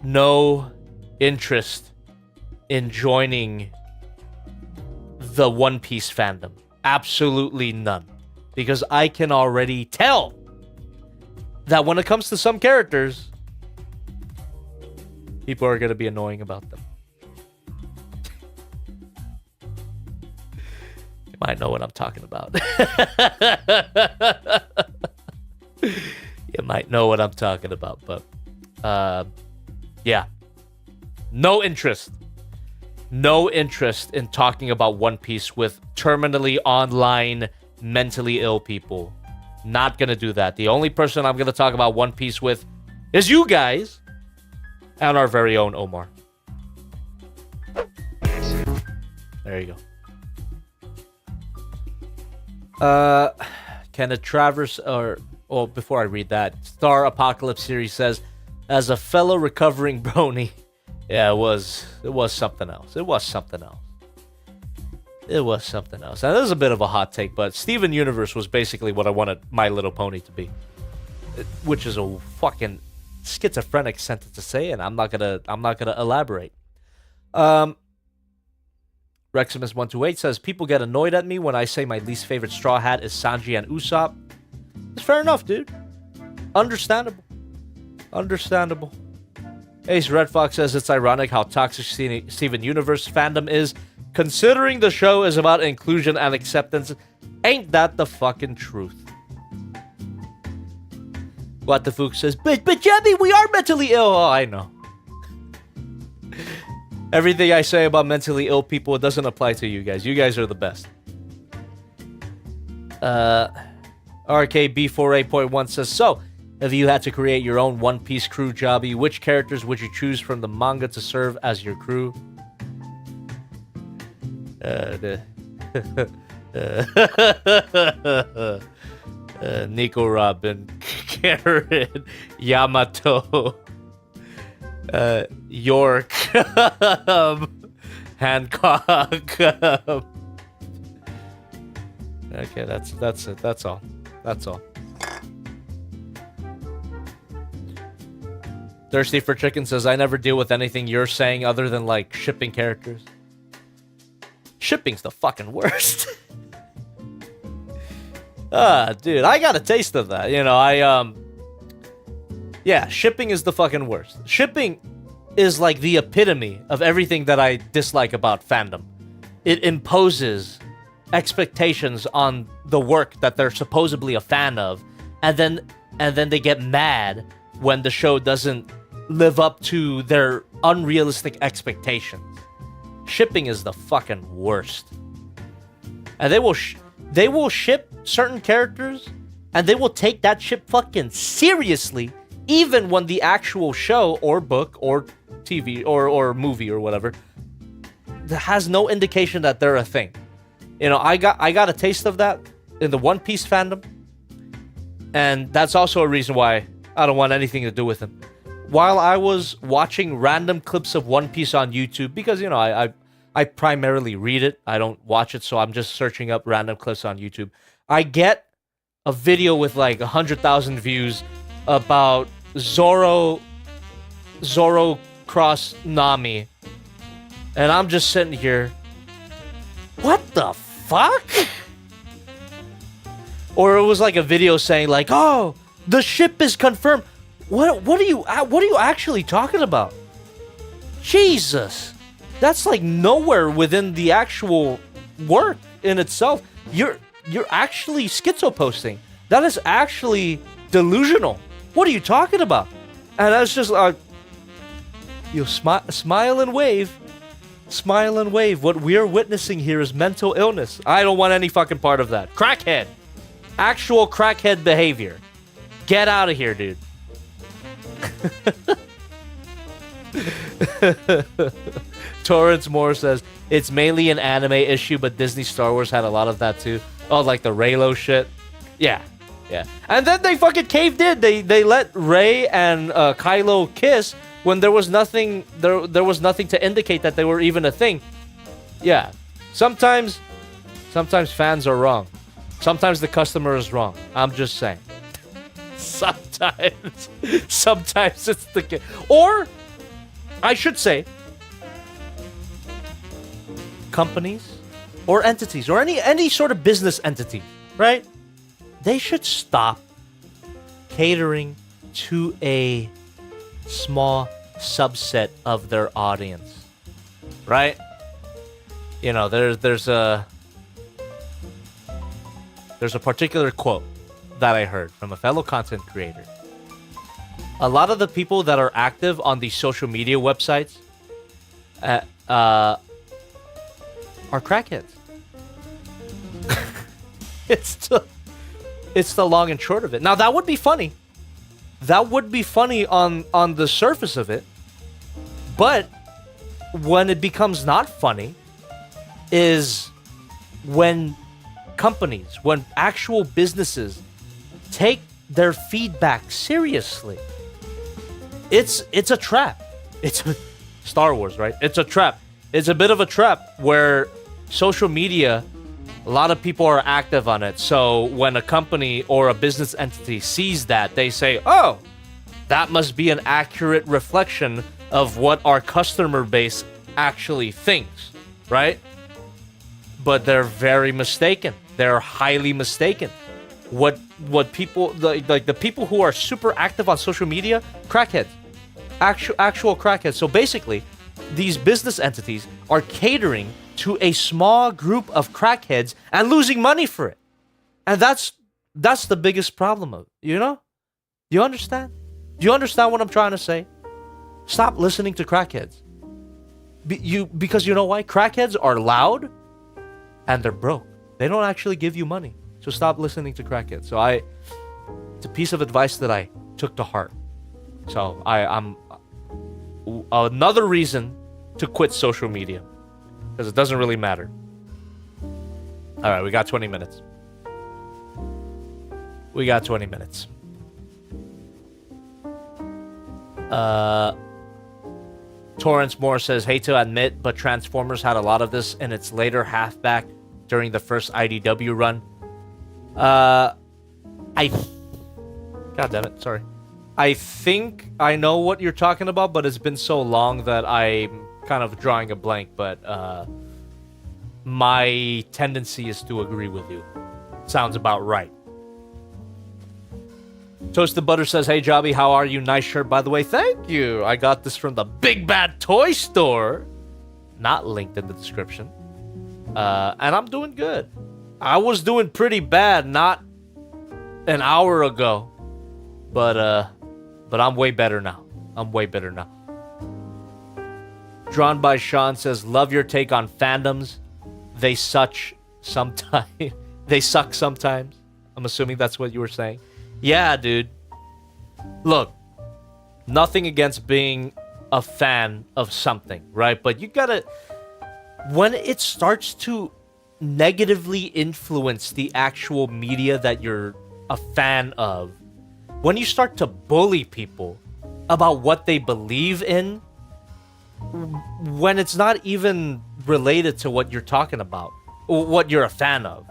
no interest in joining the One Piece fandom. Absolutely none. Because I can already tell that when it comes to some characters, people are going to be annoying about them. You might know what I'm talking about. You might know what I'm talking about, but yeah. No interest in talking about One Piece with terminally online, mentally ill people. Not gonna do that. The only person I'm gonna talk about One Piece with is you guys and our very own Omar. There you go. Kenneth Travers, before I read that, Star Apocalypse series says, as a fellow recovering brony, yeah, it was something else. It was something else. And this is a bit of a hot take, but Steven Universe was basically what I wanted My Little Pony to be, which is a fucking schizophrenic sentence to say, and I'm not gonna elaborate. Reximus128 says, people get annoyed at me when I say my least favorite Straw Hat is Sanji and Usopp. It's fair enough, dude. Understandable. Ace Red Fox says it's ironic how toxic Steven Universe fandom is, considering the show is about inclusion and acceptance. Ain't that the fucking truth? What the Fook says, but Jabby, we are mentally ill. Oh, I know. Everything I say about mentally ill people, it doesn't apply to you guys. You guys are the best. RKB48.1 says, so, if you had to create your own One Piece crew, Jobby, which characters would you choose from the manga to serve as your crew? Nico Robin, Karen, Yamato, York, Hancock. Okay, that's it. That's all. Thirsty for Chicken says, I never deal with anything you're saying other than, like, shipping characters. Shipping's the fucking worst. Dude, I got a taste of that. Yeah, shipping is the fucking worst. Shipping is, like, the epitome of everything that I dislike about fandom. It imposes expectations on the work that they're supposedly a fan of, and then they get mad when the show doesn't live up to their unrealistic expectations. Shipping is the fucking worst. And they will ship certain characters, and they will take that ship fucking seriously, even when the actual show or book or TV or movie or whatever has no indication that they're a thing. I got a taste of that in the One Piece fandom, and that's also a reason why I don't want anything to do with him. While I was watching random clips of One Piece on YouTube, because I I primarily read it. I don't watch it, so I'm just searching up random clips on YouTube. I get a video with like 100,000 views about Zoro cross Nami, and I'm just sitting here. What the fuck? Or it was like a video saying like, "Oh, the ship is confirmed." What are you actually talking about? Jesus, that's like nowhere within the actual work in itself. You're actually schizo-posting. That is actually delusional. What are you talking about? And that's just you smile and wave. Smile and wave. What we're witnessing here is mental illness. I don't want any fucking part of that. Crackhead. Actual crackhead behavior. Get out of here, dude. Torrance Moore says, it's mainly an anime issue, but Disney Star Wars had a lot of that too. Oh, like the Reylo shit? Yeah. And then they fucking caved in. They let Rey and Kylo kiss when there was nothing there was nothing to indicate that they were even a thing. Yeah. Sometimes fans are wrong. Sometimes the customer is wrong. I'm just saying. Sometimes it's the case. Or I should say companies or entities or any sort of business entity, right? They should stop catering to a small subset of their audience, right? You know, there's a particular quote that I heard from a fellow content creator. A lot of the people that are active on these social media websites are crackheads. It's the long and short of it. Now, that would be funny. That would be funny on the surface of it. But when it becomes not funny is when companies, when actual businesses take their feedback seriously. It's a trap. It's Star Wars, right? It's a trap. It's a bit of a trap where social media, a lot of people are active on it. So when a company or a business entity sees that, they say, oh, that must be an accurate reflection of what our customer base actually thinks, right? But they're very mistaken. They're highly mistaken. What people, like the people who are super active on social media, crackheads. Actual crackheads. So basically, these business entities are catering to a small group of crackheads and losing money for it. And that's the biggest problem of it, you know? Do you understand? Do you understand what I'm trying to say? Stop listening to crackheads. Because you know why? Crackheads are loud and they're broke. They don't actually give you money. So stop listening to crackheads. So it's a piece of advice that I took to heart. So I'm another reason to quit social media. Because it doesn't really matter. All right, we got 20 minutes. Torrance Moore says, hate to admit, but Transformers had a lot of this in its later halfback during the first IDW run. God damn it, sorry. I think I know what you're talking about, but it's been so long that I'm kind of drawing a blank, but my tendency is to agree with you. Sounds about right. Toasted Butter says, hey Jobby, how are you? Nice shirt, by the way. Thank you. I got this from the Big Bad Toy Store. Not linked in the description. And I'm doing good. I was doing pretty bad not an hour ago. But I'm way better now. Drawn by Sean says, love your take on fandoms. They suck sometimes. I'm assuming that's what you were saying. Yeah, dude. Look, nothing against being a fan of something, right? But you gotta, when it starts to negatively influence the actual media that you're a fan of, when you start to bully people about what they believe in, when it's not even related to what you're talking about, what you're a fan of.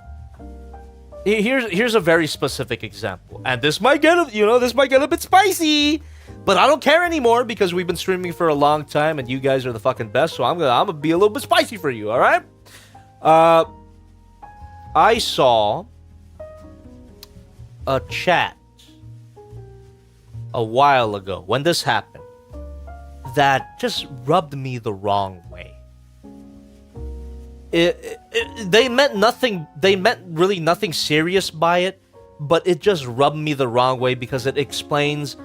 Here's a very specific example, and this might get a bit spicy, but I don't care anymore because we've been streaming for a long time, and you guys are the fucking best. So I'm gonna be a little bit spicy for you. All right. I saw a chat a while ago when this happened that just rubbed me the wrong way. They meant nothing. They meant really nothing serious by it, but it just rubbed me the wrong way because it explains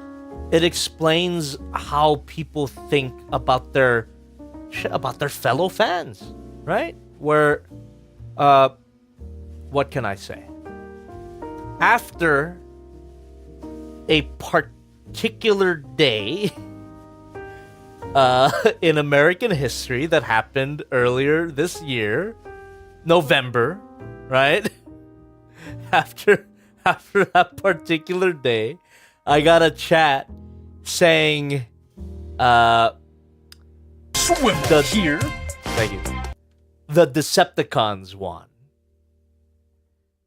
how people think about their fellow fans, right? Where, what can I say? After a particular day in American history that happened earlier this year, November, right? After that particular day, I got a chat saying, Swim here. Thank you. The Decepticons won.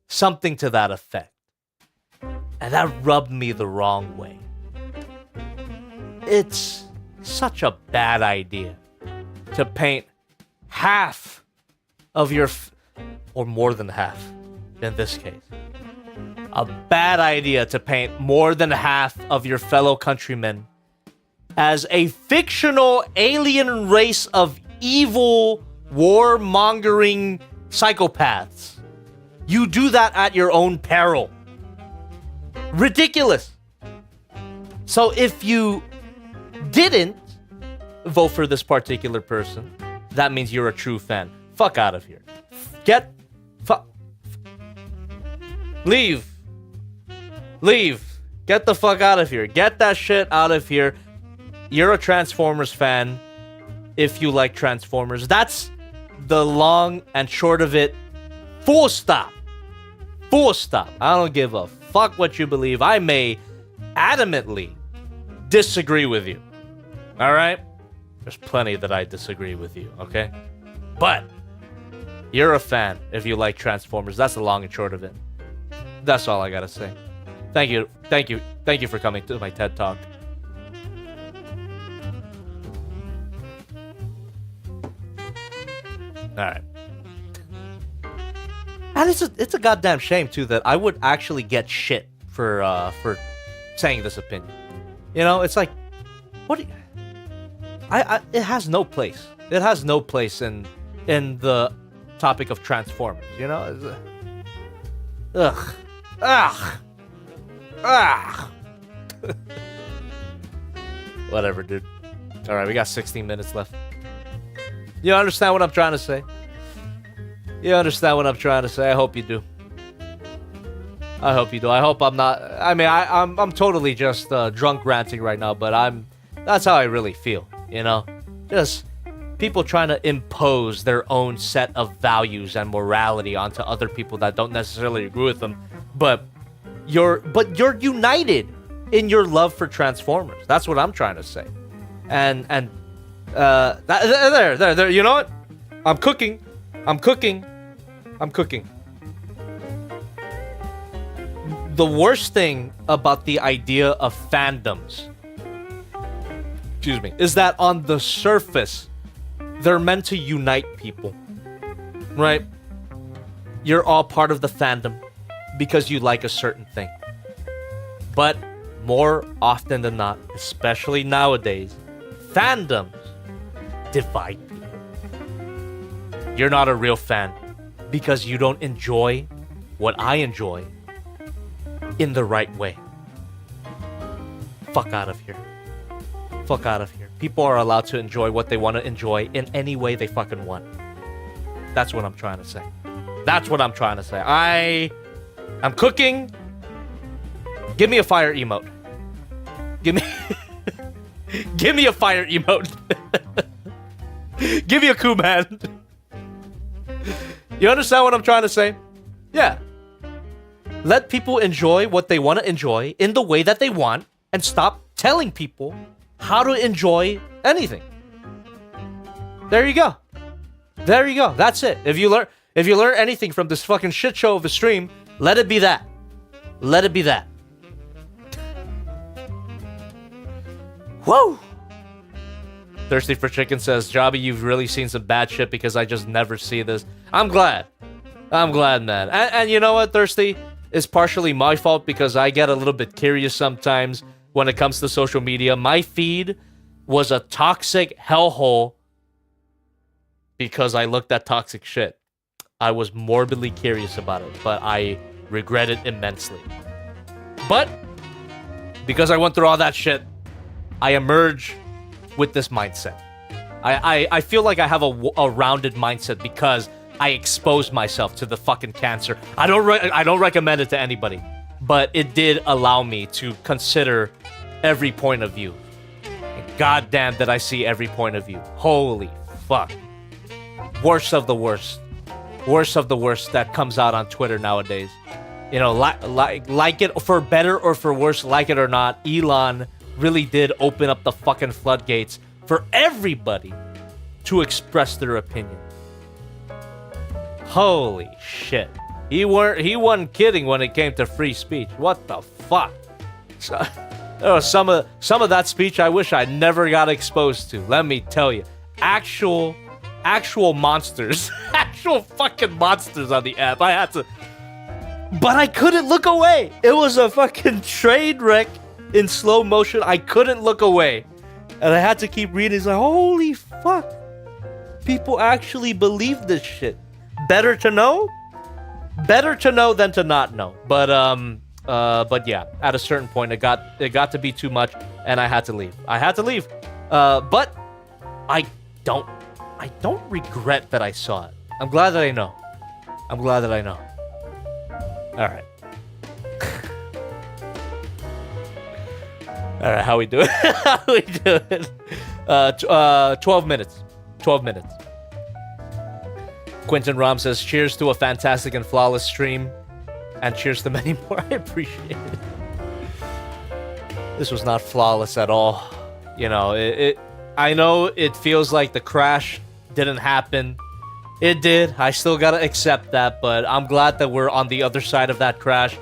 Something to that effect. And that rubbed me the wrong way. It's such a bad idea to paint half of your, or more than half in this case. A bad idea to paint more than half of your fellow countrymen as a fictional alien race of evil, warmongering psychopaths. You do that at your own peril. Ridiculous. So if you didn't vote for this particular person, that means you're a true fan. Fuck out of here. Leave. Get the fuck out of here. Get that shit out of here. You're a Transformers fan if you like Transformers. That's the long and short of it. Full stop. Full stop. I don't give a fuck what you believe. I may adamantly disagree with you. All right? There's plenty that I disagree with you, okay? But you're a fan if you like Transformers. That's the long and short of it. That's all I gotta say. Thank you for coming to my TED Talk. All right. And it's a goddamn shame too that I would actually get shit for saying this opinion. You know, it's like, what? Do you, it has no place. It has no place in the topic of Transformers. You know, Whatever, dude. All right, we got 16 minutes left. You understand what I'm trying to say? You understand what I'm trying to say? I hope you do. I hope you do. I hope I'm not. I mean, I'm totally just drunk ranting right now, but that's how I really feel. You know, just people trying to impose their own set of values and morality onto other people that don't necessarily agree with them, but you're united in your love for Transformers. That's what I'm trying to say. And there. You know what? I'm cooking. The worst thing about the idea of fandoms, is that on the surface, they're meant to unite people, right? You're all part of the fandom because you like a certain thing. But more often than not, especially nowadays, fandoms divide people. You're not a real fan because you don't enjoy what I enjoy in the right way. Fuck out of here. Fuck out of here. People are allowed to enjoy what they want to enjoy in any way they fucking want. That's what I'm trying to say. I'm cooking. Give me a fire emote. Give me a fire emote. Give me a cool man. You understand what I'm trying to say? Yeah. Let people enjoy what they want to enjoy in the way that they want and stop telling people how to enjoy anything. There you go. There you go. That's it. If you learn anything from this fucking shit show of a stream, let it be that. Let it be that. Whoa! Thirsty for Chicken says, Jobby, you've really seen some bad shit because I just never see this. I'm glad. I'm glad, man. And you know what, Thirsty? It's partially my fault because I get a little bit curious sometimes when it comes to social media. My feed was a toxic hellhole because I looked at toxic shit. I was morbidly curious about it, but I regret it immensely. But because I went through all that shit, I emerge with this mindset. I feel like I have a rounded mindset because I exposed myself to the fucking cancer. I don't recommend it to anybody, but it did allow me to consider every point of view. And goddamn, did I see every point of view. Holy fuck. Worst of the worst. Worst of the worst that comes out on Twitter nowadays. You know, like it for better or for worse, like it or not, Elon really did open up the fucking floodgates for everybody to express their opinion. Holy shit. He wasn't kidding when it came to free speech. What the fuck? So, there was some of that speech I wish I never got exposed to. Let me tell you. Actual monsters. Actual fucking monsters on the app. I had to... But I couldn't look away. It was a fucking train wreck in slow motion. I couldn't look away. And I had to keep reading. It's like, holy fuck. People actually believe this shit. Better to know? Better to know than to not know. But yeah, at a certain point, it got to be too much, and I had to leave. But I don't regret that I saw it. I'm glad that I know. All right. All right, how we doing? 12 minutes. 12 minutes. Quentin Rom says, cheers to a fantastic and flawless stream. And cheers to many more. I appreciate it. This was not flawless at all. You know, I know it feels like the crash didn't happen. It did. I still gotta accept that, but I'm glad that we're on the other side of that crash.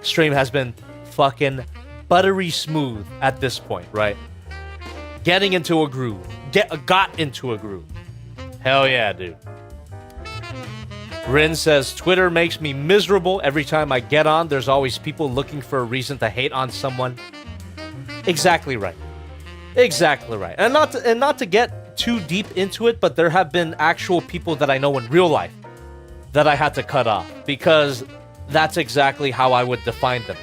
Stream has been fucking buttery smooth at this point, right? Getting into a groove. Got into a groove. Hell yeah, dude. Rin says, Twitter makes me miserable. Every time I get on, there's always people looking for a reason to hate on someone. Exactly right. Exactly right. And not to get too deep into it, but there have been actual people that I know in real life that I had to cut off because that's exactly how I would define them.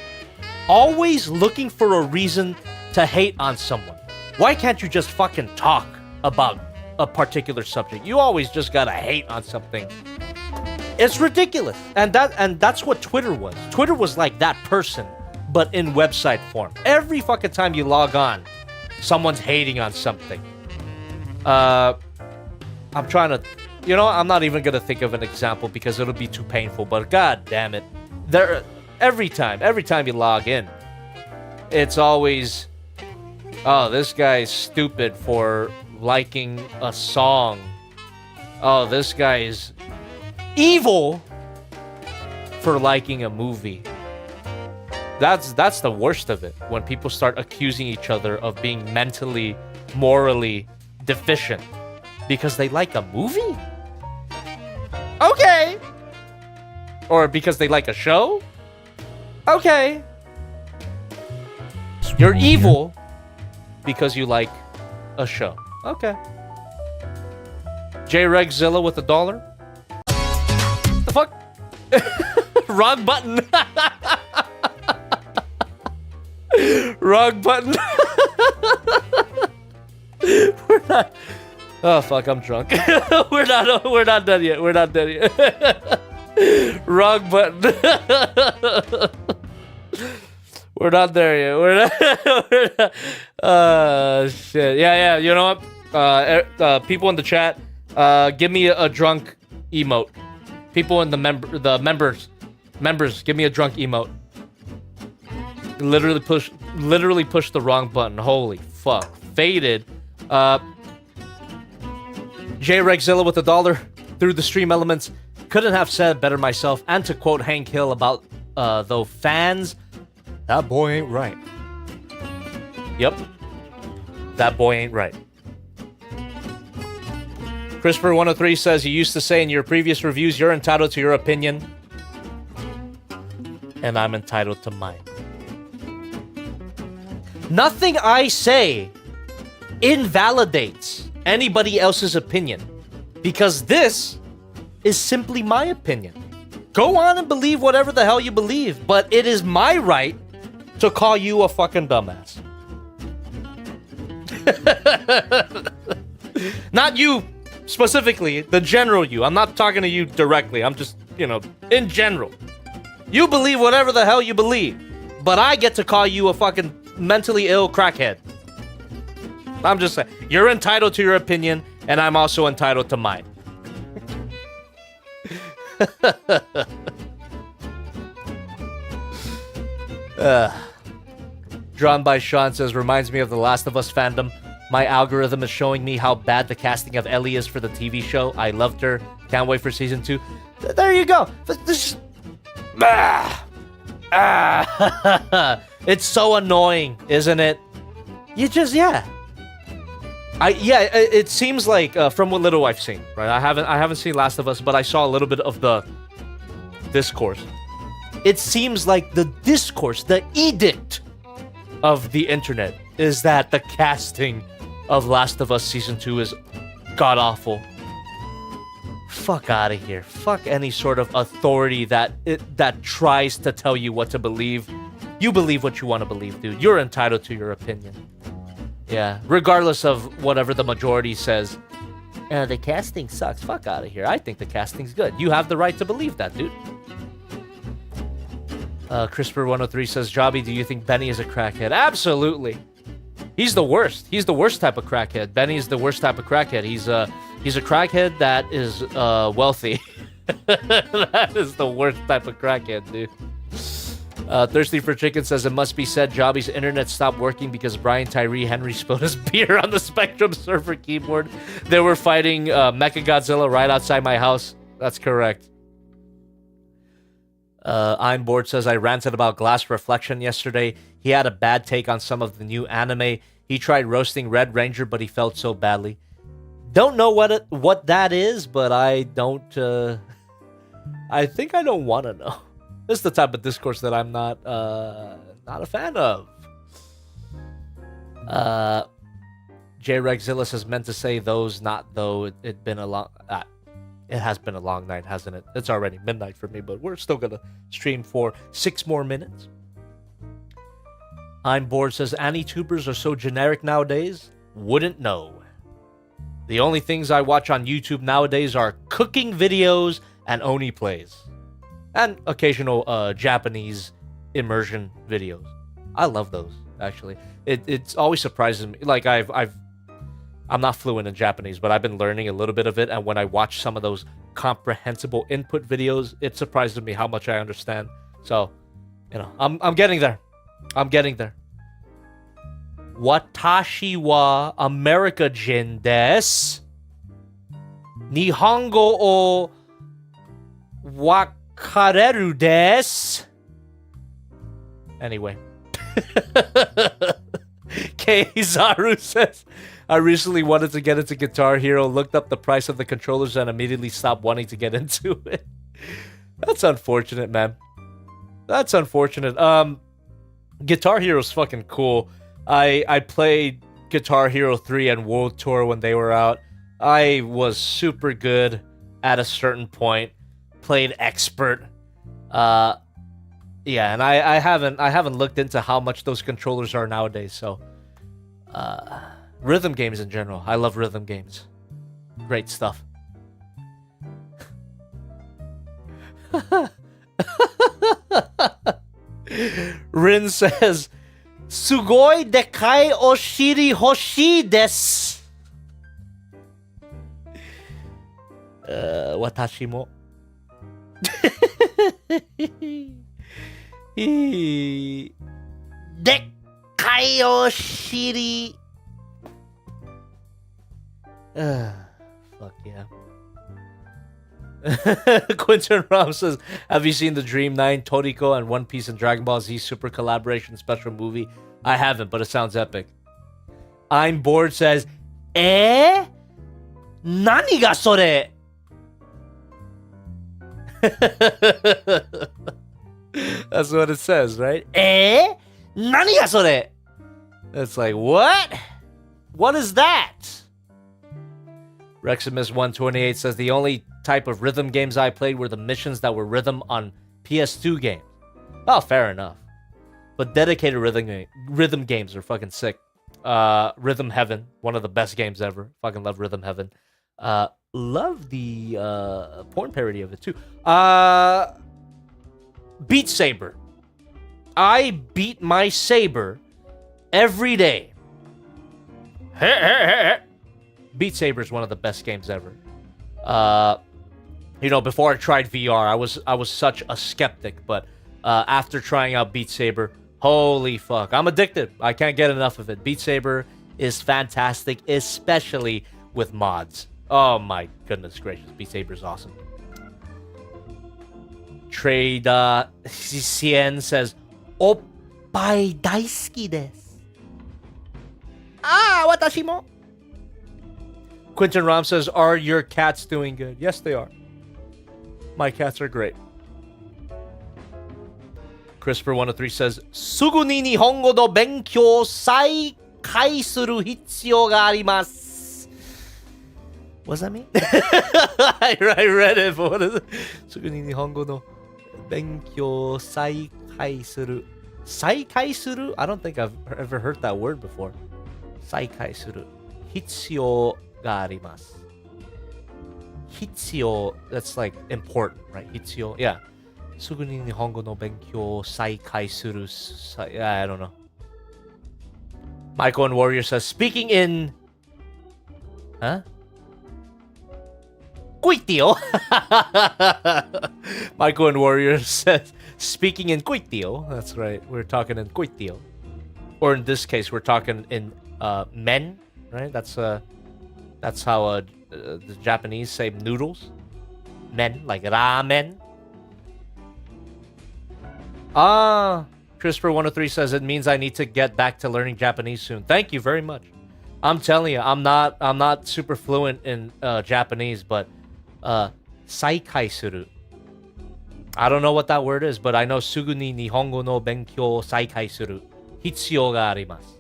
Always looking for a reason to hate on someone. Why can't you just fucking talk about a particular subject? You always just gotta hate on something. It's ridiculous. And that's what Twitter was. Twitter was like that person, but in website form. Every fucking time you log on, someone's hating on something. I'm trying to... You know, I'm not even gonna think of an example because it'll be too painful, but god damn it. Every time you log in, it's always... Oh, this guy's stupid for liking a song. Oh, this guy's evil for liking a movie. That's the worst of it. When people start accusing each other of being mentally, morally deficient because they like a movie? Okay. Or because they like a show? Okay. You're evil because you like a show. Okay. J-Regzilla with $1. The fuck? Wrong button. Wrong button. We're not... Oh, fuck, I'm drunk. We're not done yet. We're not done yet. Wrong button. We're not there yet. We're not. Shit. Yeah. You know what? People in the chat, give me a drunk emote. People in the members, give me a drunk emote. Literally push the wrong button. Holy fuck. Faded. J Rexzilla with $1 through the stream elements. Couldn't have said better myself. And to quote Hank Hill about though fans, that boy ain't right. Yep. That boy ain't right. CRISPR103 says, you used to say in your previous reviews, you're entitled to your opinion. And I'm entitled to mine. Nothing I say invalidates anybody else's opinion. Because this is simply my opinion. Go on and believe whatever the hell you believe. But it is my right to call you a fucking dumbass. Not you specifically, the general you. I'm not talking to you directly. I'm just, in general. You believe whatever the hell you believe. But I get to call you a fucking mentally ill crackhead. I'm just saying. You're entitled to your opinion, and I'm also entitled to mine. Drawn by Sean says, reminds me of the Last of Us fandom. My algorithm is showing me how bad the casting of Ellie is for the TV show. I loved her. Can't wait for season 2. There you go. This... It's so annoying, isn't it? You just, it seems like from what little I've seen, right? I haven't seen Last of Us, but I saw a little bit of the discourse. It seems like the discourse, the edict of the internet is that the casting of Last of Us Season 2 is god-awful. Fuck out of here. Fuck any sort of authority that tries to tell you what to believe. You believe what you want to believe, dude. You're entitled to your opinion. Yeah, regardless of whatever the majority says. The casting sucks. Fuck out of here. I think the casting's good. You have the right to believe that, dude. CRISPR103 says, Jobby, do you think Benny is a crackhead? Absolutely. He's the worst. He's the worst type of crackhead. Benny is the worst type of crackhead. He's a crackhead that is wealthy. That is the worst type of crackhead, dude. Thirsty for Chicken says, it must be said Jobby's internet stopped working because Brian Tyree Henry spilled his beer on the Spectrum server keyboard. They were fighting Mechagodzilla right outside my house. That's correct. I'm Bored says, I ranted about Glass Reflection yesterday. He had a bad take on some of the new anime. He tried roasting Red Ranger, but he felt so badly. Don't know what that is, but I don't... I think I don't want to know. This is the type of discourse that I'm not a fan of. J Rexzilla says, meant to say those, not though. It has been a long night, hasn't it? It's already midnight for me, but we're still gonna stream for 6 more minutes. I'm Bored says, Annie-tubers are so generic nowadays. Wouldn't know. The only things I watch on YouTube nowadays are cooking videos and Oni plays. And occasional Japanese immersion videos. I love those, actually. It's always surprises me. Like, I'm not fluent in Japanese, but I've been learning a little bit of it. And when I watch some of those comprehensible input videos, it surprises me how much I understand. So, I'm getting there. I'm getting there. Watashi wa America-jin desu. Nihongo o wakareru desu. Anyway. Keizaru says, I recently wanted to get into Guitar Hero, looked up the price of the controllers, and immediately stopped wanting to get into it. That's unfortunate, man. That's unfortunate. Guitar Hero's fucking cool. I played Guitar Hero 3 and World Tour when they were out. I was super good at a certain point. Played expert. Yeah, and I haven't looked into how much those controllers are nowadays, so rhythm games in general. I love rhythm games. Great stuff. Rin says, Sugoi dekai oshiri hoshii desu. Watashi mo. Dekai oshiri. Fuck yeah. Quinton Ram says, have you seen the Dream 9, Toriko, and One Piece and Dragon Ball Z Super Collaboration Special Movie? I haven't, but it sounds epic. I'm Bored says, Nani ga sore? That's what it says, right? Nani ga sore? It's like, what? What is that? Reximus128 says, the only type of rhythm games I played were the missions that were rhythm on PS2 games. Oh, fair enough. But dedicated rhythm games are fucking sick. Rhythm Heaven, one of the best games ever. Fucking love Rhythm Heaven. Love the porn parody of it too. Beat Saber. I beat my saber every day. Beat Saber is one of the best games ever. You know, before I tried VR, I was such a skeptic, but after trying out Beat Saber, holy fuck, I'm addicted. I can't get enough of it. Beat Saber is fantastic, especially with mods. Oh my goodness gracious, Beat Saber is awesome. Trade Cien says, Oppai daisuki desu. Watashi mo. Quinton Ram says, are your cats doing good? Yes, they are. My cats are great. Crisper103 says, Sugu ni Nihongo no benkyou saikai suru hitsuyou ga arimasu. What does that mean? I read it, but what is it? Sugu ni Nihongo no benkyou saikai suru. Saikai suru? I don't think I've ever heard that word before. Saikai suru. Hitsuyou ga arimasu. Hitsuyou, that's like important, right? Hitsuyou, yeah. Sugu ni Nihongo no benkyou saikai suru. I don't know. Michael and Warrior says, speaking in... Huh? Kuitio. Michael and Warrior says, speaking in Kuitio. That's right. We're talking in Kuitio. Or in this case, we're talking in men, right? That's how the Japanese say noodles. Men, like ramen. Crisper103 says it means I need to get back to learning Japanese soon. Thank you very much. I'm telling you, I'm not super fluent in Japanese, but saikai suru. I don't know what that word is, but I know sugu ni Nihongo no benkyou saikai suru. Hitsuyou ga arimasu.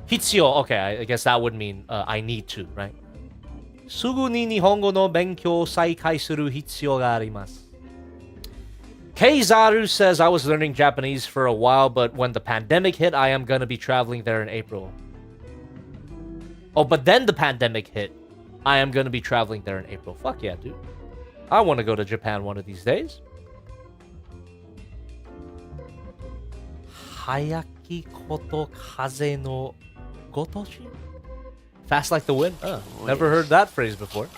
Hitsuyou, okay, I guess that would mean I need to, right? Sugu ni Nihongo no benkyou saikai suru hitsuyou ga arimasu. Keizaru says, I was learning Japanese for a while, but when the pandemic hit, I am going to be traveling there in April. Oh, but then the pandemic hit. I am going to be traveling there in April. Fuck yeah, dude. I want to go to Japan one of these days. Hayaki koto kaze no gotoshi? Fast like the wind? Never heard that phrase before.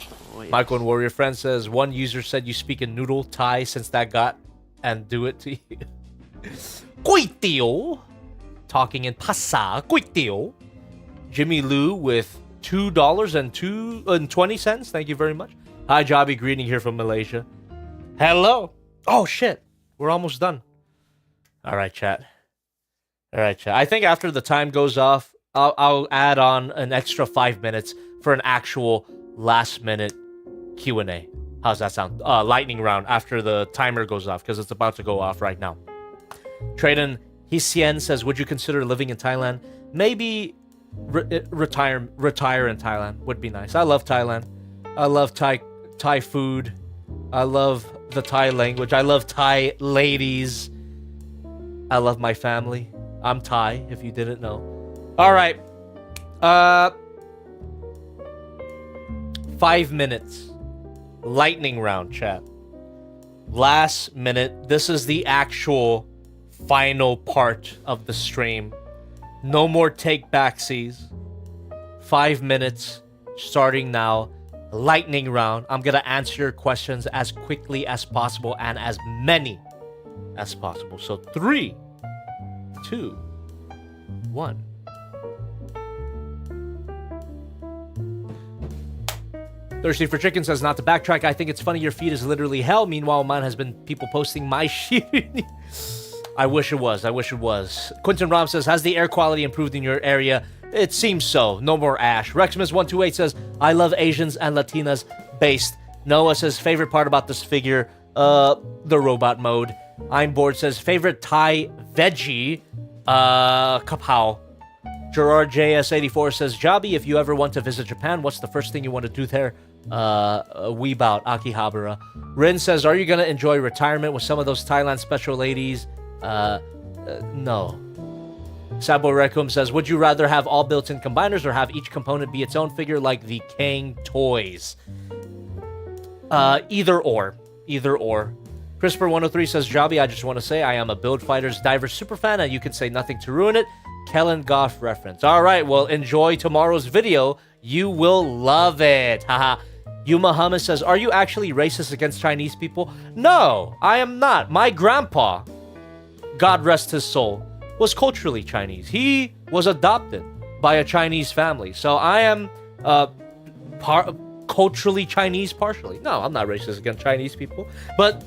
Michael and Warrior Friend says, one user said you speak in noodle Thai since that got and do it to you. Kuitio. Talking in Pasa. Kuitio. Jimmy Lou with $2.20. Thank you very much. Hi, Jobby. Greeting here from Malaysia. Hello. Oh, shit. We're almost done. All right, chat. I think after the time goes off, I'll add on an extra 5 minutes for an actual last-minute Q&A. How's that sound? Lightning round after the timer goes off, because it's about to go off right now. Traden Hisien says, would you consider living in Thailand? Maybe retire in Thailand would be nice. I love Thailand. I love Thai food. I love the Thai language. I love Thai ladies. I love my family. I'm Thai, if you didn't know. All right. 5 minutes. Lightning round, chat. Last minute. This is the actual final part of the stream. No more take backsies. 5 minutes starting now. Lightning round. I'm gonna answer your questions as quickly as possible and as many as possible. So 3, 2, 1. Thirsty for Chicken says, not to backtrack, I think it's funny your feed is literally hell. Meanwhile, mine has been people posting my shit. I wish it was. I wish it was. Quentin Rom says, has the air quality improved in your area? It seems so. No more ash. Rexmas128 says, I love Asians and Latinas based. Noah says, favorite part about this figure, the robot mode. I'm bored says, favorite Thai veggie, kapow. Gerard JS84 says, Jabi, if you ever want to visit Japan, what's the first thing you want to do there? Weeb out, Akihabara. Rin says, are you going to enjoy retirement with some of those Thailand special ladies? No. Sabo Rekum says, would you rather have all built-in combiners or have each component be its own figure like the Kang toys? Either or. Either or. Christopher103 says, Jabi, I just want to say I am a Build Fighters Diver superfan and you can say nothing to ruin it. Kellen Goff reference. All right, well, enjoy tomorrow's video. You will love it. Haha. Yuma Hummus says, are you actually racist against Chinese people? No, I am not. My grandpa, God rest his soul, was culturally Chinese. He was adopted by a Chinese family. So I am culturally Chinese partially. No, I'm not racist against Chinese people. But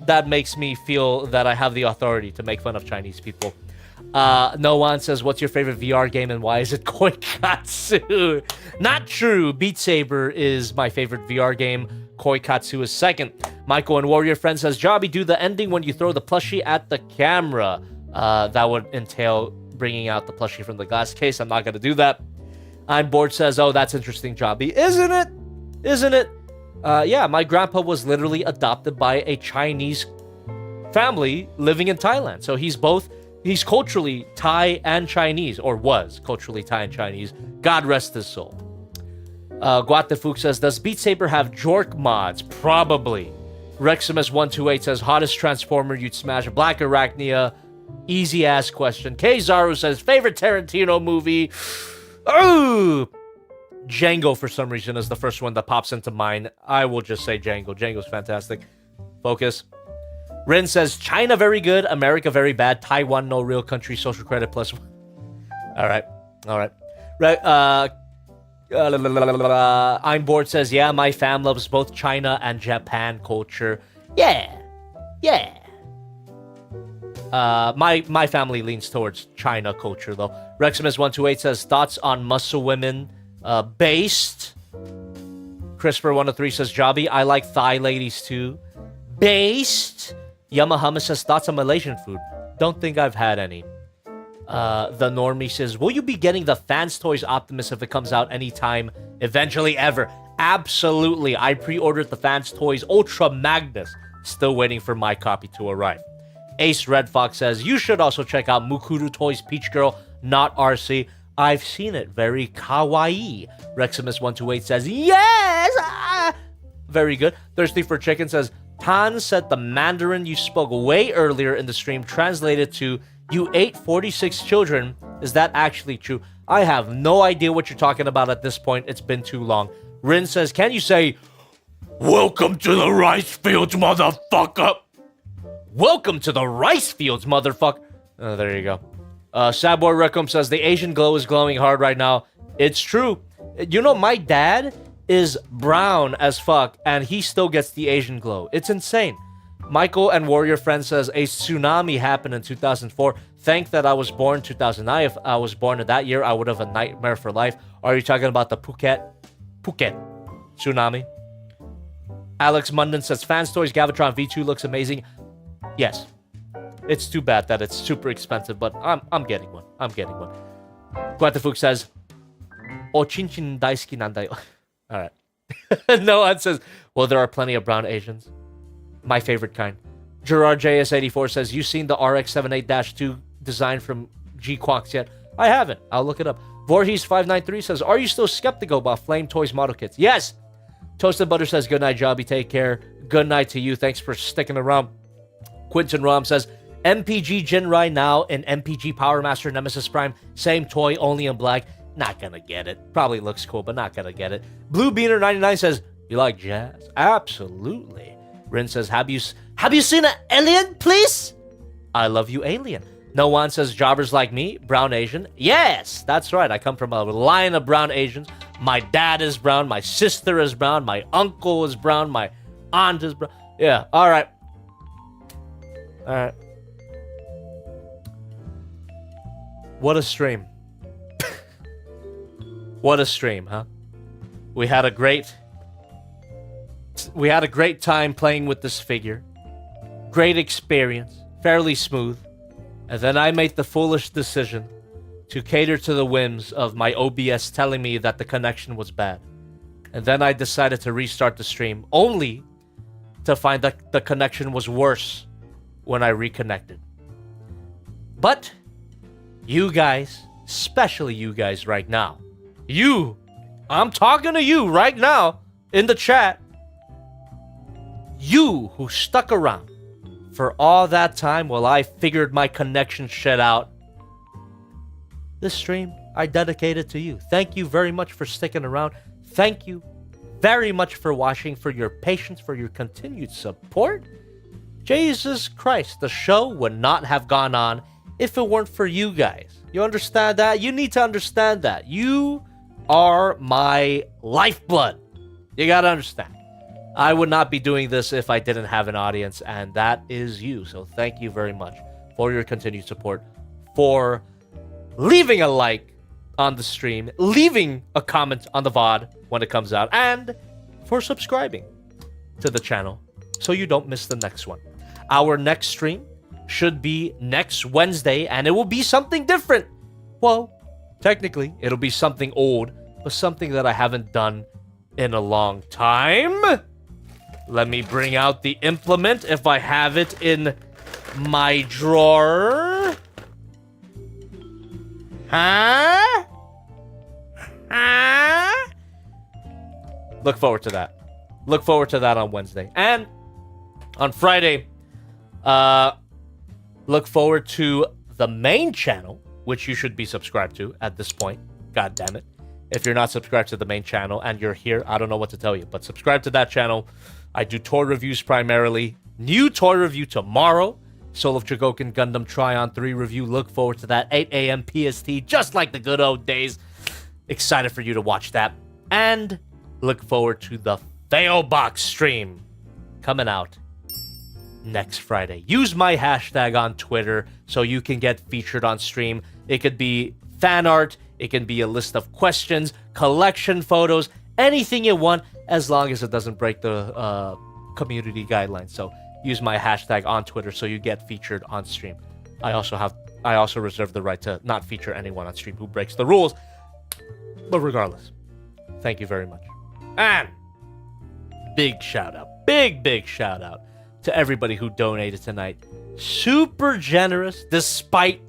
that makes me feel that I have the authority to make fun of Chinese people. No one says, what's your favorite VR game and why is it Koikatsu? Not true. Beat Saber is my favorite VR game. Koikatsu is second. Michael and Warrior Friend says, Jabi, do the ending when you throw the plushie at the camera. That would entail bringing out the plushie from the glass case. I'm not going to do that. I'm bored says, oh, that's interesting, Jabi. Isn't it? Isn't it? Yeah, my grandpa was literally adopted by a Chinese family living in Thailand. So he's culturally Thai and Chinese, or was culturally Thai and Chinese. God rest his soul. Guatefuk says, does Beat Saber have Jork mods? Probably. Reximus128 says, hottest Transformer you'd smash. Black Arachnia. Easy ass question. K-Zaru says, favorite Tarantino movie? Oh! Django, for some reason, is the first one that pops into mind. I will just say Django. Django's fantastic. Focus. Rin says, China very good, America very bad, Taiwan no real country, social credit plus one. Alright. I'm bored says, yeah, my fam loves both China and Japan culture. Yeah. My family leans towards China culture, though. Reximus128 says, thoughts on muscle women based. Christopher103 says, Jabi, I like Thai ladies too. Based. Yamahama says, thoughts on Malaysian food. Don't think I've had any. The Normie says, will you be getting the Fans Toys Optimus if it comes out anytime, eventually ever? Absolutely. I pre-ordered the Fans Toys Ultra Magnus. Still waiting for my copy to arrive. Ace Red Fox says, you should also check out Mukuru Toys Peach Girl, not RC. I've seen it. Very kawaii. Reximus128 says, yes! Very good. Thirsty for Chicken says, Tan said the Mandarin you spoke way earlier in the stream translated to, you ate 46 children. Is that actually true? I have no idea what you're talking about at this point. It's been too long. Rin says, can you say, welcome to the rice fields, motherfucker? Welcome to the rice fields, motherfucker. Oh, there you go. Sabor Recum says, the Asian glow is glowing hard right now. It's true. You know, my dad is brown as fuck, and he still gets the Asian glow. It's insane. Michael and Warrior Friend says, a tsunami happened in 2004. Thank that I was born 2009. If I was born in that year, I would have a nightmare for life. Are you talking about the Phuket tsunami? Alex Munden says, Fans Toys Gavatron V2 looks amazing. Yes. It's too bad that it's super expensive, but I'm getting one. Guatefuk says, O chinchin daisuki nandayo. Alright. No one says, well, there are plenty of brown Asians. My favorite kind. Gerard JS84 says, you seen the RX-78-2 design from G-Quox yet? I haven't. I'll look it up. Voorhees593 says, are you still skeptical about Flame Toys model kits? Yes! Toasted Butter says, good night, Jobby. Take care. Good night to you. Thanks for sticking around. Quinton Rom says, MPG Jinrai now and MPG Power Master Nemesis Prime. Same toy, only in black. Not gonna get it. Probably looks cool, but not gonna get it. Blue Beaner 99 says, you like jazz? Absolutely. Rin says, have you seen an alien, please? I love you, alien. No one says, jobbers like me, brown Asian. Yes, that's right. I come from a line of brown Asians. My dad is brown. My sister is brown. My uncle is brown. My aunt is brown. Yeah, all right. All right. What a stream. What a stream, huh? We had a great time playing with this figure. Great experience, fairly smooth. And then I made the foolish decision to cater to the whims of my OBS telling me that the connection was bad. And then I decided to restart the stream, only to find that the connection was worse when I reconnected. But you guys, especially you guys right now, I'm talking to you right now in the chat, you who stuck around for all that time while I figured my connection shit out, this stream I dedicated to you. Thank you very much for sticking around. Thank you very much for watching, for your patience, for your continued support. Jesus Christ, the show would not have gone on if it weren't for you guys. You understand that? You need to understand that. You are my lifeblood. You gotta understand. I would not be doing this if I didn't have an audience, and that is you. So thank you very much for your continued support, for leaving a like on the stream, leaving a comment on the VOD when it comes out, and for subscribing to the channel so you don't miss the next one. Our next stream should be next Wednesday, and it will be something different. Well, technically, it'll be something old, but something that I haven't done in a long time. Let me bring out the implement if I have it in my drawer. Huh? Look forward to that. Look forward to that on Wednesday. And on Friday, look forward to the main channel, which you should be subscribed to at this point. God damn it. If you're not subscribed to the main channel and you're here, I don't know what to tell you, but subscribe to that channel. I do toy reviews primarily. New toy review tomorrow. Soul of Chogokin Gundam Tryon 3 review. Look forward to that. 8 a.m. PST, just like the good old days. Excited for you to watch that. And look forward to the Failbox stream coming out next Friday. Use my hashtag on Twitter so you can get featured on stream. It could be fan art. It can be a list of questions, collection photos, anything you want, as long as it doesn't break the community guidelines. So use my hashtag on Twitter so you get featured on stream. I also reserve the right to not feature anyone on stream who breaks the rules. But regardless, thank you very much. And big shout out, big shout out to everybody who donated tonight. Super generous despite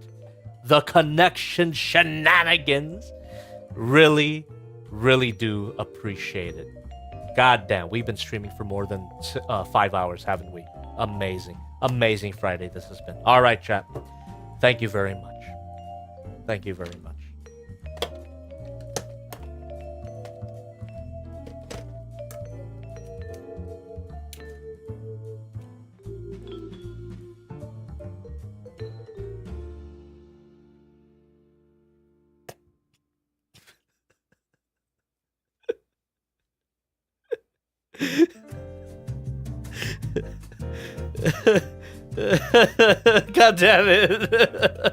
the connection shenanigans. Really do appreciate it. God damn, we've been streaming for more than 5 hours, haven't we? Amazing Friday this has been. All right, chat. Thank you very much. Thank you very much. God damn it.